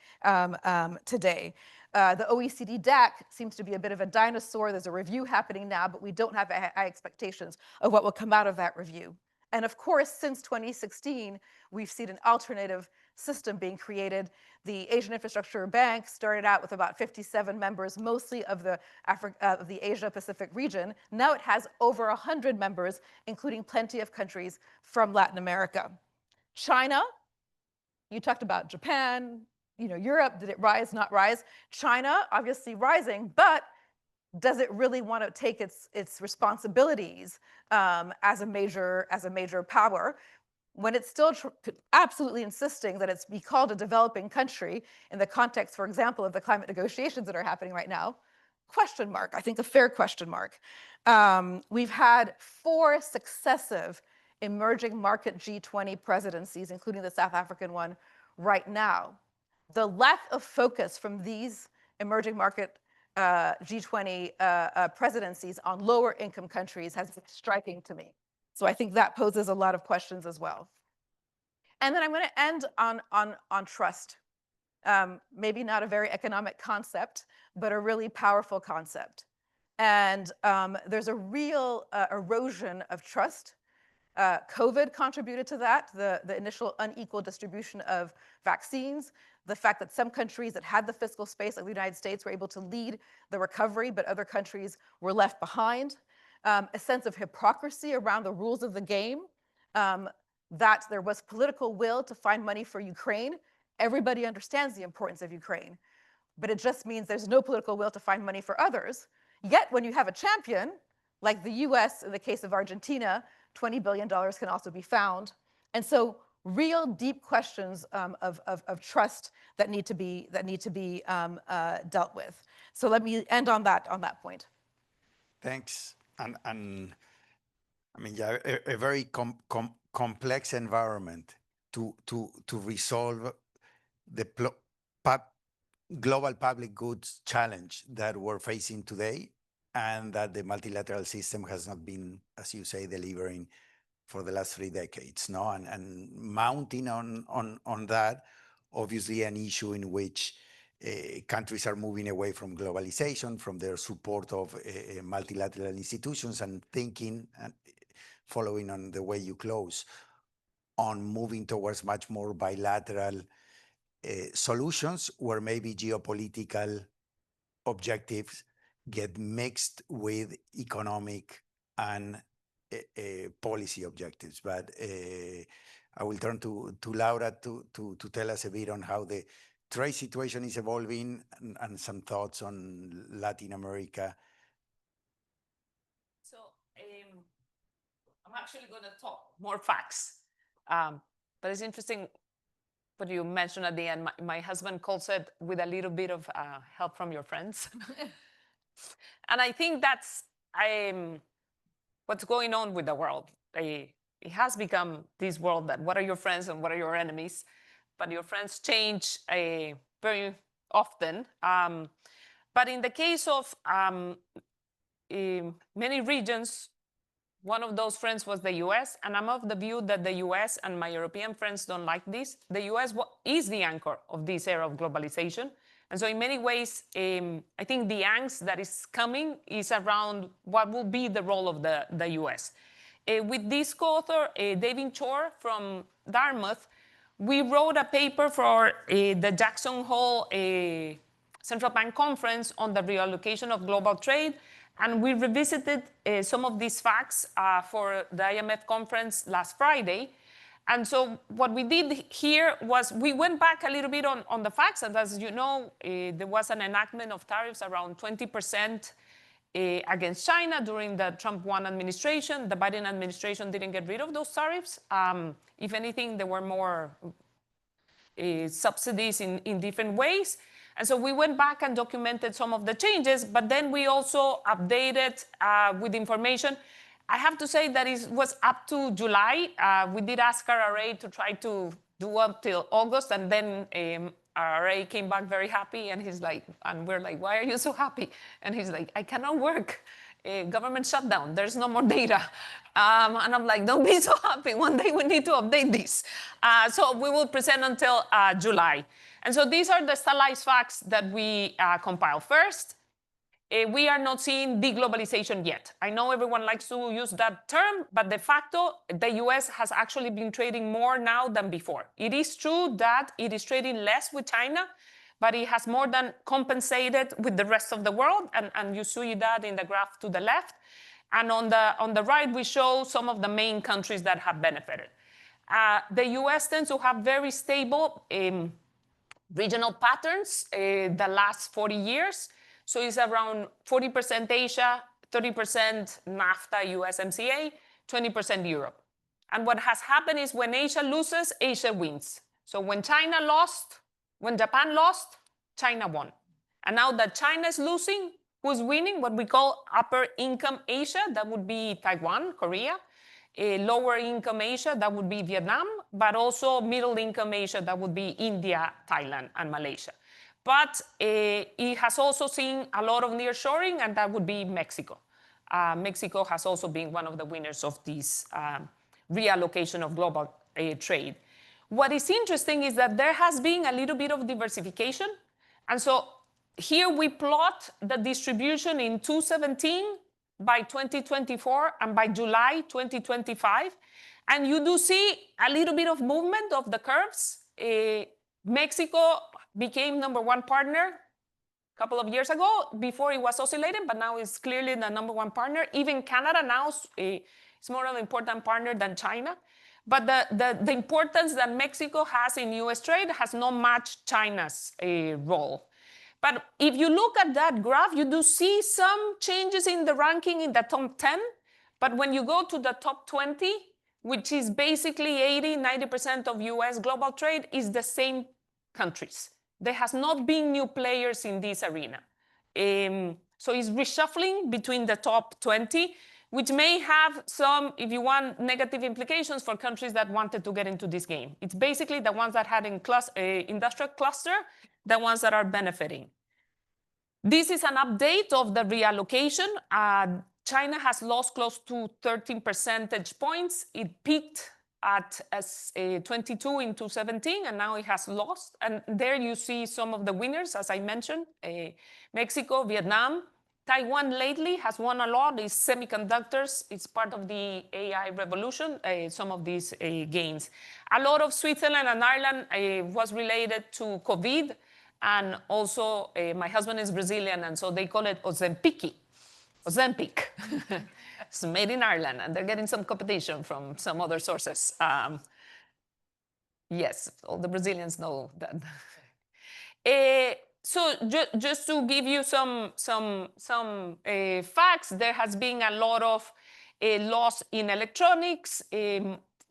today. The OECD DAC seems to be a bit of a dinosaur. There's a review happening now, but we don't have high expectations of what will come out of that review. And of course, since 2016, we've seen an alternative system being created. The Asian Infrastructure Bank started out with about 57 members, mostly of the Asia-Pacific region. Now it has over 100 members, including plenty of countries from Latin America. China, you talked about Japan, Europe, did it rise, not rise? China, obviously rising, but does it really want to take its responsibilities as a major power when it's still absolutely insisting that it's be called a developing country in the context, for example, of the climate negotiations that are happening right now? Question mark, I think a fair question mark. We've had 4 successive emerging market G20 presidencies, including the South African one right now. The lack of focus from these emerging market G20 presidencies on lower income countries has been striking to me. So I think that poses a lot of questions as well. And then I'm going to end on trust. Maybe not a very economic concept, but a really powerful concept. And there's a real erosion of trust. COVID contributed to that, the initial unequal distribution of vaccines, the fact that some countries that had the fiscal space, like the United States, were able to lead the recovery, but other countries were left behind. A sense of hypocrisy around the rules of the game, that there was political will to find money for Ukraine. Everybody understands the importance of Ukraine, but it just means there's no political will to find money for others. Yet when you have a champion, like the US in the case of Argentina, $20 billion can also be found. And so real deep questions of trust that need to be dealt with. So let me end on that point. Thanks. And I mean, yeah, a very complex environment to resolve the global public goods challenge that we're facing today, and that the multilateral system has not been, as you say, delivering for the last 3 decades. No, and mounting on that, obviously an issue in which countries are moving away from globalization, from their support of multilateral institutions, and thinking, and following on the way you close, on moving towards much more bilateral solutions where maybe geopolitical objectives get mixed with economic and policy objectives. But I will turn to Laura to tell us a bit on how the trade situation is evolving and some thoughts on Latin America. So I'm actually going to talk more facts, but it's interesting what you mentioned at the end. My husband calls it with a little bit of help from your friends. And I think that's what's going on with the world. It has become this world that what are your friends and what are your enemies? But your friends change very often. But in the case of many regions, One of those friends was the US, and I'm of the view that the US and my European friends don't like this. The US is the anchor of this era of globalization. And so in many ways, I think the angst that is coming is around what will be the role of the US. With this co-author, David Chor from Dartmouth, we wrote a paper for the Jackson Hole Central Bank Conference on the reallocation of global trade. And we revisited some of these facts for the IMF conference last Friday. And so what we did here was we went back a little bit on the facts. And as you know, there was an enactment of tariffs around 20% against China during the Trump 1 administration. The Biden administration didn't get rid of those tariffs. If anything, there were more subsidies in different ways. And so we went back and documented some of the changes, but then we also updated with information. I have to say that it was up to July. We did ask RRA to try to do up till August, and then RRA came back very happy, and he's like, and we're like, why are you so happy? And he's like, I cannot work. Government shutdown, there's no more data. And I'm like, don't be so happy. One day we need to update this. So we will present until July. And so these are the stylized facts that we compile. First, we are not seeing deglobalization yet. I know everyone likes to use that term, but de facto, the US has actually been trading more now than before. It is true that it is trading less with China, but it has more than compensated with the rest of the world. And you see that in the graph to the left. And on the right, we show some of the main countries that have benefited. The US tends to have very stable regional patterns the last 40 years. So it's around 40% Asia, 30% NAFTA, USMCA, 20% Europe. And what has happened is when Asia loses, Asia wins. So when China lost, when Japan lost, China won. And now that China is losing, who's winning? What we call upper income Asia, that would be Taiwan, Korea. Lower income Asia, that would be Vietnam, but also middle income Asia, that would be India, Thailand, and Malaysia. But it has also seen a lot of nearshoring, and that would be Mexico. Mexico has also been one of the winners of this reallocation of global trade. What is interesting is that there has been a little bit of diversification. And so here we plot the distribution in 2017 by 2024 and by July 2025. And you do see a little bit of movement of the curves. Mexico became #1 partner a couple of years ago. Before it was oscillating, but now it's clearly the #1 partner. Even Canada now is more of an important partner than China. But the importance that Mexico has in US trade has not matched China's role. But if you look at that graph, you do see some changes in the ranking in the top 10. But when you go to the top 20, which is basically 80–90% of US global trade, is the same countries. There has not been new players in this arena. So it's reshuffling between the top 20, which may have some, if you want, negative implications for countries that wanted to get into this game. It's basically the ones that had industrial cluster, the ones that are benefiting. This is an update of the reallocation. China has lost close to 13 percentage points. It peaked at 22 in 2017, and now it has lost. And there you see some of the winners, as I mentioned, Mexico, Vietnam. Taiwan lately has won a lot. It's semiconductors. It's part of the AI revolution, some of these gains. A lot of Switzerland and Ireland was related to COVID. And also, my husband is Brazilian, and so they call it Ozempic. It's made in Ireland, and they're getting some competition from some other sources. Yes, all the Brazilians know that. So just to give you some facts, there has been a lot of loss in electronics,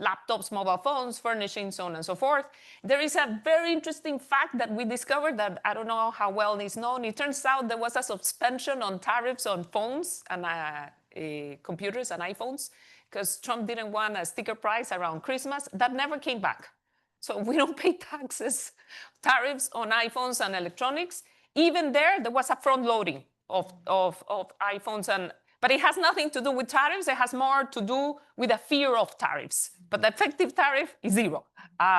laptops, mobile phones, furnishings, so on and so forth. There is a very interesting fact that we discovered that I don't know how well it's known. It turns out there was a suspension on tariffs on phones and computers and iPhones because Trump didn't want a sticker price around Christmas. That never came back. So we don't pay tariffs on iPhones and electronics. Even there was a front loading of iPhones But it has nothing to do with tariffs. It has more to do with a fear of tariffs. But the effective tariff is zero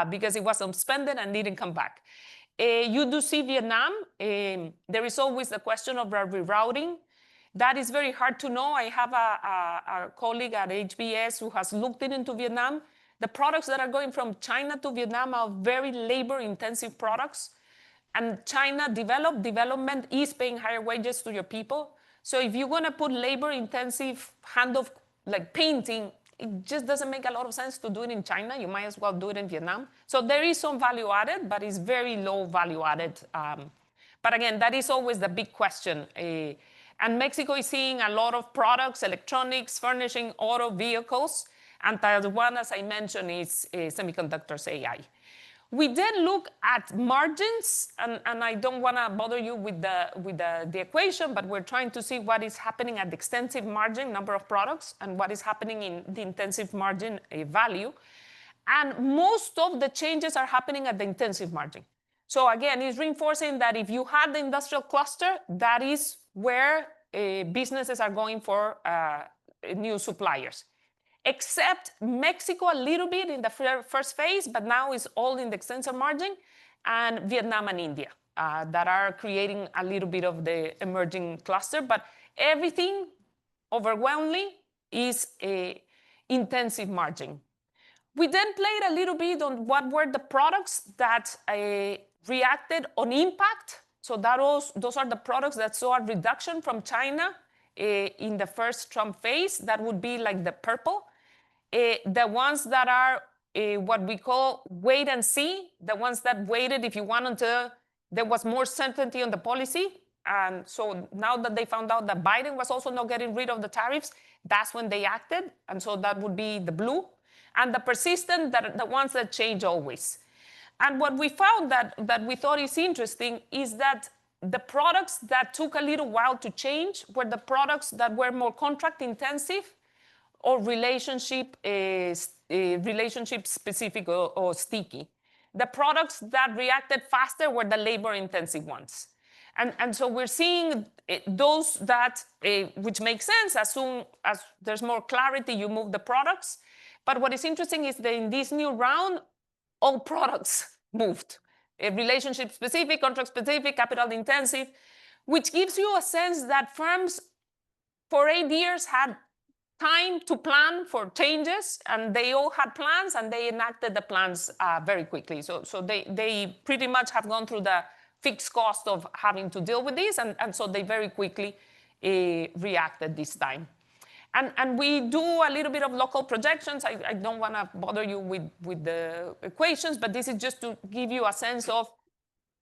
because it was suspended and didn't come back. You do see Vietnam. There is always the question of rerouting. That is very hard to know. I have a colleague at HBS who has looked into Vietnam. The products that are going from China to Vietnam are very labor-intensive products. And China development is paying higher wages to your people. So if you're going to put labor-intensive hand of like painting, it just doesn't make a lot of sense to do it in China. You might as well do it in Vietnam. So there is some value added, but it's very low value added. But again, that is always the big question. And Mexico is seeing a lot of products, electronics, furnishing, auto vehicles. And the one, as I mentioned, is semiconductors, AI. We then look at margins, and I don't want to bother you with the equation, but we're trying to see what is happening at the extensive margin, number of products, and what is happening in the intensive margin value. And most of the changes are happening at the intensive margin. So again, it's reinforcing that if you had the industrial cluster, that is where businesses are going for new suppliers. Except Mexico a little bit in the first phase, but now it's all in the extensive margin, and Vietnam and India that are creating a little bit of the emerging cluster. But everything overwhelmingly is a intensive margin. We then played a little bit on what were the products that reacted on impact. So those are the products that saw a reduction from China in the first Trump phase. That would be like the purple. The ones that are what we call wait and see, the ones that waited if you want until there was more certainty on the policy. And so now that they found out that Biden was also not getting rid of the tariffs, that's when they acted. And so that would be the blue. And the persistent, the ones that change always. And what we found that we thought is interesting is that the products that took a little while to change were the products that were more contract intensive or relationship specific or sticky. The products that reacted faster were the labor intensive ones. And so we're seeing those that, which makes sense, as soon as there's more clarity, you move the products. But what is interesting is that in this new round, all products moved. Relationship specific, contract specific, capital intensive, which gives you a sense that firms for 8 years had time to plan for changes, and they all had plans, and they enacted the plans very quickly. So they pretty much have gone through the fixed cost of having to deal with this, and so they very quickly reacted this time. And we do a little bit of local projections. I don't want to bother you with the equations, but this is just to give you a sense of,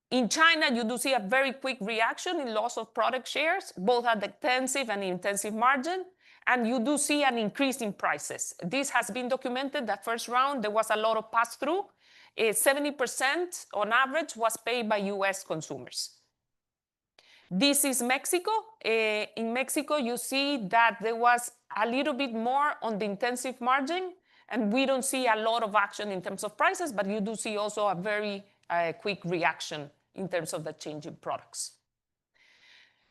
in China, you do see a very quick reaction in loss of product shares, both at the extensive and intensive margin. And you do see an increase in prices. This has been documented. That first round, there was a lot of pass-through. 70% on average was paid by US consumers. This is Mexico. In Mexico, you see that there was a little bit more on the intensive margin, and we don't see a lot of action in terms of prices, but you do see also a very quick reaction in terms of the changing products.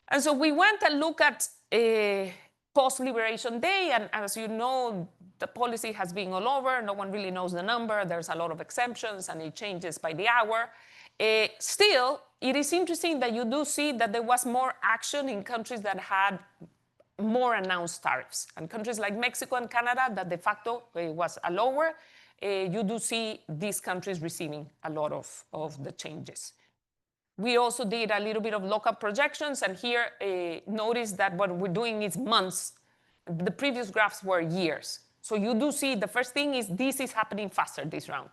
And so we went and looked at post-Liberation Day, and as you know, the policy has been all over. No one really knows the number. There's a lot of exemptions, and it changes by the hour. Still, it is interesting that you do see that there was more action in countries that had more announced tariffs. And countries like Mexico and Canada, that de facto was a lower, you do see these countries receiving a lot of the changes. We also did a little bit of local projections, and here notice that what we're doing is months. The previous graphs were years. So you do see the first thing is this is happening faster this round.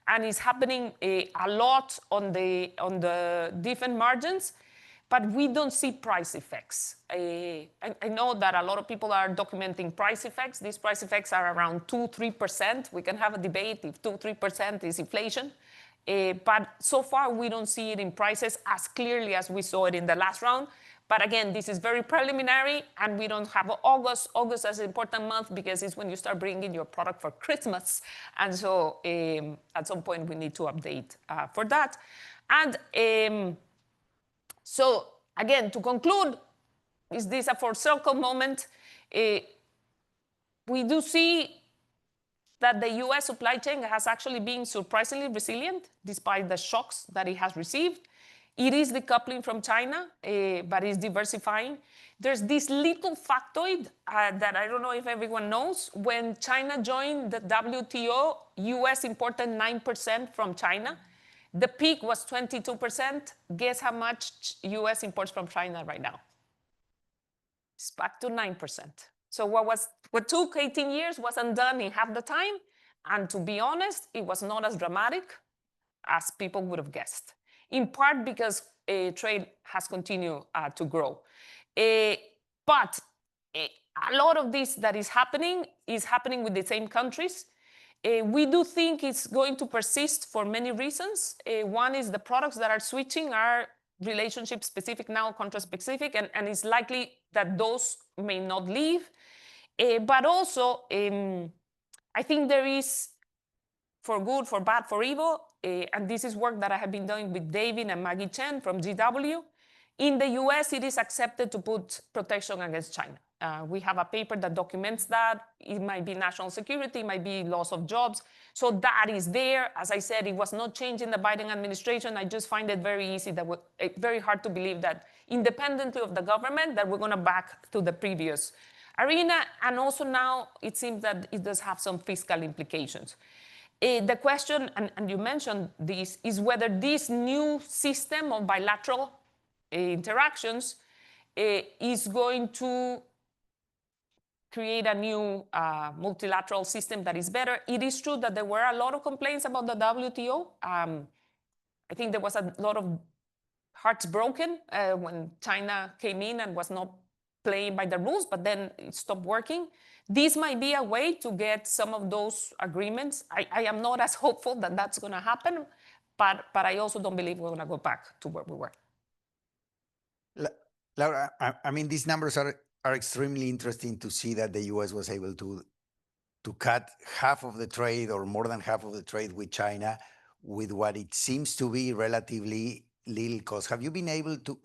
And it's happening a lot on the different margins, but we don't see price effects. I know that a lot of people are documenting price effects. These price effects are around 2-3%. We can have a debate if 2-3% is inflation. But so far, we don't see it in prices as clearly as we saw it in the last round. But again, this is very preliminary, and we don't have August. August is an important month because it's when you start bringing your product for Christmas. And so at some point, we need to update for that. And so again, to conclude, is this a full circle moment? We do see that the US supply chain has actually been surprisingly resilient despite the shocks that it has received. It is decoupling from China, but it's diversifying. There's this little factoid that I don't know if everyone knows. When China joined the WTO, US imported 9% from China. The peak was 22%. Guess how much US imports from China right now? It's back to 9%. So what took 18 years wasn't done in half the time. And to be honest, it was not as dramatic as people would have guessed, in part because trade has continued to grow. But a lot of this that is happening with the same countries. We do think it's going to persist for many reasons. One is the products that are switching are relationship specific now, contract specific, and it's likely that those may not leave. But also, I think there is, for good, for bad, for evil, and this is work that I have been doing with David and Maggie Chen from GW. In the US, it is accepted to put protection against China. We have a paper that documents that. It might be national security, it might be loss of jobs. So that is there. As I said, it was not changed in the Biden administration. I just find it very hard to believe that independently of the government, that we're going to back to the previous arena. And also now it seems that it does have some fiscal implications. The question, and you mentioned this, is whether this new system of bilateral interactions is going to create a new multilateral system that is better. It is true that there were a lot of complaints about the WTO. I think there was a lot of hearts broken when China came in and was not playing by the rules, but then it stopped working. This might be a way to get some of those agreements. I am not as hopeful that that's going to happen, but I also don't believe we're going to go back to where we were. Laura, I mean, these numbers are extremely interesting to see that the US was able to cut half of the trade or more than half of the trade with China with what it seems to be relatively little cost. Have you been able to,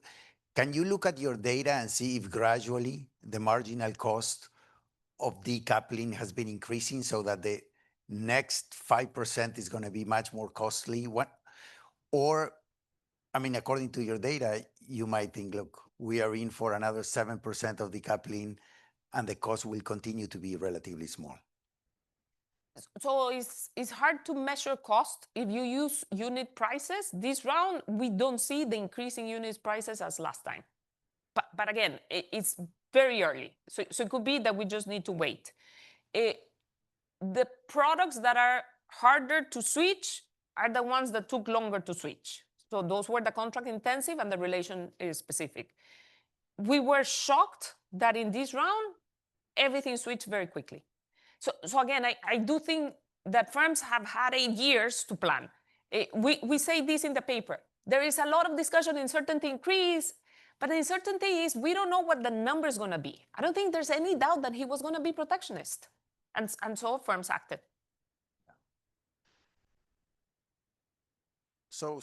can you look at your data and see if gradually the marginal cost of decoupling has been increasing so that the next 5% is going to be much more costly? Or, I mean, according to your data, you might think, look, we are in for another 7% of decoupling and the cost will continue to be relatively small. So it's hard to measure cost if you use unit prices. This round, we don't see the increase in unit prices as last time. But again, it's very early. So it could be that we just need to wait. The products that are harder to switch are the ones that took longer to switch. So those were the contract intensive and the relation is specific. We were shocked that in this round, everything switched very quickly. So again, I do think that firms have had 8 years to plan. We say this in the paper. There is a lot of discussion in uncertainty increase, but the uncertainty is we don't know what the number is going to be. I don't think there's any doubt that he was going to be protectionist. And so firms acted. So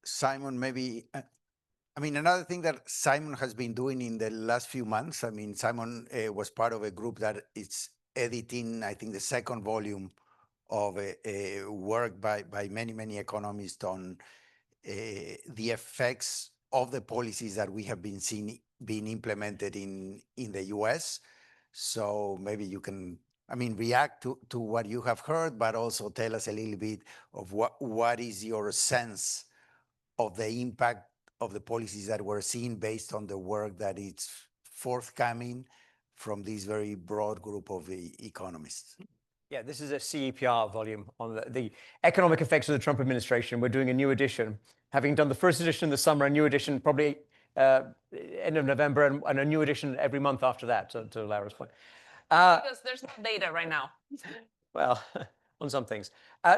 Simon, maybe, I mean, another thing that Simon has been doing in the last few months, I mean, Simon was part of a group that is editing, I think, the second volume of work by many economists on the effects of the policies that we have been seeing being implemented in the US. So maybe you can, I mean, react to what you have heard, but also tell us a little bit of what is your sense of the impact of the policies that we're seeing based on the work that is forthcoming from this very broad group of economists. Yeah, this is a CEPR volume on the economic effects of the Trump administration. We're doing a new edition, having done the first edition in the summer, a new edition probably end of November, and a new edition every month after that, to Laura's point. Because there's no data right now. Well, on some things.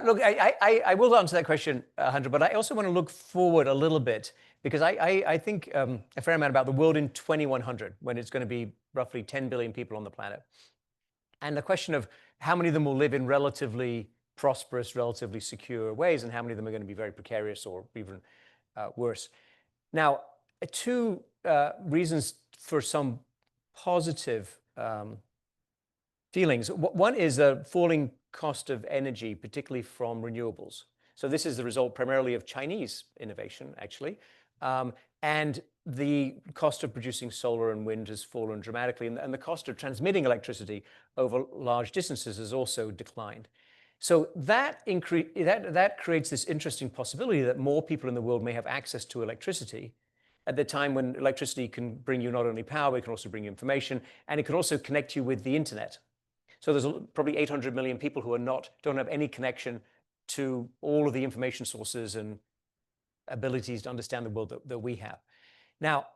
Look, I will answer that question, Hunter, but I also want to look forward a little bit because I think a fair amount about the world in 2100, when it's going to be roughly 10 billion people on the planet. And the question of how many of them will live in relatively prosperous, relatively secure ways, and how many of them are going to be very precarious or even worse. Now, two reasons for some positive feelings. One is a falling cost of energy, particularly from renewables. So this is the result primarily of Chinese innovation, actually. And the cost of producing solar and wind has fallen dramatically, and the cost of transmitting electricity over large distances has also declined. So that creates this interesting possibility that more people in the world may have access to electricity at the time when electricity can bring you not only power, it can also bring you information, and it can also connect you with the internet. So there's probably 800 million people who don't have any connection to all of the information sources and abilities to understand the world that we have. Now,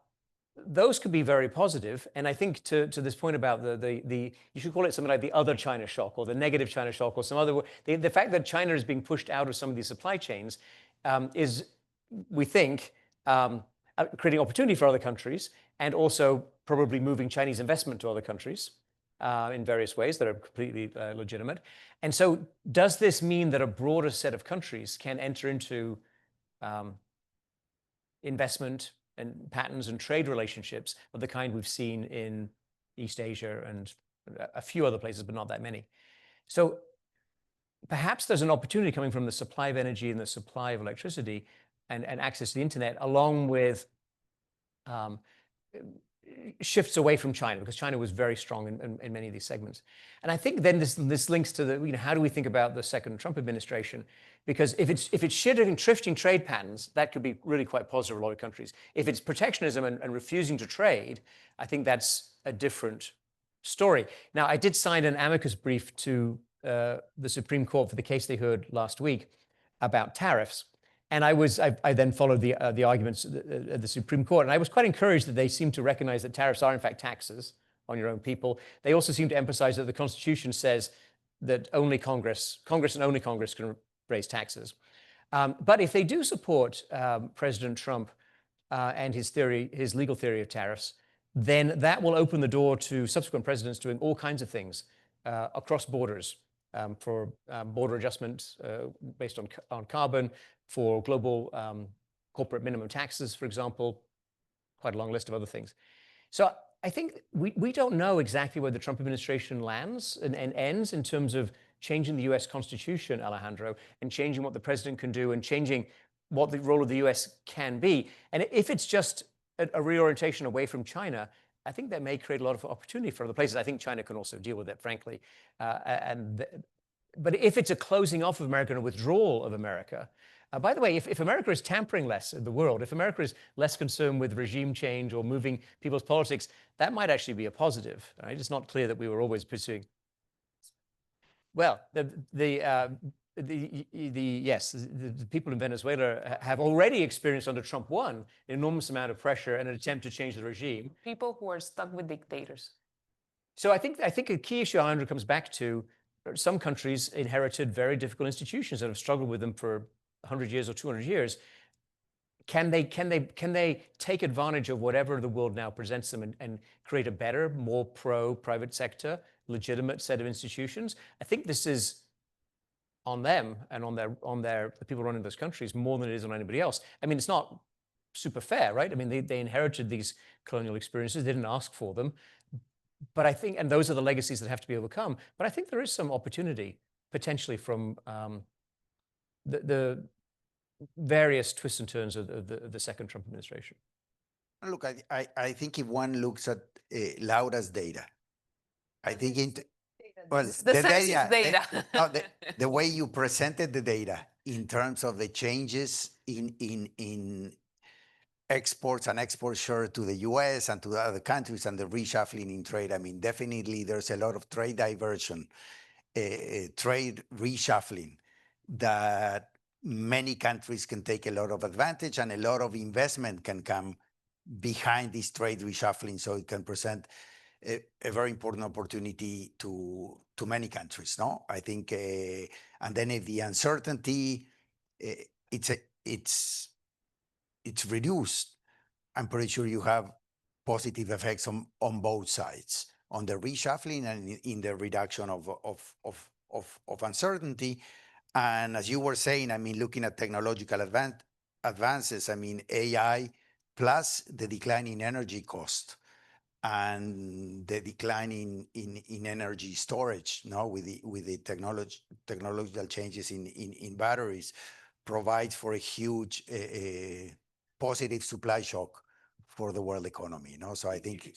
those could be very positive, and I think to this point about the you should call it something like the other China shock or the negative China shock or some other the fact that China is being pushed out of some of these supply chains is, we think, creating opportunity for other countries and also probably moving Chinese investment to other countries in various ways that are completely legitimate. And so does this mean that a broader set of countries can enter into investment and patterns and trade relationships of the kind we've seen in East Asia and a few other places, but not that many? So perhaps there's an opportunity coming from the supply of energy and the supply of electricity and access to the internet, along with shifts away from China, because China was very strong in many of these segments. And I think then this links to the, how do we think about the second Trump administration? Because if it's shifting trade patterns, that could be really quite positive for a lot of countries. If it's protectionism and refusing to trade, I think that's a different story. Now, I did sign an amicus brief to the Supreme Court for the case they heard last week about tariffs. And I then followed the arguments at the Supreme Court, and I was quite encouraged that they seem to recognize that tariffs are in fact taxes on your own people. They also seem to emphasize that the Constitution says that only Congress and only Congress can raise taxes. But if they do support President Trump and his legal theory of tariffs, then that will open the door to subsequent presidents doing all kinds of things across borders for border adjustments based on carbon, for global corporate minimum taxes, for example, quite a long list of other things. So I think we don't know exactly where the Trump administration lands and ends in terms of changing the US Constitution, Alejandro, and changing what the president can do and changing what the role of the US can be. And if it's just a reorientation away from China, I think that may create a lot of opportunity for other places. I think China can also deal with it, frankly. But if it's a closing off of America and a withdrawal of America, by the way, if America is tampering less in the world, if America is less concerned with regime change or moving people's politics, that might actually be a positive. Right? It's not clear that we were always pursuing. Well, the people in Venezuela have already experienced under Trump 1 an enormous amount of pressure and an attempt to change the regime. People who are stuck with dictators. So I think a key issue, Alejandro, comes back to some countries inherited very difficult institutions that have struggled with them for 100 years or 200 years. Can they take advantage of whatever the world now presents them and create a better, more pro-private sector, legitimate set of institutions? I think this is on them and on the people running those countries more than it is on anybody else. I mean, it's not super fair, right? I mean, they inherited these colonial experiences, they didn't ask for them. But I think, and those are the legacies that have to be overcome. But I think there is some opportunity potentially from the various twists and turns of the second Trump administration. Look, I think if one looks at Laura's data, I think the way you presented the data in terms of the changes in exports and export share to the US and to the other countries and the reshuffling in trade, I mean, definitely there's a lot of trade diversion, trade reshuffling that many countries can take a lot of advantage, and a lot of investment can come behind this trade reshuffling, so it can present a very important opportunity to many countries. No, I think, and then if the uncertainty it's reduced, I'm pretty sure you have positive effects on both sides, on the reshuffling and in the reduction of uncertainty. And as you were saying, I mean, looking at technological advances, I mean, AI plus the decline in energy cost and the decline in energy storage, no, with the technological changes in batteries, provides for a huge positive supply shock for the world economy. No, so I think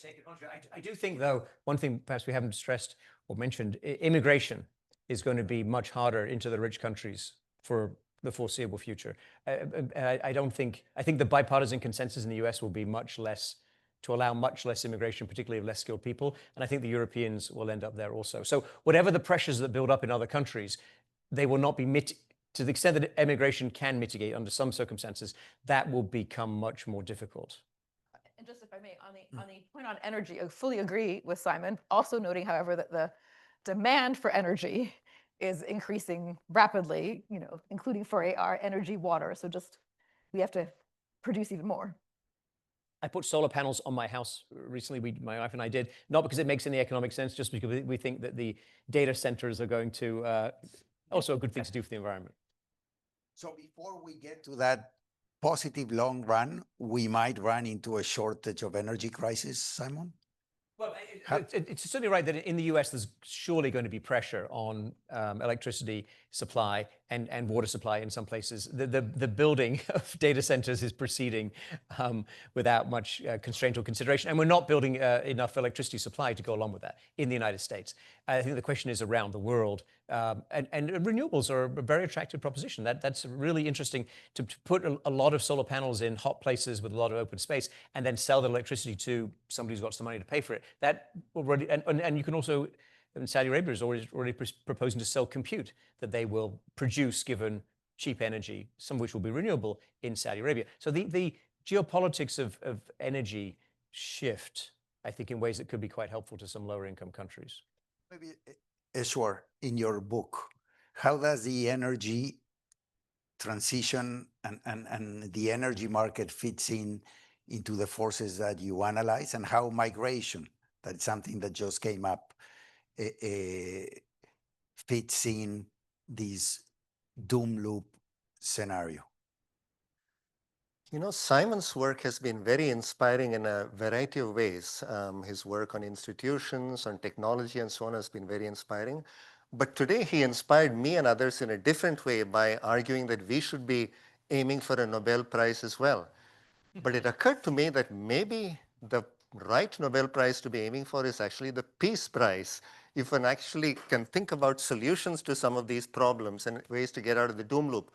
I do think, though, one thing perhaps we haven't stressed or mentioned, immigration is going to be much harder into the rich countries for the foreseeable future. I think the bipartisan consensus in the US will be much less, to allow much less immigration, particularly of less skilled people. And I think the Europeans will end up there also. So whatever the pressures that build up in other countries, they will not be to the extent that immigration can mitigate under some circumstances, that will become much more difficult. And just if I may, on the point on energy, I fully agree with Simon. Also noting, however, that the demand for energy is increasing rapidly, including for our energy, water. So just we have to produce even more. I put solar panels on my house recently. My wife and I did, not because it makes any economic sense, just because we think that the data centers are going to also a good thing to do for the environment. So before we get to that positive long run, we might run into a shortage of energy crisis, Simon? Well, it's certainly right that in the US, there's surely going to be pressure on electricity supply and water supply in some places. The building of data centers is proceeding without much constraint or consideration. And we're not building enough electricity supply to go along with that in the United States. I think the question is around the world. And renewables are a very attractive proposition. That's really interesting to put a lot of solar panels in hot places with a lot of open space and then sell the electricity to somebody who's got some money to pay for it. That already, and you can also, Saudi Arabia is already proposing to sell compute that they will produce given cheap energy, some of which will be renewable in Saudi Arabia. So the geopolitics of energy shift, I think, in ways that could be quite helpful to some lower income countries. Maybe, Eshwar, in your book, how does the energy transition and the energy market fits into the forces that you analyze, and how migration, that's something that just came up, fits in this doom loop scenario? Simon's work has been very inspiring in a variety of ways. His work on institutions, on technology, and so on has been very inspiring. But today he inspired me and others in a different way by arguing that we should be aiming for a Nobel Prize as well. But it occurred to me that maybe the right Nobel Prize to be aiming for is actually the Peace Prize, if one actually can think about solutions to some of these problems and ways to get out of the doom loop.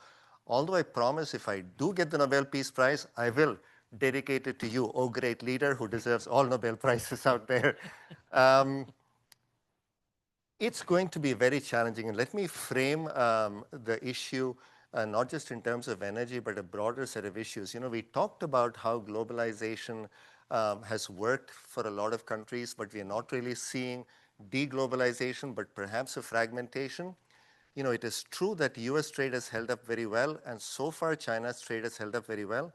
Although I promise if I do get the Nobel Peace Prize, I will dedicate it to you, oh great leader who deserves all Nobel Prizes out there. It's going to be very challenging. And let me frame the issue not just in terms of energy, but a broader set of issues. We talked about how globalization has worked for a lot of countries, but we are not really seeing deglobalization, but perhaps a fragmentation. It is true that US trade has held up very well, and so far China's trade has held up very well,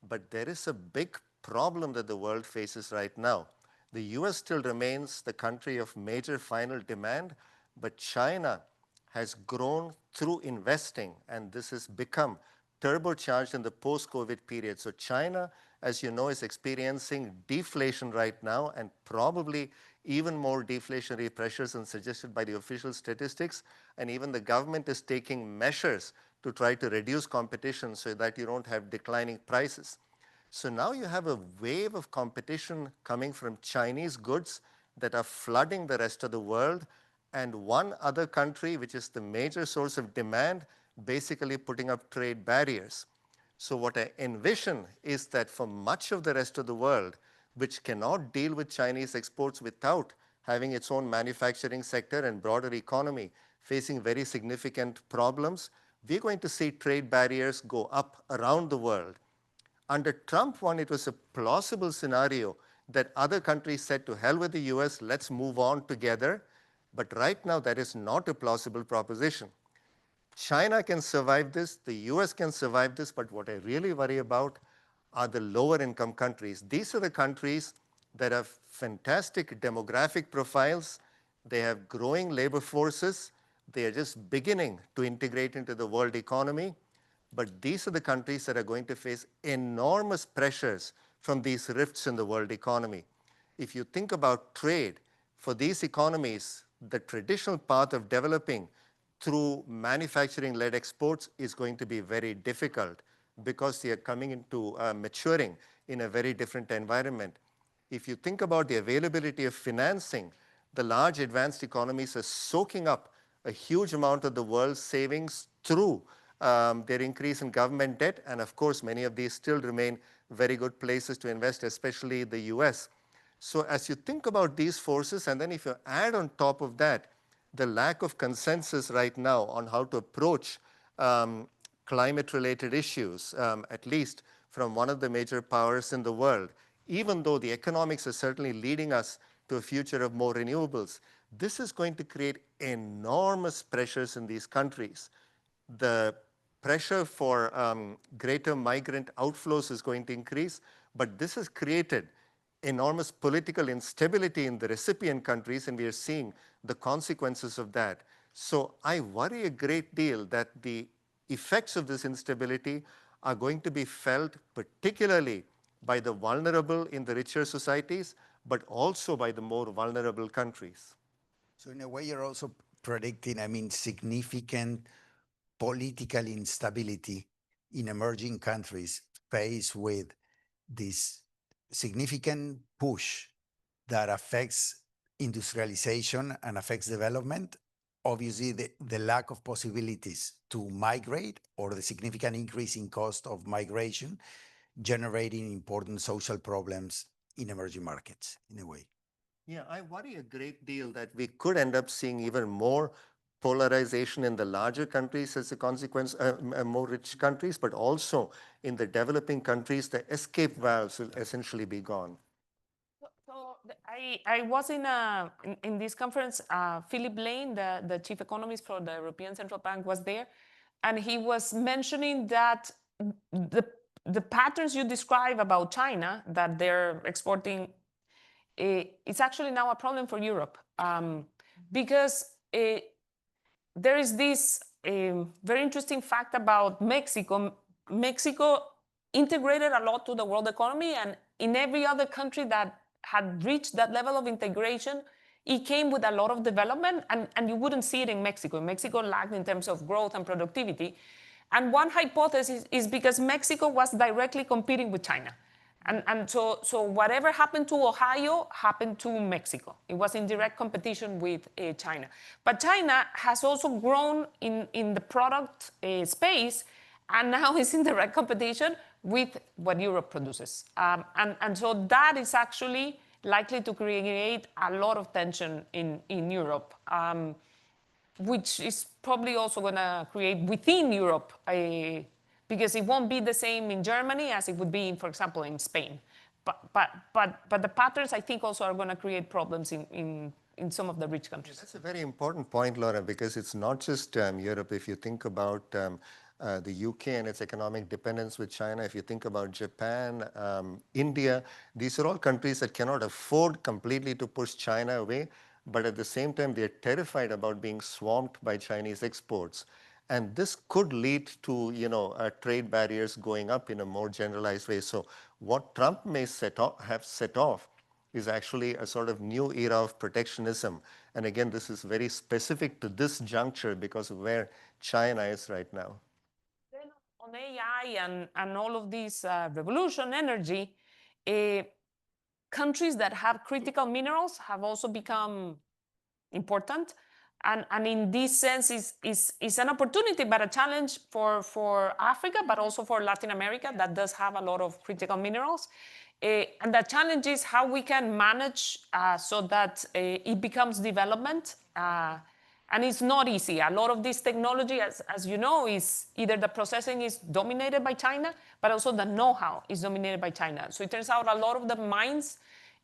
but there is a big problem that the world faces right now. The US still remains the country of major final demand, but China has grown through investing, and this has become turbocharged in the post-COVID period. So China, as you know, is experiencing deflation right now, and probably even more deflationary pressures than suggested by the official statistics. And even the government is taking measures to try to reduce competition so that you don't have declining prices. So now you have a wave of competition coming from Chinese goods that are flooding the rest of the world, and one other country, which is the major source of demand, basically putting up trade barriers. So what I envision is that for much of the rest of the world, which cannot deal with Chinese exports without having its own manufacturing sector and broader economy facing very significant problems, we're going to see trade barriers go up around the world. Under Trump one, it was a plausible scenario that other countries said, to hell with the US, let's move on together. But right now, that is not a plausible proposition. China can survive this, the US can survive this, but what I really worry about are the lower income countries. These are the countries that have fantastic demographic profiles, they have growing labor forces, they are just beginning to integrate into the world economy, but these are the countries that are going to face enormous pressures from these rifts in the world economy. If you think about trade, for these economies, the traditional path of developing through manufacturing-led exports is going to be very difficult because they are coming into maturing in a very different environment. If you think about the availability of financing, the large advanced economies are soaking up a huge amount of the world's savings through their increase in government debt. And of course, many of these still remain very good places to invest, especially the US. So as you think about these forces, and then if you add on top of that, the lack of consensus right now on how to approach climate-related issues, at least from one of the major powers in the world, even though the economics are certainly leading us to a future of more renewables, this is going to create enormous pressures in these countries. The pressure for greater migrant outflows is going to increase, but this has created enormous political instability in the recipient countries, and we are seeing the consequences of that. So I worry a great deal that the effects of this instability are going to be felt particularly by the vulnerable in the richer societies, but also by the more vulnerable countries. So in a way, you're also predicting, I mean, significant political instability in emerging countries faced with this significant push that affects industrialization and affects development. Obviously, the lack of possibilities to migrate or the significant increase in cost of migration generating important social problems in emerging markets in a way. Yeah, I worry a great deal that we could end up seeing even more polarization in the larger countries as a consequence, more rich countries, but also in the developing countries, the escape valves will essentially be gone. So I was in this conference, Philip Lane, the chief economist for the European Central Bank was there, and he was mentioning that the patterns you describe about China, that they're exporting, it's actually now a problem for Europe because there is this very interesting fact about Mexico. Mexico integrated a lot to the world economy, and in every other country that had reached that level of integration, it came with a lot of development, and you wouldn't see it in Mexico. Mexico lagged in terms of growth and productivity. And one hypothesis is because Mexico was directly competing with China. And so whatever happened to Ohio happened to Mexico. It was in direct competition with China. But China has also grown in the product space, and now is in direct competition with what Europe produces. And so that is actually likely to create a lot of tension in Europe, which is probably also going to create within Europe because it won't be the same in Germany as it would be, for example, in Spain. But the patterns, I think, also are going to create problems in some of the rich countries. That's a very important point, Laura, because it's not just Europe. If you think about the UK and its economic dependence with China, if you think about Japan, India, these are all countries that cannot afford completely to push China away, but at the same time, they're terrified about being swamped by Chinese exports. And this could lead to, trade barriers going up in a more generalized way. So what Trump may have set off is actually a sort of new era of protectionism. And again, this is very specific to this juncture because of where China is right now. Then on AI and all of this revolution energy, countries that have critical minerals have also become important. And in this sense, is an opportunity, but a challenge for Africa, but also for Latin America that does have a lot of critical minerals. And the challenge is how we can manage so that it becomes development. And it's not easy. A lot of this technology, as you know, is either the processing is dominated by China, but also the know-how is dominated by China. So it turns out a lot of the mines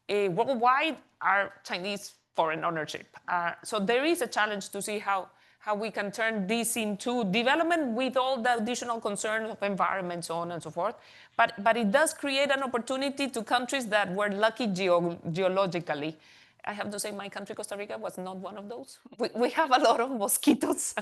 worldwide are Chinese foreign ownership. So there is a challenge to see how we can turn this into development with all the additional concerns of environment, so on and so forth. But it does create an opportunity to countries that were lucky geologically. I have to say my country, Costa Rica, was not one of those. We have a lot of mosquitoes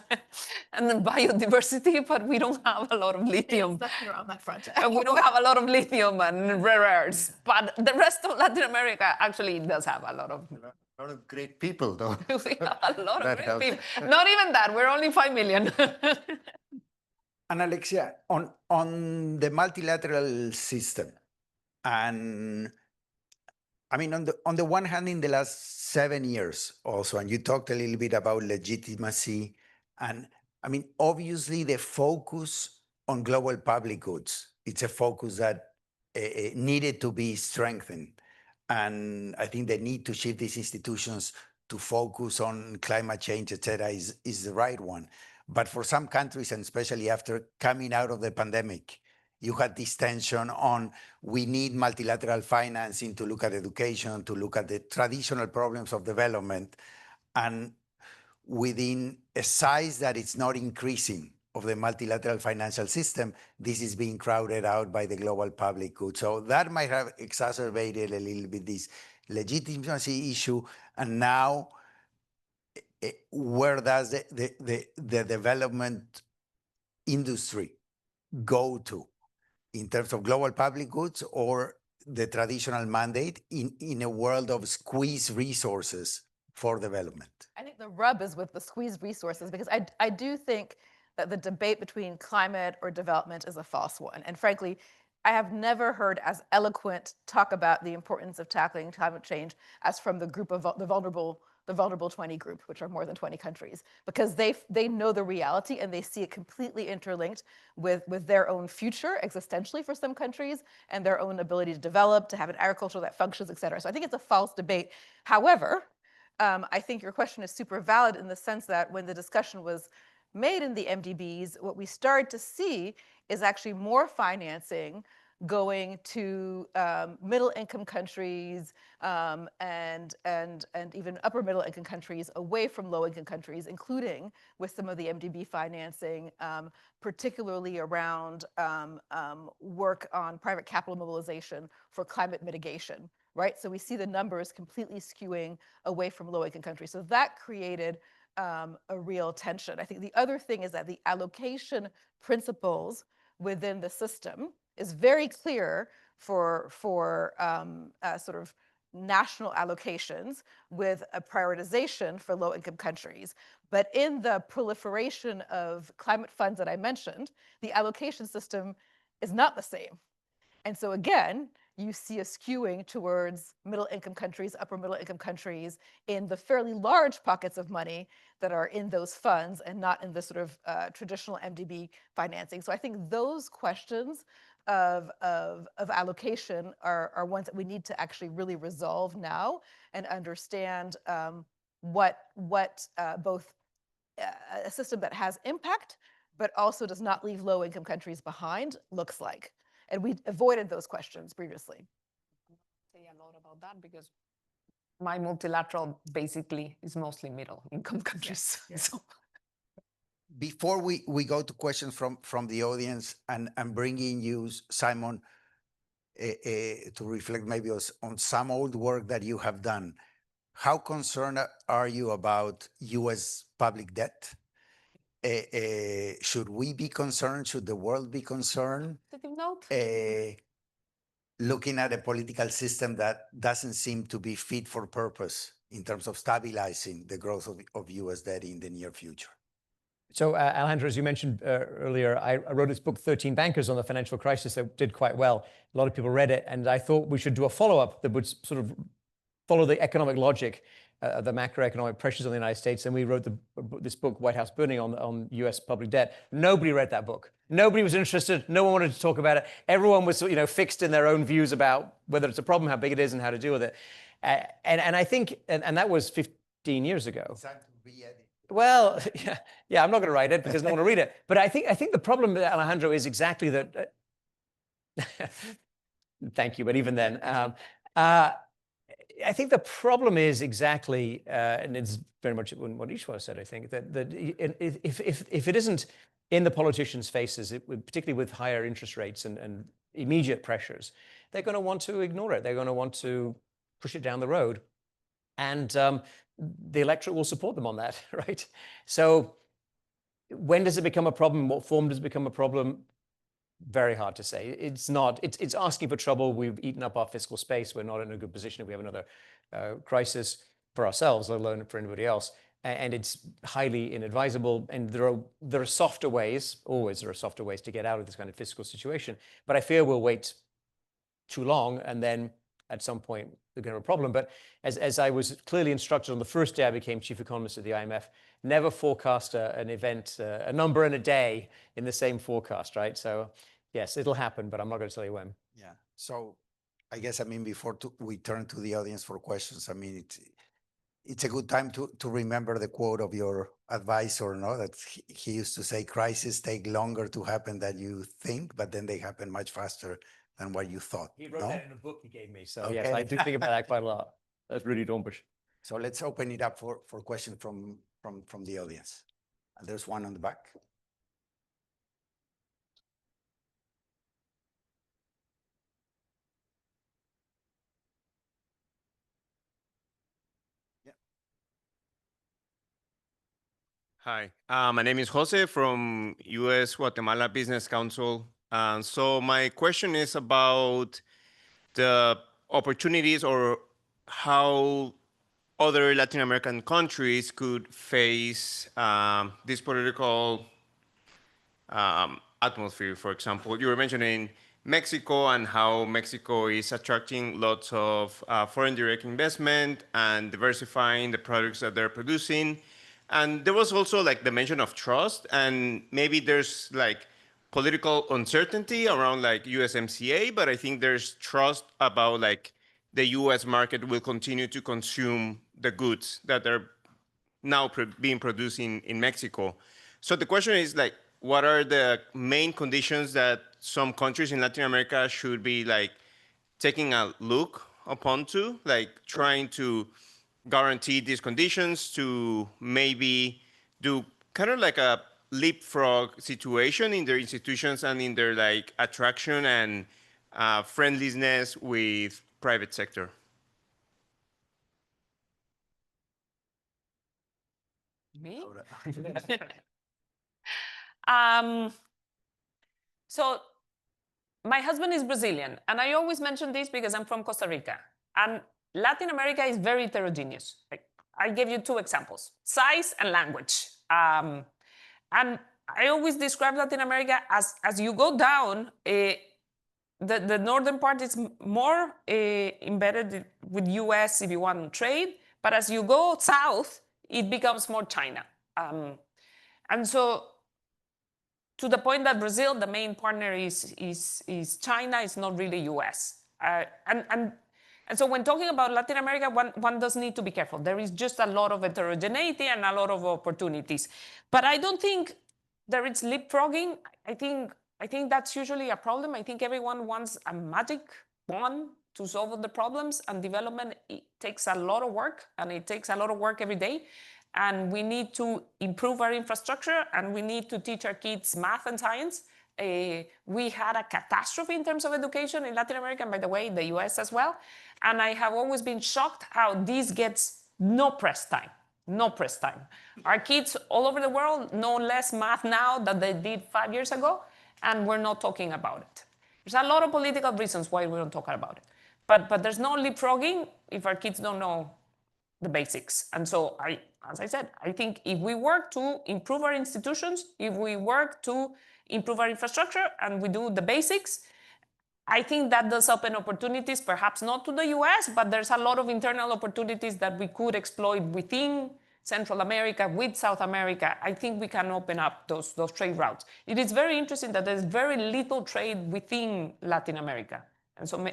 and then biodiversity, but we don't have a lot of lithium. You're on that front. And we don't have a lot of lithium and rare earths, but the rest of Latin America actually does have a lot of. A lot of great people, though. We have a lot of That great helps. people. Not even that. We're only 5 million. And Alexia, on the multilateral system, and I mean, on the one hand, in the last 7 years also, and you talked a little bit about legitimacy, and I mean, obviously the focus on global public goods, it's a focus that needed to be strengthened. And I think the need to shift these institutions to focus on climate change, et cetera, is the right one. But for some countries, and especially after coming out of the pandemic, you had this tension on we need multilateral financing to look at education, to look at the traditional problems of development. And within a size that it's not increasing of the multilateral financial system, this is being crowded out by the global public good. So that might have exacerbated a little bit this legitimacy issue. And now, where does the development industry go to in terms of global public goods or the traditional mandate in a world of squeezed resources for development? I think the rub is with the squeezed resources, because I do think that the debate between climate or development is a false one. And frankly, I have never heard as eloquent talk about the importance of tackling climate change as from the group of the vulnerable 20 group, which are more than 20 countries, because they know the reality and they see it completely interlinked with their own future existentially for some countries and their own ability to develop, to have an agriculture that functions, et cetera. So I think it's a false debate. However, I think your question is super valid in the sense that when the discussion was made in the MDBs, what we started to see is actually more financing going to middle-income countries and even upper middle-income countries away from low-income countries, including with some of the MDB financing, particularly around work on private capital mobilization for climate mitigation, right? So we see the numbers completely skewing away from low-income countries. So that created a real tension. I think the other thing is that the allocation principles within the system is very clear for sort of national allocations with a prioritization for low-income countries. But in the proliferation of climate funds that I mentioned, the allocation system is not the same. And so again, you see a skewing towards middle-income countries, upper middle-income countries in the fairly large pockets of money that are in those funds and not in the sort of traditional MDB financing. So I think those questions of allocation are ones that we need to actually really resolve now and understand what both a system that has impact but also does not leave low-income countries behind looks like. And we avoided those questions previously. Say a lot about that because my multilateral basically is mostly middle-income countries. Yes. So. Before we go to questions from the audience and bringing you, Simon, to reflect maybe on some old work that you have done, how concerned are you about US public debt? Should we be concerned? Should the world be concerned? Looking at a political system that doesn't seem to be fit for purpose in terms of stabilizing the growth of US debt in the near future. So Alejandro, as you mentioned earlier, I wrote this book, 13 Bankers, on the financial crisis that did quite well. A lot of people read it, and I thought we should do a follow-up that would sort of follow the economic logic, the macroeconomic pressures on the United States. And we wrote this book, White House Burning, on US public debt. Nobody read that book. Nobody was interested. No one wanted to talk about it. Everyone was, fixed in their own views about whether it's a problem, how big it is, and how to deal with it. And I think, and that was 15 years ago. Well, yeah, I'm not going to write it because no one will read it. But I think the problem, Alejandro, is exactly that. Thank you, but even then, I think the problem is exactly, and it's very much what Ishwar said. I think that if it isn't in the politicians' faces, particularly with higher interest rates and immediate pressures, they're going to want to ignore it. They're going to want to push it down the road. And the electorate will support them on that, right? So when does it become a problem? In what form does it become a problem? Very hard to say. It's not, it's asking for trouble. We've eaten up our fiscal space. We're not in a good position if we have another crisis for ourselves, let alone for anybody else. And it's highly inadvisable. And there are softer ways, always there are softer ways to get out of this kind of fiscal situation. But I fear we'll wait too long, and then at some point we're going to have a problem. But as I was clearly instructed on the first day I became chief economist of the IMF, never forecast an event, a number and a day in the same forecast, right? So yes, it'll happen, but I'm not going to tell you when. Yeah. So I guess, I mean, before we turn to the audience for questions, I mean, it's a good time to remember the quote of your advisor, no? That he used to say, crises take longer to happen than you think, but then they happen much faster than what you thought. He wrote that in a book he gave me. So Okay. yes, I do think about that quite a lot. That's really Dornbush. So let's open it up for questions from the audience. And there's one on the back. Hi, my name is Jose from U.S. Guatemala Business Council. So my question is about the opportunities or how other Latin American countries could face this political atmosphere. For example, you were mentioning Mexico and how Mexico is attracting lots of foreign direct investment and diversifying the products that they're producing. And there was also like the mention of trust, and maybe there's like political uncertainty around like USMCA, but I think there's trust about like the US market will continue to consume the goods that are now being produced in Mexico. So the question is like, what are the main conditions that some countries in Latin America should be like taking a look upon to, like trying to guarantee these conditions to maybe do kind of like a leapfrog situation in their institutions and in their like attraction and friendliness with private sector? Me? So my husband is Brazilian, and I always mention this because I'm from Costa Rica. And Latin America is very heterogeneous. Like, I gave you two examples, size and language. And I always describe Latin America as you go down, the northern part is more embedded with US if you want to trade, but as you go south, it becomes more China. And so to the point that Brazil, the main partner is China, it's not really US. And so when talking about Latin America, one does need to be careful. There is just a lot of heterogeneity and a lot of opportunities. But I don't think there is leapfrogging. I think that's usually a problem. I think everyone wants a magic wand to solve all the problems, and development, it takes a lot of work, and it takes a lot of work every day. And we need to improve our infrastructure, and we need to teach our kids math and science. We had a catastrophe in terms of education in Latin America, and by the way, in the US as well. And I have always been shocked how this gets no press time, no press time. Our kids all over the world know less math now than they did 5 years ago, and we're not talking about it. There's a lot of political reasons why we don't talk about it. But there's no leapfrogging if our kids don't know the basics. And so as I said, I think if we work to improve our institutions, if we work to improve our infrastructure, and we do the basics, I think that does open opportunities, perhaps not to the US, but there's a lot of internal opportunities that we could exploit within Central America, with South America. I think we can open up those trade routes. It is very interesting that there's very little trade within Latin America. And so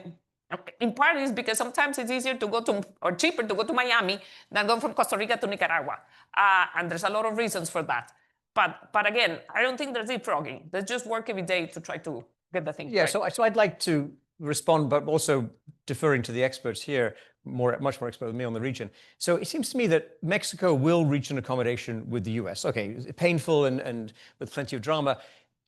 in part is because sometimes it's easier to go to, or cheaper to go to Miami than go from Costa Rica to Nicaragua. And there's a lot of reasons for that. But again, I don't think there's leapfrogging. There's just work every day to try to get the thing right. So I'd like to respond, but also deferring to the experts here, much more expert than me on the region. So it seems to me that Mexico will reach an accommodation with the US. Okay, painful and with plenty of drama.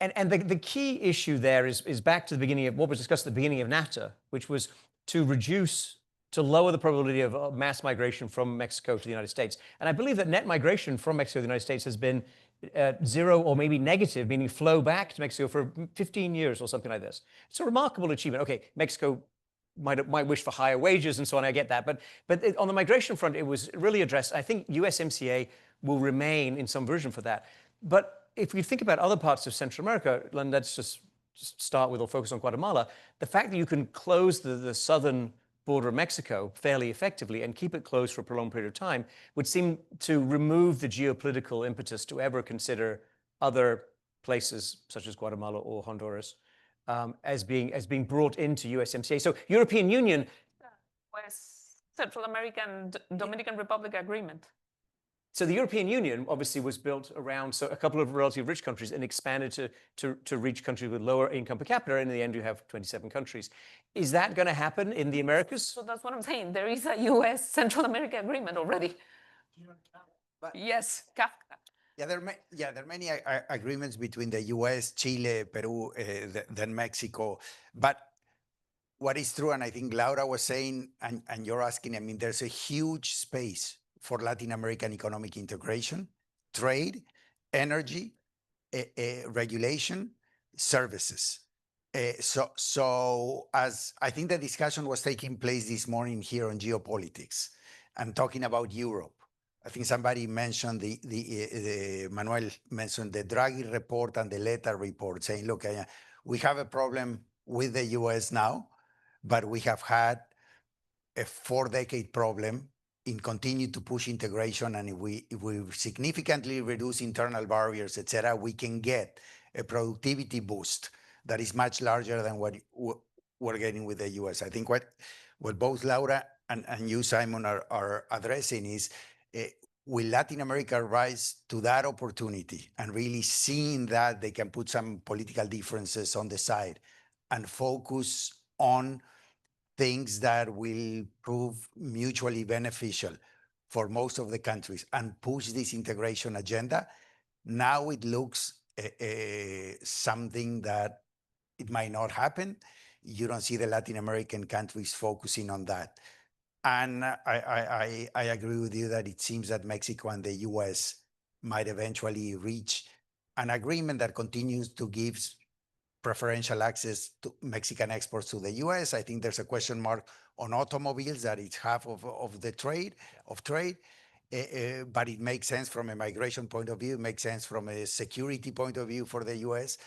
And the key issue there is back to the beginning of what was discussed at the beginning of NAFTA, which was to reduce to lower the probability of mass migration from Mexico to the United States. And I believe that net migration from Mexico to the United States has been zero or maybe negative, meaning flow back to Mexico for 15 years or something like this. It's a remarkable achievement. Okay, Mexico might wish for higher wages and so on, I get that. But on the migration front, it was really addressed. I think USMCA will remain in some version for that. But if you think about other parts of Central America, and let's just start with or focus on Guatemala, the fact that you can close the southern border of Mexico fairly effectively and keep it closed for a prolonged period of time would seem to remove the geopolitical impetus to ever consider other places such as Guatemala or Honduras as being brought into USMCA. So European Union. West Central American Dominican Republic agreement. So the European Union obviously was built around a couple of relatively rich countries and expanded to reach countries with lower income per capita. And in the end, you have 27 countries. Is that going to happen in the Americas? So that's what I'm saying. There is a U.S. Central America agreement already. Yes, CAFTA. Yeah, there are many agreements between the U.S., Chile, Peru, then Mexico. But what is true, and I think Laura was saying, and you're asking, I mean, there's a huge space for Latin American economic integration, trade, energy, regulation, services. So as I think the discussion was taking place this morning here on geopolitics, I'm talking about Europe. I think somebody mentioned Manuel mentioned the Draghi report and the Letta report saying, look, we have a problem with the US now, but we have had a 4-decade problem in continue to push integration, and if we significantly reduce internal barriers, et cetera, we can get a productivity boost that is much larger than what we're getting with the US. I think what both Laura and you, Simon, are addressing is, will Latin America rise to that opportunity and really seeing that they can put some political differences on the side and focus on things that will prove mutually beneficial for most of the countries and push this integration agenda? Now it looks something that it might not happen. You don't see the Latin American countries focusing on that. And I agree with you that it seems that Mexico and the US might eventually reach an agreement that continues to give preferential access to Mexican exports to the US. I think there's a question mark on automobiles, that it's half of the trade, but it makes sense from a migration point of view, it makes sense from a security point of view for the US,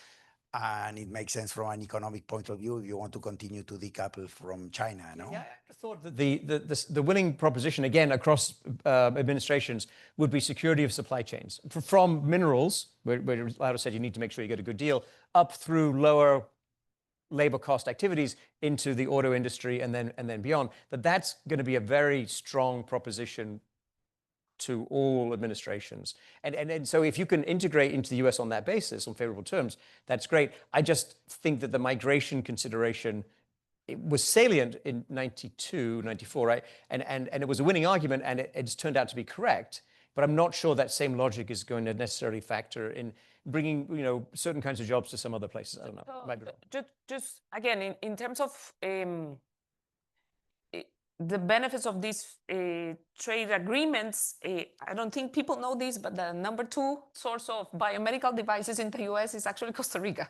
and it makes sense from an economic point of view if you want to continue to decouple from China, no? Yeah, I thought that the winning proposition, again, across administrations would be security of supply chains. From minerals, where Laura said you need to make sure you get a good deal, up through lower labor cost activities into the auto industry and then beyond. That's going to be a very strong proposition to all administrations. And so if you can integrate into the US on that basis, on favorable terms, that's great. I just think that the migration consideration, it was salient in 92, 94, right? And it was a winning argument, and it's turned out to be correct. But I'm not sure that same logic is going to necessarily factor in bringing, certain kinds of jobs to some other places. I don't know. So, might be wrong. just again, in terms of the benefits of these trade agreements, I don't think people know this, but the number 2 source of biomedical devices in the US is actually Costa Rica.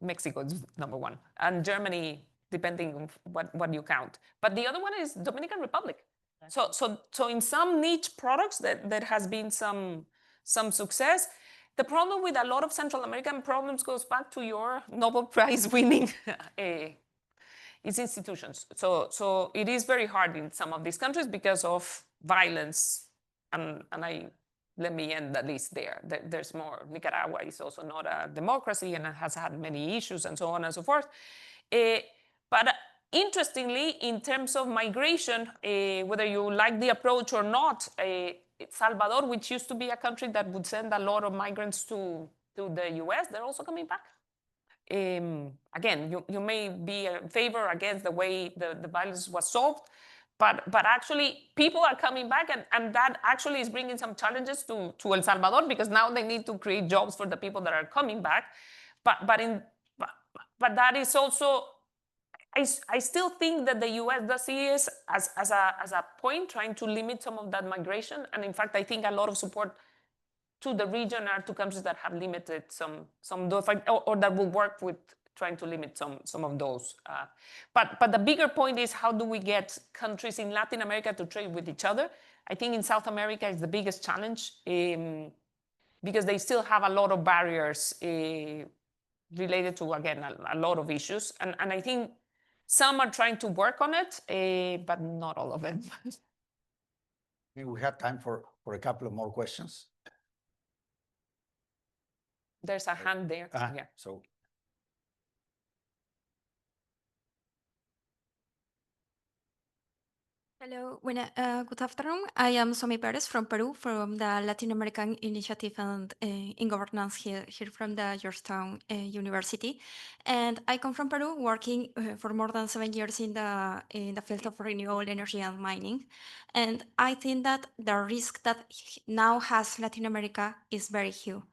Mexico is number 1, and Germany, depending on what you count. But the other one is Dominican Republic. So in some niche products that has been some success. The problem with a lot of Central American problems goes back to your Nobel Prize winning its institutions. So it is very hard in some of these countries because of violence, and let me end at least there. There's more. Nicaragua is also not a democracy and it has had many issues and so on and so forth. But interestingly, in terms of migration, whether you like the approach or not, Salvador, which used to be a country that would send a lot of migrants to the US, they're also coming back. Again, you may be in favor against the way the violence was solved, but actually people are coming back, and that actually is bringing some challenges to El Salvador, because now they need to create jobs for the people that are coming back. But that is also I still think that the US does see it as a point trying to limit some of that migration. And in fact, I think a lot of support to the region are to countries that have limited some of those, or that will work with trying to limit some of those. But the bigger point is, how do we get countries in Latin America to trade with each other? I think in South America is the biggest challenge, because they still have a lot of barriers related to, again, a lot of issues. And I think some are trying to work on it, but not all of them. We have time for a couple of more questions. There's a hand there. Yeah. So. Hello, good afternoon. I am Somi Perez from Peru, from the Latin American Initiative and in Governance here from the Georgetown University. And I come from Peru, working for more than 7 years in the field of renewable energy and mining. And I think that the risk that now has Latin America is very huge.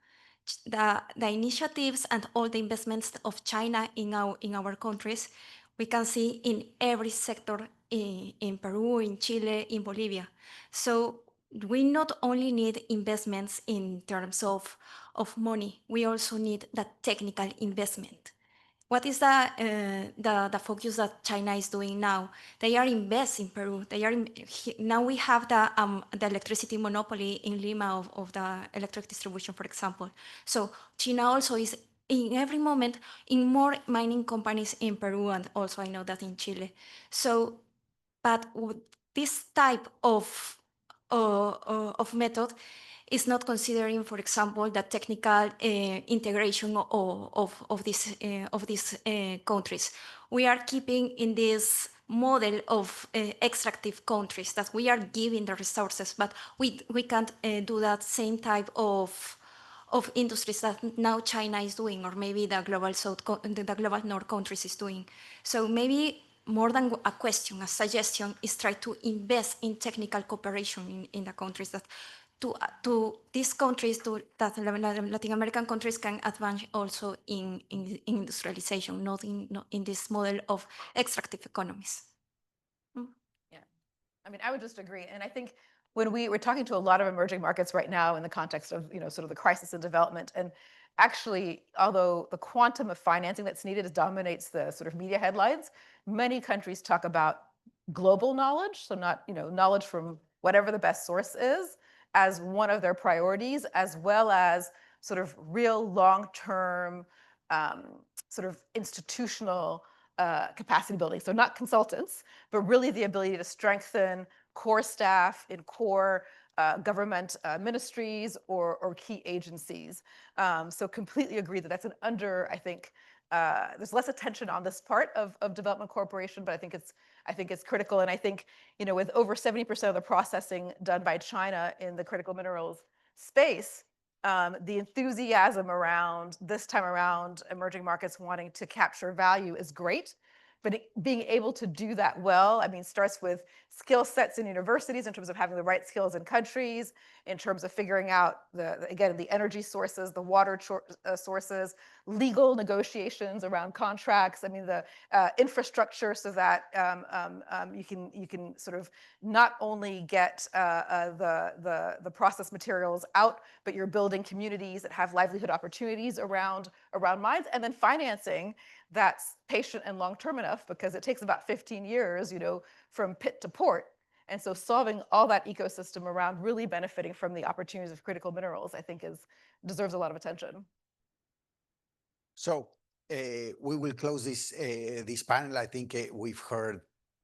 The initiatives and all the investments of China in our countries, we can see in every sector in Peru, in Chile, in Bolivia. So we not only need investments in terms of money, we also need that technical investment. What is the focus that China is doing now? They are investing in Peru. Now we have the electricity monopoly in Lima of the electric distribution, for example. So China also is in every moment in more mining companies in Peru, and also I know that in Chile. So, but this type of method is not considering, for example, the technical integration of these countries. We are keeping in this model of extractive countries that we are giving the resources, but we can't do that same type of industries that now China is doing, or maybe the global south, the global north countries is doing. So maybe more than a question, a suggestion is try to invest in technical cooperation in the countries that to these countries, that Latin American countries can advance also in industrialization, not in this model of extractive economies. Yeah, I mean, I would just agree. And I think when we're talking to a lot of emerging markets right now in the context of, sort of the crisis in development, and actually, although the quantum of financing that's needed dominates the sort of media headlines, many countries talk about global knowledge, so not, knowledge from whatever the best source is, as one of their priorities, as well as sort of real long-term sort of institutional capacity building. So not consultants, but really the ability to strengthen core staff in core government ministries or key agencies. So completely agree that that's an I think, there's less attention on this part of development cooperation, but I think it's critical. And I think, with over 70% of the processing done by China in the critical minerals space, the enthusiasm around this time around emerging markets wanting to capture value is great. But being able to do that well, I mean, starts with skill sets in universities in terms of having the right skills in countries, in terms of figuring out again, the energy sources, the water sources, legal negotiations around contracts. I mean, the infrastructure so that you can sort of not only get the processed materials out, but you're building communities that have livelihood opportunities around mines, and then financing that's patient and long-term enough, because it takes about 15 years, from pit to port. And so solving all that ecosystem around really benefiting from the opportunities of critical minerals, I think deserves a lot of attention. So we will close this panel. I think we've heard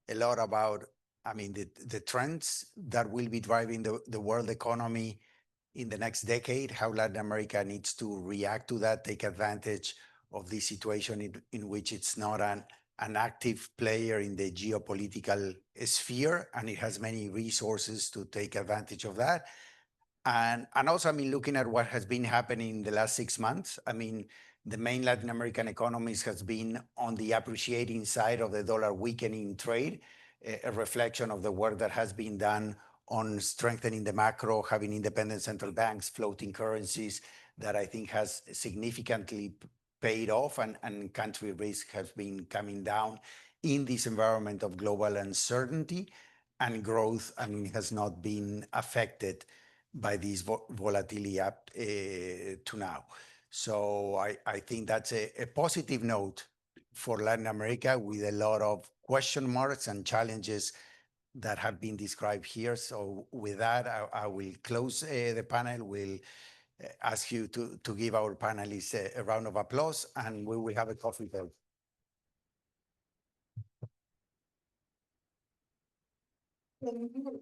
a lot about, I mean, the trends that will be driving the world economy in the next decade, how Latin America needs to react to that, take advantage of this situation in which it's not an active player in the geopolitical sphere, and it has many resources to take advantage of that. And also, I mean, looking at what has been happening in the last 6 months, I mean, the main Latin American economies has been on the appreciating side of the dollar weakening trade, a reflection of the work that has been done on strengthening the macro, having independent central banks, floating currencies, that I think has significantly paid off, and country risk has been coming down. in this environment of global uncertainty and growth, and has not been affected by this volatility up to now. So I think that's a positive note for Latin America, with a lot of question marks and challenges that have been described here. So with that, I will close the panel. We'll ask you to give our panelists a round of applause, and we will have a coffee break. We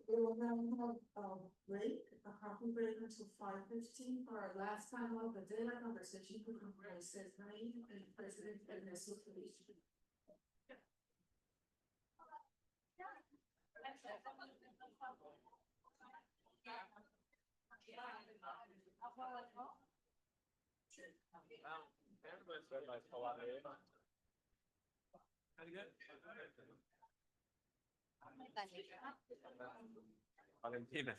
will now have a break, a coffee break until 5:15 for our last panel of the day, a conversation with Moses Naim and President Ernesto Felicio. Valentina.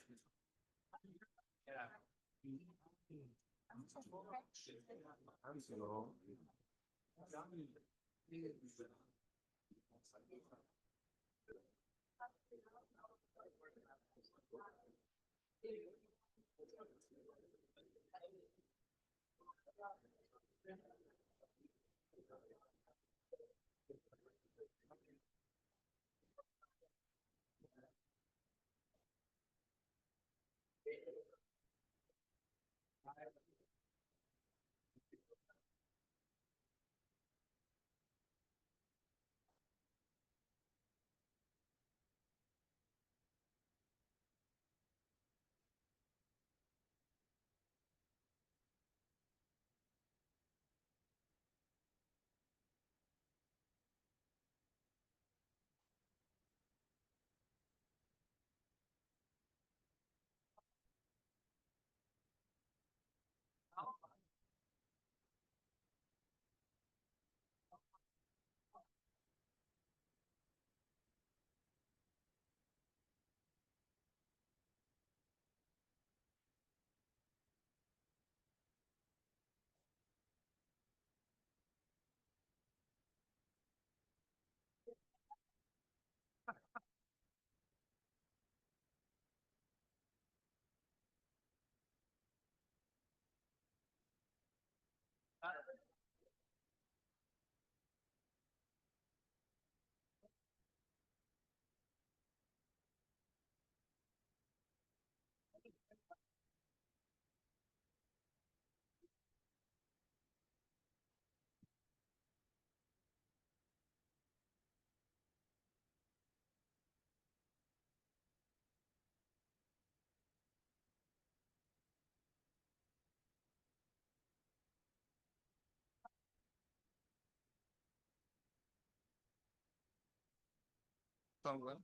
Someone?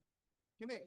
Kine?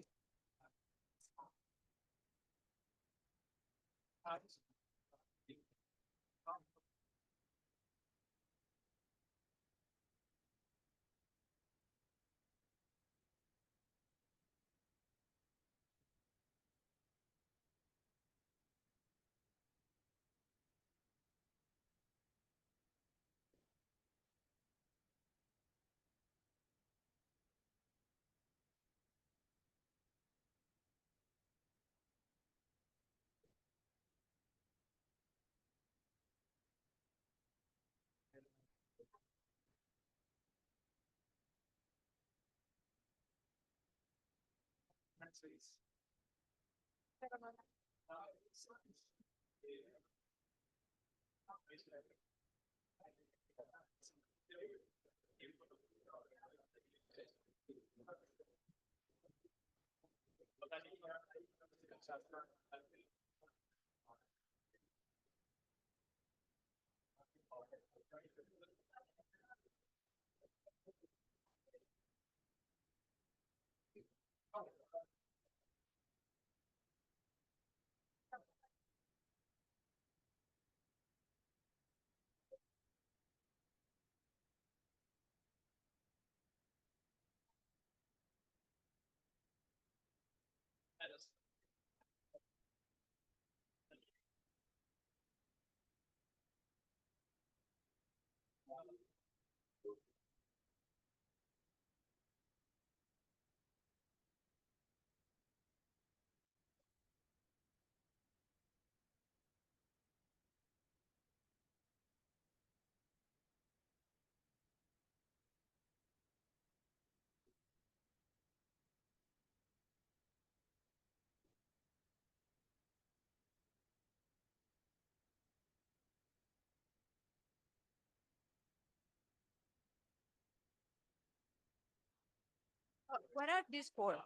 What are these for?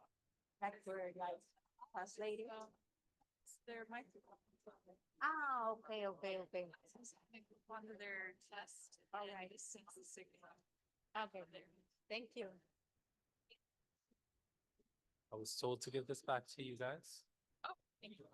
Like for like translating? Their microphone. Ah, okay, okay, okay. One of their tests. All right. Okay, thank you. I was told to give this back to you guys. Oh, thank you.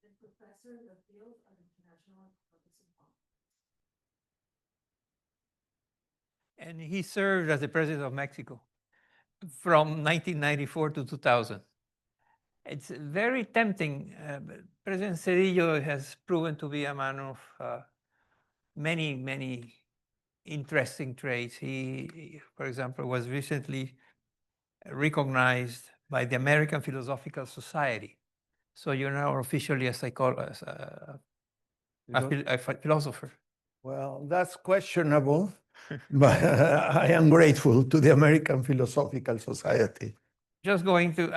and professor in the field of international economics. And he served as the president of Mexico from 1994 to 2000. It's very tempting. President Cedillo has proven to be a man of many, many interesting traits. He, for example, was recently recognized by the American Philosophical Society. So you're now officially a psychologist, a philosopher. Well, that's questionable, but I am grateful to the American Philosophical Society. Just going to,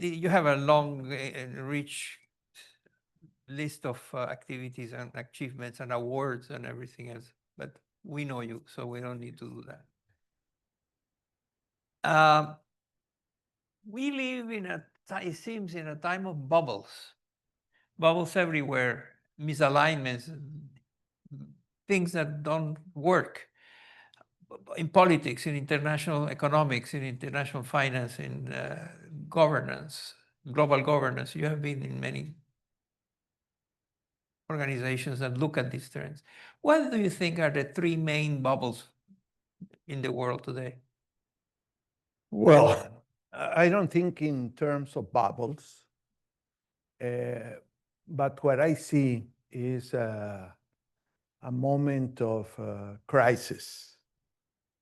you have a long, rich list of activities and achievements and awards and everything else, but we know you, so we don't need to do that. We live in it seems, in a time of bubbles. Bubbles everywhere, misalignments, things that don't work. In politics, in international economics, in international finance, in governance, global governance. You have been in many organizations that look at these trends. What do you think are the three main bubbles in the world today? Well, I don't think in terms of bubbles, but what I see is a moment of crisis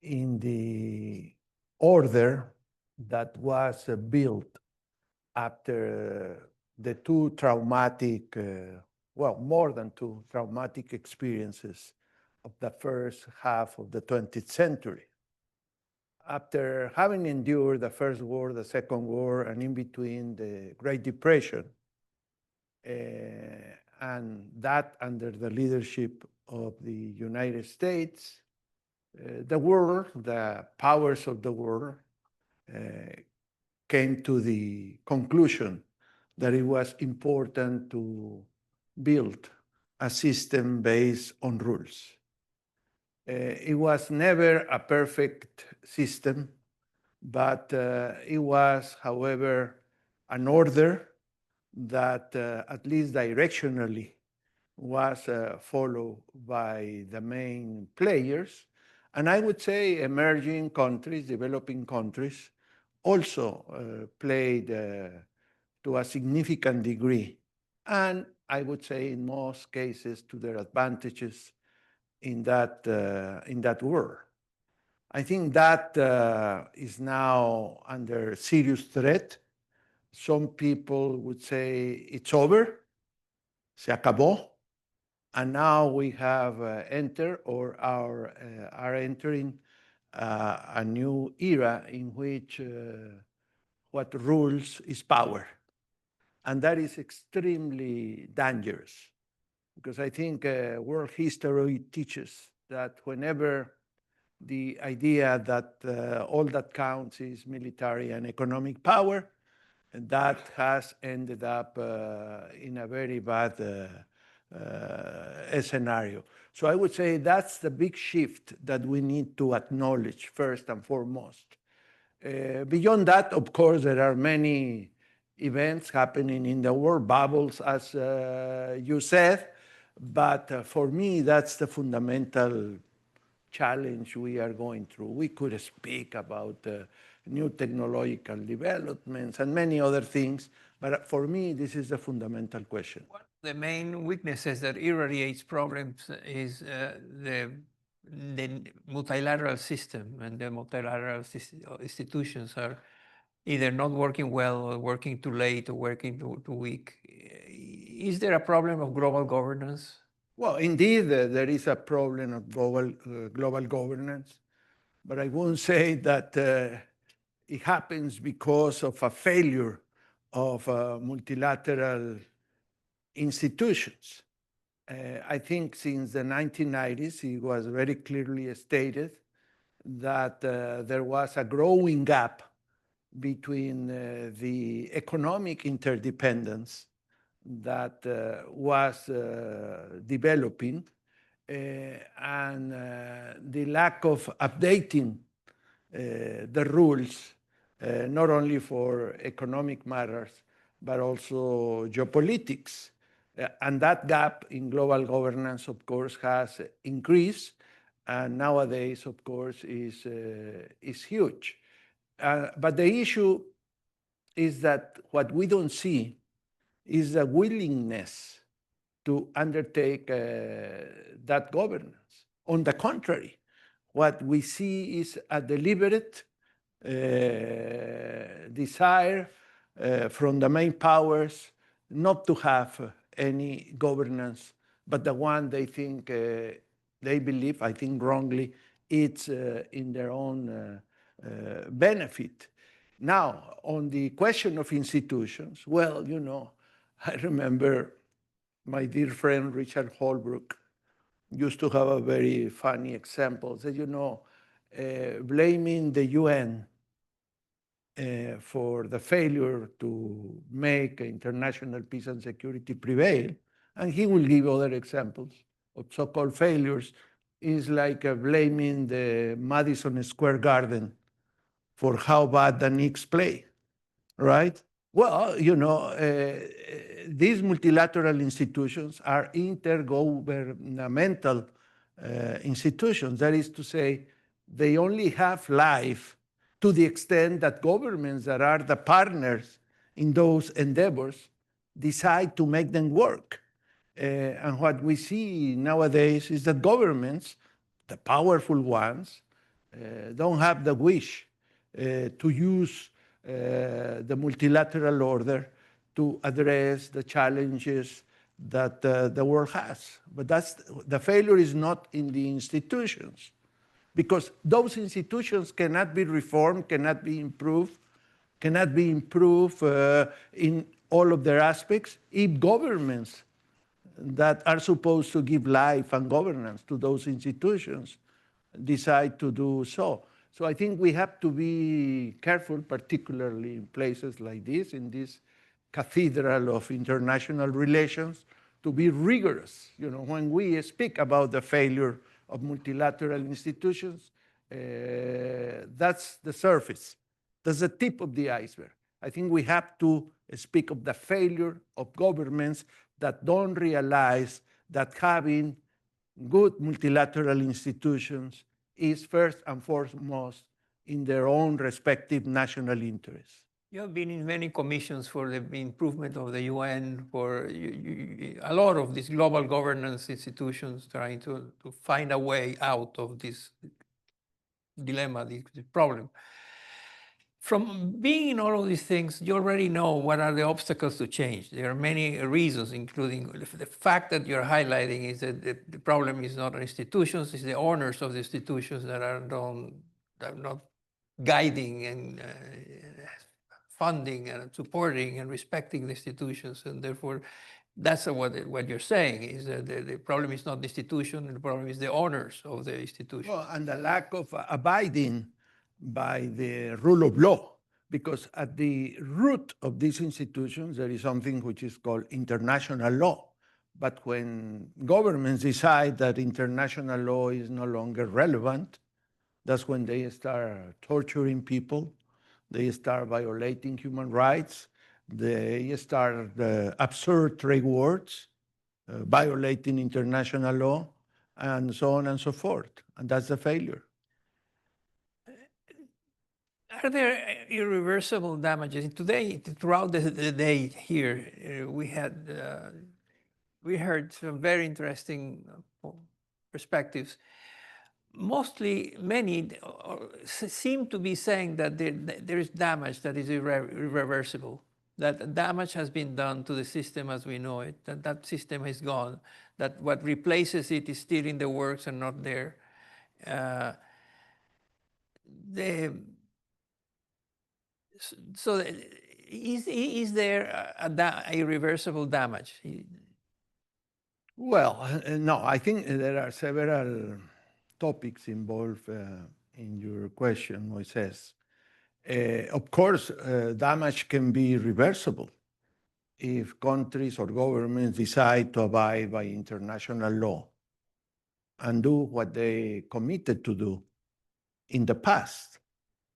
in the order that was built after the two traumatic, well, more than two traumatic experiences of the first half of the 20th century. After having endured the First War, the Second War, and in between the Great Depression, and that under the leadership of the United States, the world, the powers of the world, came to the conclusion that it was important to build a system based on rules. It was never a perfect system, but it was, however, an order that at least directionally was followed by the main players. And I would say emerging countries, developing countries, also played to a significant degree. And I would say in most cases to their advantages in that world. I think that is now under serious threat. Some people would say it's over, se acabó. And now we have entered or are entering a new era in which what rules is power. And that is extremely dangerous because I think world history teaches that whenever the idea that all that counts is military and economic power, and that has ended up in a very bad scenario. So I would say that's the big shift that we need to acknowledge first and foremost. Beyond that, of course, there are many events happening in the world, bubbles, as you said, but for me, that's the fundamental challenge we are going through. We could speak about new technological developments and many other things, but for me, this is the fundamental question. The main weaknesses that irradiates problems is the multilateral system, and the multilateral institutions are either not working well or working too late or working too weak. Is there a problem of global governance? Well, indeed, there is a problem of global governance, but I won't say that it happens because of a failure of multilateral institutions. I think since the 1990s, it was very clearly stated that there was a growing gap between the economic interdependence that was developing and the lack of updating the rules not only for economic matters, but also geopolitics. And that gap in global governance, of course, has increased, and nowadays, of course, is huge. But the issue is that what we don't see is the willingness to undertake that governance. On the contrary, what we see is a deliberate desire from the main powers not to have any governance, but the one they think, they believe, I think wrongly, it's in their own benefit. Now, on the question of institutions, well, you know, I remember my dear friend Richard Holbrooke used to have a very funny example. Said, you know, blaming the UN for the failure to make international peace and security prevail, and he will give other examples of so-called failures, is like blaming the Madison Square Garden for how bad the Knicks play, right? Well, you know, these multilateral institutions are intergovernmental institutions. That is to say, they only have life to the extent that governments that are the partners in those endeavors decide to make them work. And what we see nowadays is that governments, the powerful ones, don't have the wish to use the multilateral order to address the challenges that the world has. But the failure is not in the institutions, because those institutions cannot be reformed, cannot be improved in all of their aspects if governments that are supposed to give life and governance to those institutions decide to do so. So I think we have to be careful, particularly in places like this, in this cathedral of international relations, to be rigorous. You know, when we speak about the failure of multilateral institutions, that's the surface. That's the tip of the iceberg. I think we have to speak of the failure of governments that don't realize that having good multilateral institutions is first and foremost in their own respective national interests. You have been in many commissions for the improvement of the UN, for a lot of these global governance institutions trying to find a way out of this dilemma, this problem. From being in all of these things, you already know what are the obstacles to change. There are many reasons, including the fact that you're highlighting is that the problem is not institutions, it's the owners of the institutions that are not guiding and funding and supporting and respecting the institutions. And therefore, that's what you're saying, is that the problem is not the institution, the problem is the owners of the institution. Well, and the lack of abiding by the rule of law, because at the root of these institutions, there is something which is called international law. But when governments decide that international law is no longer relevant, that's when they start torturing people, they start violating human rights, they start absurd trade wars, violating international law, and so on and so forth. And that's the failure. Are there irreversible damages? Today, throughout the day here, we heard some very interesting perspectives. Mostly, many seem to be saying that there is damage that is irreversible, that damage has been done to the system as we know it, that system is gone, that what replaces it is still in the works and not there. So is there a irreversible damage? Well, no, I think there are several topics involved in your question, Moises. Of course, damage can be reversible if countries or governments decide to abide by international law and do what they committed to do in the past.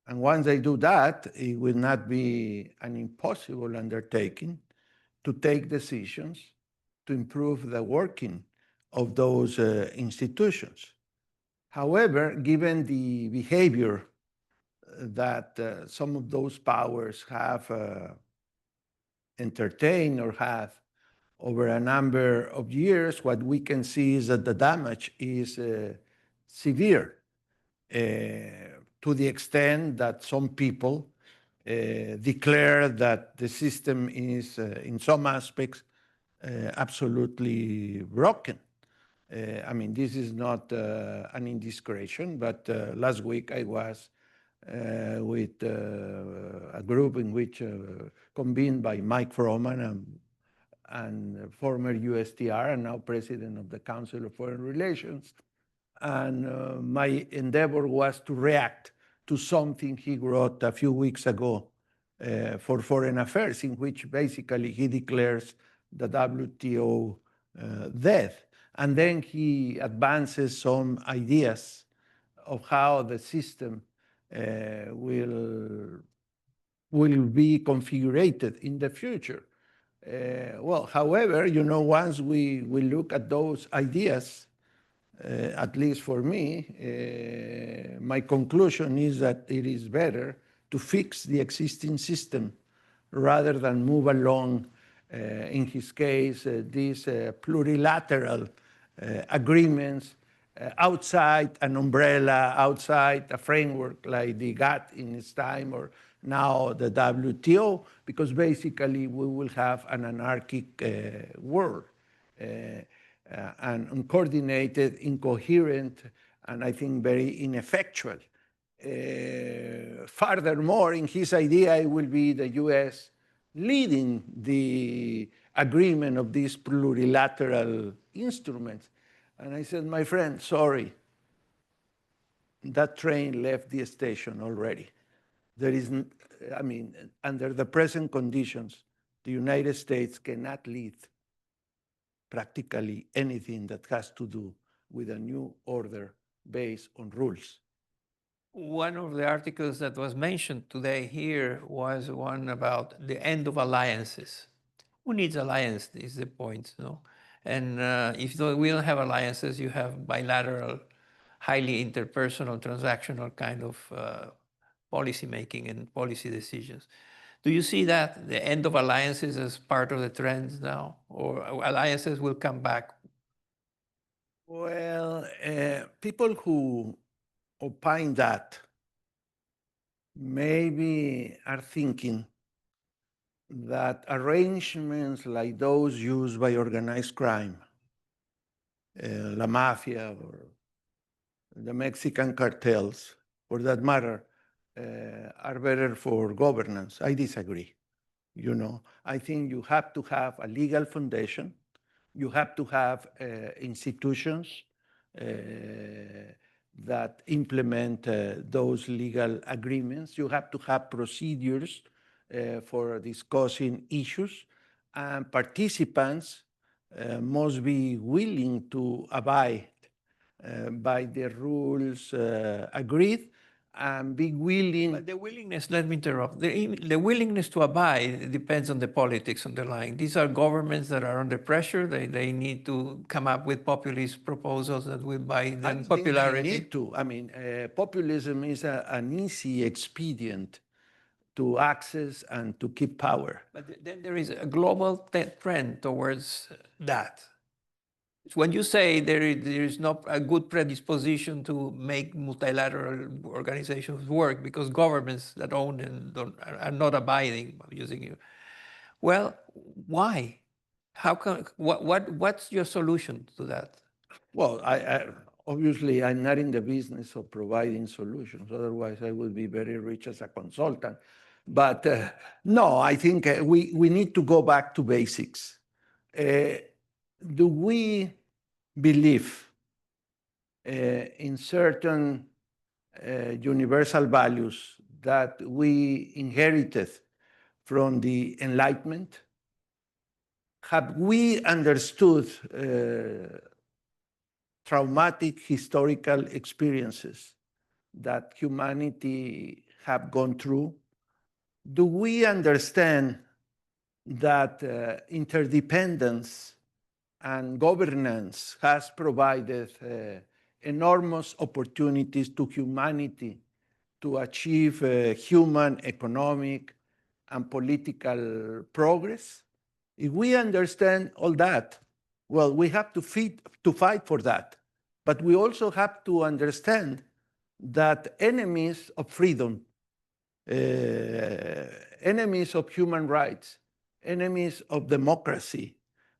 And once they do that, it will not be an impossible undertaking to take decisions to improve the working of those institutions. However, given the behavior that some of those powers have entertained or have over a number of years, what we can see is that the damage is severe to the extent that some people declare that the system is, in some aspects, absolutely broken. I mean, this is not an indiscretion, but last week I was with a group in which convened by Mike Froman and former USTR and now president of the Council of Foreign Relations. And my endeavor was to react to something he wrote a few weeks ago for Foreign Affairs, in which basically he declares the WTO dead. And then he advances some ideas of how the system will be configured in the future. Well, however, you know, once we look at those ideas, at least for me, my conclusion is that it is better to fix the existing system rather than move along, in his case, these plurilateral agreements outside an umbrella, outside a framework like the GATT in its time, or now the WTO, because basically we will have an anarchic world. And uncoordinated, incoherent, and I think very ineffectual. Furthermore, in his idea, it will be the US leading the agreement of these plurilateral instruments. And I said, my friend, sorry, that train left the station already. There is, I mean, under the present conditions, the United States cannot lead practically anything that has to do with a new order based on rules. One of the articles that was mentioned today here was one about the end of alliances. Who needs alliance is the point, no? And if we don't have alliances, you have bilateral, highly interpersonal, transactional kind of policy making and policy decisions. Do you see that, the end of alliances, as part of the trends now, or alliances will come back? Well, people who opine that maybe are thinking that arrangements like those used by organized crime, La Mafia or the Mexican cartels, for that matter, are better for governance. I disagree. You know, I think you have to have a legal foundation. You have to have institutions that implement those legal agreements. You have to have procedures for discussing issues, and participants must be willing to abide by the rules agreed and be willing. But the willingness, let me interrupt, the willingness to abide depends on the politics underlying. These are governments that are under pressure. They need to come up with populist proposals that will buy them popularity. They need to. I mean, populism is an easy expedient to access and to keep power. But then there is a global trend towards that. When you say there is not a good predisposition to make multilateral organizations work because governments that own and are not abiding using you, well, why? How come? What's your solution to that? Well, obviously, I'm not in the business of providing solutions. Otherwise, I would be very rich as a consultant. But no, I think we need to go back to basics. Do we believe in certain universal values that we inherited from the Enlightenment? Have we understood traumatic historical experiences that humanity have gone through, do we understand that interdependence and governance has provided enormous opportunities to humanity to achieve human, economic, and political progress? If we understand all that, well, we have to fight for that. But we also have to understand that enemies of freedom, enemies of human rights, enemies of democracy,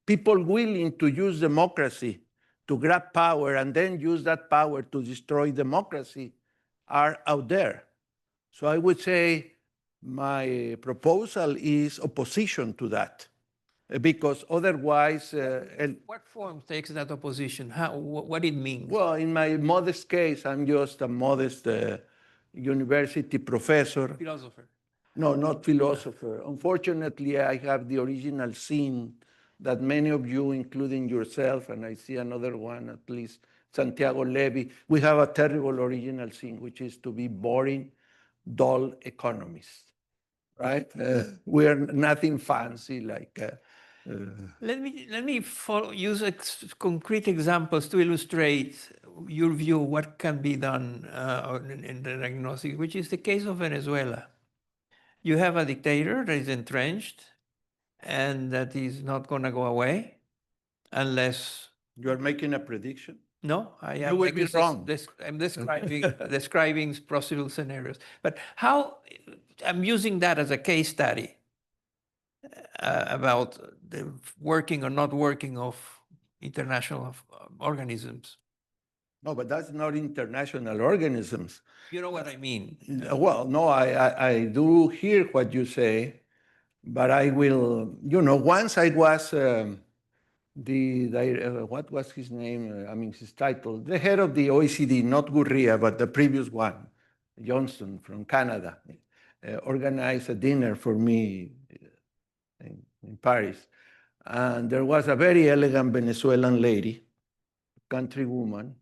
people willing to use democracy to grab power and then use that power to destroy democracy are out there. So I would say my proposal is opposition to that, because otherwise... what form takes that opposition? What it means? Well, in my modest case, I'm just a modest university professor. Philosopher. No, not philosopher. Unfortunately, I have the original sin that many of you, including yourself, and I see another one, at least Santiago Levy, we have a terrible original sin, which is to be boring, dull economists, right? We are nothing fancy like... Let me use concrete examples to illustrate your view of what can be done in the diagnosis, which is the case of Venezuela. You have a dictator that is entrenched and that is not going to go away unless... You are making a prediction? No, I am. You will be wrong. I'm describing possible scenarios. But how, I'm using that as a case study about the working or not working of international organisms. No, but that's not international organisms. You know what I mean? Well, no, I do hear what you say, but I will, once I was what was his name? His title, the head of the OECD, not Gurria, but the previous one, Johnston from Canada, organized a dinner for me in Paris. And there was a very elegant Venezuelan lady, countrywoman,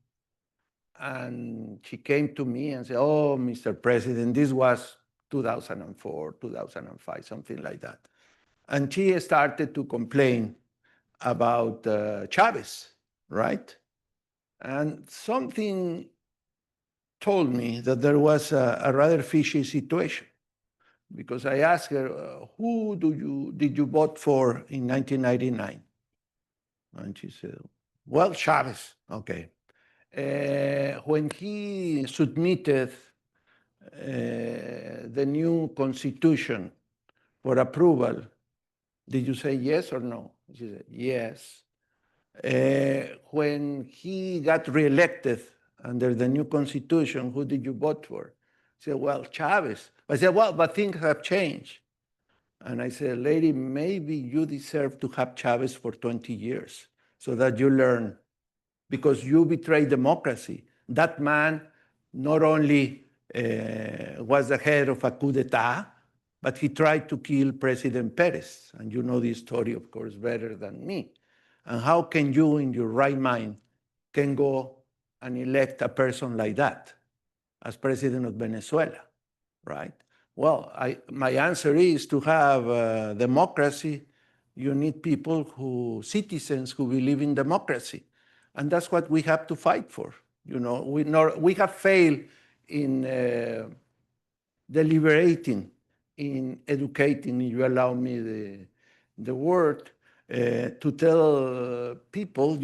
and she came to me and said, "Oh, Mr. President," this was 2004, 2005, something like that. And she started to complain about Chavez, right? And something told me that there was a rather fishy situation, because I asked her, who did you vote for in 1999? And she said, well, Chavez, okay. When he submitted the new constitution for approval, did you say yes or no? She said, yes. When he got reelected under the new constitution, who did you vote for? She said, well, Chavez. I said, well, but things have changed. And I said, lady, maybe you deserve to have Chavez for 20 years so that you learn, because you betrayed democracy. That man not only was the head of a coup d'etat, but he tried to kill President Perez. And you know the story, of course, better than me. And how can you, in your right mind, can go and elect a person like that as president of Venezuela, right? Well, my answer is, to have democracy, you need citizens who believe in democracy. And that's what we have to fight for. We have failed in deliberating, in educating, if you allow me the word, to tell people,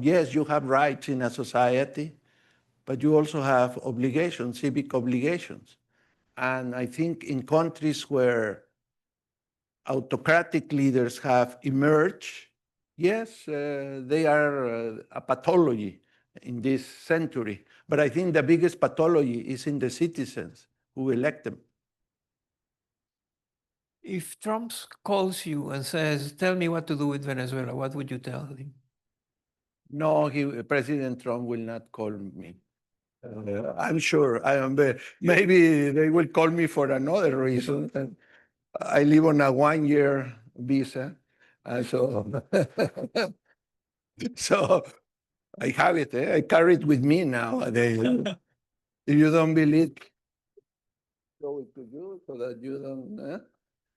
yes, you have rights in a society, but you also have obligations, civic obligations. And I think in countries where autocratic leaders have emerged, yes, they are a pathology in this century. But I think the biggest pathology is in the citizens who elect them. If Trump calls you and says, tell me what to do with Venezuela, what would you tell him? No, President Trump will not call me. I'm sure. Maybe they will call me for another reason. I live on a 1-year visa. So I have it. I carry it with me now. If you don't believe, show it to you so that you don't,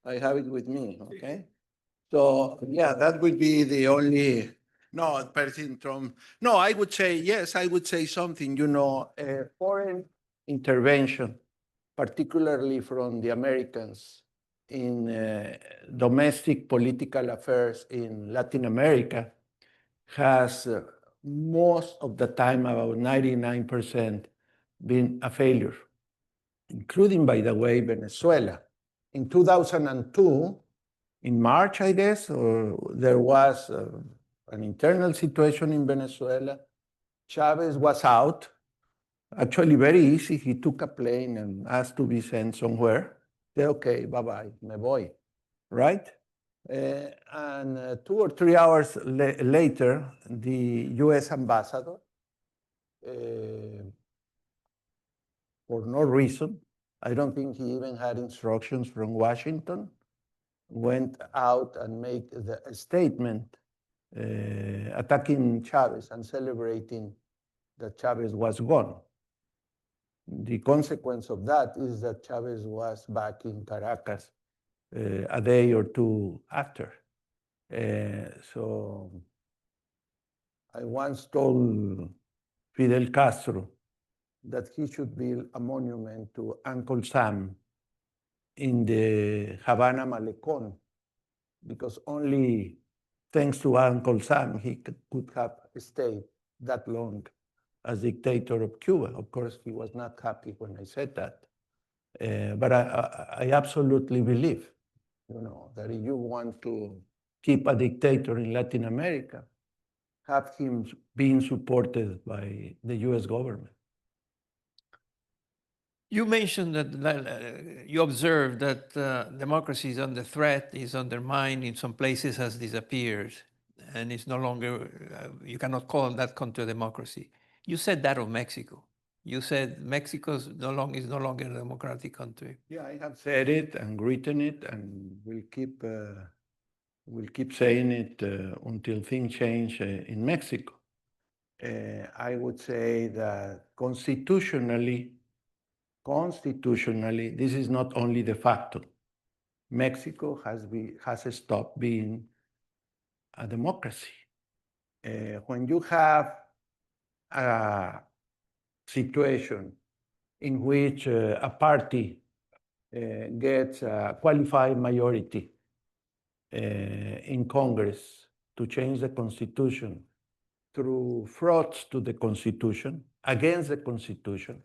I have it with me, okay? So yeah, that would be the only, no, President Trump, no, I would say, yes, I would say something, foreign intervention, particularly from the Americans in domestic political affairs in Latin America, has most of the time, about 99%, been a failure, including, by the way, Venezuela. In 2002, in March, I guess, or there was an internal situation in Venezuela. Chavez was out. Actually, very easy. He took a plane and asked to be sent somewhere. Say, okay, bye-bye, me voy, right? And 2 or 3 hours later, the US ambassador, for no reason, I don't think he even had instructions from Washington, went out and made a statement attacking Chavez and celebrating that Chavez was gone. The consequence of that is that Chavez was back in Caracas a day or two after. So I once told Fidel Castro that he should build a monument to Uncle Sam in the Havana Malecón, because only thanks to Uncle Sam he could have stayed that long as dictator of Cuba. Of course, he was not happy when I said that. But I absolutely believe, that if you want to keep a dictator in Latin America, have him being supported by the US government. You mentioned that you observed that democracy is under threat, is undermined, in some places has disappeared, and it's no longer, you cannot call that country a democracy. You said that of Mexico. You said Mexico is no longer a democratic country. Yeah, I have said it and written it, and we'll keep saying it until things change in Mexico. I would say that constitutionally, this is not only de facto. Mexico has stopped being a democracy. When you have a situation in which a party gets a qualified majority in Congress to change the Constitution through frauds to the Constitution, against the Constitution,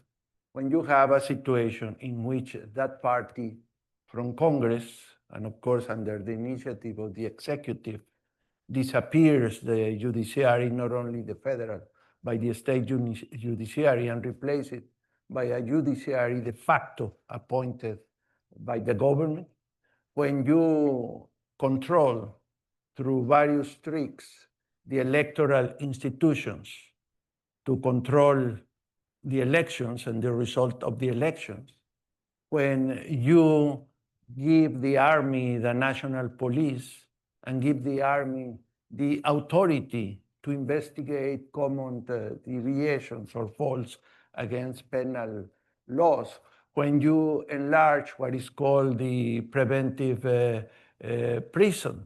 when you have a situation in which that party from Congress, and of course under the initiative of the executive, disappears the judiciary, not only the federal, by the state judiciary, and replace it by a judiciary de facto appointed by the government, when you control through various tricks the electoral institutions to control the elections and the result of the elections, when you give the army the national police and give the army the authority to investigate common deviations or faults against penal laws, when you enlarge what is called the preventive prison,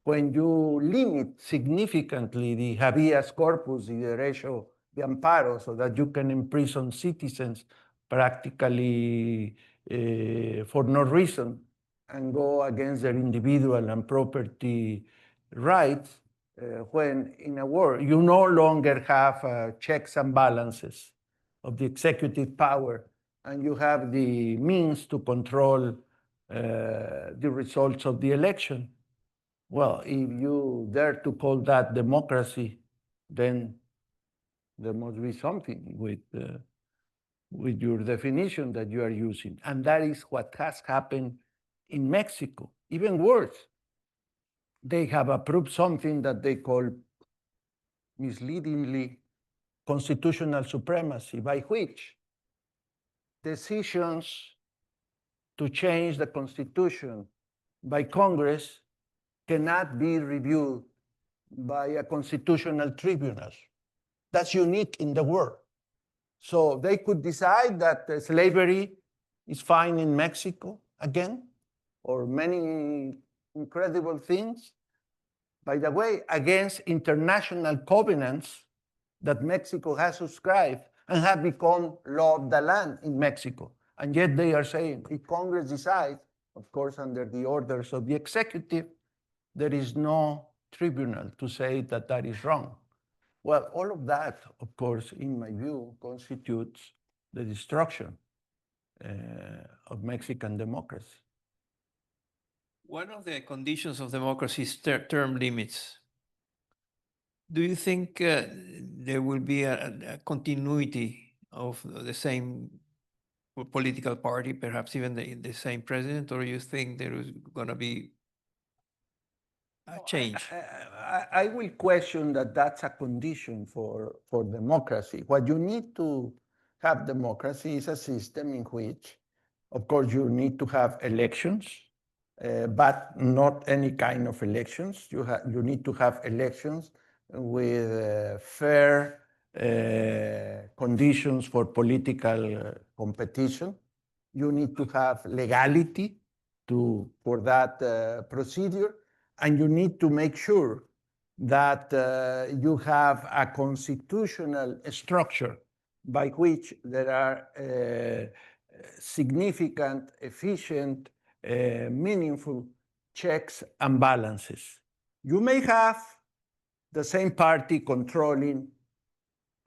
when you limit significantly the habeas corpus, the derecho de amparo, so that you can imprison citizens practically for no reason and go against their individual and property rights, when in a war you no longer have checks and balances of the executive power, and you have the means to control the results of the election. Well, if you dare to call that democracy, then there must be something with your definition that you are using. And that is what has happened in Mexico. Even worse, they have approved something that they call misleadingly constitutional supremacy, by which decisions to change the Constitution by Congress cannot be reviewed by a constitutional tribunal. That's unique in the world. So they could decide that slavery is fine in Mexico again, or many incredible things, by the way, against international covenants that Mexico has subscribed and have become law of the land in Mexico. And yet they are saying, if Congress decides, of course, under the orders of the executive, there is no tribunal to say that that is wrong. Well, all of that, of course, in my view, constitutes the destruction of Mexican democracy. One of the conditions of democracy is term limits. Do you think there will be a continuity of the same political party, perhaps even the same president, or you think there is going to be a change? I will question that that's a condition for democracy. What you need to have democracy is a system in which, of course, you need to have elections, but not any kind of elections. You need to have elections with fair conditions for political competition. You need to have legality for that procedure, and you need to make sure that you have a constitutional structure by which there are significant, efficient, meaningful checks and balances. You may have the same party controlling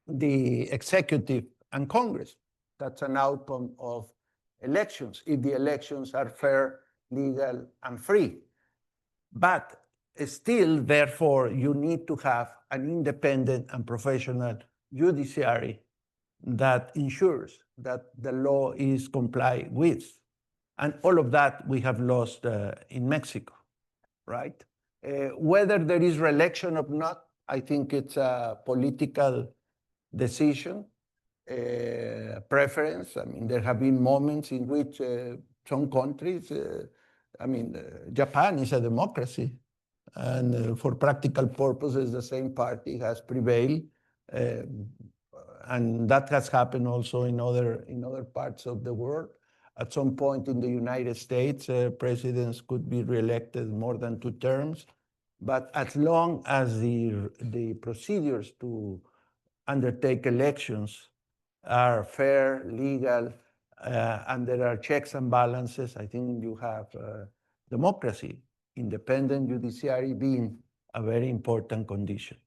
the executive and Congress. That's an outcome of elections, if the elections are fair, legal, and free. But still, therefore, you need to have an independent and professional judiciary that ensures that the law is complied with. And all of that we have lost in Mexico, right? Whether there is re-election or not, I think it's a political decision, preference. I mean, there have been moments in which some countries, Japan is a democracy, and for practical purposes, the same party has prevailed. And that has happened also in other parts of the world. At some point in the United States, presidents could be reelected more than 2 terms. But as long as the procedures to undertake elections are fair, legal, and there are checks and balances, I think you have democracy, independent judiciary being a very important condition.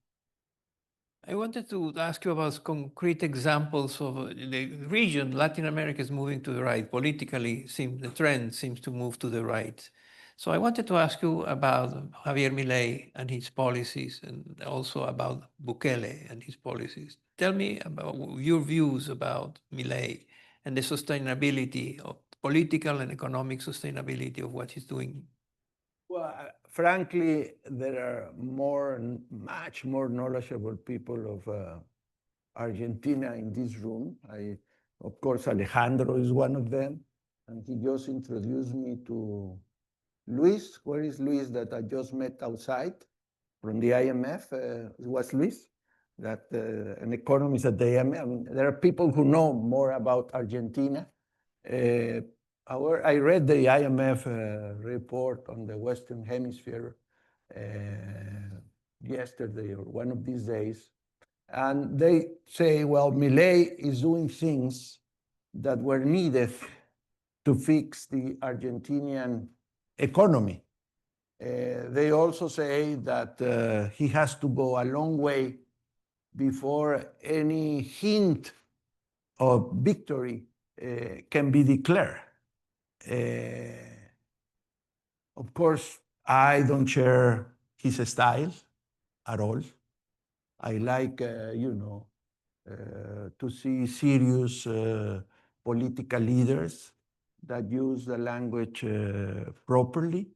I wanted to ask you about concrete examples of the region. Latin America is moving to the right. Politically, the trend seems to move to the right. So I wanted to ask you about Javier Milei and his policies, and also about Bukele and his policies. Tell me about your views about Milei and the sustainability of political and economic sustainability of what he's doing. Well, frankly, there are much more knowledgeable people of Argentina in this room. Of course, Alejandro is one of them, and he just introduced me to Luis. Where is Luis that I just met outside from the IMF? It was Luis, an economist at the IMF. I mean, there are people who know more about Argentina. I read the IMF report on the Western Hemisphere yesterday or one of these days, and they say, well, Milei is doing things that were needed to fix the Argentinian economy. They also say that he has to go a long way before any hint of victory can be declared. Of course, I don't share his style at all. I like, to see serious political leaders that use the language properly.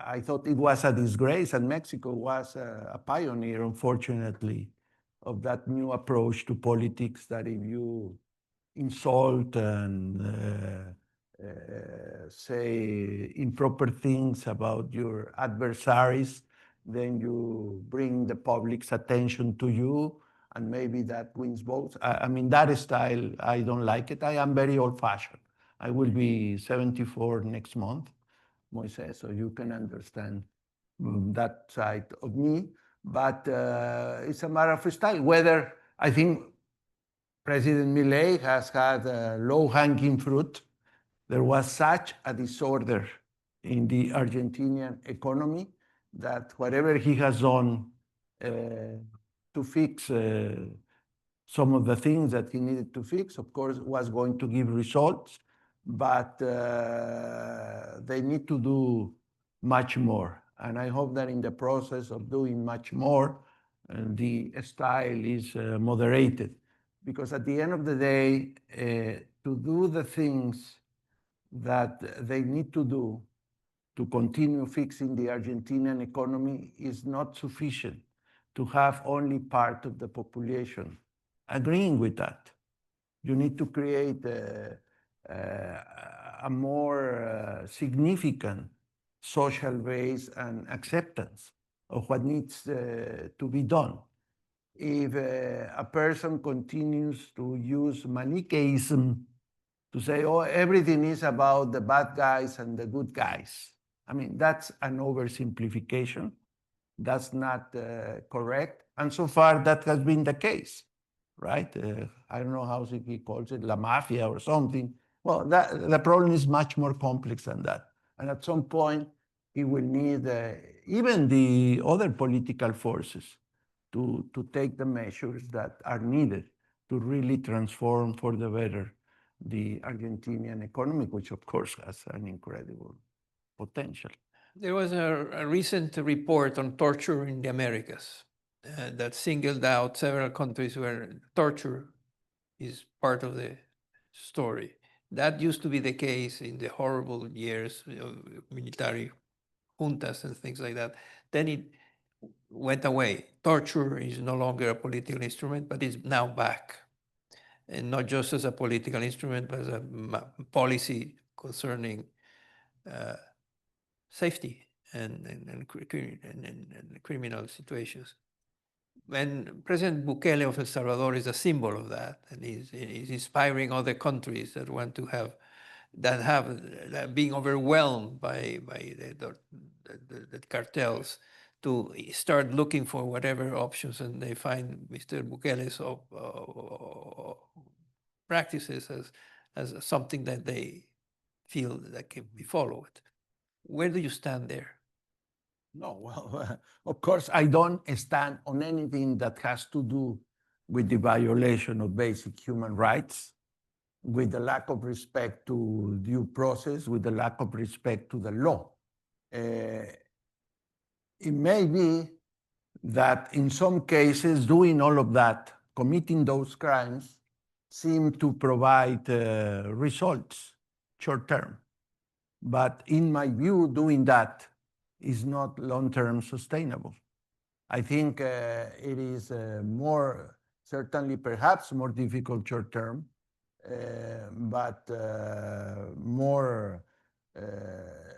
I thought it was a disgrace, and Mexico was a pioneer, unfortunately, of that new approach to politics, that if you insult and say improper things about your adversaries, then you bring the public's attention to you, and maybe that wins votes. I mean, that style, I don't like it. I am very old-fashioned. I will be 74 next month, Moises, so you can understand that side of me. But it's a matter of style. Whether I think President Milei has had low-hanging fruit. There was such a disorder in the Argentinian economy that whatever he has done to fix some of the things that he needed to fix, of course, was going to give results, but they need to do much more. And I hope that in the process of doing much more, the style is moderated. Because at the end of the day, to do the things that they need to do to continue fixing the Argentinian economy is not sufficient to have only part of the population agreeing with that. You need to create a more significant social base and acceptance of what needs to be done. If a person continues to use Manichaeism to say, oh, everything is about the bad guys and the good guys, I mean, that's an oversimplification. That's not correct. And so far, that has been the case, right? I don't know how he calls it, La Mafia or something. Well, the problem is much more complex than that. And at some point, he will need even the other political forces to take the measures that are needed to really transform for the better the Argentinian economy, which of course has an incredible potential. There was a recent report on torture in the Americas that singled out several countries where torture is part of the story. That used to be the case in the horrible years of military juntas and things like that. Then it went away. Torture is no longer a political instrument, but it's now back. And not just as a political instrument, but as a policy concerning safety and criminal situations. And President Bukele of El Salvador is a symbol of that, and he's inspiring other countries that want to have, being overwhelmed by the cartels to start looking for whatever options, and they find Mr. Bukele's practices as something that they feel that can be followed. Where do you stand there? No, well, of course, I don't stand on anything that has to do with the violation of basic human rights, with the lack of respect to due process, with the lack of respect to the law. It may be that in some cases, doing all of that, committing those crimes, seem to provide results short term. But in my view, doing that is not long-term sustainable. I think it is certainly perhaps more difficult short term, but more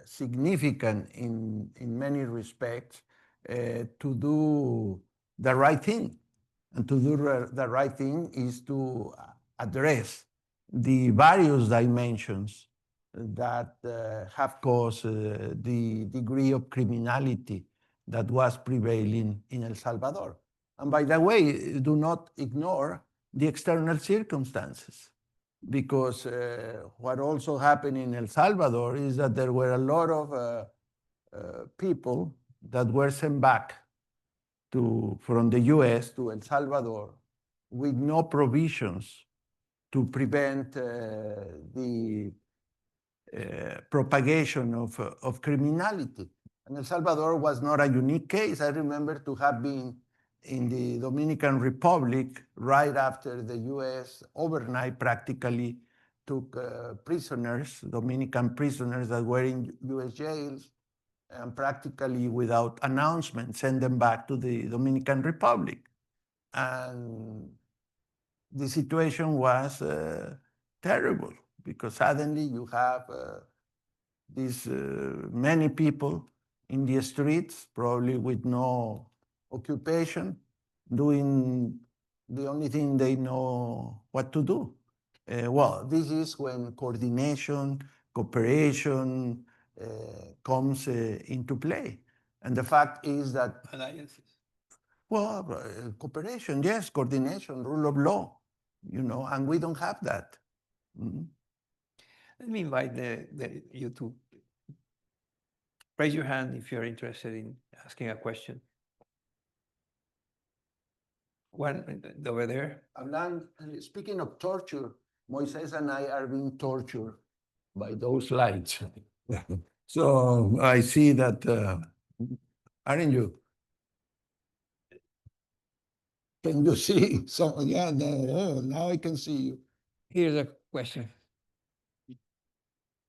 significant in many respects to do the right thing. And to do the right thing is to address the various dimensions that have caused the degree of criminality that was prevailing in El Salvador. And by the way, do not ignore the external circumstances, because what also happened in El Salvador is that there were a lot of people that were sent back from the US to El Salvador with no provisions to prevent the propagation of criminality. And El Salvador was not a unique case. I remember to have been in the Dominican Republic right after the US overnight practically took prisoners, Dominican prisoners that were in US jails, and practically without announcement send them back to the Dominican Republic. And the situation was terrible, because suddenly you have these many people in the streets, probably with no occupation, doing the only thing they know what to do. Well, this is when coordination, cooperation comes into play. And the fact is that Alliances. well, cooperation, yes, coordination, rule of law, and we don't have that. Let me invite you to raise your hand if you're interested in asking a question. One over there. Speaking of torture, Moises and I are being tortured by those lights. So I see that, aren't you? Can you see? So yeah, now I can see you. Here's a question.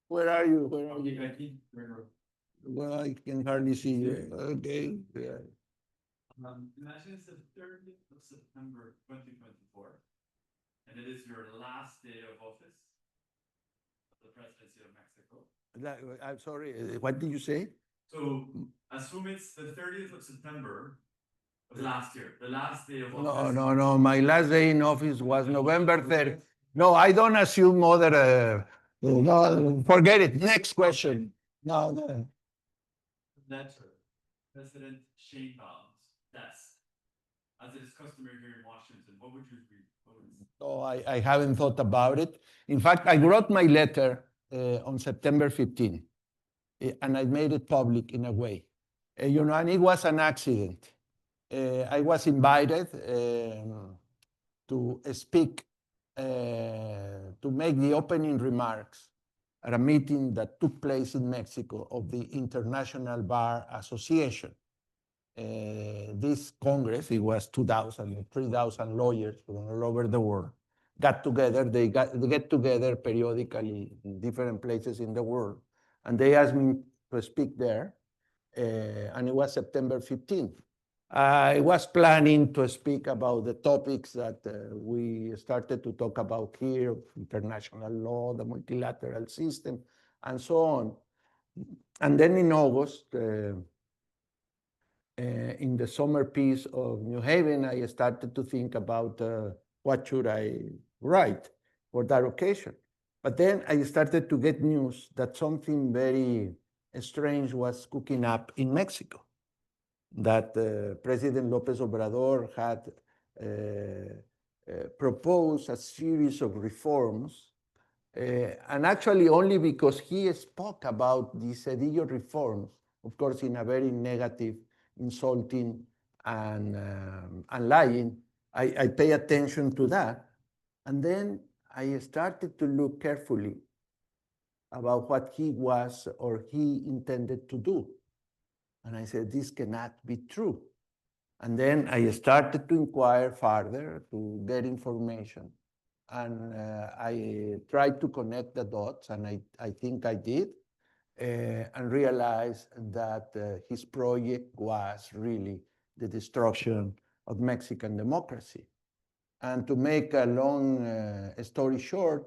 Where are you? Where are you? Well, I can hardly see you. Okay. Yeah. Imagine it's the 30th of September 2024, and it is your last day of office of the presidency of Mexico. I'm sorry, what did you say? So assume it's the 30th of September of last year, the last day of No, office. no. My last day in office was November 3rd. No, I don't assume other. No, forget it. Next question. No. Letter, President Sheinbaum's desk, as it is customary here in Washington. What would you read? No, I haven't thought about it. In fact, I wrote my letter on September 15, and I made it public in a way. And it was an accident. I was invited to speak, to make the opening remarks at a meeting that took place in Mexico of the International Bar Association. This Congress, it was 2,000 or 3,000 lawyers from all over the world, got together. They get together periodically in different places in the world, and they asked me to speak there, and it was September 15th. I was planning to speak about the topics that we started to talk about here, international law, the multilateral system, and so on. And then in August, in the summer peace of New Haven, I started to think about what should I write for that occasion. But then I started to get news that something very strange was cooking up in Mexico, that President López Obrador had proposed a series of reforms, and actually only because he spoke about the Cedillo reforms, of course, in a very negative, insulting, and lying. I pay attention to that. And then I started to look carefully about what he was or he intended to do. And I said, this cannot be true. And then I started to inquire further to get information. And I tried to connect the dots, and I think I did, and realized that his project was really the destruction of Mexican democracy. And to make a long story short,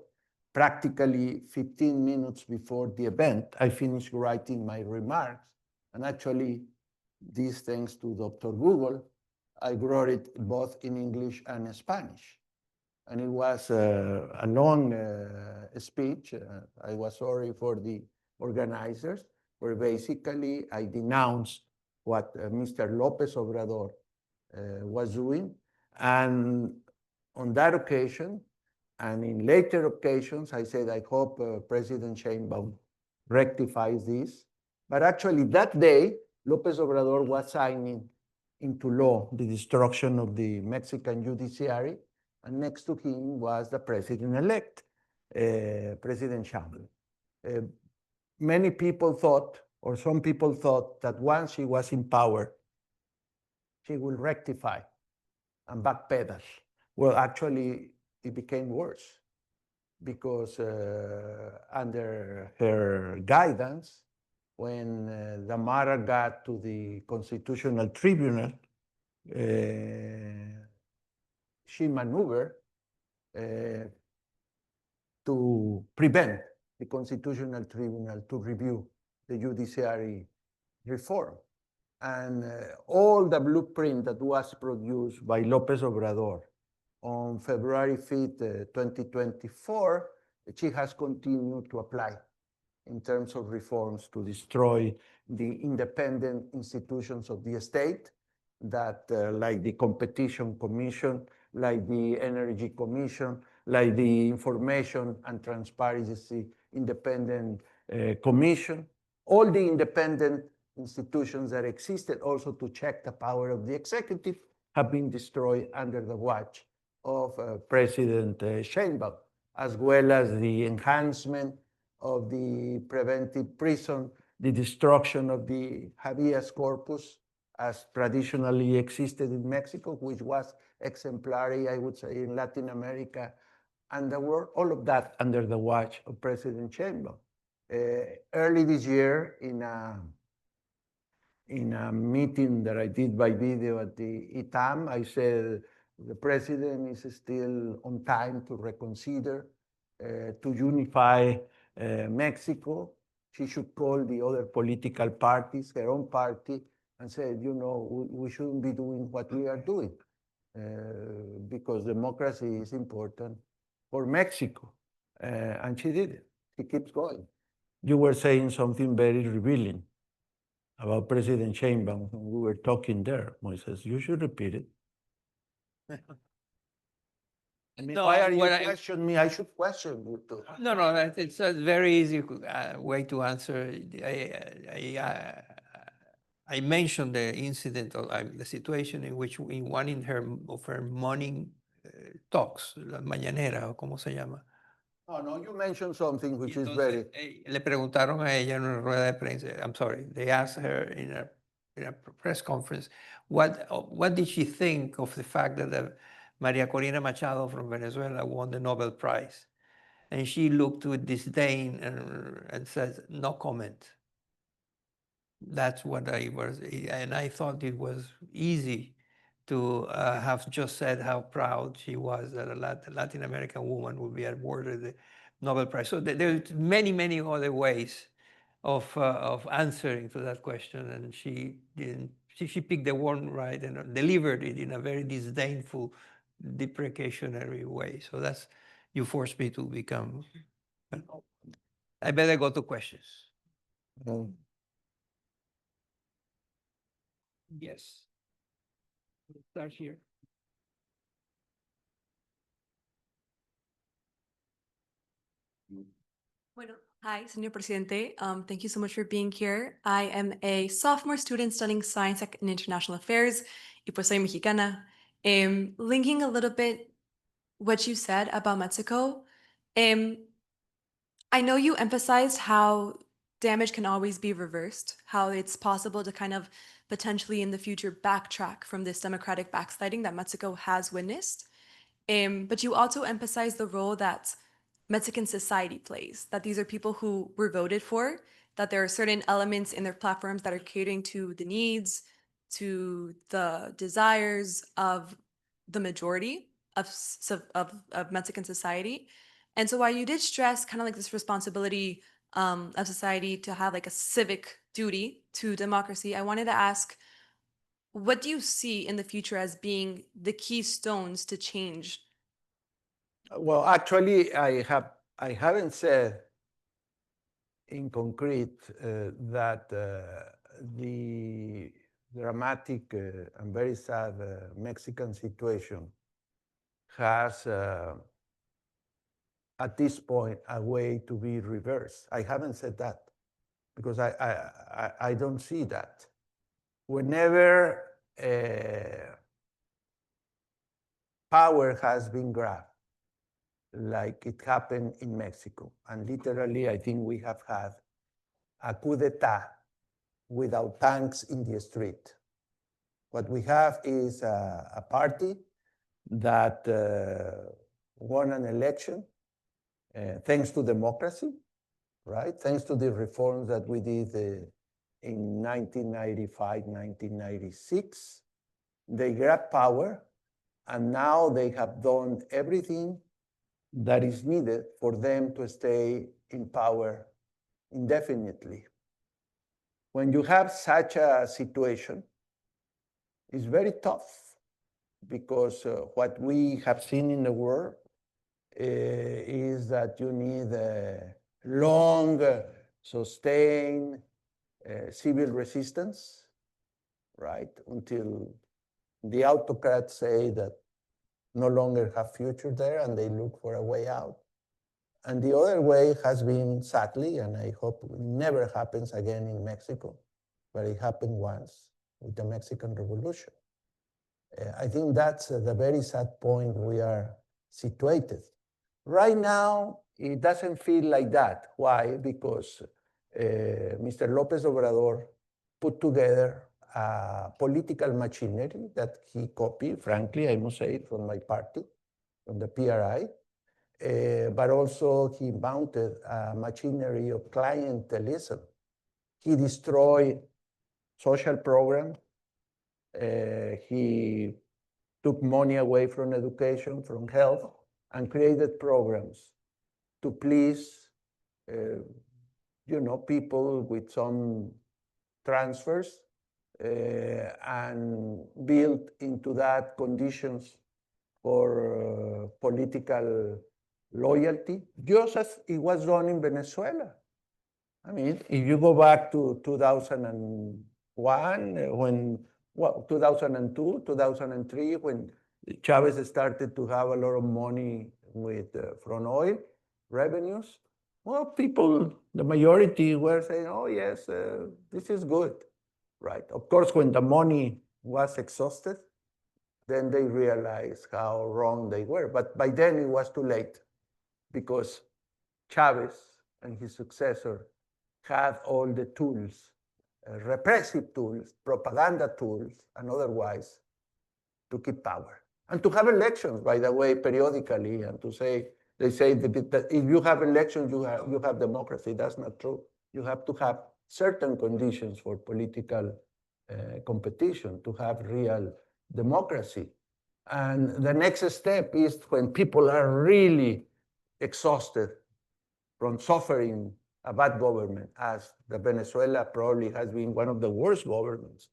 practically 15 minutes before the event, I finished writing my remarks. And actually, this thanks to Dr. Google, I wrote it both in English and Spanish. And it was a long speech. I was sorry for the organizers, where basically I denounced what Mr. López Obrador was doing. And on that occasion, and in later occasions, I said, I hope President Sheinbaum rectifies this. But actually that day, López Obrador was signing into law the destruction of the Mexican judiciary, and next to him was the president-elect, President Sheinbaum. Many people thought, or some people thought, that once she was in power, she will rectify and backpedal. Well, actually, it became worse, because under her guidance, when the matter got to the Constitutional Tribunal, she maneuvered to prevent the Constitutional Tribunal to review the judiciary reform. And all the blueprint that was produced by López Obrador on February 5th, 2024, she has continued to apply in terms of reforms to destroy the independent institutions of the state that, like the Competition Commission, like the Energy Commission, like the Information and Transparency Independent Commission, all the independent institutions that existed also to check the power of the executive have been destroyed under the watch of President Sheinbaum, as well as the enhancement of the preventive prison, the destruction of the habeas corpus as traditionally existed in Mexico, which was exemplary, I would say, in Latin America and the world, all of that under the watch of President Sheinbaum. Early this year, in a meeting that I did by video at the ITAM, I said the president is still on time to reconsider, to unify Mexico. She should call the other political parties, her own party, and say, you know, we shouldn't be doing what we are doing because democracy is important for Mexico. And she did it. She keeps going. You were saying something very revealing about President Sheinbaum when we were talking there, Moises. You should repeat it. I mean, No, why are you what questioning me? I should question you too. No, it's a very easy way to answer. I mentioned the incident, or the situation in which in one of her morning talks, la mañanera, o como se llama. No, you mentioned something which is very... Le preguntaron a ella en una rueda de prensa, I'm sorry, they asked her in a press conference, what did she think of the fact that Maria Corina Machado from Venezuela won the Nobel Prize? And she looked with disdain and said, no comment. That's what I was, and I thought it was easy to have just said how proud she was that a Latin American woman would be awarded the Nobel Prize. So there's many, many other ways of answering to that question, and she didn't. She picked the one right and delivered it in a very disdainful, deprecationary way. So that's, you forced me to become. I better go to questions. Yes. Let's start here. Bueno, hi, Señor Presidente. Thank you so much for being here. I am a sophomore student studying science and international affairs, y pues soy mexicana. Linking a little bit what you said about Mexico, I know you emphasized how damage can always be reversed, how it's possible to kind of potentially in the future backtrack from this democratic backsliding that Mexico has witnessed. But you also emphasized the role that Mexican society plays, that these are people who were voted for, that there are certain elements in their platforms that are catering to the needs, to the desires of the majority of Mexican society. And so while you did stress kind of like this responsibility of society to have like a civic duty to democracy, I wanted to ask, what do you see in the future as being the keystones to change? Well, actually, I haven't said in concrete that the dramatic and very sad Mexican situation has, at this point, a way to be reversed. I haven't said that because I don't see that. Whenever power has been grabbed, like it happened in Mexico. And literally, I think we have had a coup d'etat without tanks in the street. What we have is a party that won an election thanks to democracy, right? Thanks to the reforms that we did in 1995, 1996. They grabbed power, and now they have done everything that is needed for them to stay in power indefinitely. When you have such a situation, it's very tough because what we have seen in the world is that you need long, sustained civil resistance, right? Until the autocrats say that no longer have future there and they look for a way out. And the other way has been, sadly, and I hope it never happens again in Mexico, but it happened once with the Mexican Revolution. I think that's the very sad point we are situated. Right now, it doesn't feel like that. Why? Because Mr. López Obrador put together a political machinery that he copied, frankly, I must say, from my party, from the PRI. But also he mounted a machinery of clientelism. He destroyed social programs. He took money away from education, from health, and created programs to please, people with some transfers, and build into that conditions for political loyalty, just as it was done in Venezuela. I mean, if you go back to 2001, 2002, 2003, when Chavez started to have a lot of money from oil revenues, well, people, the majority were saying, oh, yes, this is good, right? Of course, when the money was exhausted, then they realized how wrong they were. But by then it was too late, because Chavez and his successor had all the tools, repressive tools, propaganda tools, and otherwise, to keep power. And to have elections, by the way, periodically, and to say, they say that if you have elections, you have democracy. That's not true. You have to have certain conditions for political competition to have real democracy. And the next step is when people are really exhausted from suffering a bad government, as the Venezuela probably has been one of the worst governments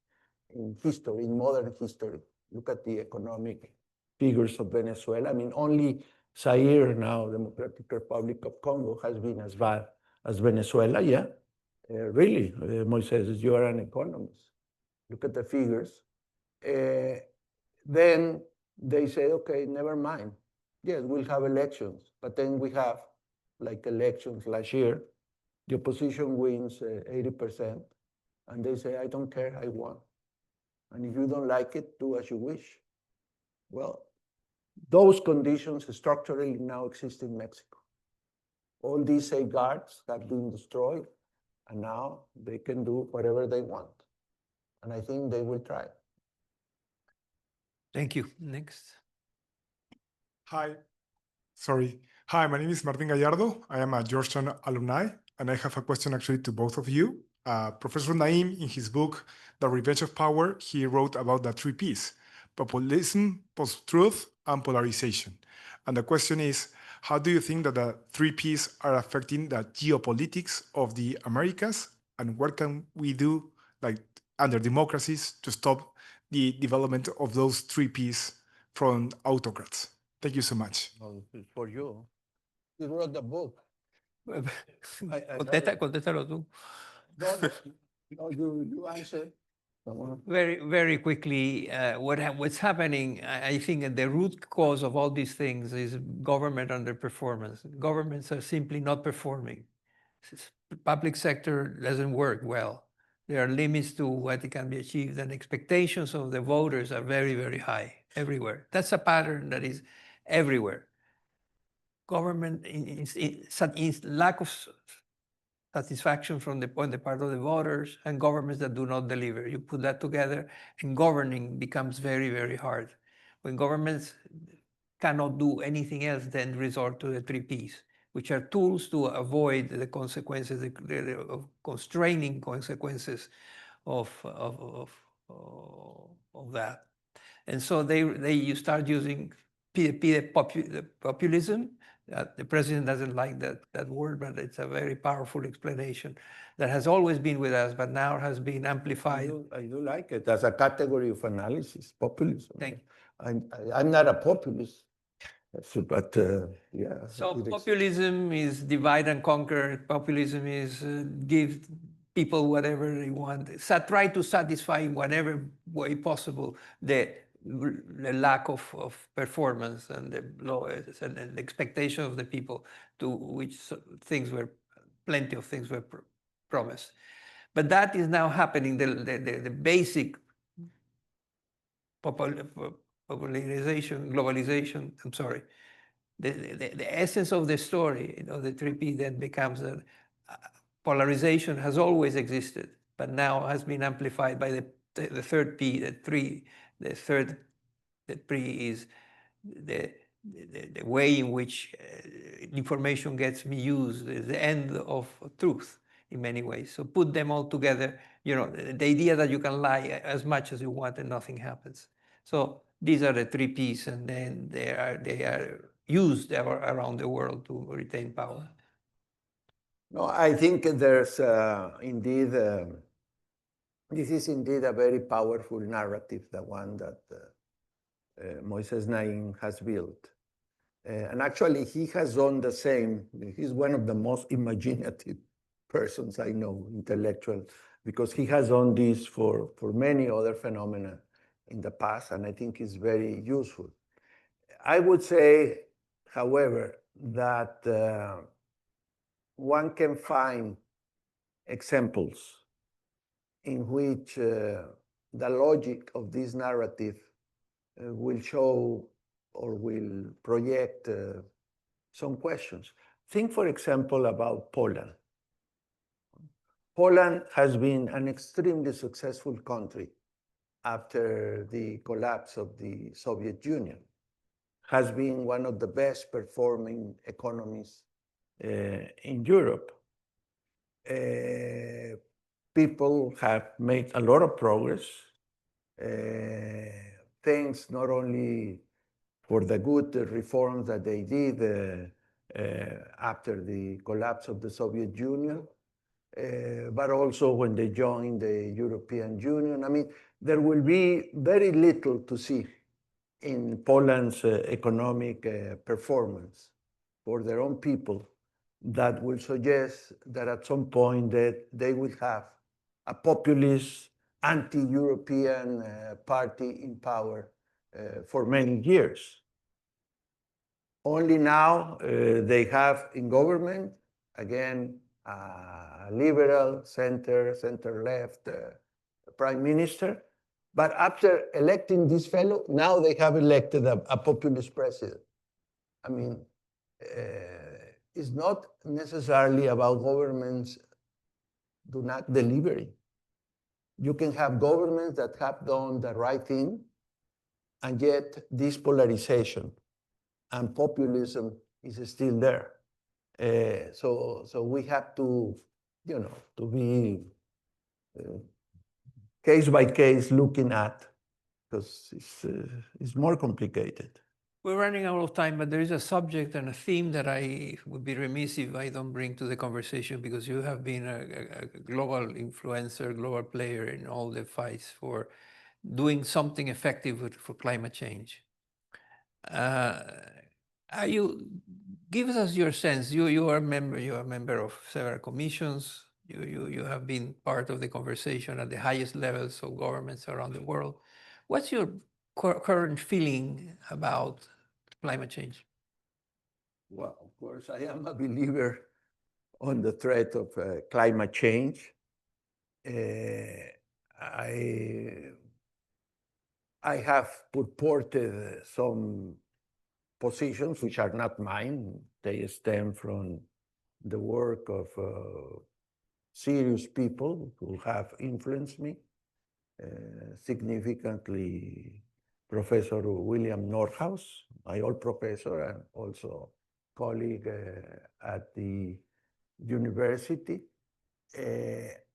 in history, in modern history. Look at the economic figures of Venezuela. I mean, only Zaire now, Democratic Republic of Congo, has been as bad as Venezuela, yeah. Really, Moises, you are an economist. Look at the figures. Then they say, okay, never mind. Yes, we'll have elections, but then we have, like elections last year, the opposition wins 80%, and they say, I don't care, I won. And if you don't like it, do as you wish. Well, those conditions structurally now exist in Mexico. All these safeguards have been destroyed, and now they can do whatever they want. And I think they will try. Thank you. Next. Hi. Hi, my name is Martin Gallardo. I am a Georgetown alumni, and I have a question actually to both of you. Professor Naim, in his book, The Revenge of Power, he wrote about the three Ps: populism, post-truth, and polarization. And the question is, how do you think that the three Ps are affecting the geopolitics of the Americas? And what can we do, like under democracies, to stop the development of those three Ps from autocrats? Thank you so much. Well, for you. You wrote the book. Contéstalo tú. No, you answer. Very, very quickly, what's happening, I think that the root cause of all these things is government underperformance. Governments are simply not performing. Public sector doesn't work well. There are limits to what can be achieved, and expectations of the voters are very, very high everywhere. That's a pattern that is everywhere. Government lack of satisfaction on the part of the voters, and governments that do not deliver. You put that together, and governing becomes very, very hard. When governments cannot do anything else than resort to the three Ps, which are tools to avoid the consequences, of constraining consequences of that. And so you start using populism. The president doesn't like that word, but it's a very powerful explanation that has always been with us, but now has been amplified. I do like it as a category of analysis, populism. Thank you. I'm not a populist, but yeah. So populism is divide and conquer. Populism is give people whatever they want. So try to satisfy in whatever way possible the lack of performance and the lowest and the expectation of the people to which things were, plenty of things were promised. But that is now happening. The basic popularization, globalization, I'm sorry, the essence of the story, the 3P then becomes that polarization has always existed, but now has been amplified by the third P, the third P is the way in which information gets misused, the end of truth in many ways. So put them all together, the idea that you can lie as much as you want and nothing happens. So these are the 3Ps, and then they are used around the world to retain power. No, I think there's indeed, this is indeed a very powerful narrative, the one that Moises Naim has built. And actually, he has done the same. He's one of the most imaginative persons I know, intellectual, because he has done this for many other phenomena in the past, and I think it's very useful. I would say, however, that one can find examples in which the logic of this narrative will show or will project some questions. Think, for example, about Poland. Poland has been an extremely successful country after the collapse of the Soviet Union, has been one of the best performing economies in Europe. People have made a lot of progress, thanks not only for the good reforms that they did after the collapse of the Soviet Union, but also when they joined the European Union. I mean, there will be very little to see in Poland's economic performance for their own people that will suggest that at some point that they will have a populist, anti-European party in power for many years. Only now they have in government, again, a liberal, center-left prime minister. But after electing this fellow, now they have elected a populist president. I mean, it's not necessarily about governments do not deliver. You can have governments that have done the right thing, and yet this polarization and populism is still there. So we have to, to be case by case looking at, because it's more complicated. We're running out of time, but there is a subject and a theme that I would be remiss if I don't bring to the conversation, because you have been a global influencer, global player in all the fights for doing something effective for climate change. Give us your sense. You are a member of several commissions. You have been part of the conversation at the highest levels of governments around the world. What's your current feeling about climate change? Well, of course, I am a believer on the threat of climate change. I have purported some positions which are not mine. They stem from the work of serious people who have influenced me significantly. Professor William Nordhaus, my old professor and also colleague at the university.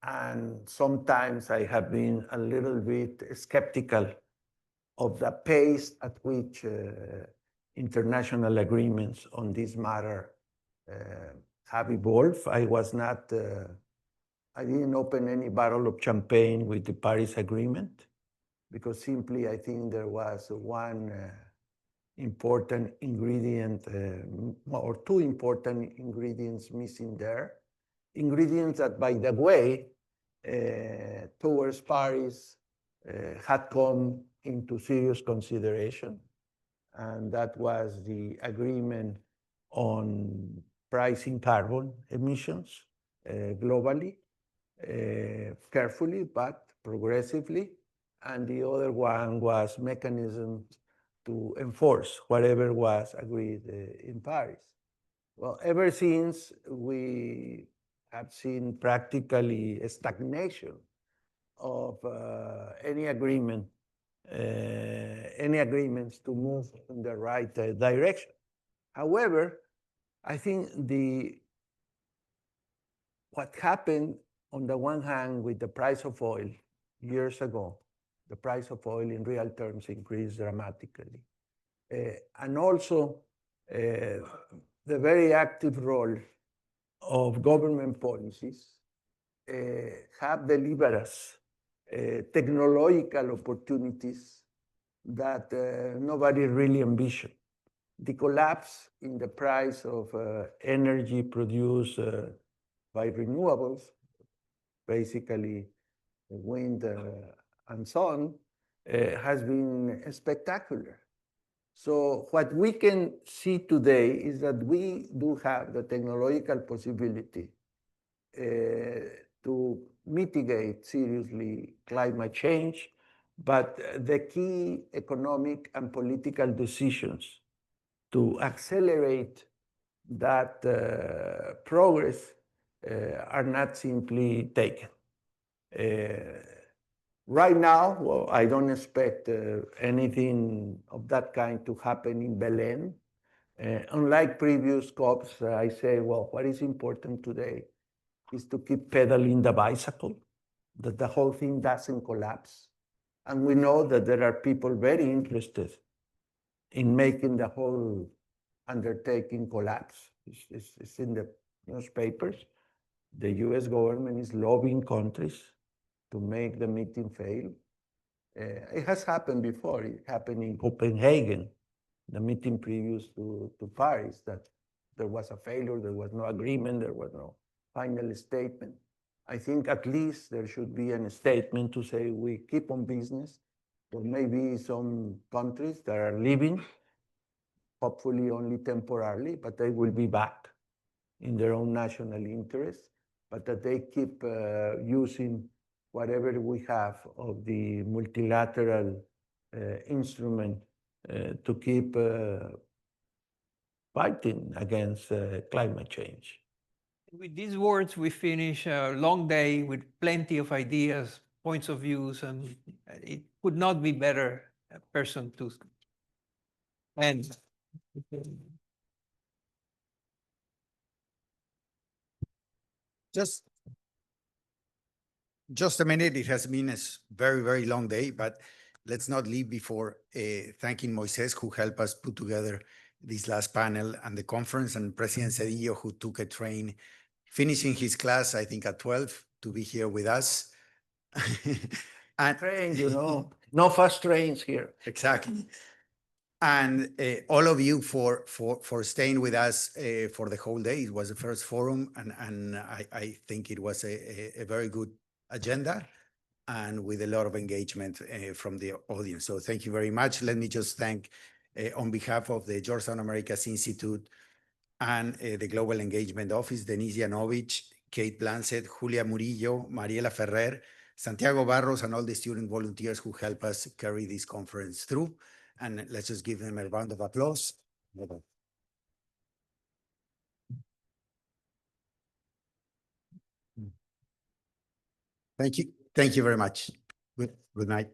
And sometimes I have been a little bit skeptical of the pace at which international agreements on this matter have evolved. I didn't open any bottle of champagne with the Paris Agreement. because simply I think there was one important ingredient or two important ingredients missing there. Ingredients that, by the way, towards Paris had come into serious consideration, and that was the agreement on pricing carbon emissions globally, carefully but progressively, and the other one was mechanisms to enforce whatever was agreed in Paris. Well, ever since, we have seen practically a stagnation of any agreements to move in the right direction. However, I think what happened on the one hand with the price of oil years ago, the price of oil in real terms increased dramatically. And also the very active role of government policies have delivered us technological opportunities that nobody really envisioned. The collapse in the price of energy produced by renewables, basically wind and sun, has been spectacular. So what we can see today is that we do have the technological possibility to mitigate seriously climate change, but the key economic and political decisions to accelerate that progress are not simply taken. Right now, well, I don't expect anything of that kind to happen in Belém. Unlike previous COPs, I say, well, what is important today is to keep pedaling the bicycle, that the whole thing doesn't collapse. And we know that there are people very interested in making the whole undertaking collapse. It's in the newspapers. The US government is lobbying countries to make the meeting fail. It has happened before. It happened in Copenhagen, the meeting previous to Paris, that there was a failure, there was no agreement, there was no final statement. I think at least there should be a statement to say we keep on business. There may be some countries that are leaving, hopefully only temporarily, but they will be back in their own national interest, but that they keep using whatever we have of the multilateral instrument to keep fighting against climate change. With these words, we finish a long day with plenty of ideas, points of views, and it could not be better a person to end. Just a minute. It has been a very, very long day, but let's not leave before thanking Moises, who helped us put together this last panel and the conference, and President Cedillo, who took a train, finishing his class, I think, at 12 to be here with us. And train, you know, no fast trains here. Exactly. And all of you for staying with us for the whole day. It was the first forum, and I think it was a very good agenda and with a lot of engagement from the audience. So thank you very much. Let me just thank on behalf of the Georgetown Americas Institute and the Global Engagement Office, Denise Yanovich, Kate Blansett, Julia Murillo, Mariela Ferrer, Santiago Barros, and all the student volunteers who help us carry this conference through. And let's just give them a round of applause. Thank you. Thank you very much. Good night.